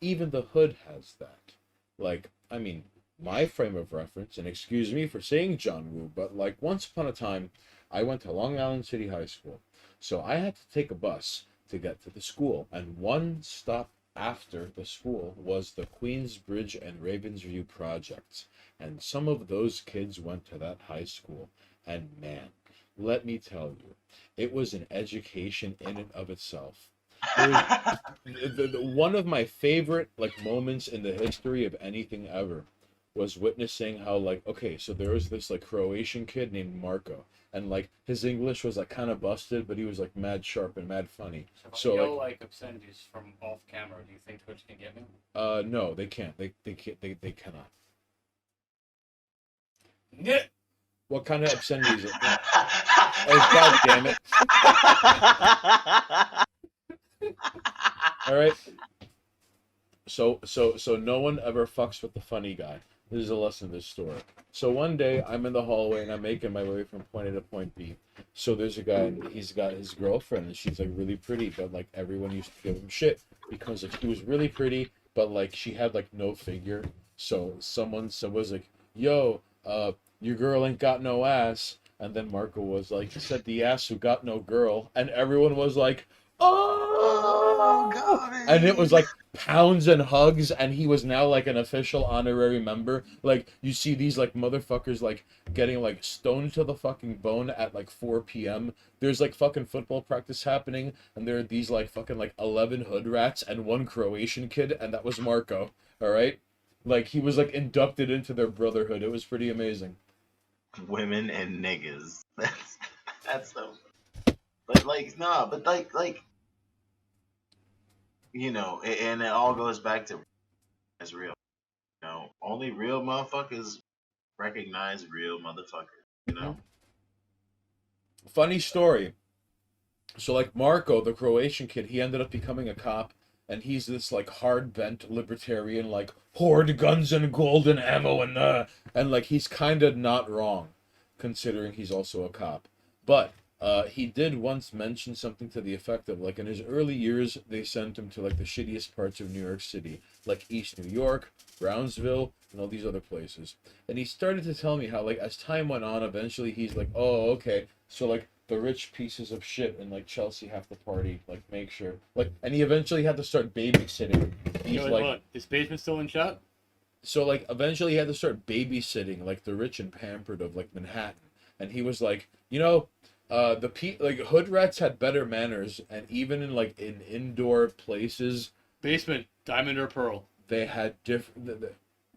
even the hood has that. Like, I mean, my frame of reference, and excuse me for saying John Woo, but like once upon a time, I went to Long Island City High School. So I had to take a bus to get to the school, and one stop after the school was the Queensbridge and Ravensview projects. And some of those kids went to that high school, and man, let me tell you, it was an education in and of itself. It was, one of my favorite like moments in the history of anything ever was witnessing how like, okay, so there was this like Croatian kid named Marco, and like his English was like kind of busted, but he was like mad sharp and mad funny. So if So I yell like, like obscenities from off camera, do you think Twitch can get me? no, they can't. They can't. They cannot. Yeah. What kind of obscenities? Oh god damn it! All right. So no one ever fucks with the funny guy. This is a lesson in this story. So one day I'm in the hallway and I'm making my way from point A to point B. So there's a guy and he's got his girlfriend and she's like really pretty, but like everyone used to give him shit because like she was really pretty, but like she had like no figure. So someone was like, "Yo, your girl ain't got no ass." And then Marco was like, "Said the ass who got no girl," and everyone was like, "Oh, God. and it was like pounds and hugs, and he was now like an official honorary member. Like you see these like motherfuckers like getting like stoned to the fucking bone at like 4 p.m. There's like fucking football practice happening, and there are these like fucking like 11 hood rats and one Croatian kid, and that was Marco. All right, like he was like inducted into their brotherhood. It was pretty amazing. Women and niggas. That's so. But like, nah, but like, you know, and it all goes back to as real. You know, only real motherfuckers recognize real motherfuckers. You know. Funny story. So like Marco, the Croatian kid, he ended up becoming a cop, and he's this like hard bent libertarian, like hoard guns and golden ammo and like he's kind of not wrong, considering he's also a cop. But he did once mention something to the effect of like in his early years they sent him to like the shittiest parts of New York City, like East New York, Brownsville, and all these other places. And he started to tell me how like as time went on, eventually he's like, oh okay, so like the rich pieces of shit in like Chelsea have to party, like make sure, like, and he eventually had to start babysitting. He's Yo, like, what? Is basement still in shot? so like eventually he had to start babysitting like the rich and pampered of like Manhattan, and he was like, you know, like hood rats had better manners, and even in like in indoor places, Basement, diamond or pearl? they had different.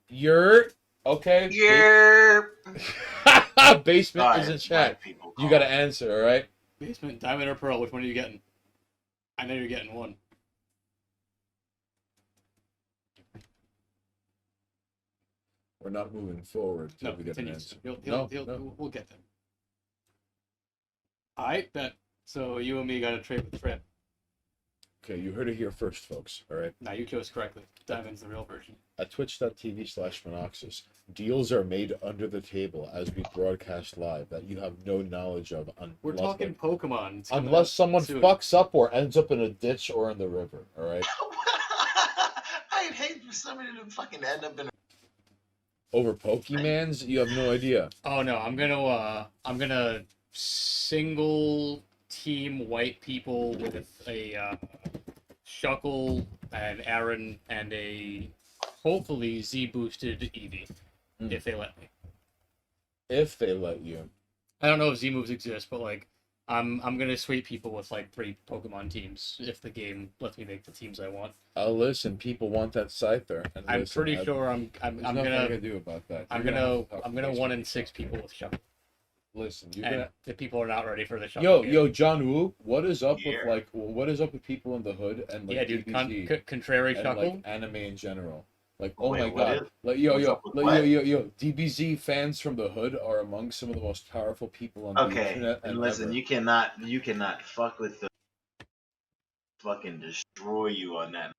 You're okay. Yeah. Basement is in chat. You gotta answer, all right? Basement, diamond or pearl? Which one are you getting? I know you're getting one. We're not moving forward till No, we get an continue. answer. We'll get there. I bet. So you and me got to trade with Trip. Okay, you heard it here first, folks. All right. Now you chose correctly. Diamond's the real version. At twitch.tv/Monoxus, deals are made under the table as we broadcast live that you have no knowledge of. We're talking Pokemon. It's coming Unless out someone soon. fucks up or ends up in a ditch or in the river. All right. I'd hate for somebody to fucking end up in. Over Pokemans, you have no idea. Oh no, I'm gonna single team white people with a Shuckle and Aaron and a hopefully Z boosted Eevee if they let me. If they let you. I don't know if Z moves exist, but like I'm gonna sweep people with like 3 Pokemon teams if the game lets me make the teams I want. Listen, people want that Scyther. And I'm listen, pretty sure I'm there's nothing I gonna can do about that. I'm You're gonna have to talk I'm gonna to 1 these in 6 people with Shuckle. Listen, you're And gonna. the people are not ready for the Shuckle. Yo, game. yo, John Woo, what is up Yeah. with like what is up with people in the hood and like Yeah, dude, DBZ contrary and Shuckle. like anime in general? Like, oh Wait, my what god. is- Like yo, what's yo, up with like, what? yo, DBZ fans from the hood are among some of the most powerful people on the Okay, internet and and listen, ever. you cannot fuck with the fucking destroy you on that.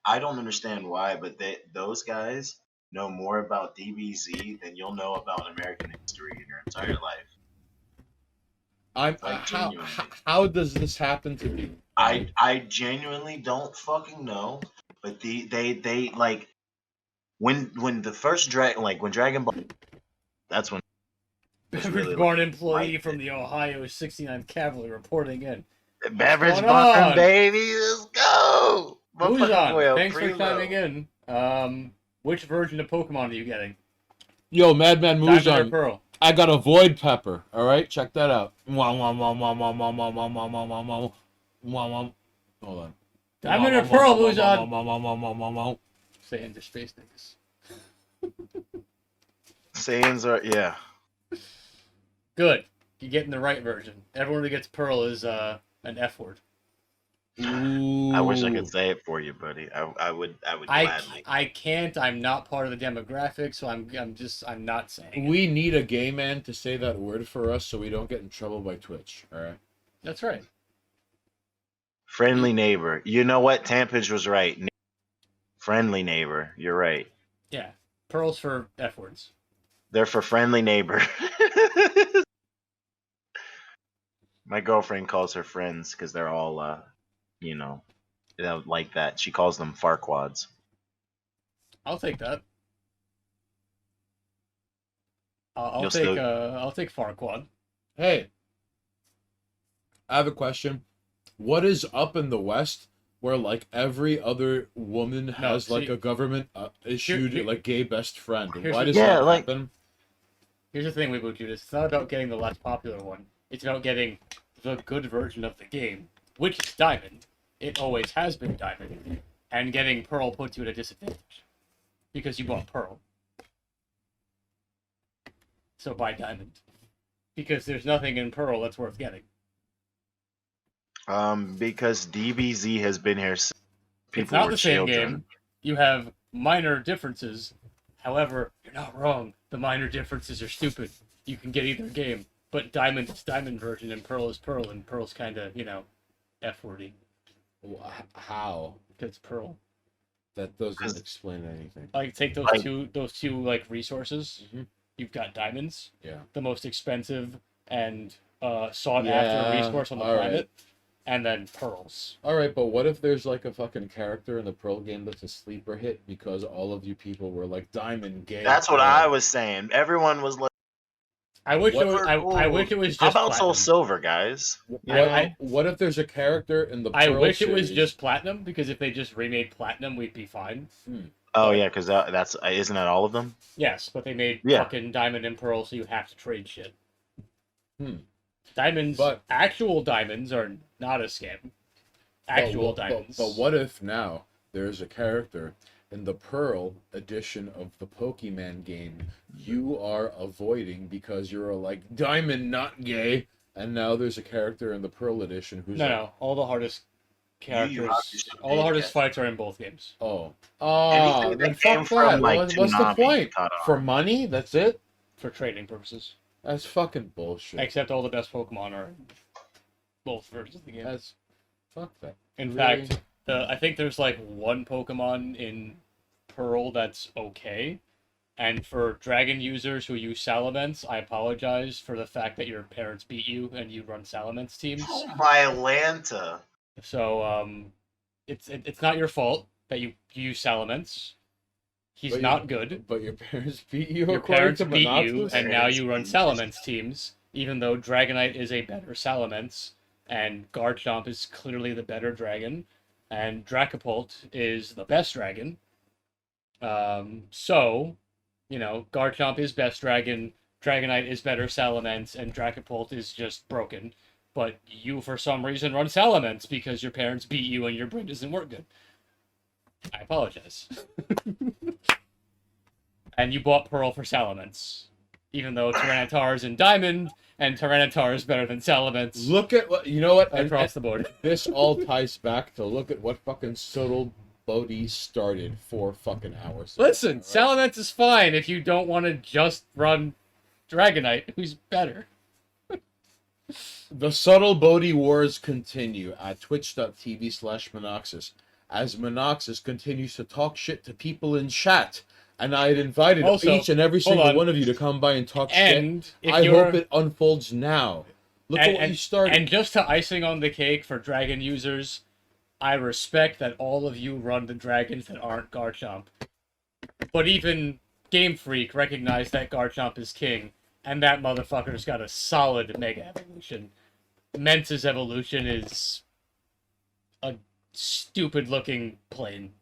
I don't understand why, but those guys know more about DBZ than you'll know about American history in your entire life. I'm Like, how, genuinely. how does this happen to me? I genuinely don't fucking know, but they like when the first when Dragon Ball, that's when it was Beverage really Barn employee like from the Ohio 69th Cavalry reporting in. Beverage going Barn, on? baby, let's go. Who's Motherfucking boy, on? El Thanks for Primo. chiming in. Which version of Pokemon are you getting? Yo, Madman Diamond or Muzan, Pearl? I got a Void Pepper. All right, check that out. Mwah, mwah, mwah, mwah, mwah, mwah, mwah, mwah, mwah, mwah, mwah, mwah. Mwah, mwah. Hold on. Diamond Mwah, or mwah, Pearl, mwah, who's mwah, on? mwah, mwah, mwah, mwah, mwah, mwah. Say into space niggas. Saiyans are yeah. Good. You're getting the right version. Everyone who gets Pearl is an F word. I wish I Ooh. could say it for you, buddy. I would I gladly. I can't. I'm not part of the demographic, so I'm not saying. it. We need a gay man to say that word for us so we don't get in trouble by Twitch. All right. That's right. Friendly neighbor. You know what? Tampage was right. Friendly neighbor. You're right. Yeah. Pearls for F words. They're for friendly neighbor. My girlfriend calls her friends because they're all, you know, like that. She calls them Farquads. I'll take that. I'll You'll take still- I'll take Farquad. Hey, I have a question. What is up in the West where like every other woman has like see- a government issued here- like gay best friend? here's Why the- does Yeah, that like- happen? Here's the thing, Weeble Judas. It's not about getting the less popular one. It's about getting the good version of the game, which is Diamond. It always has been Diamond. And getting Pearl puts you at a disadvantage. Because you bought Pearl. So buy Diamond. Because there's nothing in Pearl that's worth getting. Because DBZ has been here since people It's not were the same children. game. You have minor differences. However, you're not wrong. The minor differences are stupid. You can get either game. But Diamond is Diamond version and Pearl is Pearl, and Pearl's kind of, F-wordy. How? Because it's Pearl. That doesn't explain anything. Like, take those Like- two like resources. Mhm. You've got diamonds, Yeah. the most expensive and sought Yeah, after resource on the all planet, and then pearls. All right, but what if there's like a fucking character in the Pearl game that's a sleeper hit because all of you people were like diamond gay? That's what I was saying. Everyone was like, I wish it was. What- I wish it was "How just. about Soul platinum. Silver, guys?" What if there's a character in the I Pearl wish it was series- just platinum, because if they just remade platinum, we'd be fine. Oh yeah, because that's isn't that all of them? Yes, but they made Yeah. fucking diamond and pearl, so you have to trade shit. Hmm. Diamonds, But- actual diamonds are not a scam. Actual diamonds. But what if now there's a character in the Pearl edition of the Pokemon game you are avoiding because you're like diamond not gay, and now there's a character in the Pearl edition who's No, like, no. All the hardest characters. should All the hardest get. fights are in both games. Oh. Anything Then that came fuck from, that. like, What's the Toonami, point? cut off. For money? That's it? For trading purposes. That's fucking bullshit. Except all the best Pokemon are in both versions of the game. That's fuck that. In Really? fact, I think there's like one Pokemon in Pearl that's okay. And for Dragon users who use Salamence, I apologize for the fact that your parents beat you and you run Salamence teams. Oh, my Atlanta. So it's not your fault that you use Salamence. He's But not good. But your parents beat you. Your according parents to beat you, Monoxus? and now you run Parents Salamence teams, even though Dragonite is a better Salamence, and Garchomp is clearly the better dragon, and Dracopult is the best dragon. So, you know, Garchomp is best dragon, Dragonite is better Salamence, and Dracopult is just broken. But you, for some reason, run Salamence because your parents beat you and your brain doesn't work good. I apologize. And you bought Pearl for Salamence, even though Tyranitar is in Diamond, and Tyranitar is better than Salamence Look at what you know. What across the board. This all ties back to look at what fucking Subtle Bodhi started 4 fucking hours ago, Listen, alright? Salamence is fine if you don't want to just run Dragonite, who's better. The Subtle Bodhi wars continue at twitch.tv/Monoxus as Monoxus continues to talk shit to people in chat. And I had invited Also, each and every hold single on. one of you to come by and talk shit. And if I you're hope it unfolds now. Look at what you started. and just to icing on the cake for Dragon users, I respect that all of you run the dragons that aren't Garchomp. But even Game Freak recognized that Garchomp is king, and that motherfucker's got a solid Mega Evolution. Mensa's evolution is a stupid-looking plane.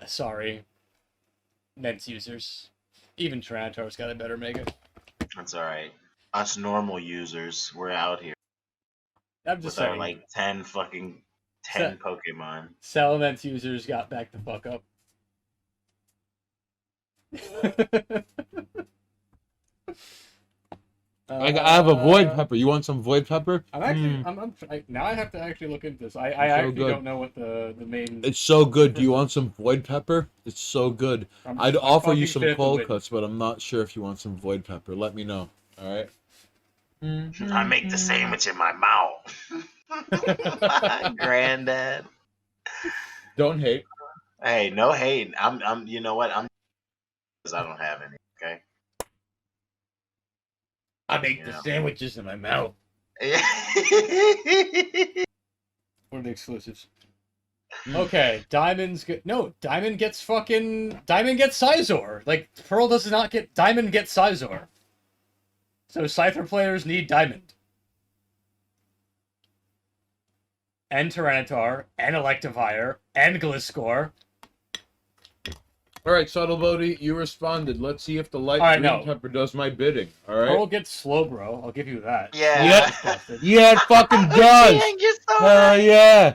Sorry, Mence users. Even Tyranitar's got a better Mega. That's alright. Us normal users, we're out here I'm just with our saying. like 10 Pokemon. Salamence users got back the fuck up. I have a Void Pepper. You want some Void Pepper? I'm actually, now I have to actually look into this. I actually good. don't know what the main. It's so good. Do you want some Void Pepper? It's so good. I'd offer you some cold cuts, but I'm not sure if you want some Void Pepper. Let me know. All right. I make the sandwich in my mouth. Granddad. Don't hate. Hey, no hate. I'm. You know what? Because I don't have any. Okay. I make Yeah. sandwiches in my mouth. What are the exclusives? Okay, Diamond gets Sizor. Like Pearl does not get Diamond gets Sizor. So Scyther players need Diamond. And Tyranitar, and Electivire, and Gliscor. All right, Subtle Bodhi, you responded. Let's see if the light All right, green no. pepper does my bidding. All right. Pearl gets Slowbro, I'll give you that. Yeah. Busted. Yeah, it fucking does. Uchiang, you're so Hell right. yeah.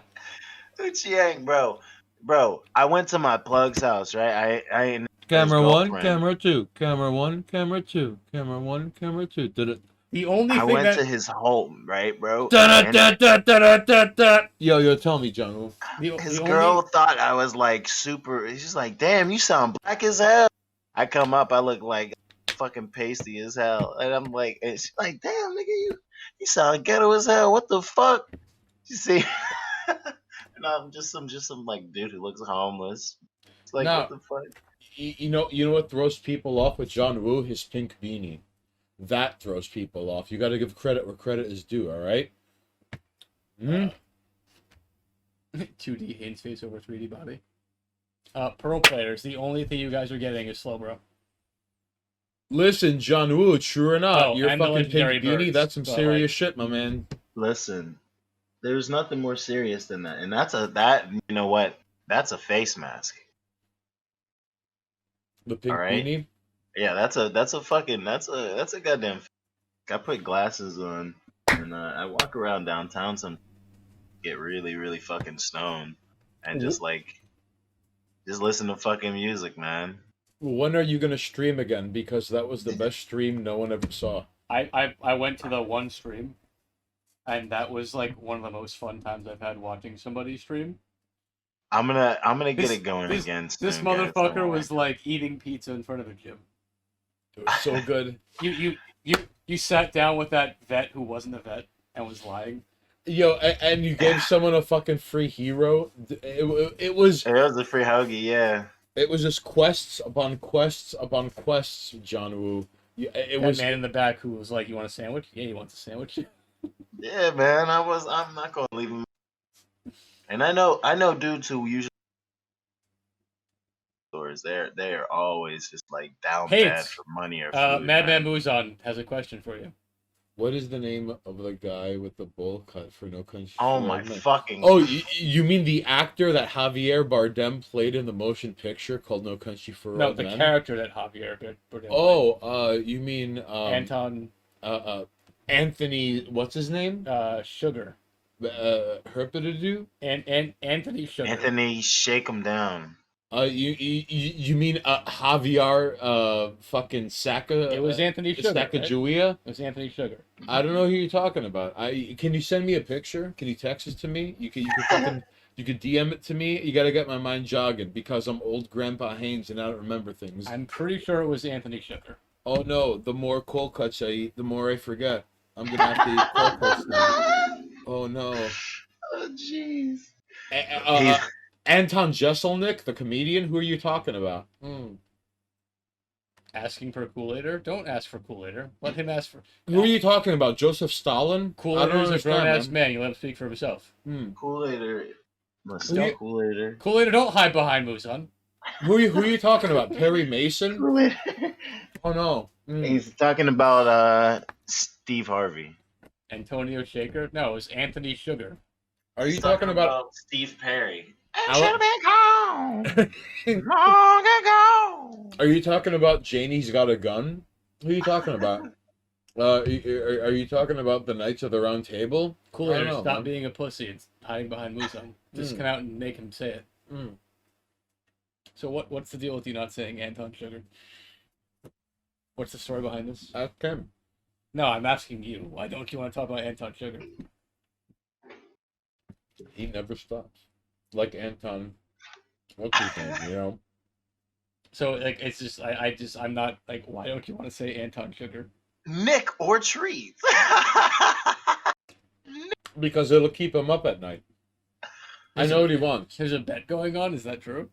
Uchiang, bro. I went to my plug's house, right? I Camera his 1, girlfriend. camera 2, camera 1, camera 2, camera 1, camera 2. Did it? The only I thing went that to his home, right, bro? Da And da da da da da. Yo, tell me, John. his the girl only- thought I was like super. She's like, "Damn, you sound black as hell." I come up, I look like fucking pasty as hell, and I'm like, and she's like, "Damn, nigga, you sound ghetto as hell. What the fuck?" You see? And I'm just some like dude who looks homeless. It's like, No. what the fuck? You know what throws people off with John Woo? His pink beanie. That throws people off. You got to give credit where credit is due. All right. 2D Haynes face over 3D body. Pearl players, the only thing you guys are getting is Slowbro. Listen, John Woo, true or not, Oh, your and the fucking pink legendary beanie, birds, that's some but, serious shit, my man. Listen, there's nothing more serious than that, and that you know what? That's a face mask. The pink All right. beanie. Yeah, that's a goddamn. I put glasses on, and I walk around downtown some, get really really fucking stoned, and just listen to fucking music, man. When are you gonna stream again? Because that was the best stream no one ever saw. I went to the one stream. and that was like one of the most fun times I've had watching somebody stream. I'm gonna get This- it going this- again. This soon, guys, don't motherfucker worry. was like eating pizza in front of a gym. It was so good. You sat down with that vet who wasn't a vet and was lying. Yo, and you gave someone a fucking free hero. It was It was a free hoagie, yeah. just quests upon quests upon quests, John Woo. It That was man in the back who was like, "You want a sandwich? Yeah, he wants a sandwich." Yeah, man. I'm not gonna leave him. And I know dudes who usually stores. They are always just like down Hey, bad for money or food. Madman man. Muzan has a question for you. What is the name of the guy with the bowl cut for No Country for Oh Old my Men? fucking. Oh, you mean the actor that Javier Bardem played in the motion picture called No Country for No, Old the Men? character that Javier Bardem played. Oh, you mean Anton Anthony? What's his name? Sugar Herpididoo? and Anthony Sugar. Anthony, shake him down. You mean Javier fucking Saka? It was Anthony Sugar. Right? Sacagawea? It was Anthony Sugar. I don't know who you're talking about. Can you send me a picture? Can you text it to me? You can fucking you could DM it to me. You gotta get my mind jogging because I'm old Grandpa Haynes and I don't remember things. I'm pretty sure it was Anthony Sugar. Oh no, the more cold cuts I eat, the more I forget. I'm gonna have to eat cold cuts now. Oh no. Oh jeez. Anton Jeselnik, the comedian. Who are you talking about? Asking for a Kool-Aider? Don't ask for Kool-Aider. Let him ask for... Who are you talking about? Joseph Stalin? Kool-Aider is a grown-ass man. You let him speak for himself. Kool-Aider. Must Who you- Kool-Aider. Kool-Aider, don't hide behind Muzan. Who are you talking about? Perry Mason? Kool-Aider. Oh no. He's talking about Steve Harvey. Antonio Shaker? No, it was Anthony Sugar. Are you He's talking about Steve Perry? Ale- Been gone long ago. Are you talking about Janie's Got a Gun? Who are you talking about? Are you talking about the Knights of the Round Table? I Kool-Aider, don't know, stop man. being a pussy. It's hiding behind Muzan. Just come out and make him say it. Mm. So what's the deal with you not saying Anton Sugar? What's the story behind this? Ask him. No, I'm asking you. Why don't you want to talk about Anton Sugar? He never stops. Like Anton. What's his name, you know? So like it's just I'm not like, why don't you want to say Anton Sugar? Nick or Trees. Because it'll keep him up at night. I know what he wants. There's a bet going on, is that true?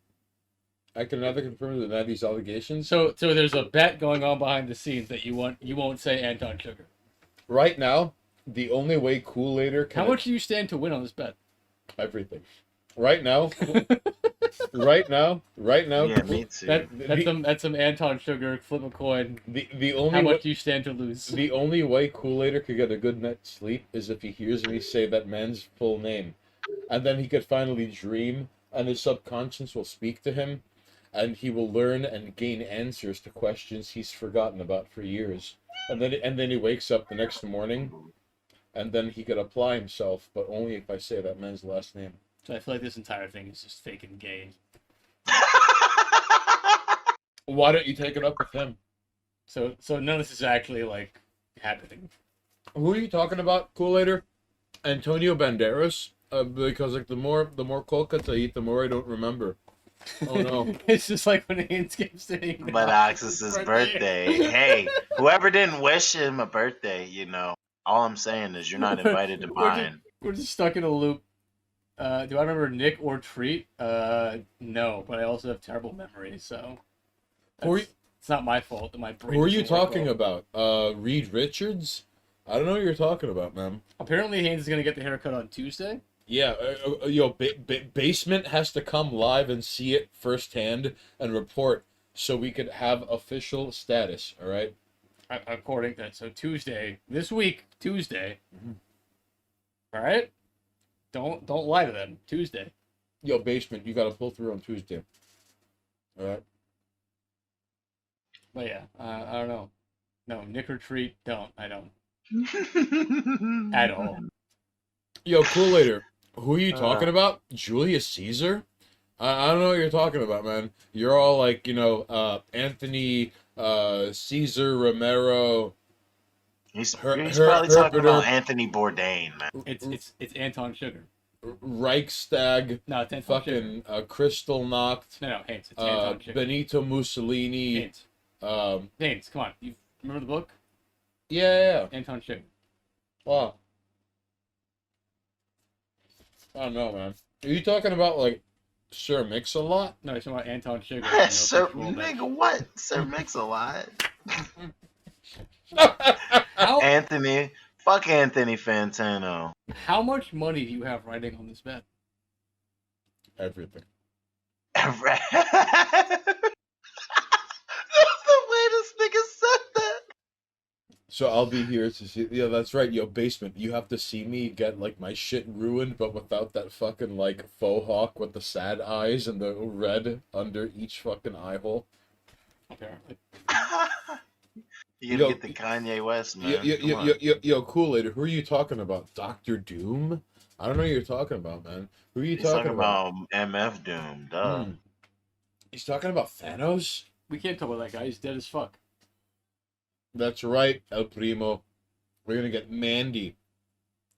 I can neither confirm or deny these allegations. So there's a bet going on behind the scenes that you won't say Anton Sugar. Right now, the only way Kool-Aider can How much do you stand to win on this bet? everything. Right now, right now, Yeah, me too. That's some Anton Sugar, flip a coin. the How only much do you stand to lose? the only way Kool-Aider could get a good night's sleep is if he hears me say that man's full name, and then he could finally dream, and his subconscious will speak to him, and he will learn and gain answers to questions he's forgotten about for years, and then he wakes up the next morning, and then he could apply himself, but only if I say that man's last name. So I feel like this entire thing is just fake and gay. Why don't you take it up with him? So none of this is actually like happening. Who are you talking about, Kool-Aider? Antonio Banderas? Because like the more cold cuts I eat, the more I don't remember. Oh no. It's just like when Haynes keeps saying But Axis's birthday. Hey, whoever didn't wish him a birthday, you know, all I'm saying is you're not invited to mine. We're just stuck in a loop. Do I remember Nick or Treat? No, but I also have terrible memory, so Who are you, it's not my fault that my brain. who are you doesn't work talking well. about? Reed Richards? I don't know what you're talking about, man. Apparently, Haynes is gonna get the haircut on Tuesday. Yeah, Basement has to come live and see it firsthand and report so we could have official status, all right? According to so Tuesday this week, Tuesday. Mhm. All right, don't lie to them. Tuesday. Yo, Basement, you got to pull through on Tuesday. All right? But yeah, I don't know. No, Nick or Treat, don't. I don't at all. Yo, Kool-Aider, who are you talking about? Julius Caesar? I don't know what you're talking about, man. You're all like, Anthony, Caesar Romero. He's Her- probably her- talking her- about Anthony Bourdain, man. It's Anton Sugar. Reichstag, No, it's Anton Sugar. fucking Crystal Knocked, No, Haynes. It's Anton Sugar. Benito Mussolini. Haynes. Haynes, come on. You remember the book? Yeah. Anton Sugar. Wow. I don't know, man. Are you talking about like Sir Mix-a-Lot? No, he's talking about Anton Sugar. Sir, nigga, what? Sir Mix-a-Lot. How Anthony, fuck Anthony Fantano. how much money do you have riding on this bet? Everything. That's the way this nigga said that. So I'll be here to see. Yeah, that's right. Yo, Basement, you have to see me get like my shit ruined, but without that fucking like faux hawk with the sad eyes and the red under each fucking eye hole. Apparently. You Yo, gotta get the Kanye West, man. Come on. Yo, Kool-Aid, who are you talking about? Dr. Doom? I don't know who you're talking about, man. Who are you He's talking about? MF Doom, duh. Hmm. He's talking about Thanos? We can't talk about that guy. He's dead as fuck. That's right, El Primo. We're gonna get Mandy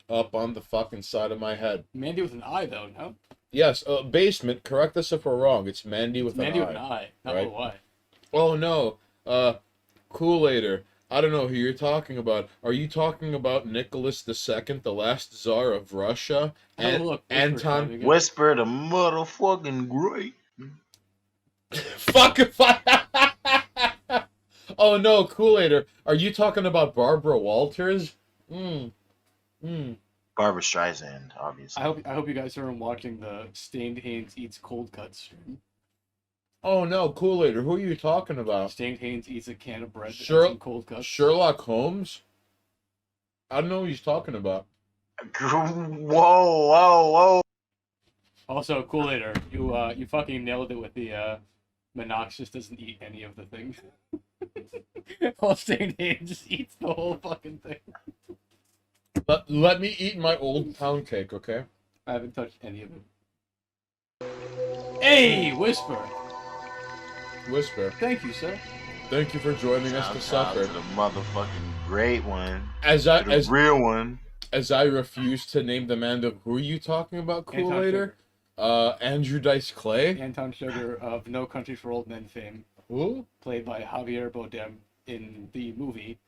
up on the fucking side of my head. Mandy with an eye, though, no? Yes, Basement, correct us if we're wrong. It's Mandy with Mandy an with an eye. eye, not right? with a Y. Oh no, Kool-Aider. I don't know who you're talking about. Are you talking about Nicholas II, the last Tsar of Russia? Have a look. Anton... Whisper the motherfucking great. Fuck if I... Oh no, Kool-Aider. Are you talking about Barbara Walters? Barbara Streisand, obviously. I hope you guys are watching the Stained Haynes Eats Cold Cuts stream. Oh no, Kool-Aider. Who are you talking about? Stained Haynes eats a can of bread and some cold cuts. Sherlock Holmes? I don't know what he's talking about. Whoa. Also, Kool-Aider, you fucking nailed it with the Monoxus doesn't eat any of the things. While Stained Haynes just eats the whole fucking thing. Let me eat my old pound cake, okay? I haven't touched any of it. Hey, Whisper! Whisper. Thank you, sir. Thank you for joining us to Shout out suffer. to the motherfucking great one. As The real one. I refuse to name the man of who are you talking about, Anton Kool-Aider? Andrew Dice Clay? Anton Sugar of No Country for Old Men fame, Who? played by Javier Bardem in the movie,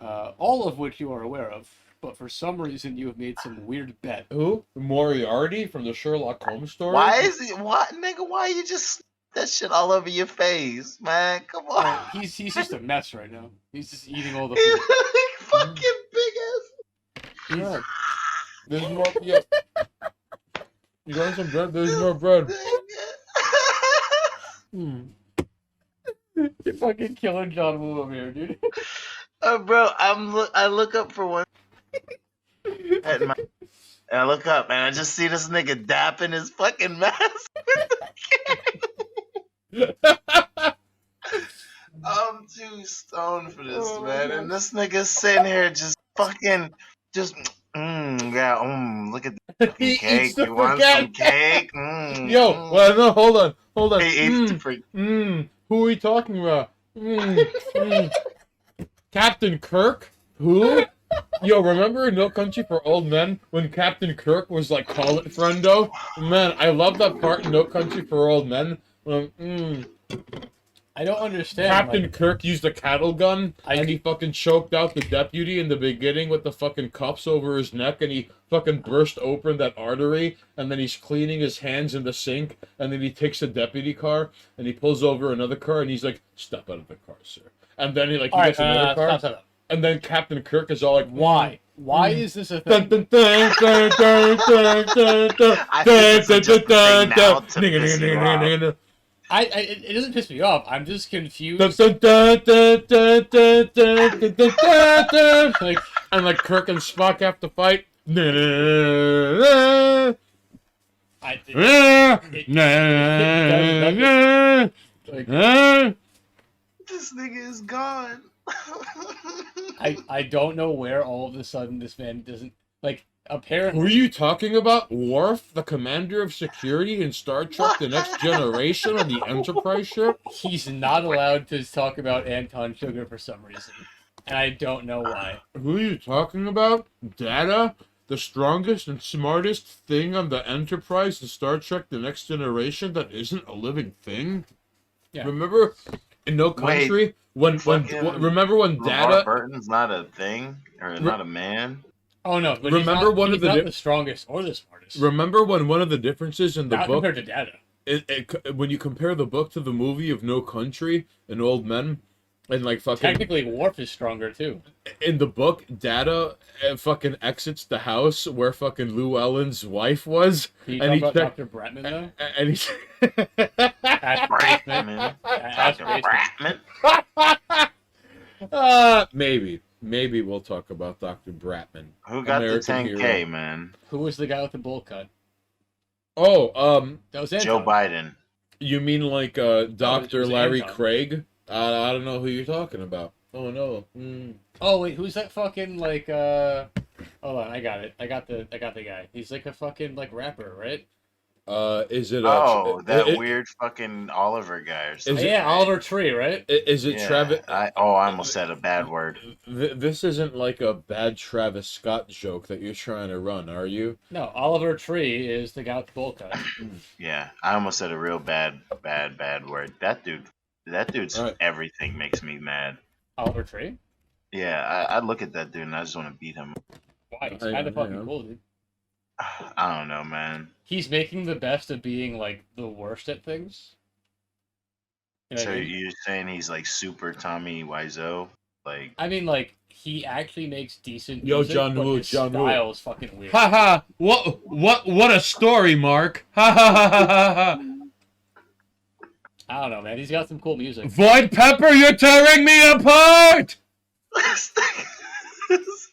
all of which you are aware of, but for some reason you have made some weird bet. Who? Moriarty from the Sherlock Holmes story? Why is it? What, nigga? Why you just that shit all over your face, man? Come on. He's just a mess right now. He's just eating all the He's food. fucking big ass. Yeah. There's more. Yeah. You want some bread? There's more bread. You're fucking killing John Woo over here, dude. Bro, I look up for one. And I look up and I just see this nigga dapping his fucking mask. I'm too stoned for this, man. And this nigga sitting here just fucking look at the fucking He cake. eats the You want some spaghetti. cake? Yo, well, no, hold on. He eats the freak. Who are we talking about? Captain Kirk? Who? Yo, remember in No Country for Old Men when Captain Kirk was like, call it friendo? Man, I love that part in No Country for Old Men. I don't understand. Captain like, Kirk used a cattle gun and he fucking choked out the deputy in the beginning with the fucking cuffs over his neck and he fucking burst open that artery and then he's cleaning his hands in the sink and then he takes the deputy car and he pulls over another car and he's like, step out of the car, sir. And then he gets another car. Stop. And then Captain Kirk is all like, Why? Why is this a Dun, thing? dun, dun, dun, dun, dun, dun, I think this is just the thing now to Nigga, piss nigga, you nigga, off. nigga, nigga. It doesn't piss me off. I'm just confused. Dun, dun, dun, dun, dun, dun, dun, dun, dun, dun. Like, And like Kirk and Spock have to fight. like This nigga is gone. I don't know where all of a sudden this man doesn't like. Apparently, Who are you talking about? Worf, the commander of security in Star Trek The Next Generation on the Enterprise ship? he's not allowed to talk about Anton Sugar for some reason. and I don't know why. Who are you talking about? Data? The strongest and smartest thing on the Enterprise in Star Trek The Next Generation that isn't a living thing? Yeah. Remember in No Country remember when LeVar Data Burton's not a thing or not a man. Oh no! But Remember he's not, one of he's the not di- the strongest or the smartest. remember when one of the differences in the Not book compared to Data. when you compare the book to the movie of No Country and Old Men and like fucking Technically, Worf is stronger too. in the book, Data fucking exits the house where fucking Lou Ellen's wife was, Can you and talk he about checked, Dr. Bratman though? and he's Ash Baseman. Ash Dr. Baseman. Bratman. maybe we'll talk about Dr. Bratman. Who got American the 10K, hero. man? Who was the guy with the bowl cut? Oh, That was Joe Anton. Biden. you mean like Dr. was Larry Anton. Craig? I don't know who you're talking about. Oh no. Oh wait, who's that fucking like? Hold on, I got it. I got the guy. He's like a fucking like rapper, right? Is it? That weird fucking Oliver guy or something. Yeah, Oliver Tree, right? Is it Yeah, Travis? I almost said a bad word. This isn't like a bad Travis Scott joke that you're trying to run, are you? No, Oliver Tree is the guy with the bowl cut. Yeah, I almost said a real bad word. That dude's All right. everything makes me mad. Oliver Tree? Yeah, I look at that dude and I just want to beat him. Why? He's I kind of know. fucking cool, dude. I don't know, man. He's making the best of being like the worst at things. You know what So I mean? you're saying he's like super Tommy Wiseau? Like, I mean, like he actually makes decent. Yo, music, John but Woo, his John Woo. style is fucking weird. Ha! What a story, Mark! Ha ha! I don't know, man. He's got some cool music. Void Pepper, you're tearing me apart! this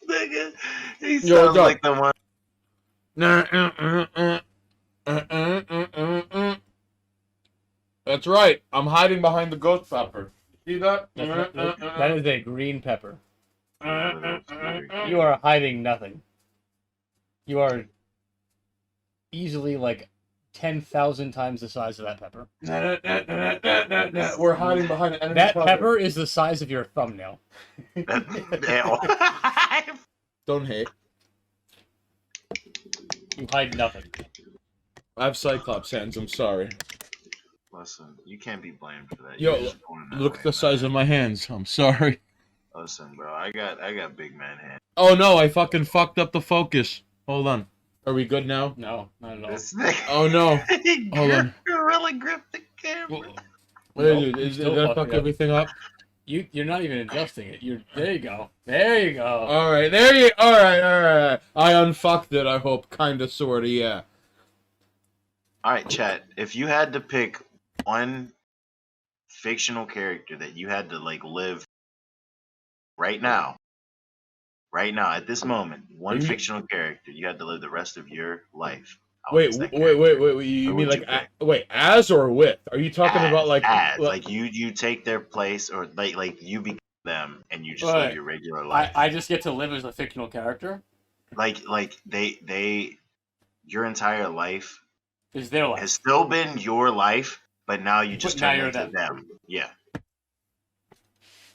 nigga, he Yo, sounds what's up? like the one. That's right. I'm hiding behind the ghost pepper. See that? That is a green pepper. You You are hiding nothing. You are easily like 10,000 times the size of that pepper. We're hiding behind an enemy That pepper is the size of your thumbnail. Don't hate. You hide nothing. I have Cyclops hands. I'm sorry. Listen, you can't be blamed for that. Yo, You're just born that Look way, at the size of my hands. I'm sorry. Listen, bro, I got big man hands. Oh no, I fucking fucked up the focus. Hold on. Are we good now? No, not at all. This nigga, Oh no. he Hold on. really gripped the camera. Wait, Nope, did still I fucked fuck it up. everything up? You're not even adjusting it. There you go. There you go. All right, there you. All right. I unfucked it. I hope, kinda, sorta, yeah. All right, chat. If you had to pick one fictional character that you had to like live right now at this moment, one Are you- fictional character you had to live the rest of your life. how Wait. is that character? You Who mean would like you pick? as or with? Are you talking about like like you take their place or like you become them and you just Right. live your regular life. I just get to live as a fictional character. like they your entire life Is their life. has still been your life, but now you just But now turn you're into them. them. Yeah.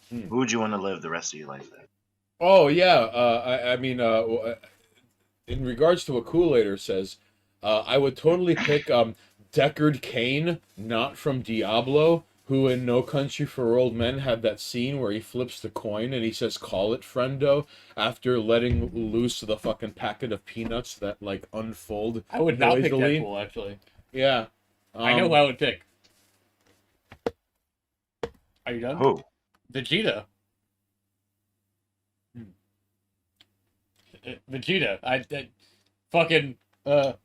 Hmm. Who would you want to live the rest of your life then? Oh yeah. I mean, in regards to what Kool-Aider says, I would totally pick Deckard Cain, not from Diablo, who in No Country for Old Men had that scene where he flips the coin and he says, "Call it, friendo," after letting loose the fucking packet of peanuts that like unfold. I would not pick noisily. Deadpool, actually. Yeah. I know who I would pick. Are you done? Who? Vegeta. Vegeta. I fucking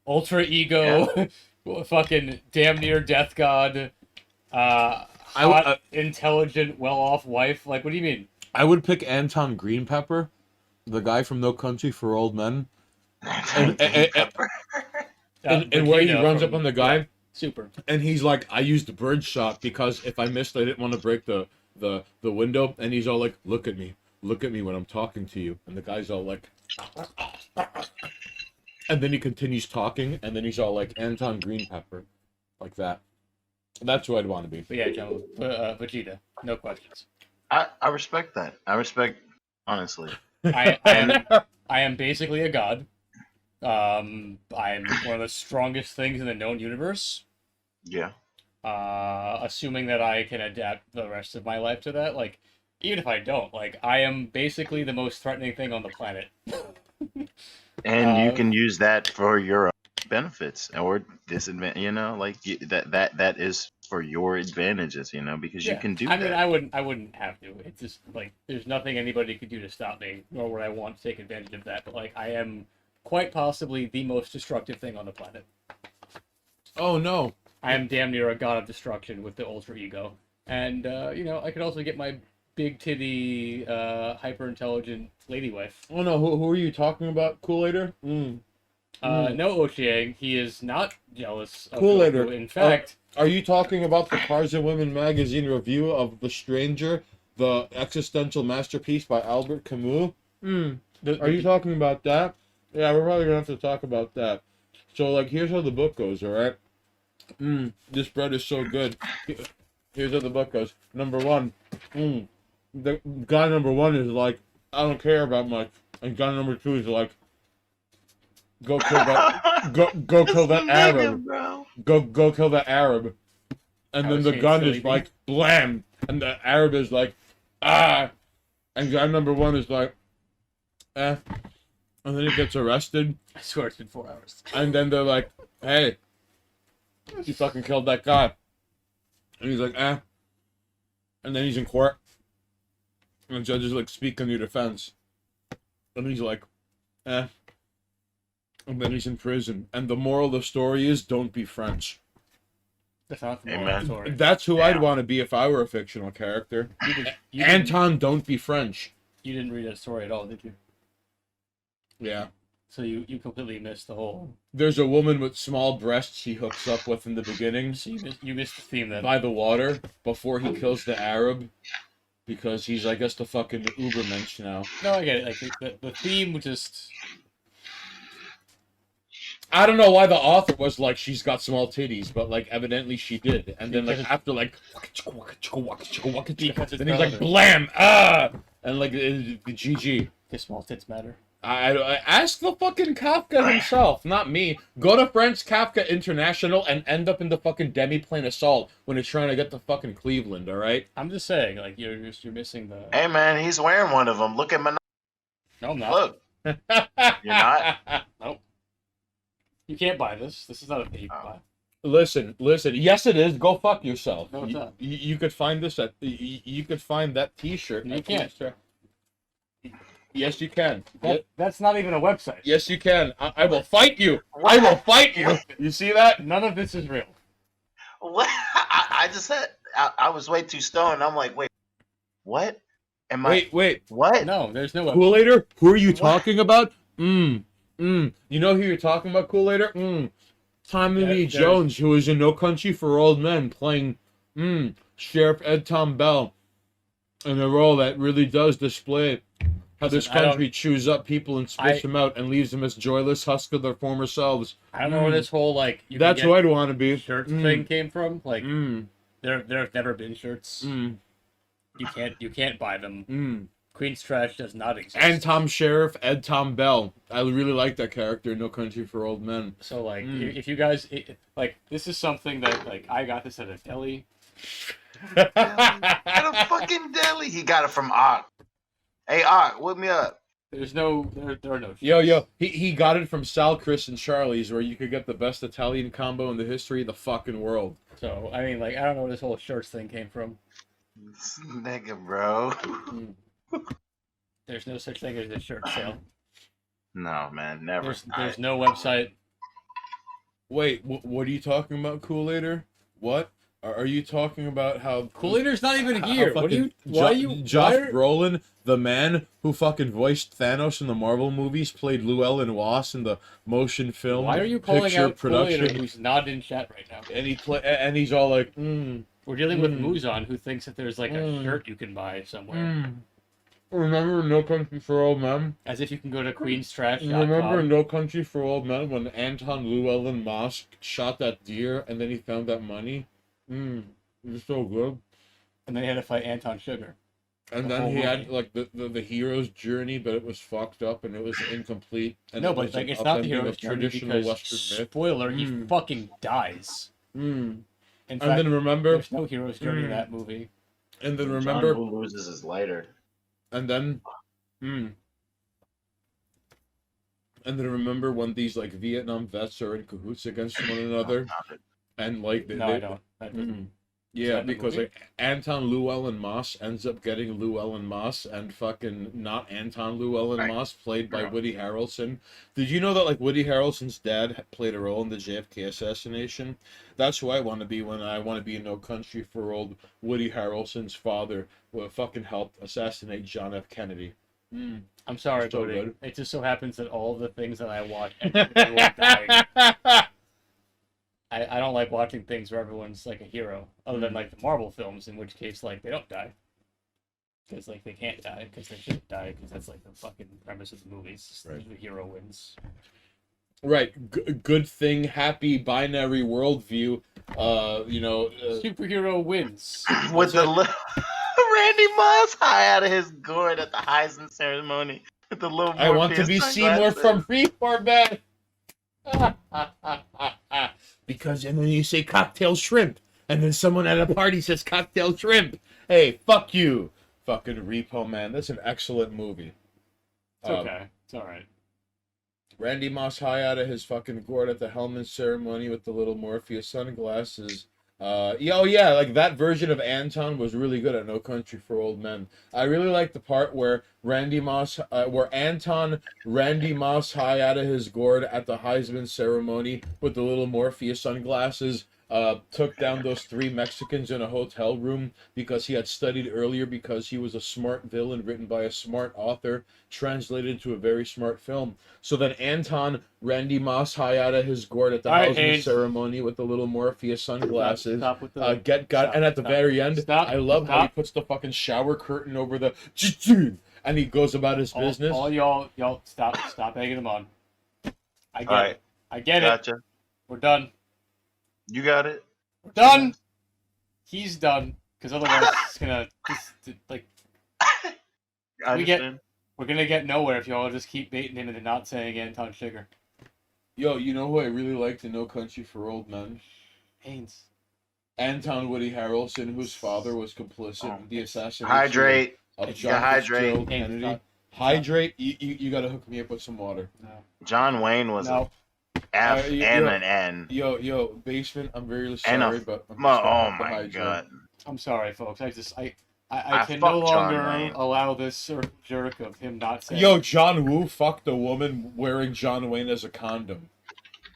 ultra ego, fucking damn near death god, hot, intelligent, well-off wife. Like, what do you mean? I would pick Anton Greenpepper, the guy from No Country for Old Men. And where he Vegeta runs from- up on the guy, Super. and he's like, "I used the bird shot because if I missed, I didn't want to break the window." And he's all like, look at me when I'm talking to you." And the guy's all like, and then he continues talking, and then he's all like, "Anton Greenpepper," like that. That's who I'd want to be. But yeah, John, Vegeta. No questions. I respect that. I respect honestly. I am basically a god. I'm one of the strongest things in the known universe. Yeah. Assuming that I can adapt the rest of my life to that, like, even if I don't, like, I am basically the most threatening thing on the planet. And you Uh, can use that for your own benefits or disadvantage. You know, like that is for your advantages. You know, because you can do I mean, that. I wouldn't have to. It's just like there's nothing anybody could do to stop me, nor would I want to take advantage of that. But like, I am quite possibly the most destructive thing on the planet. Oh no. I am damn near a god of destruction with the ultra ego, and you know, I could also get my big titty, hyper intelligent lady wife. Oh no. Who are you talking about, Kool-Aider? No, Ochieng, he is not jealous of Kool-Aider. Goku. In fact, Are you talking about the Tarzan Women magazine review of The Stranger, the existential masterpiece by Albert Camus? Are you talking about that? Yeah, we're probably gonna have to talk about that. So, like, here's how the book goes, alright? This bread is so good. Here's how the book goes. Number one, the guy number one is like, I don't care about much. And guy number two is like, go kill that, go kill that Arab. bro. Go kill that Arab. And I then was the saying gun silly is like, blam. And the Arab is like, ah. And guy number one is like, eh. And then he gets arrested. I swear it's been 4 hours. And then they're like, hey, you fucking killed that guy. And he's like, eh. And then he's in court. And the judge is like, speak in your defense. And he's like, eh. And then he's in prison. And the moral of the story is, don't be French. That's not the Amen. moral story. That's who I'd Yeah. want to be if I were a fictional character. You Anton, don't be French. you didn't read that story at all, did you? Yeah. So you completely missed the whole. There's a woman with small breasts he hooks up with in the beginning So you missed the theme then. by the water before he kills the Arab. Because he's, I guess, the fucking Ubermensch now. No, I get it. Like the theme was just. I don't know why the author was like, she's got small titties, but like evidently she did. And then like Because- after like, Because it's then he's like relevant. blam, ah, and like GG. His small tits matter. I ask the fucking Kafka himself, not me. Go to French Kafka International and end up in the fucking demi-plane assault when he's trying to get to fucking Cleveland. All right. I'm just saying, like you're missing the. Hey man, he's wearing one of them. Look at Manon. No, I'm not. Look, you're not. Nope. You can't buy this. This is not a thing you can buy. Listen. Yes, it is. Go fuck yourself. No, it's not. You could find this at. You could find that T-shirt. No, you at can't. French- Yes, you can. That's not even a website. Yes, you can. I will fight you. I will fight you. You see that? None of this is real. What? I just said I was way too stoned. I'm like, wait, what? Am I? Wait. What? No, there's no website. Kool-Aider? Who are you What? talking about? You know who you're talking about, Kool-Aider? Tommy Lee there's- Jones, who is in No Country for Old Men, playing Sheriff Ed Tom Bell, in a role that really does display how this Listen, I don't- country chews up people and spits them out and leaves them as joyless husks of their former selves. I don't know where this whole like you That's can who get I'd want to be. shirts thing came from. Like Mm. there have never been shirts. You can't buy them. Queen's Trash does not exist. And Tom Sheriff, Ed Tom Bell. I really like that character in No Country for Old Men. So like if you guys like this is something that like I got this at a deli. At a fucking deli. He got it from Art. Hey Art, whip me up. There are no shirts. Yo, he got it from Sal, Chris, and Charlie's, where you could get the best Italian combo in the history of the fucking world. So I mean like I don't know where this whole shirts thing came from. This nigga, bro. There's no such thing as a shirt sale. No, man, never. There's no website. Wait, what are you talking about, Kool-Aider? What? Are you talking about how Kool-Aider's not even how here. What are you? fucking Why are you? Josh why are- Brolin, the man who fucking voiced Thanos in the Marvel movies, played Llewellyn Moss in the motion film Why are you calling picture out Kool-Aider production? who's not in chat right now? And he's all like, We're dealing with Muzan, who thinks that there's like a Mm. shirt you can buy somewhere. Remember No Country for Old Men? As if you can go to queenstrash.com. Remember No Country for Old Men when Anton Llewellyn Moss shot that deer and then he found that money? It was so good. And then he had to fight Anton Sugar. And The then whole he had movie. like the hero's journey, but it was fucked up and it was incomplete. And No, it but was like an it's not the upending hero's of journey traditional because Western myth. spoiler, he Mm. fucking dies. Mm. In And fact, then remember, there's no hero's journey in Mm. that movie. and then John remember, Woo loses his lighter. and then, and then remember when these like Vietnam vets are in cahoots against one another, and like No, I don't. That doesn't. Yeah, that in the because movie? like Anton Llewellyn Moss ends up getting Llewellyn Moss and fucking not Anton Llewellyn Right. Moss, played by Yeah. Woody Harrelson. Did you know that like Woody Harrelson's dad played a role in the JFK assassination? That's who I want to be when I want to be in No Country for Old. Woody Harrelson's father fucking helped assassinate John F. Kennedy. I'm sorry, So Cody. good. It just so happens that all the things that I watch, everyone dying. I don't like watching things where everyone's like a hero, other than like the Marvel films, in which case like they don't die, because like they can't die, because they shouldn't die, because that's like the fucking premise of the movies. Right. The hero wins. Right, good thing, happy binary worldview. Superhero wins. With the Randy Moss high out of his gourd at the Heisman ceremony with the little. I want to be Morpheus Seymour sunglasses. from Freeport, man. Because and then you say cocktail shrimp, and then someone at a party says cocktail shrimp. Hey, fuck you, fucking Repo Man. That's an excellent movie. It's okay. It's all right. Randy Moss high out of his fucking gourd at the Hellman ceremony with the little Morpheus sunglasses. Yeah, like that version of Anton was really good at No Country for Old Men. I really like the part where Randy Moss high out of his gourd at the Heisman ceremony with the little Morpheus sunglasses, took down those 3 Mexicans in a hotel room because he had studied earlier because he was a smart villain written by a smart author, translated into a very smart film. So then Anton, Randy Moss high out of his gourd at the All right, Heisman Haynes. ceremony with the little Morpheus sunglasses. Stop with the. And at the very end, Stop. I love how he Stop. puts the fucking shower curtain over the and he goes about his business. All y'all stop egging him on. I get All it. right, I get it. gotcha. We're done. You got it. We're done. He's done. Because otherwise, it's gonna like I We get- understand. we're gonna get nowhere if y'all just keep baiting him into not saying Anton Sugar. Yo, you know who I really liked in No Country for Old Men? Haynes. Anton Woody Harrelson, whose father was complicit in the assassination Hydrate. of Yeah, John hydrate. Fitzgerald Hey, Kennedy. stop. Hydrate. You gotta hook me up with some water. No. John Wayne was No. a F you- and yo- an N. Yo, basement. I'm very And sorry, a but I'm just Oh gonna have to my hydrate. god. I'm sorry, folks. I I can no fucked John longer Wayne. allow this sort of jerk of him not saying. Yo, John Woo fucked a woman wearing John Wayne as a condom.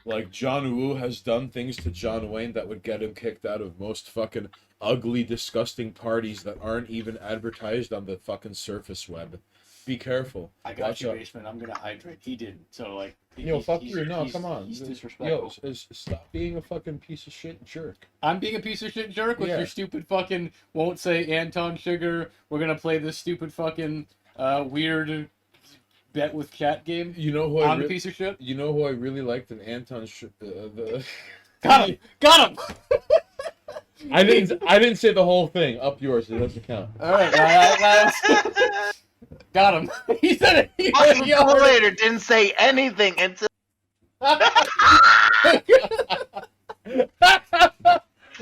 Like, John Woo has done things to John Wayne that would get him kicked out of most fucking ugly, disgusting parties that aren't even advertised on the fucking surface web. Be careful. I got Watch you, out. basement. I'm gonna hydrate. He didn't. So like. Yo, fuck he's- you. No, he's- come on. He's Yo, disrespectful. stop being a fucking piece of shit jerk. I'm being a piece of shit jerk with Yeah. your stupid fucking won't say Anton Sugar. We're gonna play this stupid fucking weird bet with chat game. You know who I'm the piece of shit. You know who I really liked in Anton the Got him. Got him. I didn't say the whole thing. Up yours. It doesn't count. All right. Got him. He said it. He Fucking he already- Kool-Aid didn't say anything until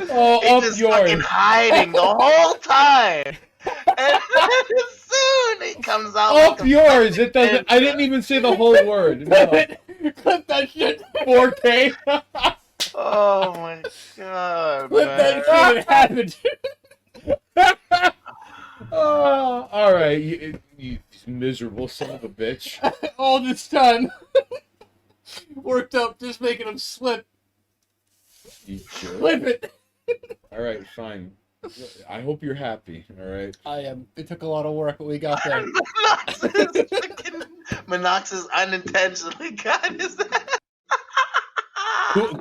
Oh, he up just yours. fucking hiding the whole time. And then soon he comes out. Up like a yours. It doesn't. I didn't even say the whole word. No. Clip that shit. 4K. Oh my god, Clip man. that shit. It happened. Oh, all right. You miserable son of a bitch. All this time. Worked up, just making him slip. You jerk. Clip it. All right, fine. I hope you're happy. All right. I am. It took a lot of work, but we got there. Monoxus unintentionally got his ass.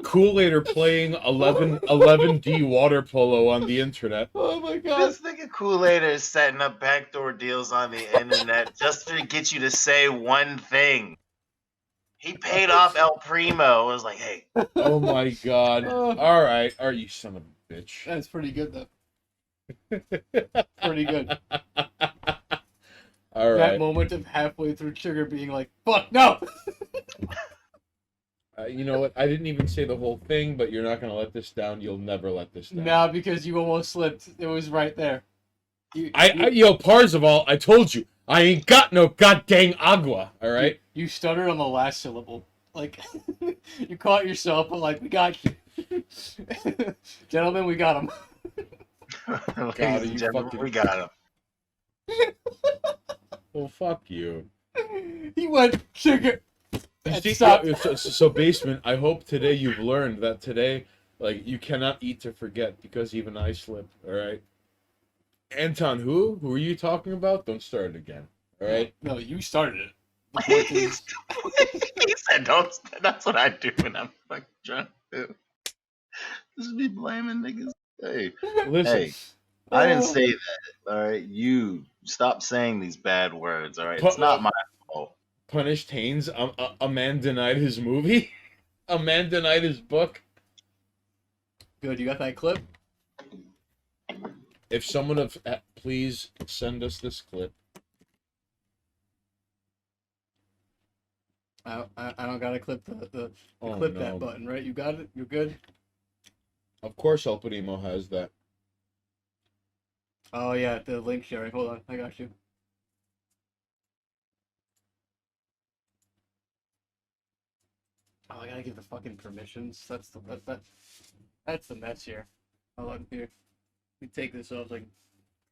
Kool-Aid are playing 11D water polo on the internet. Oh my god. This nigga Kool-Aid is setting up backdoor deals on the internet just to get you to say one thing. He paid off El Primo. It was like, hey, Oh my god. All right. Are you son of a bitch? That's pretty good though. Pretty good. All That right. moment of halfway through Sugar being like, "Fuck no!" You know what? I didn't even say the whole thing, but you're not gonna let this down. You'll never let this down. Nah, because you almost slipped. It was right there. Yo, Parzival, I told you, I ain't got no goddamn agua. All right. You stuttered on the last syllable. Like, you caught yourself, but like, we got you. Gentlemen, we got him. Ladies you and gentlemen, fucking- we got him. Well, fuck you. He went Sugar. And See, stopped. so basement. I hope today you've learned that today, like, you cannot eat to forget because even I slip. All right. Anton, who are you talking about? Don't start it again. All right. No, you started it. The point is, He said, "Don't." That's what I do when I'm like drunk. Too. Just be blaming niggas. Hey, Listen. hey, I didn't say that. All right, you stop saying these bad words. All right, it's not my fault. Punished Haynes. A man denied his movie. A man denied his book. good. You got that clip? If someone of please send us this clip. I don't gotta clip the Oh, clip no. that button, right? You got it? You're good? Of course, El Primo has that. Oh, yeah, the link sharing. Hold on, I got you. Oh, I gotta give the fucking permissions. That's the mess here. Hold on, here. Let me take this off so I can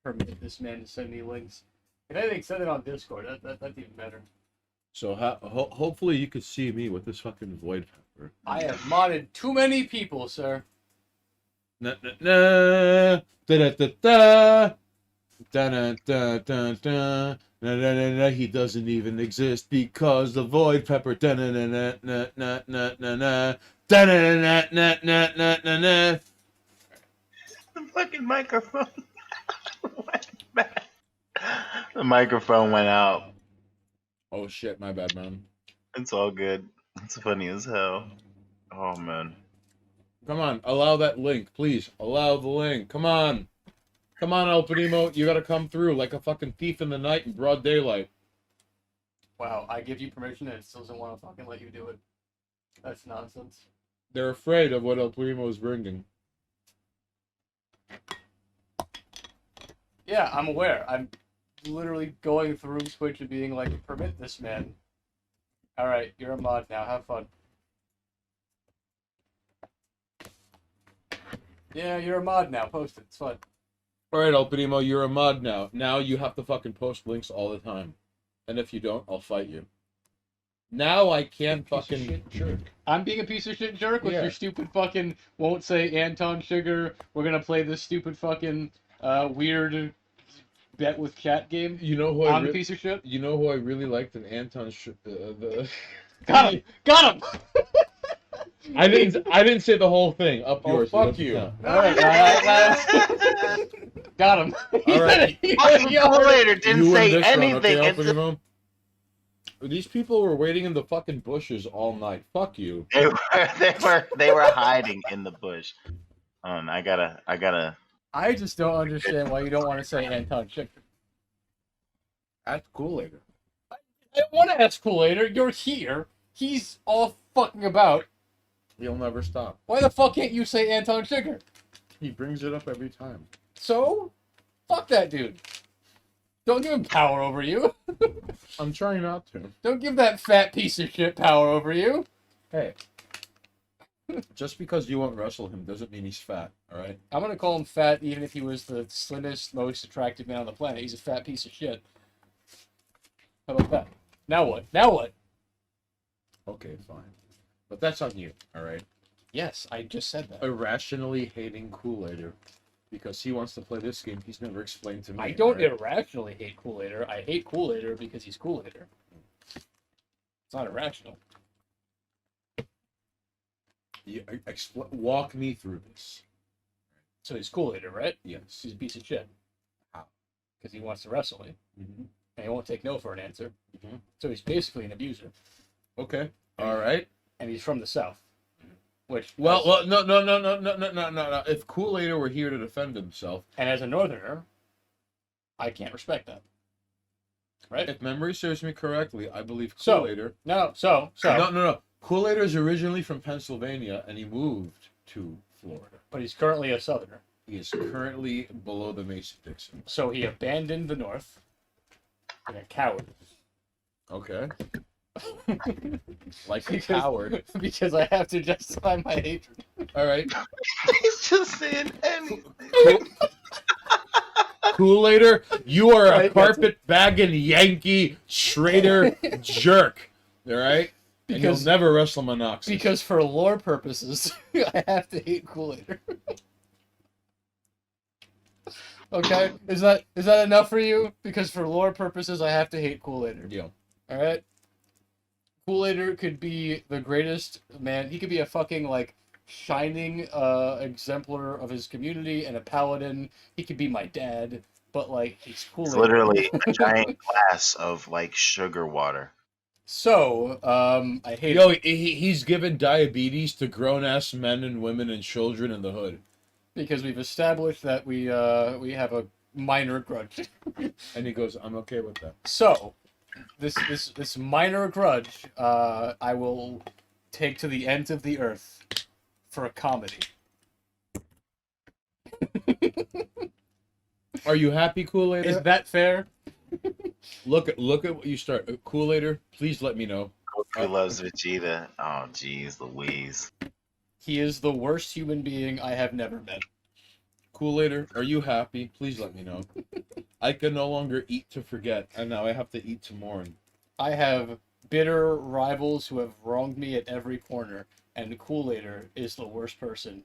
permit this man to send me links. If anything, send it on Discord. That's even better. So hopefully you could see me with this fucking void pepper. I have modded too many people, sir. Na na na da da da da da da da da. Na, na, na, na, he doesn't even exist because the void pepper. Da, na, na, na, na, na, na, na, na. Da, na, na, na, na, na, na, na. The fucking microphone went back. The microphone went out. Oh shit, my bad, man. It's all good. It's funny as hell. Oh man. Come on, allow that link, please. Allow the link. Come on. Come on, El Primo. You gotta come through like a fucking thief in the night in broad daylight. Wow, I give you permission and it still doesn't want to fucking let you do it. That's nonsense. They're afraid of what El Primo is bringing. Yeah, I'm aware. I'm literally going through Twitch and being like, permit this man. Alright, you're a mod now. Have fun. Yeah, you're a mod now. Post it. It's fun. Alright, El Primo, you're a mod now. Now you have to fucking post links all the time. And if you don't, I'll fight you. Now I can't fucking... I'm being a piece of shit jerk with Yeah. your stupid fucking won't say Anton Sugar. We're gonna play this stupid fucking weird bet with chat game. You know who I'm the piece of shit. You know who I really liked in Anton the Got him! Got him! I didn't say the whole thing. Up Oh, yours. fuck it you. doesn't count. Alright, got him. All right. Fucking Kool-Aid didn't You win say this round, anything. okay, El It's just- Primo? These people were waiting in the fucking bushes all night. Fuck you. they were hiding in the bush. Hold on, I gotta. I just don't understand why you don't want to say Anton Sugar. That's cool later. I don't want to ask Kool-Aid. You're here. He's all fucking about. He'll never stop. Why the fuck can't you say Anton Sugar? He brings it up every time. So, fuck that dude. Don't give him power over you. I'm trying not to. Don't give that fat piece of shit power over you. Hey. Just because you won't wrestle him doesn't mean he's fat, alright? I'm gonna call him fat even if he was the slimmest, most attractive man on the planet. He's a fat piece of shit. How about that? Now what? Now what? Okay, fine. But that's on you, alright? Yes, I just said that. Irrationally hating Kool-Aider because he wants to play this game he's never explained to me. I don't alright? irrationally hate Kool-Aid. I hate Kool-Aid because he's Kool-Aid. It's not irrational. Walk me through this. So he's Kool-Aid, right? Yes. He's a piece of shit. How? Because he wants to wrestle me. Mm-hmm. And he won't take no for an answer. Mhm. So he's basically an abuser. Okay. Alright. And he's from the South. which Well, no. If Kool-Aid were here to defend himself, and as a northerner, I can't respect that. Right? if memory serves me correctly, I believe So- Kool-Aid. So No. Kool-Aid is originally from Pennsylvania, and he moved to Florida. but he's currently a southerner. He is currently below the Mason-Dixon. So he abandoned the North like a coward. Okay. Like a Because- coward. Because I have to justify my hatred. All right. He's just saying anything. Kool-Aider, you are a Right, carpet-bagging Yankee Schrader jerk. All right? And you'll Because- never wrestle Monoxus. Because for lore purposes, I have to hate Kool-Aid. Okay? Is that enough for you? Because for lore purposes, I have to hate Kool-Aid. Yeah. Alright? Kool-Aid could be the greatest man. He could be a fucking, like, shining exemplar of his community and a paladin. He could be my dad, but, like, he's Kool-Aid. It's literally a giant glass of like sugar water. So, I hate Yo, he's given diabetes to grown-ass men and women and children in the hood. because we've established that we have a minor grudge. And he goes, I'm okay with that. So, this minor grudge, I will take to the ends of the earth for a comedy. Are you happy, Kool-Aid? Is that fair? Look at what you start. Kool-Aid, please let me know. Goku loves Vegeta. Oh, jeez, Louise. He is the worst human being I have never met. Kool-Aid, are you happy? Please let me know. I can no longer eat to forget, and now I have to eat to mourn. I have bitter rivals who have wronged me at every corner, and Kool-Aid is the worst person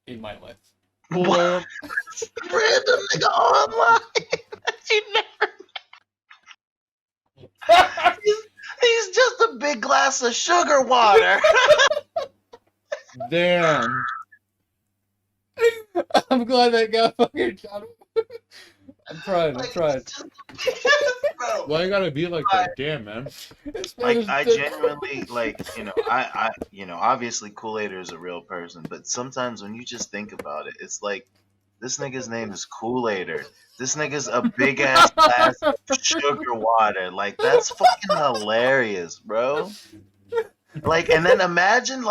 in my life. What? Random nigga online that you never. He's just a big glass of sugar water. Damn. I'm glad that got fucking shot. I'm trying. Bro. Why you gotta be like that? Damn, man. This man Like is I dead. genuinely like, I obviously Kool-Aid is a real person, but sometimes when you just think about it, it's like this nigga's name is Kool-Aider. This nigga's a big ass glass of sugar water. Like that's fucking hilarious, bro. Like, and then imagine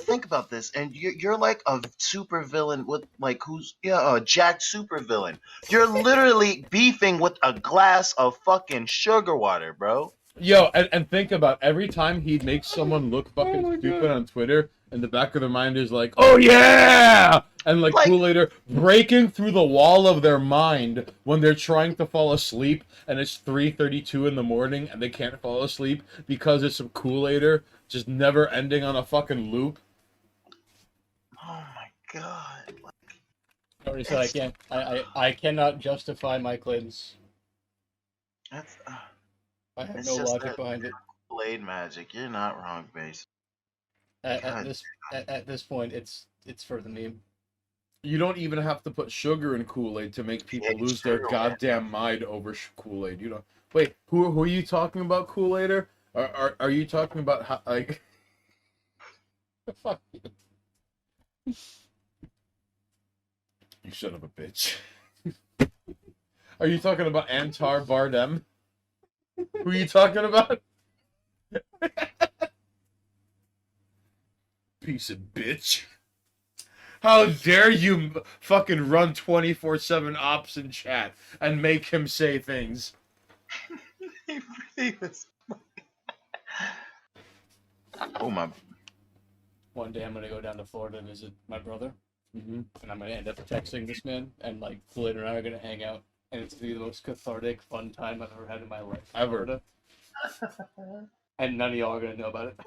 think about this, and you're like a super villain with like a jacked super villain. You're literally beefing with a glass of fucking sugar water, bro. Yo, and think about every time he makes someone look fucking Oh my stupid God. on Twitter, in the back of their mind is like, oh yeah! And like Kool-Aid breaking through the wall of their mind when they're trying to fall asleep and it's 3:32 in the morning and they can't fall asleep because it's some Kool-Aid just never ending on a fucking loop. Oh my god. Like, I already said I can't. I cannot justify my claims. that's I have It's no just logic that- behind it. Blade magic. You're not wrong, base. At God. this point, it's for the meme. You don't even have to put sugar in Kool-Aid to make people Yeah, lose their true. goddamn mind over Kool-Aid. You know. Wait, who are you talking about, Kool-Aid? Are you talking about how like? Fuck you. You son of a bitch. Are you talking about Antar Bardem? Who are you talking about? Piece of bitch. How dare you fucking run 24/7 ops in chat and make him say things? Oh my. One day I'm gonna go down to Florida and visit my brother, Mm-hmm. and I'm gonna end up texting this man, and like later on, I'm gonna hang out, and it's gonna be the most cathartic, fun time I've ever had in my life. in Ever. Florida. And none of y'all are gonna know about it.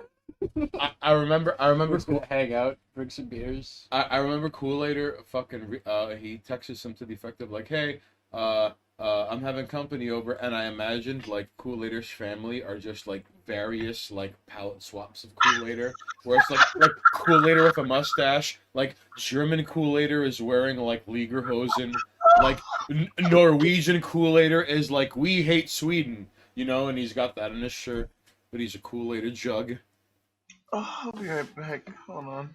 I remember We're just gonna hang out, drink some beers. I remember Kool-Aid fucking he texted him to the effect of like, hey, I'm having company over, and I imagined like Kool-Aid's family are just like various like palette swaps of Kool-Aid, where it's like Kool-Aid with a mustache, like German Kool-Aid is wearing like Lederhosen, like Norwegian Kool-Aid is like we hate Sweden, you know, and he's got that in his shirt, but he's a Kool-Aid jug. Oh, I'll be right back. Hold on.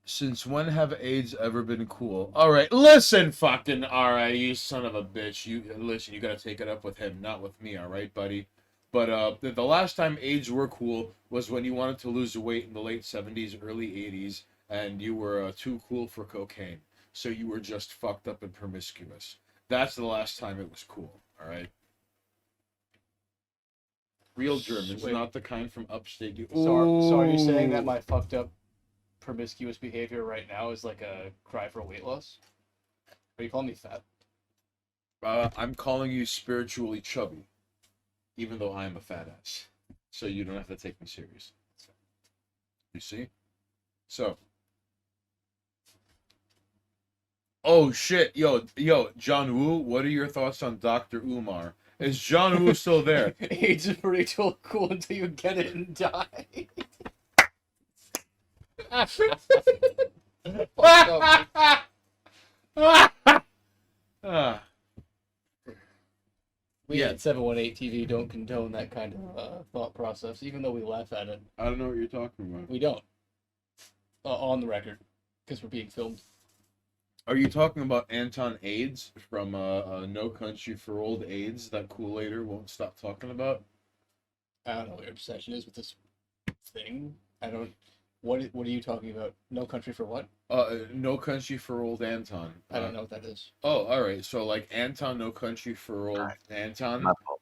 Since when have AIDS ever been cool? All right, listen, fucking, all right, you son of a bitch. You listen. You gotta take it up with him, not with me. All right, buddy. But the last time AIDS were cool was when you wanted to lose weight in the late '70s, early '80s, and you were too cool for cocaine. So you were just fucked up and promiscuous. That's the last time it was cool. All right. Real Germans, Wait. not the kind from upstate. So are you saying that Ooh. my fucked up promiscuous behavior right now is like a cry for weight loss? Are you calling me fat? I'm calling you spiritually chubby, even though I am a fat ass. So you don't have to take me serious. You see? So. Oh shit, yo, John Woo, what are your thoughts on Dr. Umar? Is John Woo still there? AIDS is pretty cool until you get it and die. Ah, We Yeah. at 718 TV don't condone that kind of thought process, even though we laugh at it. I don't know what you're talking about. We don't. On the record, because we're being filmed. Are you talking about Anton AIDS from No Country for Old AIDS that Kool-Aider won't stop talking about? I don't know what your obsession is with this thing. I don't. What are you talking about? No Country for what? No Country for Old Anton. I don't know what that is. Oh, all right. So like Anton, No Country for Old Anton. My fault.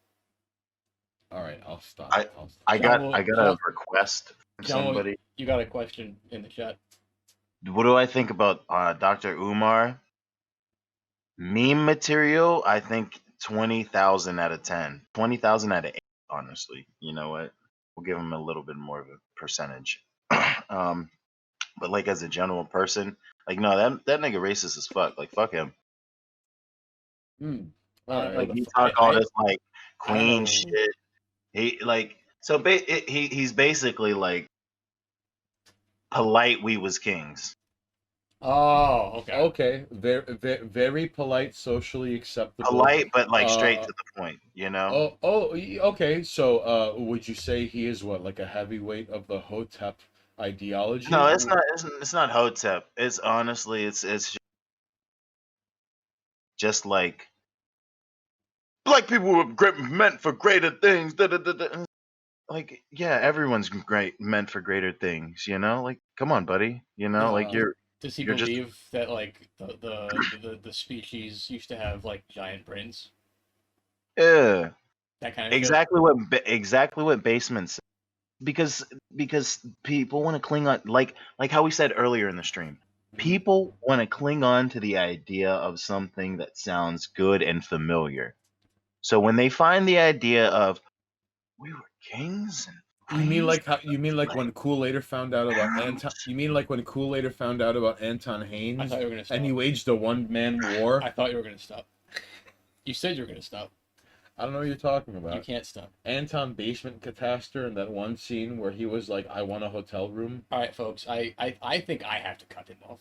All right, I'll stop. I John got Woo- I got John- a request from John Woo- somebody. You got a question in the chat. What do I think about Dr. Umar? Meme material, I think 20,000 out of 10. 20,000 out of 8, honestly. You know what? We'll give him a little bit more of a percentage. But like as a general person, like no, that nigga racist as fuck. Like fuck him. I don't know Like the he f- talk I- all I- this like I don't queen know. shit. He like so he's basically like polite. We was kings. Oh, okay. Okay, very polite, socially acceptable. Polite, but like straight to the point. You know. Okay. So, would you say he is what, like a heavyweight of the Hotep ideology? No, it's not. It's not Hotep. It's honestly, it's just like black people were meant for greater things. Da, da, da, da. Like, yeah, everyone's great meant for greater things. You know, like, come on, buddy. You know, like Does he you're just- believe that like the species used to have like giant brains? yeah, That kind of shit? exactly what Basement said. Because people want to cling on, like how we said earlier in the stream. People want to cling on to the idea of something that sounds good and familiar. So when they find the idea of we were kings and You mean like when Kool-Aider found out about Anton? You mean like when Kool-Aider found out about Anton I Haynes thought you were gonna stop. and he waged a one-man war? I thought you were gonna stop. You said you were gonna stop. I don't know what you're talking You about. can't stop. Anton Basement Cataster in that one scene where he was like, "I want a hotel room," All right, folks. I think I have to cut him off.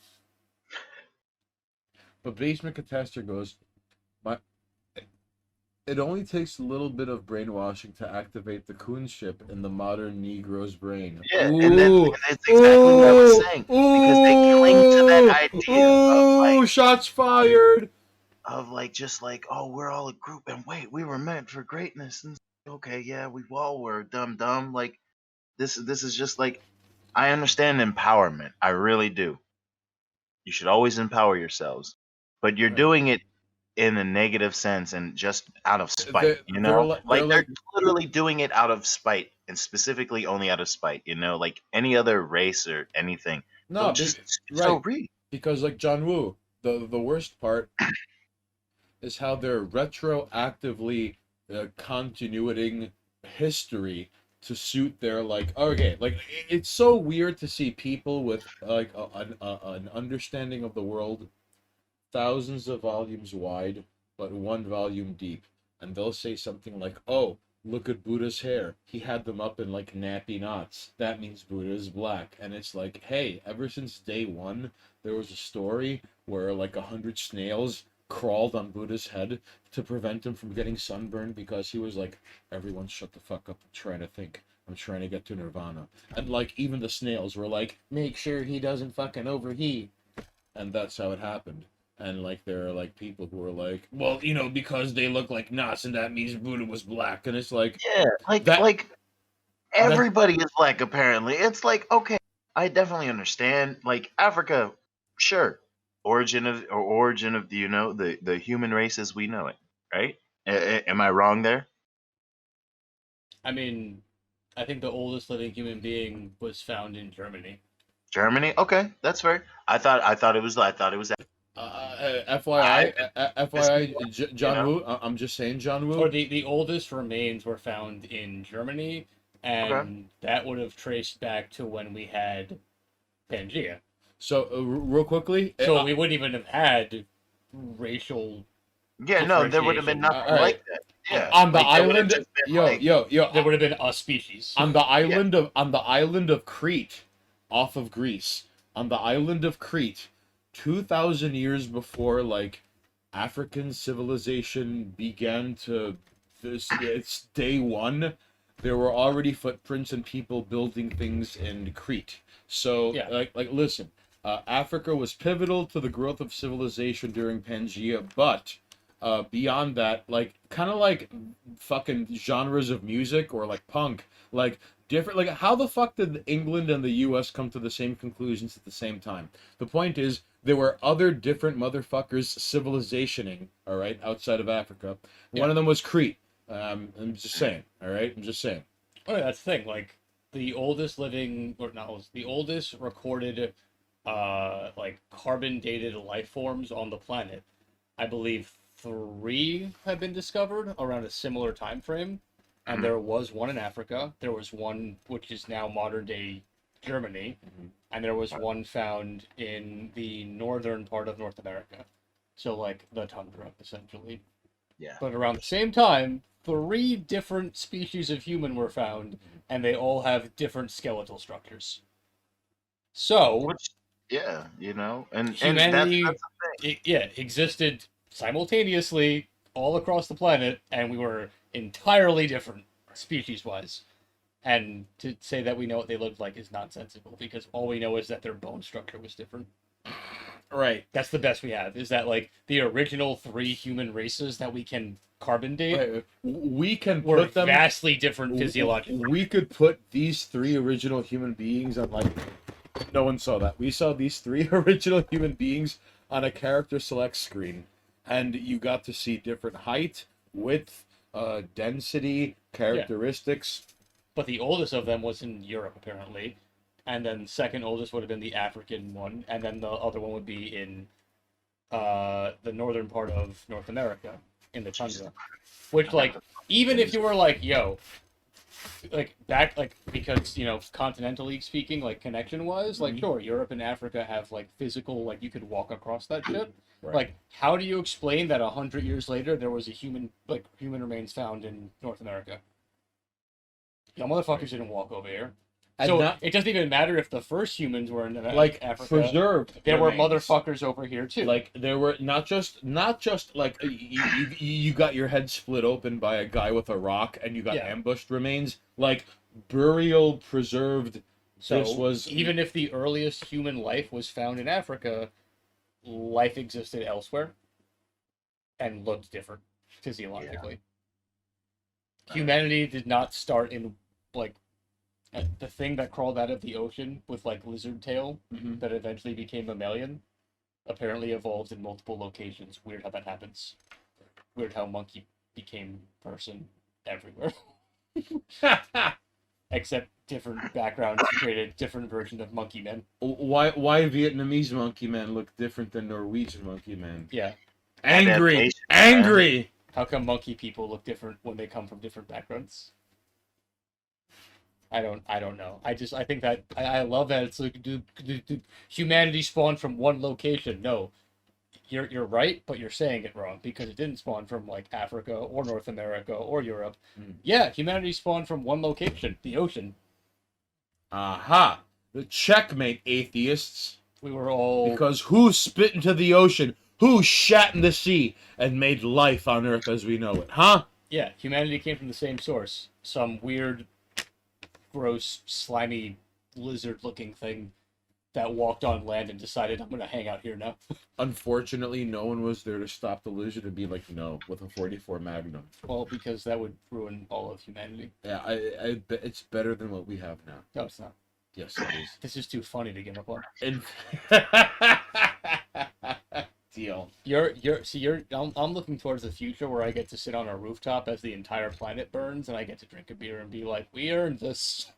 but Basement Cataster goes, "My." It only takes a little bit of brainwashing to activate the coonship in the modern Negro's brain. yeah, and that's exactly what I was saying. Because they cling to that idea of Shots fired. just like, oh, we're all a group, and wait, we were meant for greatness. And okay, yeah, we all were dumb. Like this is just like, I understand empowerment. I really do. You should always empower yourselves, but you're Right. doing it in a negative sense and just out of spite. They're- You know, they're they're literally doing it out of spite, and specifically only out of spite. You know, like any other race or anything. No, They'll just right. so read. Because like John Woo, the worst part is how they're retroactively continuing history to suit their like. Okay, like it's so weird to see people with like an understanding of the world thousands of volumes wide but one volume deep, and they'll say something like, "Oh, look at Buddha's hair. He had them up in like nappy knots. That means Buddha is black." And it's like, hey, ever since day one, there was a story where like 100 snails crawled on Buddha's head to prevent him from getting sunburned because he was like, everyone shut the fuck up, I'm trying to think. I'm trying to get to nirvana. And like even the snails were like, make sure he doesn't fucking overheat. And that's how it happened. And like there are like people who are like, well, you know, because they look like knots and that means Buddha was black. And it's like, Yeah, like everybody is black apparently. It's like, okay, I definitely understand. Like Africa, sure. Origin of the human race as we know it, right? Am I wrong there? I mean, I think the oldest living human being was found in Germany. Germany? Okay, that's fair. I thought it was FYI, John You know? Woo. I'm just saying, John Woo. Or the oldest remains were found in Germany, and that would have traced back to when we had Pangea. So real quickly, So we wouldn't even have had racial. Yeah, no, there would have been nothing Alright. like that. Yeah. on the Like, there would have island, just been, yo, like- yo, There would have been a species. on the island of Crete, off of Greece, on the island of Crete, 2,000 years before like African civilization began to it's day one, there were already footprints and people building things in Crete. So Yeah. like listen, Africa was pivotal to the growth of civilization during Pangea, but beyond that, like kind of like fucking genres of music or like punk, like different, like how the fuck did England and the US come to the same conclusions at the same time? The point is there were other different motherfuckers civilizationing, all right, outside of Africa. One of them was Crete. I'm just saying, all right, I'm just saying. Oh, that's the thing. Like the oldest living, or not oldest, the oldest recorded, like carbon dated life forms on the planet. I believe 3 have been discovered around a similar time frame, and there was one in Africa. There was one which is now modern day Germany, and there was one found in the northern part of North America. So like the tundra, essentially. Yeah. But around the same time, 3 different species of human were found, and they all have different skeletal structures. So, Which, yeah, and humanity that's the thing. existed simultaneously all across the planet, and we were entirely different species-wise. And to say that we know what they looked like is nonsensical, because all we know is that their bone structure was different. Right. That's the best we have, is that like the original 3 human races that we can carbon date Right. We can were put them vastly different physiologically. We could put these 3 original human beings on like no one saw that. We saw these 3 original human beings on a character select screen, and you got to see different height, width, density, characteristics. But the oldest of them was in Europe, apparently. And then second oldest would have been the African one. And then the other one would be in the northern part of North America, in the tundra. Which, like, even if you were like, yo, like, back, like, because, continentally speaking, like, connection-wise, like, sure, Europe and Africa have, like, physical, like, you could walk across that shit. Right. Like, how do you explain that 100 years later there was a human remains found in North America? Y'all motherfuckers didn't walk over here. And So not, it doesn't even matter if the first humans were in like Africa. preserved. There were remains. motherfuckers over here too. Like there were not just like you got your head split open by a guy with a rock and you got Yeah. ambushed remains, like burial preserved. so This was even if the earliest human life was found in Africa, life existed elsewhere and looked different physiologically. Humanity did not start in like the thing that crawled out of the ocean with like lizard tail Mhm. that eventually became mammalian apparently evolved in multiple locations. Weird how that happens. Weird how monkey became person everywhere. Except different backgrounds created different version of monkey men. Why Vietnamese monkey man look different than Norwegian monkey man? Yeah. Angry, Adaptation, angry. How come monkey people look different when they come from different backgrounds? I don't know. I think that I love that it's like humanity spawned from one location. No, you're right, but you're saying it wrong because it didn't spawn from like Africa or North America or Europe. Yeah, humanity spawned from one location, the ocean. Aha! The checkmate, atheists. We were all Because who spit into the ocean? Who shat in the sea and made life on Earth as we know it, huh? Yeah, humanity came from the same source. Some weird, gross, slimy, lizard-looking thing that walked on land and decided, I'm gonna hang out here now. Unfortunately, no one was there to stop the lizard and be like, no, with a 44 Magnum. Well, because that would ruin all of humanity. Yeah, I bet it's better than what we have now. No, it's not. Yes, it is. This is too funny to give up on. And deal. I'm looking towards the future where I get to sit on a rooftop as the entire planet burns, and I get to drink a beer and be like, "We earned this."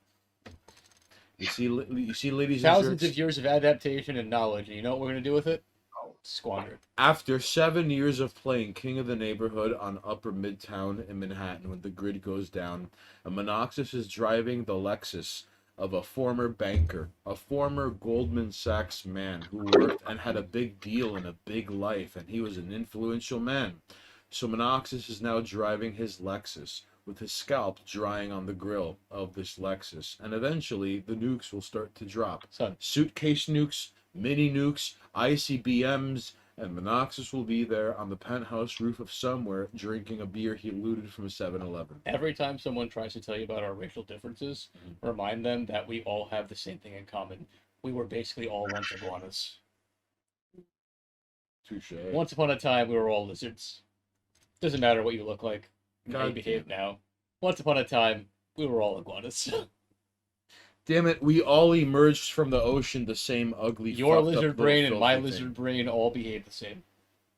You see, ladies and Thousands gents, of years of adaptation and knowledge, and you know what we're gonna do with it? Squander it. after 7 years of playing King of the Neighborhood on Upper Midtown in Manhattan when the grid goes down, and Monoxis is driving the Lexus of a former banker, a former Goldman Sachs man who worked and had a big deal and a big life, and he was an influential man. So Monoxis is now driving his Lexus with his scalp drying on the grill of this Lexus, and eventually the nukes will start to drop. Son, Suitcase nukes, mini nukes, ICBMs, and Monoxis will be there on the penthouse roof of somewhere drinking a beer he looted from a 7-Eleven. every time someone tries to tell you about our racial differences, remind them that we all have the same thing in common. We were basically all once iguanas. Touche. Once upon a time, we were all lizards. Doesn't matter what you look like. How you God behave damn. now. Once upon a time, we were all iguanas. Damn it, we all emerged from the ocean the same ugly, Your fucked up lizard little brain and my filthy lizard thing. brain all behave the same.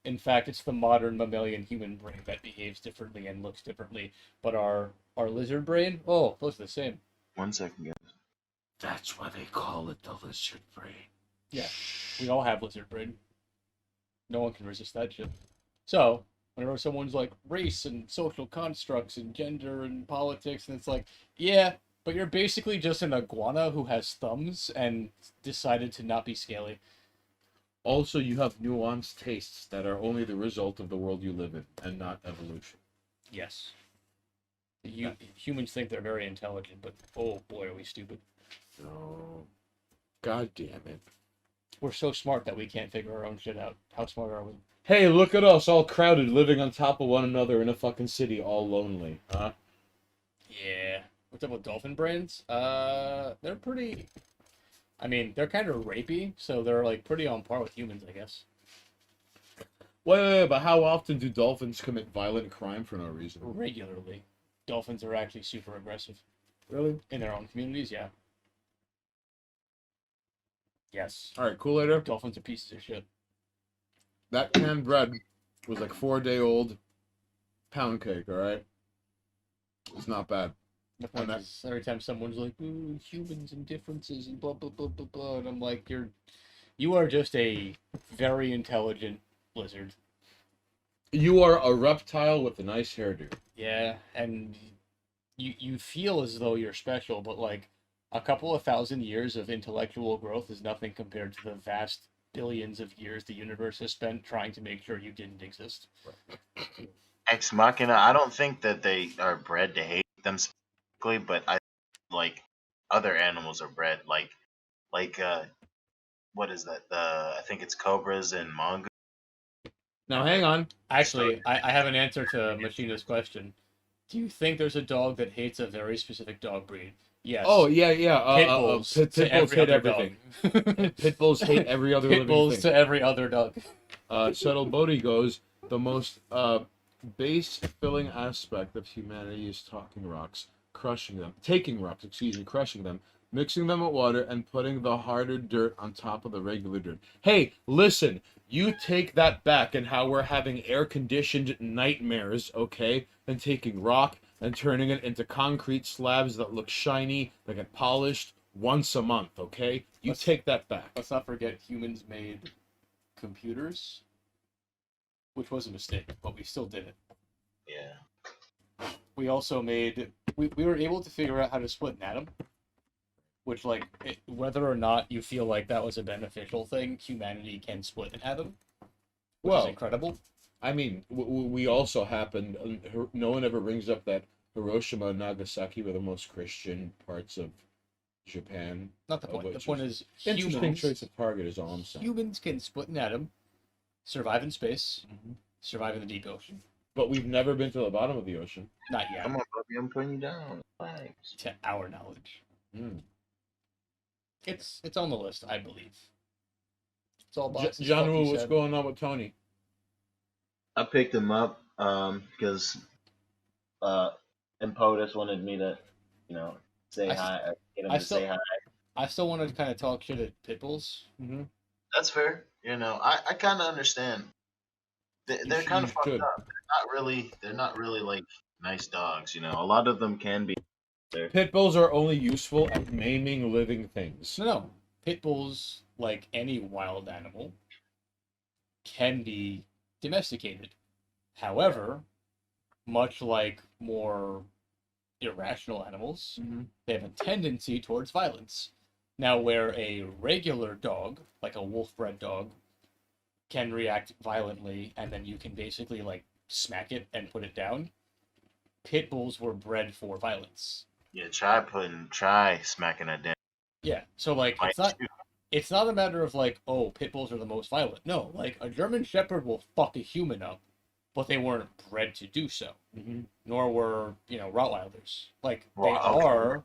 In fact, it's the modern mammalian human brain that behaves differently and looks differently. But our lizard brain, oh, those are the same. 1 second, guys. That's why they call it the lizard brain. Yeah, we all have lizard brain. No one can resist that shit. So, whenever someone's like race and social constructs and gender and politics, and it's like, yeah, but you're basically just an iguana who has thumbs and decided to not be scaly. Also, you have nuanced tastes that are only the result of the world you live in, and not evolution. Yes. Humans think they're very intelligent, but oh boy, are we stupid. No. God damn it. We're so smart that we can't figure our own shit out. How smart are we? Hey, look at us, all crowded, living on top of one another in a fucking city, all lonely. Huh? Yeah. What's up with dolphin brains? They're pretty... I mean, they're kind of rapey, so they're, like, pretty on par with humans, I guess. Wait, but how often do dolphins commit violent crime for no reason? Regularly. Dolphins are actually super aggressive. Really? In their own communities, yeah. Yes. Alright, cool later. Dolphins are pieces of shit. That canned bread was like 4-day-old pound cake, alright? It's not bad. The point that- is, every time someone's like, ooh, humans and differences and blah, blah, blah, blah, blah, and I'm like, you are just a very intelligent lizard. You are a reptile with a nice hairdo. Yeah, and you feel as though you're special, but like a couple of thousand years of intellectual growth is nothing compared to the vast billions of years the universe has spent trying to make sure you didn't exist. Ex Machina, I don't think that they are bred to hate them specifically, but I like other animals are bred like what is that? I think it's cobras and mongoose. Now, hang on. Actually, I have an answer to Machina's question. Do you think there's a dog that hates a very specific dog breed? Yes. Oh, yeah. Pit bulls Pit to bulls every hate other everything. dog. Pit bulls hate every other Pit living bulls thing. to every other dog. Settle Bodhi goes, the most base filling aspect of humanity is taking rocks, crushing them, mixing them with water, and putting the harder dirt on top of the regular dirt. Hey, listen, you take that back and how we're having air-conditioned nightmares, okay? And taking rock and turning it into concrete slabs that look shiny, that get polished once a month, okay? You take that back. Let's not forget humans made computers, which was a mistake, but we still did it. Yeah. We also made we were able to figure out how to split an atom, which whether or not you feel like that was a beneficial thing, humanity can split an atom, which is Well, incredible. I mean, we also happened. No one ever brings up that Hiroshima and Nagasaki were the most Christian parts of Japan. Not the point. The which point is is Interesting choice of target is all I'm saying. humans can split an atom, survive in space, Mhm. survive in the deep ocean. But we've never been to the bottom of the ocean. Not yet, Come on, puppy, I'm putting you down. Thanks. to our knowledge. Mm. It's on the list, I believe. It's all John boxes. fuck you Woo, what's said. going on with Tony? I picked him up because Impotus wanted me to, you know, say I- hi, get him I to still- say hi. I still want to kind of talk shit at pit bulls. Mm-hmm. That's fair. You know, I kind of understand. They're kind of fucked should. up. They're not really like nice dogs. You know, a lot of them can be. Pit bulls are only useful at maiming living things. No. Pit bulls, like any wild animal, can be domesticated. However, much like more irrational animals, Mhm. they have a tendency towards violence. Now, where a regular dog, like a wolf-bred dog, can react violently, and then you can basically like smack it and put it down, pit bulls were bred for violence. Yeah, try smacking that down. Yeah, so like Might shoot. it's not a matter of like, oh, pit bulls are the most violent. No, like a German Shepherd will fuck a human up, but they weren't bred to do so. Mm-hmm. Nor were, Rottweilers. Like they Well, okay. are,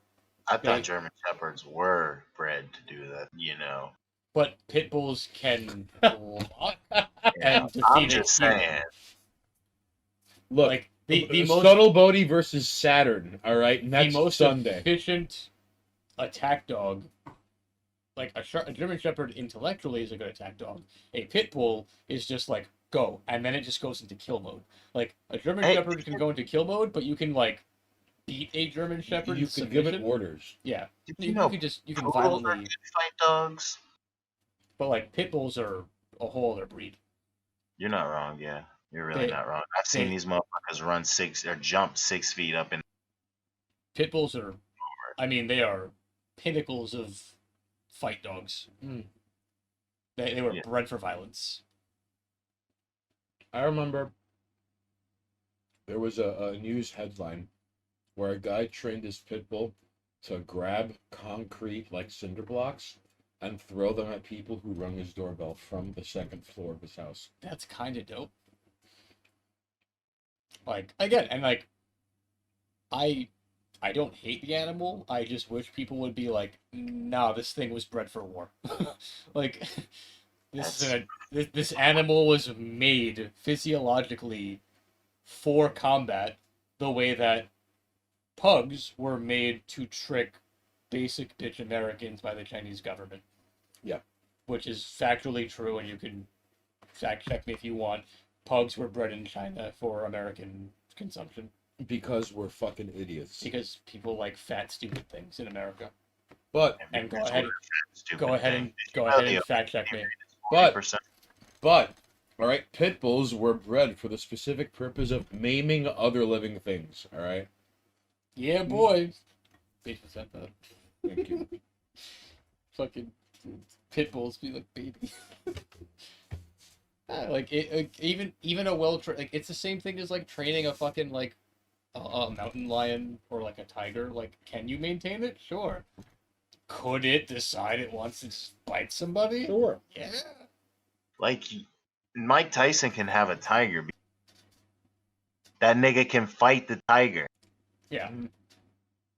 I They- thought German Shepherds were bred to do that. You know, but pit bulls can block yeah, and defeat I'm a just human. saying. Look, Like the most Subtle Bodhi versus Saturn. All right, the next most Sunday. efficient attack dog. Like a German Shepherd intellectually is a good attack dog. A pit bull is just like go, and then it just goes into kill mode. Like a German Hey, Shepherd can go into kill mode, but you can like beat a German Shepherd. You in can give it submission. orders. Yeah, Did you, you know can just you can poodles are violently, good fight dogs? but like pit bulls are a whole other breed. You're not wrong. Yeah, you're really They- not wrong. I've seen they- these motherfuckers run 6 or jump 6 feet up in. Pit bulls are, I mean, they are pinnacles of fight dogs. Mm. They were Yeah. bred for violence. I remember there was a news headline where a guy trained his pit bull to grab concrete like cinder blocks and throw them at people who rung his doorbell from the second floor of his house. That's kind of dope. Like again, and like, I don't hate the animal. I just wish people would be like, nah, this thing was bred for war. Like, this animal was made physiologically for combat, the way that pugs were made to trick basic bitch Americans by the Chinese government. Yeah. Which is factually true, and you can fact check me if you want. Pugs were bred in China for American consumption Because we're fucking idiots. because people like fat, stupid things in America. But And go That's ahead, what a stupid go ahead thing. and fact check me. But- 40%. all right, pit bulls were bred for the specific purpose of maiming other living things. All right. Yeah, boy. Bitch said that. Thank you. Fucking pit bulls be like baby. Like even a like it's the same thing as like training a fucking like a mountain lion or like a tiger. Like, can you maintain it? Sure. Could it decide it wants to just bite somebody? Sure. Yeah. Like, Mike Tyson can have a tiger. That nigga can fight the tiger. Yeah.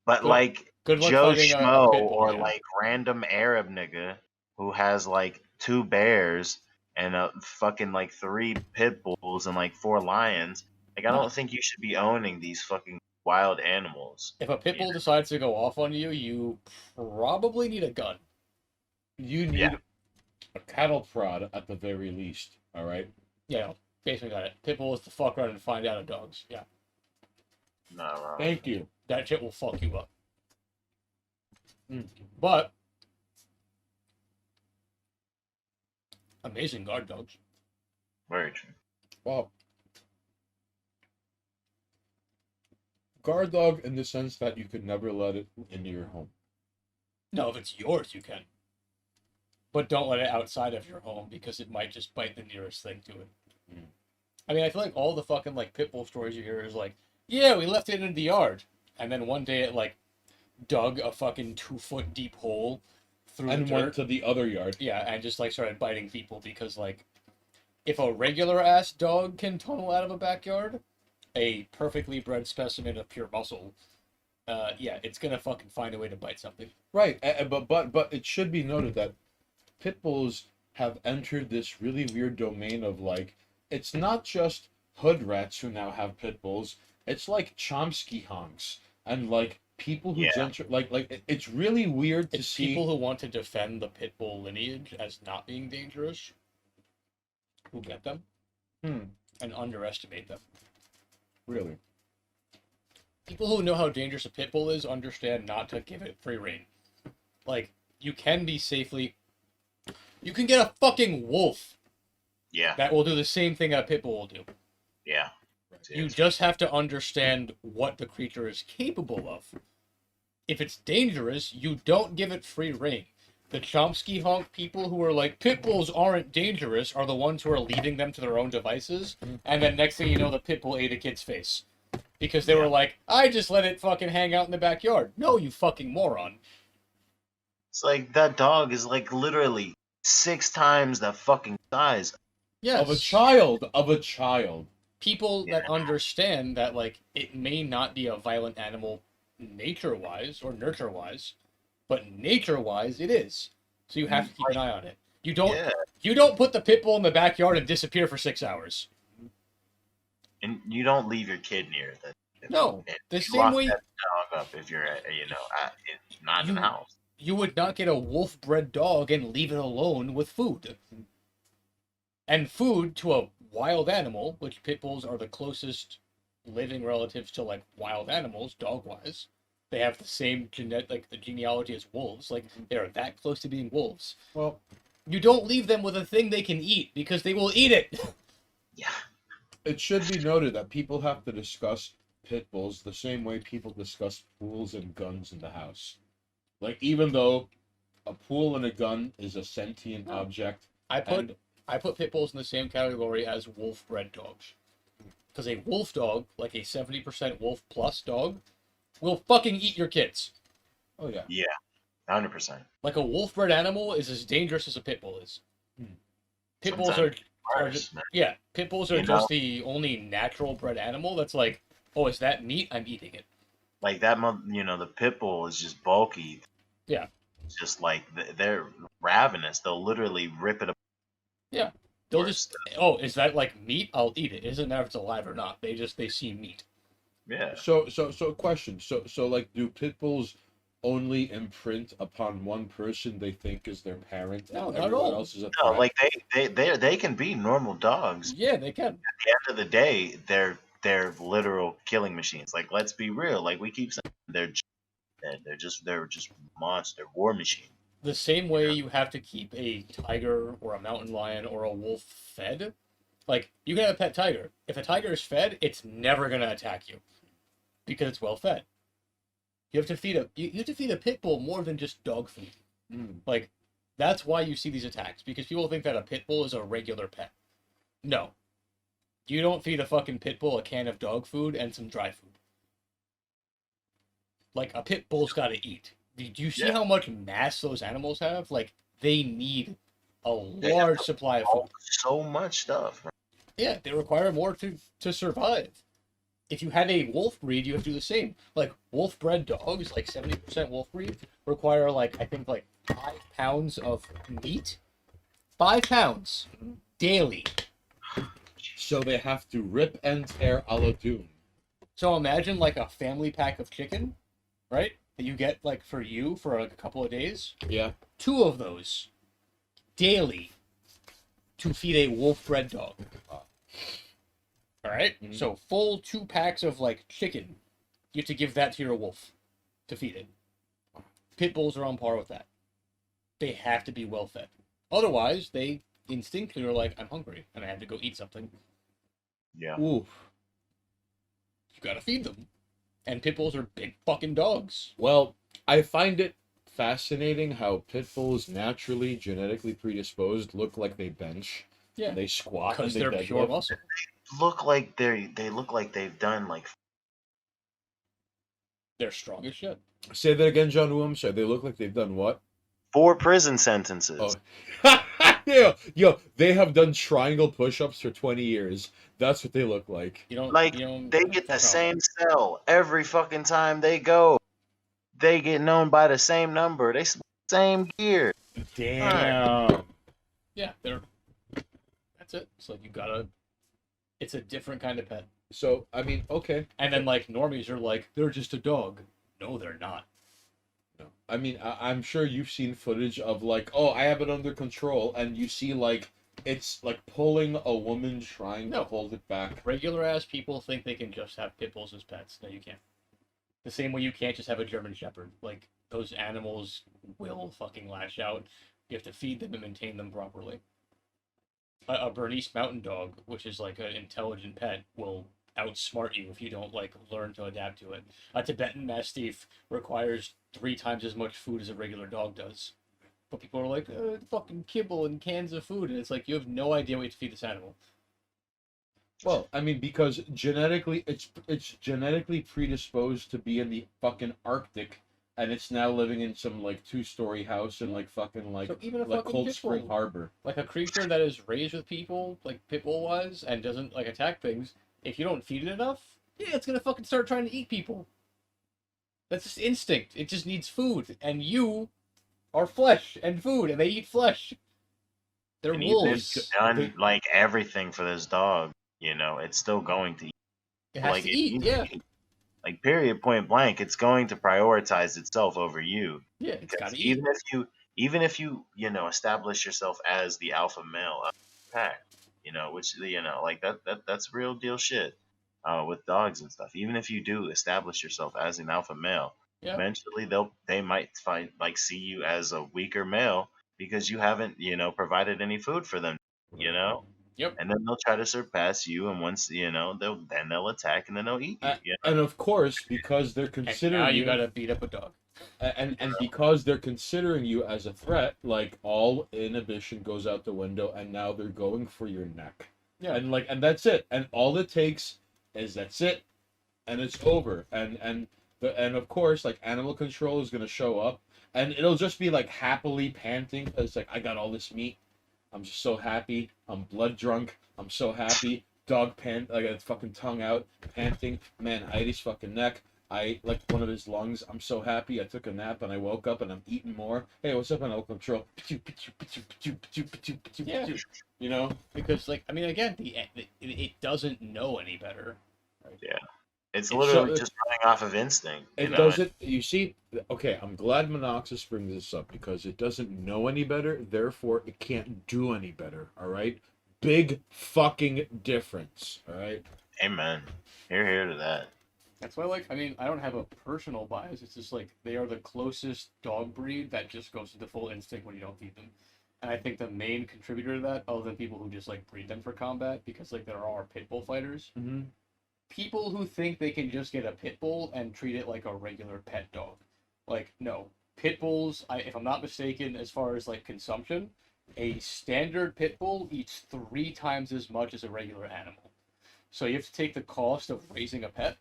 But Good- like Good luck Joe fighting a Schmo pit bull, or yeah. like random Arab nigga who has like 2 bears and a fucking like 3 pit bulls and like 4 lions. Like, I No. don't think you should be owning these fucking wild animals. If a pit bull decides to go off on you, you probably need a gun. You need Yeah. a cattle prod at the very least. All right. Yeah, basically got it. Pit bulls to fuck around and find out of dogs. Yeah. Not wrong. Thank you. That shit will fuck you up. Mm. But amazing guard dogs. Very true. Well, guard dog in the sense that you could never let it into your home. No, if it's yours, you can. But don't let it outside of your home because it might just bite the nearest thing to it. Mm. I mean, I feel like all the fucking like pit bull stories you hear is like, yeah, we left it in the yard, and then one day it like dug a fucking 2-foot deep hole through And the went dirt. to the other yard. Yeah, and just like started biting people because like if a regular ass dog can tunnel out of a backyard, a perfectly bred specimen of pure muscle, yeah, it's gonna fucking find a way to bite something. Right, but it should be noted that pit bulls have entered this really weird domain of like, it's not just hood rats who now have pit bulls. It's like Chomsky honks and like people who it's really weird to It's see people who want to defend the pit bull lineage as not being dangerous, who get them and underestimate them. really. People who know how dangerous a pit bull is understand not to give it free rein. Like, you can be safely. You can get a fucking wolf Yeah, that will do the same thing a pit bull will do. yeah. You just have to understand what the creature is capable of. If it's dangerous, you don't give it free rein. The Chomsky honk people who are like, pit bulls aren't dangerous are the ones who are leaving them to their own devices, and then next thing you know, the pit bull ate a kid's face. Because they were like, I just let it fucking hang out in the backyard. No, you fucking moron. It's like that dog is like literally 6 times the fucking size. Yes. Of a child. People that understand that, like, it may not be a violent animal nature-wise or nurture-wise, but nature-wise it is. So you have to keep an eye on it. You don't put the pit bull in the backyard and disappear for 6 hours. And you don't leave your kid near it. No, the You same lock way that dog up if you're, not in the house. you would not get a wolf-bred dog and leave it alone with food. And food to a wild animal, which pit bulls are the closest living relatives to like wild animals, dog-wise. They have the same the genealogy as wolves. Like, they're that close to being wolves. Well, You don't leave them with a thing they can eat because they will eat it. Yeah. it should be noted that people have to discuss pit bulls the same way people discuss pools and guns in the house. Like, even though a pool and a gun is a sentient object, I put pit bulls in the same category as wolf-bred dogs. Because a wolf dog, like a 70% wolf plus dog, will fucking eat your kids. oh yeah, Yeah. 100%. Like, a wolf-bred animal is as dangerous as a pit bull is. Pit bulls Sometimes are worse, just, man. yeah, pit bulls are You just know? the only natural bred animal that's like, oh, is that meat? I'm eating it. Like that, the pit bull is just bulky. Yeah. It's just like they're ravenous. They'll literally rip it Yeah. They'll apart. just, oh, is that like meat? I'll eat it. It doesn't matter if it's alive or not. They see meat. Yeah. So question. So like, do pit bulls only imprint upon one person they think is their parent, No, and not at everyone all. else is a No, threat? like they can be normal dogs. Yeah, they can. At the end of the day, they're literal killing machines. Like, let's be real. Like we keep saying, they're just monster war machines. The same way you have to keep a tiger or a mountain lion or a wolf fed. Like, you can have a pet tiger. If a tiger is fed, it's never gonna attack you because it's well fed. You have to feed a pit bull more than just dog food. Like, that's why you see these attacks, because people think that a pit bull is a regular pet. No. You don't feed a fucking pit bull a can of dog food and some dry food. Like, a pit bull's gotta eat. Do you see how much mass those animals have? Like, they need a large supply of food. So much stuff. Yeah, they require more to survive. If you had a wolf breed, you have to do the same. Like, wolf-bred dogs, like 70% wolf breed, require, like, I think, like, 5 pounds of meat. 5 pounds daily. So they have to rip and tear a la Doom. So imagine, like, a family pack of chicken, right? That you get, like, for like, a couple of days. Yeah. 2 of those daily to feed a wolf-bred dog. All right? So full 2 packs of, like, chicken. You have to give that to your wolf to feed it. Pit bulls are on par with that. They have to be well fed. Otherwise, they instinctively are like, I'm hungry and I have to go eat something. Yeah. Oof. You gotta feed them. And pit bulls are big fucking dogs. Well, I find it fascinating how pit bulls, naturally genetically predisposed, look like they bench. Yeah. They squat and Because they they're deadlift. pure muscle. They look like they've done like They're strong as shit. Say that again, John Woo. I'm sorry. They look like they've done what? 4 prison sentences. Oh. Yeah, yo, they have done triangle push-ups for 20 years. That's what they look like. You don't Like, you don't they don't get the fuck off. same cell every fucking time they go. They get known by the same number. They same gear. Damn. Yeah, that's it. It's like you gotta. It's a different kind of pet. So, I mean, okay. And then like normies are like, they're just a dog. No, they're not. No. I mean, I'm sure you've seen footage of like, oh, I have it under control, and you see like it's like pulling a woman trying to No. hold it back. Regular ass people think they can just have pit bulls as pets. No, you can't. The same way you can't just have a German Shepherd. Like those animals will fucking lash out. You have to feed them and maintain them properly. A Bernese Mountain Dog, which is like an intelligent pet, will outsmart you if you don't like learn to adapt to it. A Tibetan Mastiff requires 3 times as much food as a regular dog does. But people are like, fucking kibble and cans of food, and it's like you have no idea what you have to feed this animal. Well, I mean, because genetically, it's genetically predisposed to be in the fucking Arctic, and it's now living in some like 2-story house in like fucking like So even a like fucking Cold pit Spring bull, Harbor. like a creature that is raised with people, like Pitbull was, and doesn't like attack things, if you don't feed it enough, yeah, it's gonna fucking start trying to eat people. That's just instinct. It just needs food, and you are flesh and food, and they eat flesh. They're And you've wolves. done like everything for this dog. You know, it's still going to eat. It has Like, to it eat, needs yeah. to eat. Like, period, point blank, it's going to prioritize itself over you. Yeah, it's Because gotta eat. even if you establish yourself as the alpha male of the pack, which like that's real deal shit. With dogs and stuff. Even if you do establish yourself as an alpha male, Yeah. eventually they might see you as a weaker male because you haven't, provided any food for them, Yep. and then they'll try to surpass you, and once they'll attack, and then they'll eat you. And of course, because they're And considering now you gotta beat up a dog. and because they're considering you as a threat, like all inhibition goes out the window, and now they're going for your neck. Yeah. And that's it. And all it takes is that's it, and it's over. And of course, like animal control is gonna show up, and it'll just be like happily panting. It's like I got all this meat. I'm just so happy. I'm blood drunk. I'm so happy. Dog pant, like its fucking tongue out, panting. Man, I ate his fucking neck. I ate like one of his lungs. I'm so happy. I took a nap and I woke up and I'm eating more. Hey, what's up, animal control? Yeah. You know? Because, like, I mean, again, it doesn't know any better. It's It's literally so- just running off of instinct. It doesn't. You see, okay. I'm glad Monoxys brings this up because it doesn't know any better. Therefore, it can't do any better. All right. Big fucking difference. All right. Amen. Here to that. That's why, like, I mean, I don't have a personal bias. It's just like they are the closest dog breed that just goes into full instinct when you don't feed them. And I think the main contributor to that, other than people who just like breed them for combat, because like there are pit bull fighters, Mm-hmm. people who think they can just get a pit bull and treat it like a regular pet dog. Like, no. Pit bulls, if I'm not mistaken, as far as like consumption, a standard pit bull eats 3 times as much as a regular animal. So you have to take the cost of raising a pet,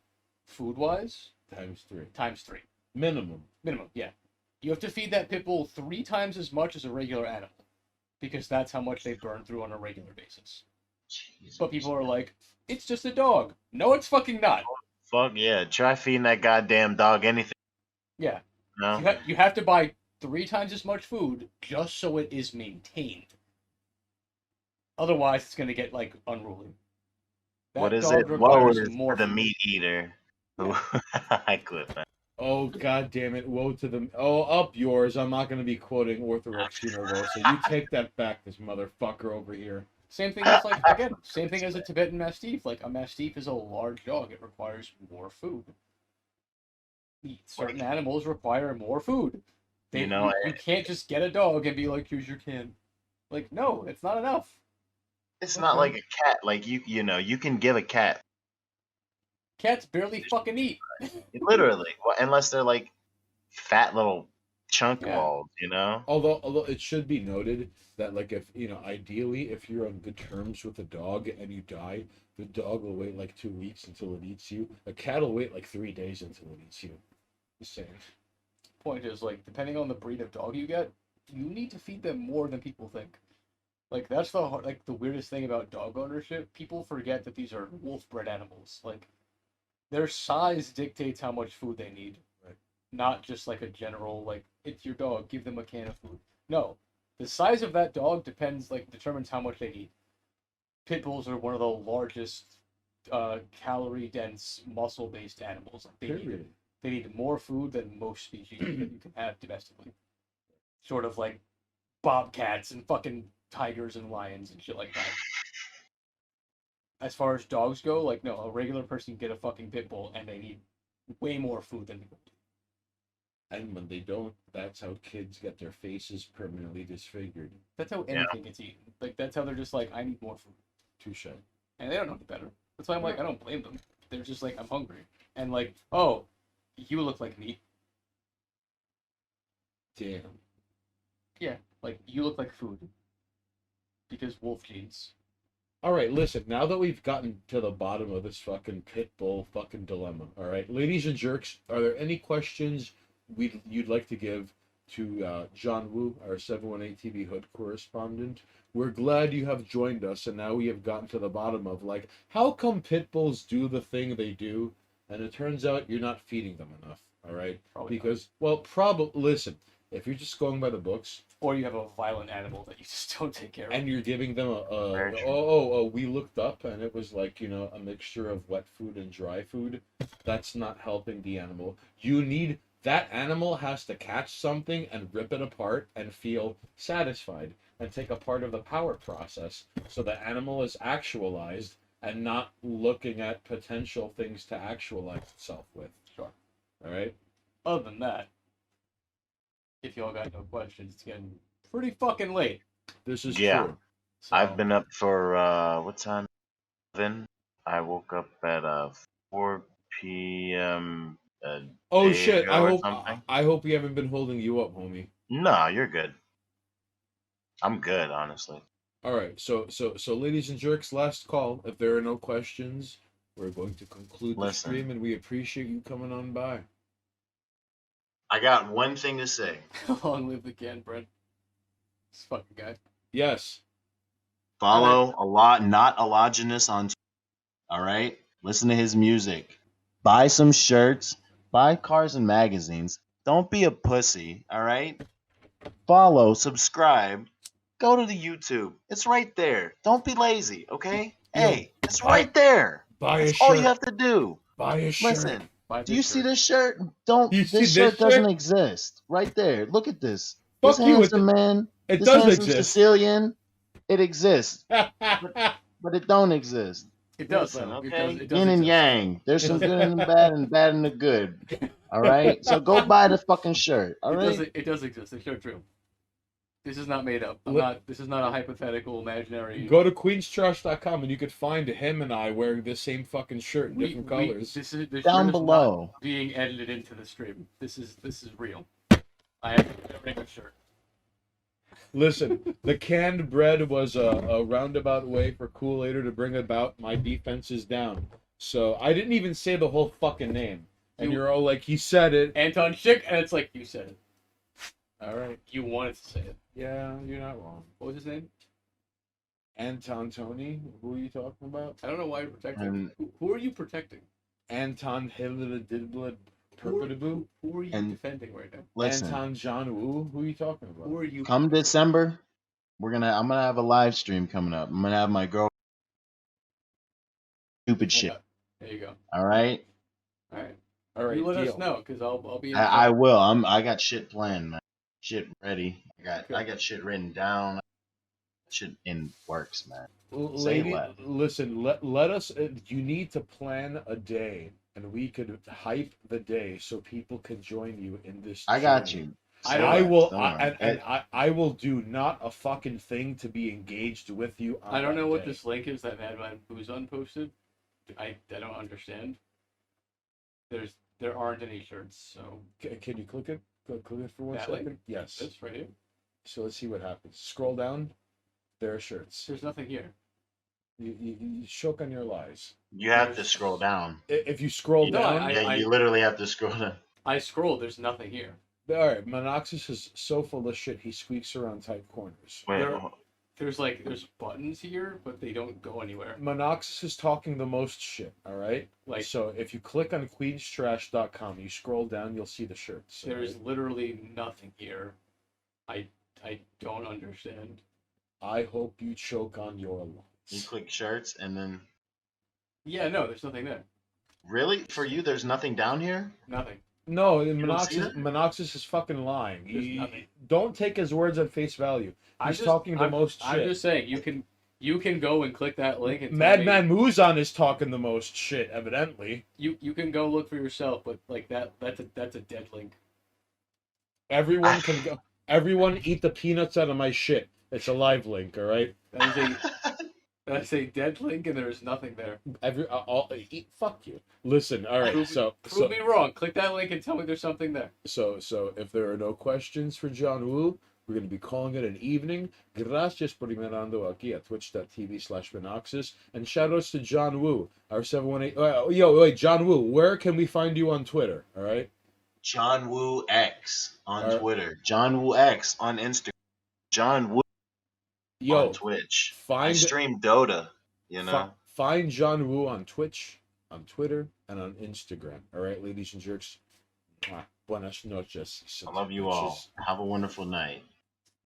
food-wise, ×3 times 3. minimum. Minimum, yeah. You have to feed that pit bull 3 times as much as a regular animal. Because that's how much they burn through on a regular basis. Jesus. But people are like, it's just a dog. No, it's fucking not. Fuck yeah. Try feeding that goddamn dog anything. Yeah. No? You have to buy 3 times as much food just so it is maintained. Otherwise, it's going to get, like, unruly. That What is dog it? requires Woe is more the food. meat eater. I quit, man. Oh god damn it! Woe to them. Oh, up yours. I'm not gonna be quoting Orthodox Universal. You take that back, this motherfucker over here. Same thing as, like, again, same thing as a Tibetan Mastiff. Like, a Mastiff is a large dog. It requires more food. Certain animals require more food. You know, you can't just get a dog and be like, here's your can. Like, no, it's not enough. It's not like a cat. Like you can give a cat Cats barely fucking eat. literally, well, unless they're like fat little chunk Yeah. balls, Although it should be noted that like if ideally if you're on good terms with a dog and you die, the dog will wait like 2 weeks until it eats you. A cat will wait like 3 days until it eats you. Just saying. Point is, like, depending on the breed of dog you get, you need to feed them more than people think. Like that's the weirdest thing about dog ownership. People forget that these are wolf-bred animals. Like their size dictates how much food they need. Right. Not just like a general like it's your dog, give them a can of food. No, the size of that dog determines how much they need. Pit bulls are one of the largest calorie dense muscle based animals. Period. They need more food than most species that you can have domestically. Sort of like bobcats and fucking tigers and lions and shit like that. As far as dogs go, like no, a regular person can get a fucking pit bull and they need way more food than people do. And when they don't, that's how kids get their faces permanently disfigured. That's how anything gets eaten. Like that's how they're just like, I need more food. Touche. And they don't know any better. That's why I'm like, I don't blame them. They're just like, I'm hungry. And like, oh, you look like meat. Damn. Yeah, like you look like food. Because wolf genes. All right, listen. Now that we've gotten to the bottom of this fucking pit bull fucking dilemma, all right, ladies and jerks, are there any questions you'd like to give to John Woo, our 718 TV Hood correspondent? We're glad you have joined us, and now we have gotten to the bottom of like, how come pit bulls do the thing they do, and it turns out you're not feeding them enough. All right, Probably because well, probably listen. If you're just going by the books, or you have a violent animal that you just don't take care of. and you're giving them Very true. we looked up and it was like, you know, a mixture of wet food and dry food, that's not helping the animal. That animal has to catch something and rip it apart and feel satisfied and take a part of the power process, so the animal is actualized and not looking at potential things to actualize itself with. Sure. All right. Other than that, if y'all got no questions, it's getting pretty fucking late. This is Yeah. true. So, I've been up for what time? 11. I woke up at 4 p.m. a Oh day shit! ago or something. I hope we haven't been holding you up, homie. No, you're good. I'm good, honestly. All right, so ladies and jerks, last call. If there are no questions, we're going to conclude the Listen. stream, and we appreciate you coming on by. I got one thing to say. long live the can bread. This fucking guy. Yes. Follow not Allogenous on Twitter. All right? Listen to his music. Buy some shirts. Buy cars and magazines. Don't be a pussy. All right? Follow, subscribe. Go to the YouTube. It's right there. Don't be lazy, okay? Hey, it's right there. Buy a That's shirt. all you have to do. Buy a shirt. Listen, Buy do you this see shirt. this shirt? Don't. You see This this shirt doesn't shirt? exist. Right there. Look at this. Fuck This you. handsome man. It This does handsome exist. Sicilian. It exists, but it don't exist. It does, Listen, though. okay? It does Yin and exist. yang. There's some good in the bad and bad in the good. All right? So go buy the fucking shirt. All right? It does exist. It's so true. This is not made up. This is not a hypothetical, imaginary. Go to queenstrash.com and you could find him and I wearing the same fucking shirt in different colors. This shirt is Down not below. being edited into the stream. This is real. I have a regular shirt. Listen, the canned bread was a roundabout way for Kool-Aider to bring about my defenses down. So I didn't even say the whole fucking name. And you're all like, he said it. Anton Schick, and it's like, you said it. All right. You wanted to say it. Yeah, you're not wrong. What was his name? Anton Tony? Who are you talking about? I don't know why you're protecting. And- Who are you protecting? Anton Hillididblid Purpidaboo? Who are you And- defending right now? Listen, Anton John Woo? Who are you talking about? Who are you? come December, I'm gonna have a live stream coming up. I'm gonna have my girl stupid shit. There you go. All right? All right. All right, You let deal. us know, because I'll be. I will. I got shit planned, man. Shit ready. I Good. got shit written down. Shit in works, man. Say Lady, what? listen, let us, you need to plan a day, and we could hype the day so people can join you in this I got journey. you. I I don't- will, Don't I, worry. and I will do not a fucking thing to be engaged with you. On I don't that know what day. this link is that Madman Buzon posted. I don't understand. There aren't any shirts, so Can you click it? Click it for 1 That second. link? Yes. this right here. So let's see what happens. Scroll down. There are shirts. There's nothing here. You choke on your lies. You have to scroll down. If you scroll No, down, Yeah, you literally have to scroll down. I scrolled. There's nothing here. all right. Monoxys is so full of shit. He squeaks around tight corners. Wait, There- hold- there's buttons here, but they don't go anywhere. Monoxis is talking the most shit, all right? Like So if you click on queenstrash.com, you scroll down, you'll see the shirts. all there's right? literally nothing here. I don't understand. I hope you choke on your You lungs. click shirts and then Yeah, no, there's nothing there. really for you, there's nothing down here. Nothing. No, don't see that? Monoxis is fucking lying. There's nothing. Don't take his words at face value. He's talking the I'm, most I'm shit. just saying you can go and click that link and tell me- Madman Muzan is talking the most shit, evidently. You can go look for yourself, but like that's a dead link. Everyone can go. Everyone eat the peanuts out of my shit. It's a live link, all right? That's a dead link, and there's nothing there. Eat. Fuck you. Listen, all right. Prove me wrong. Click that link and tell me there's something there. So if there are no questions for John Woo, we're going to be calling it an evening. Gracias por mirando aquí at twitch.tv/Minoxis. And shoutouts to John Woo, our 718. Wait, John Woo, where can we find you on Twitter? All right. John Woo X on Alright. Twitter. John Woo X on Instagram. John Woo on Twitch. I stream Dota. You know. Find John Woo on Twitch, on Twitter, and on Instagram. All right, ladies and jerks. Buenas noches. I love you all. Have a wonderful night.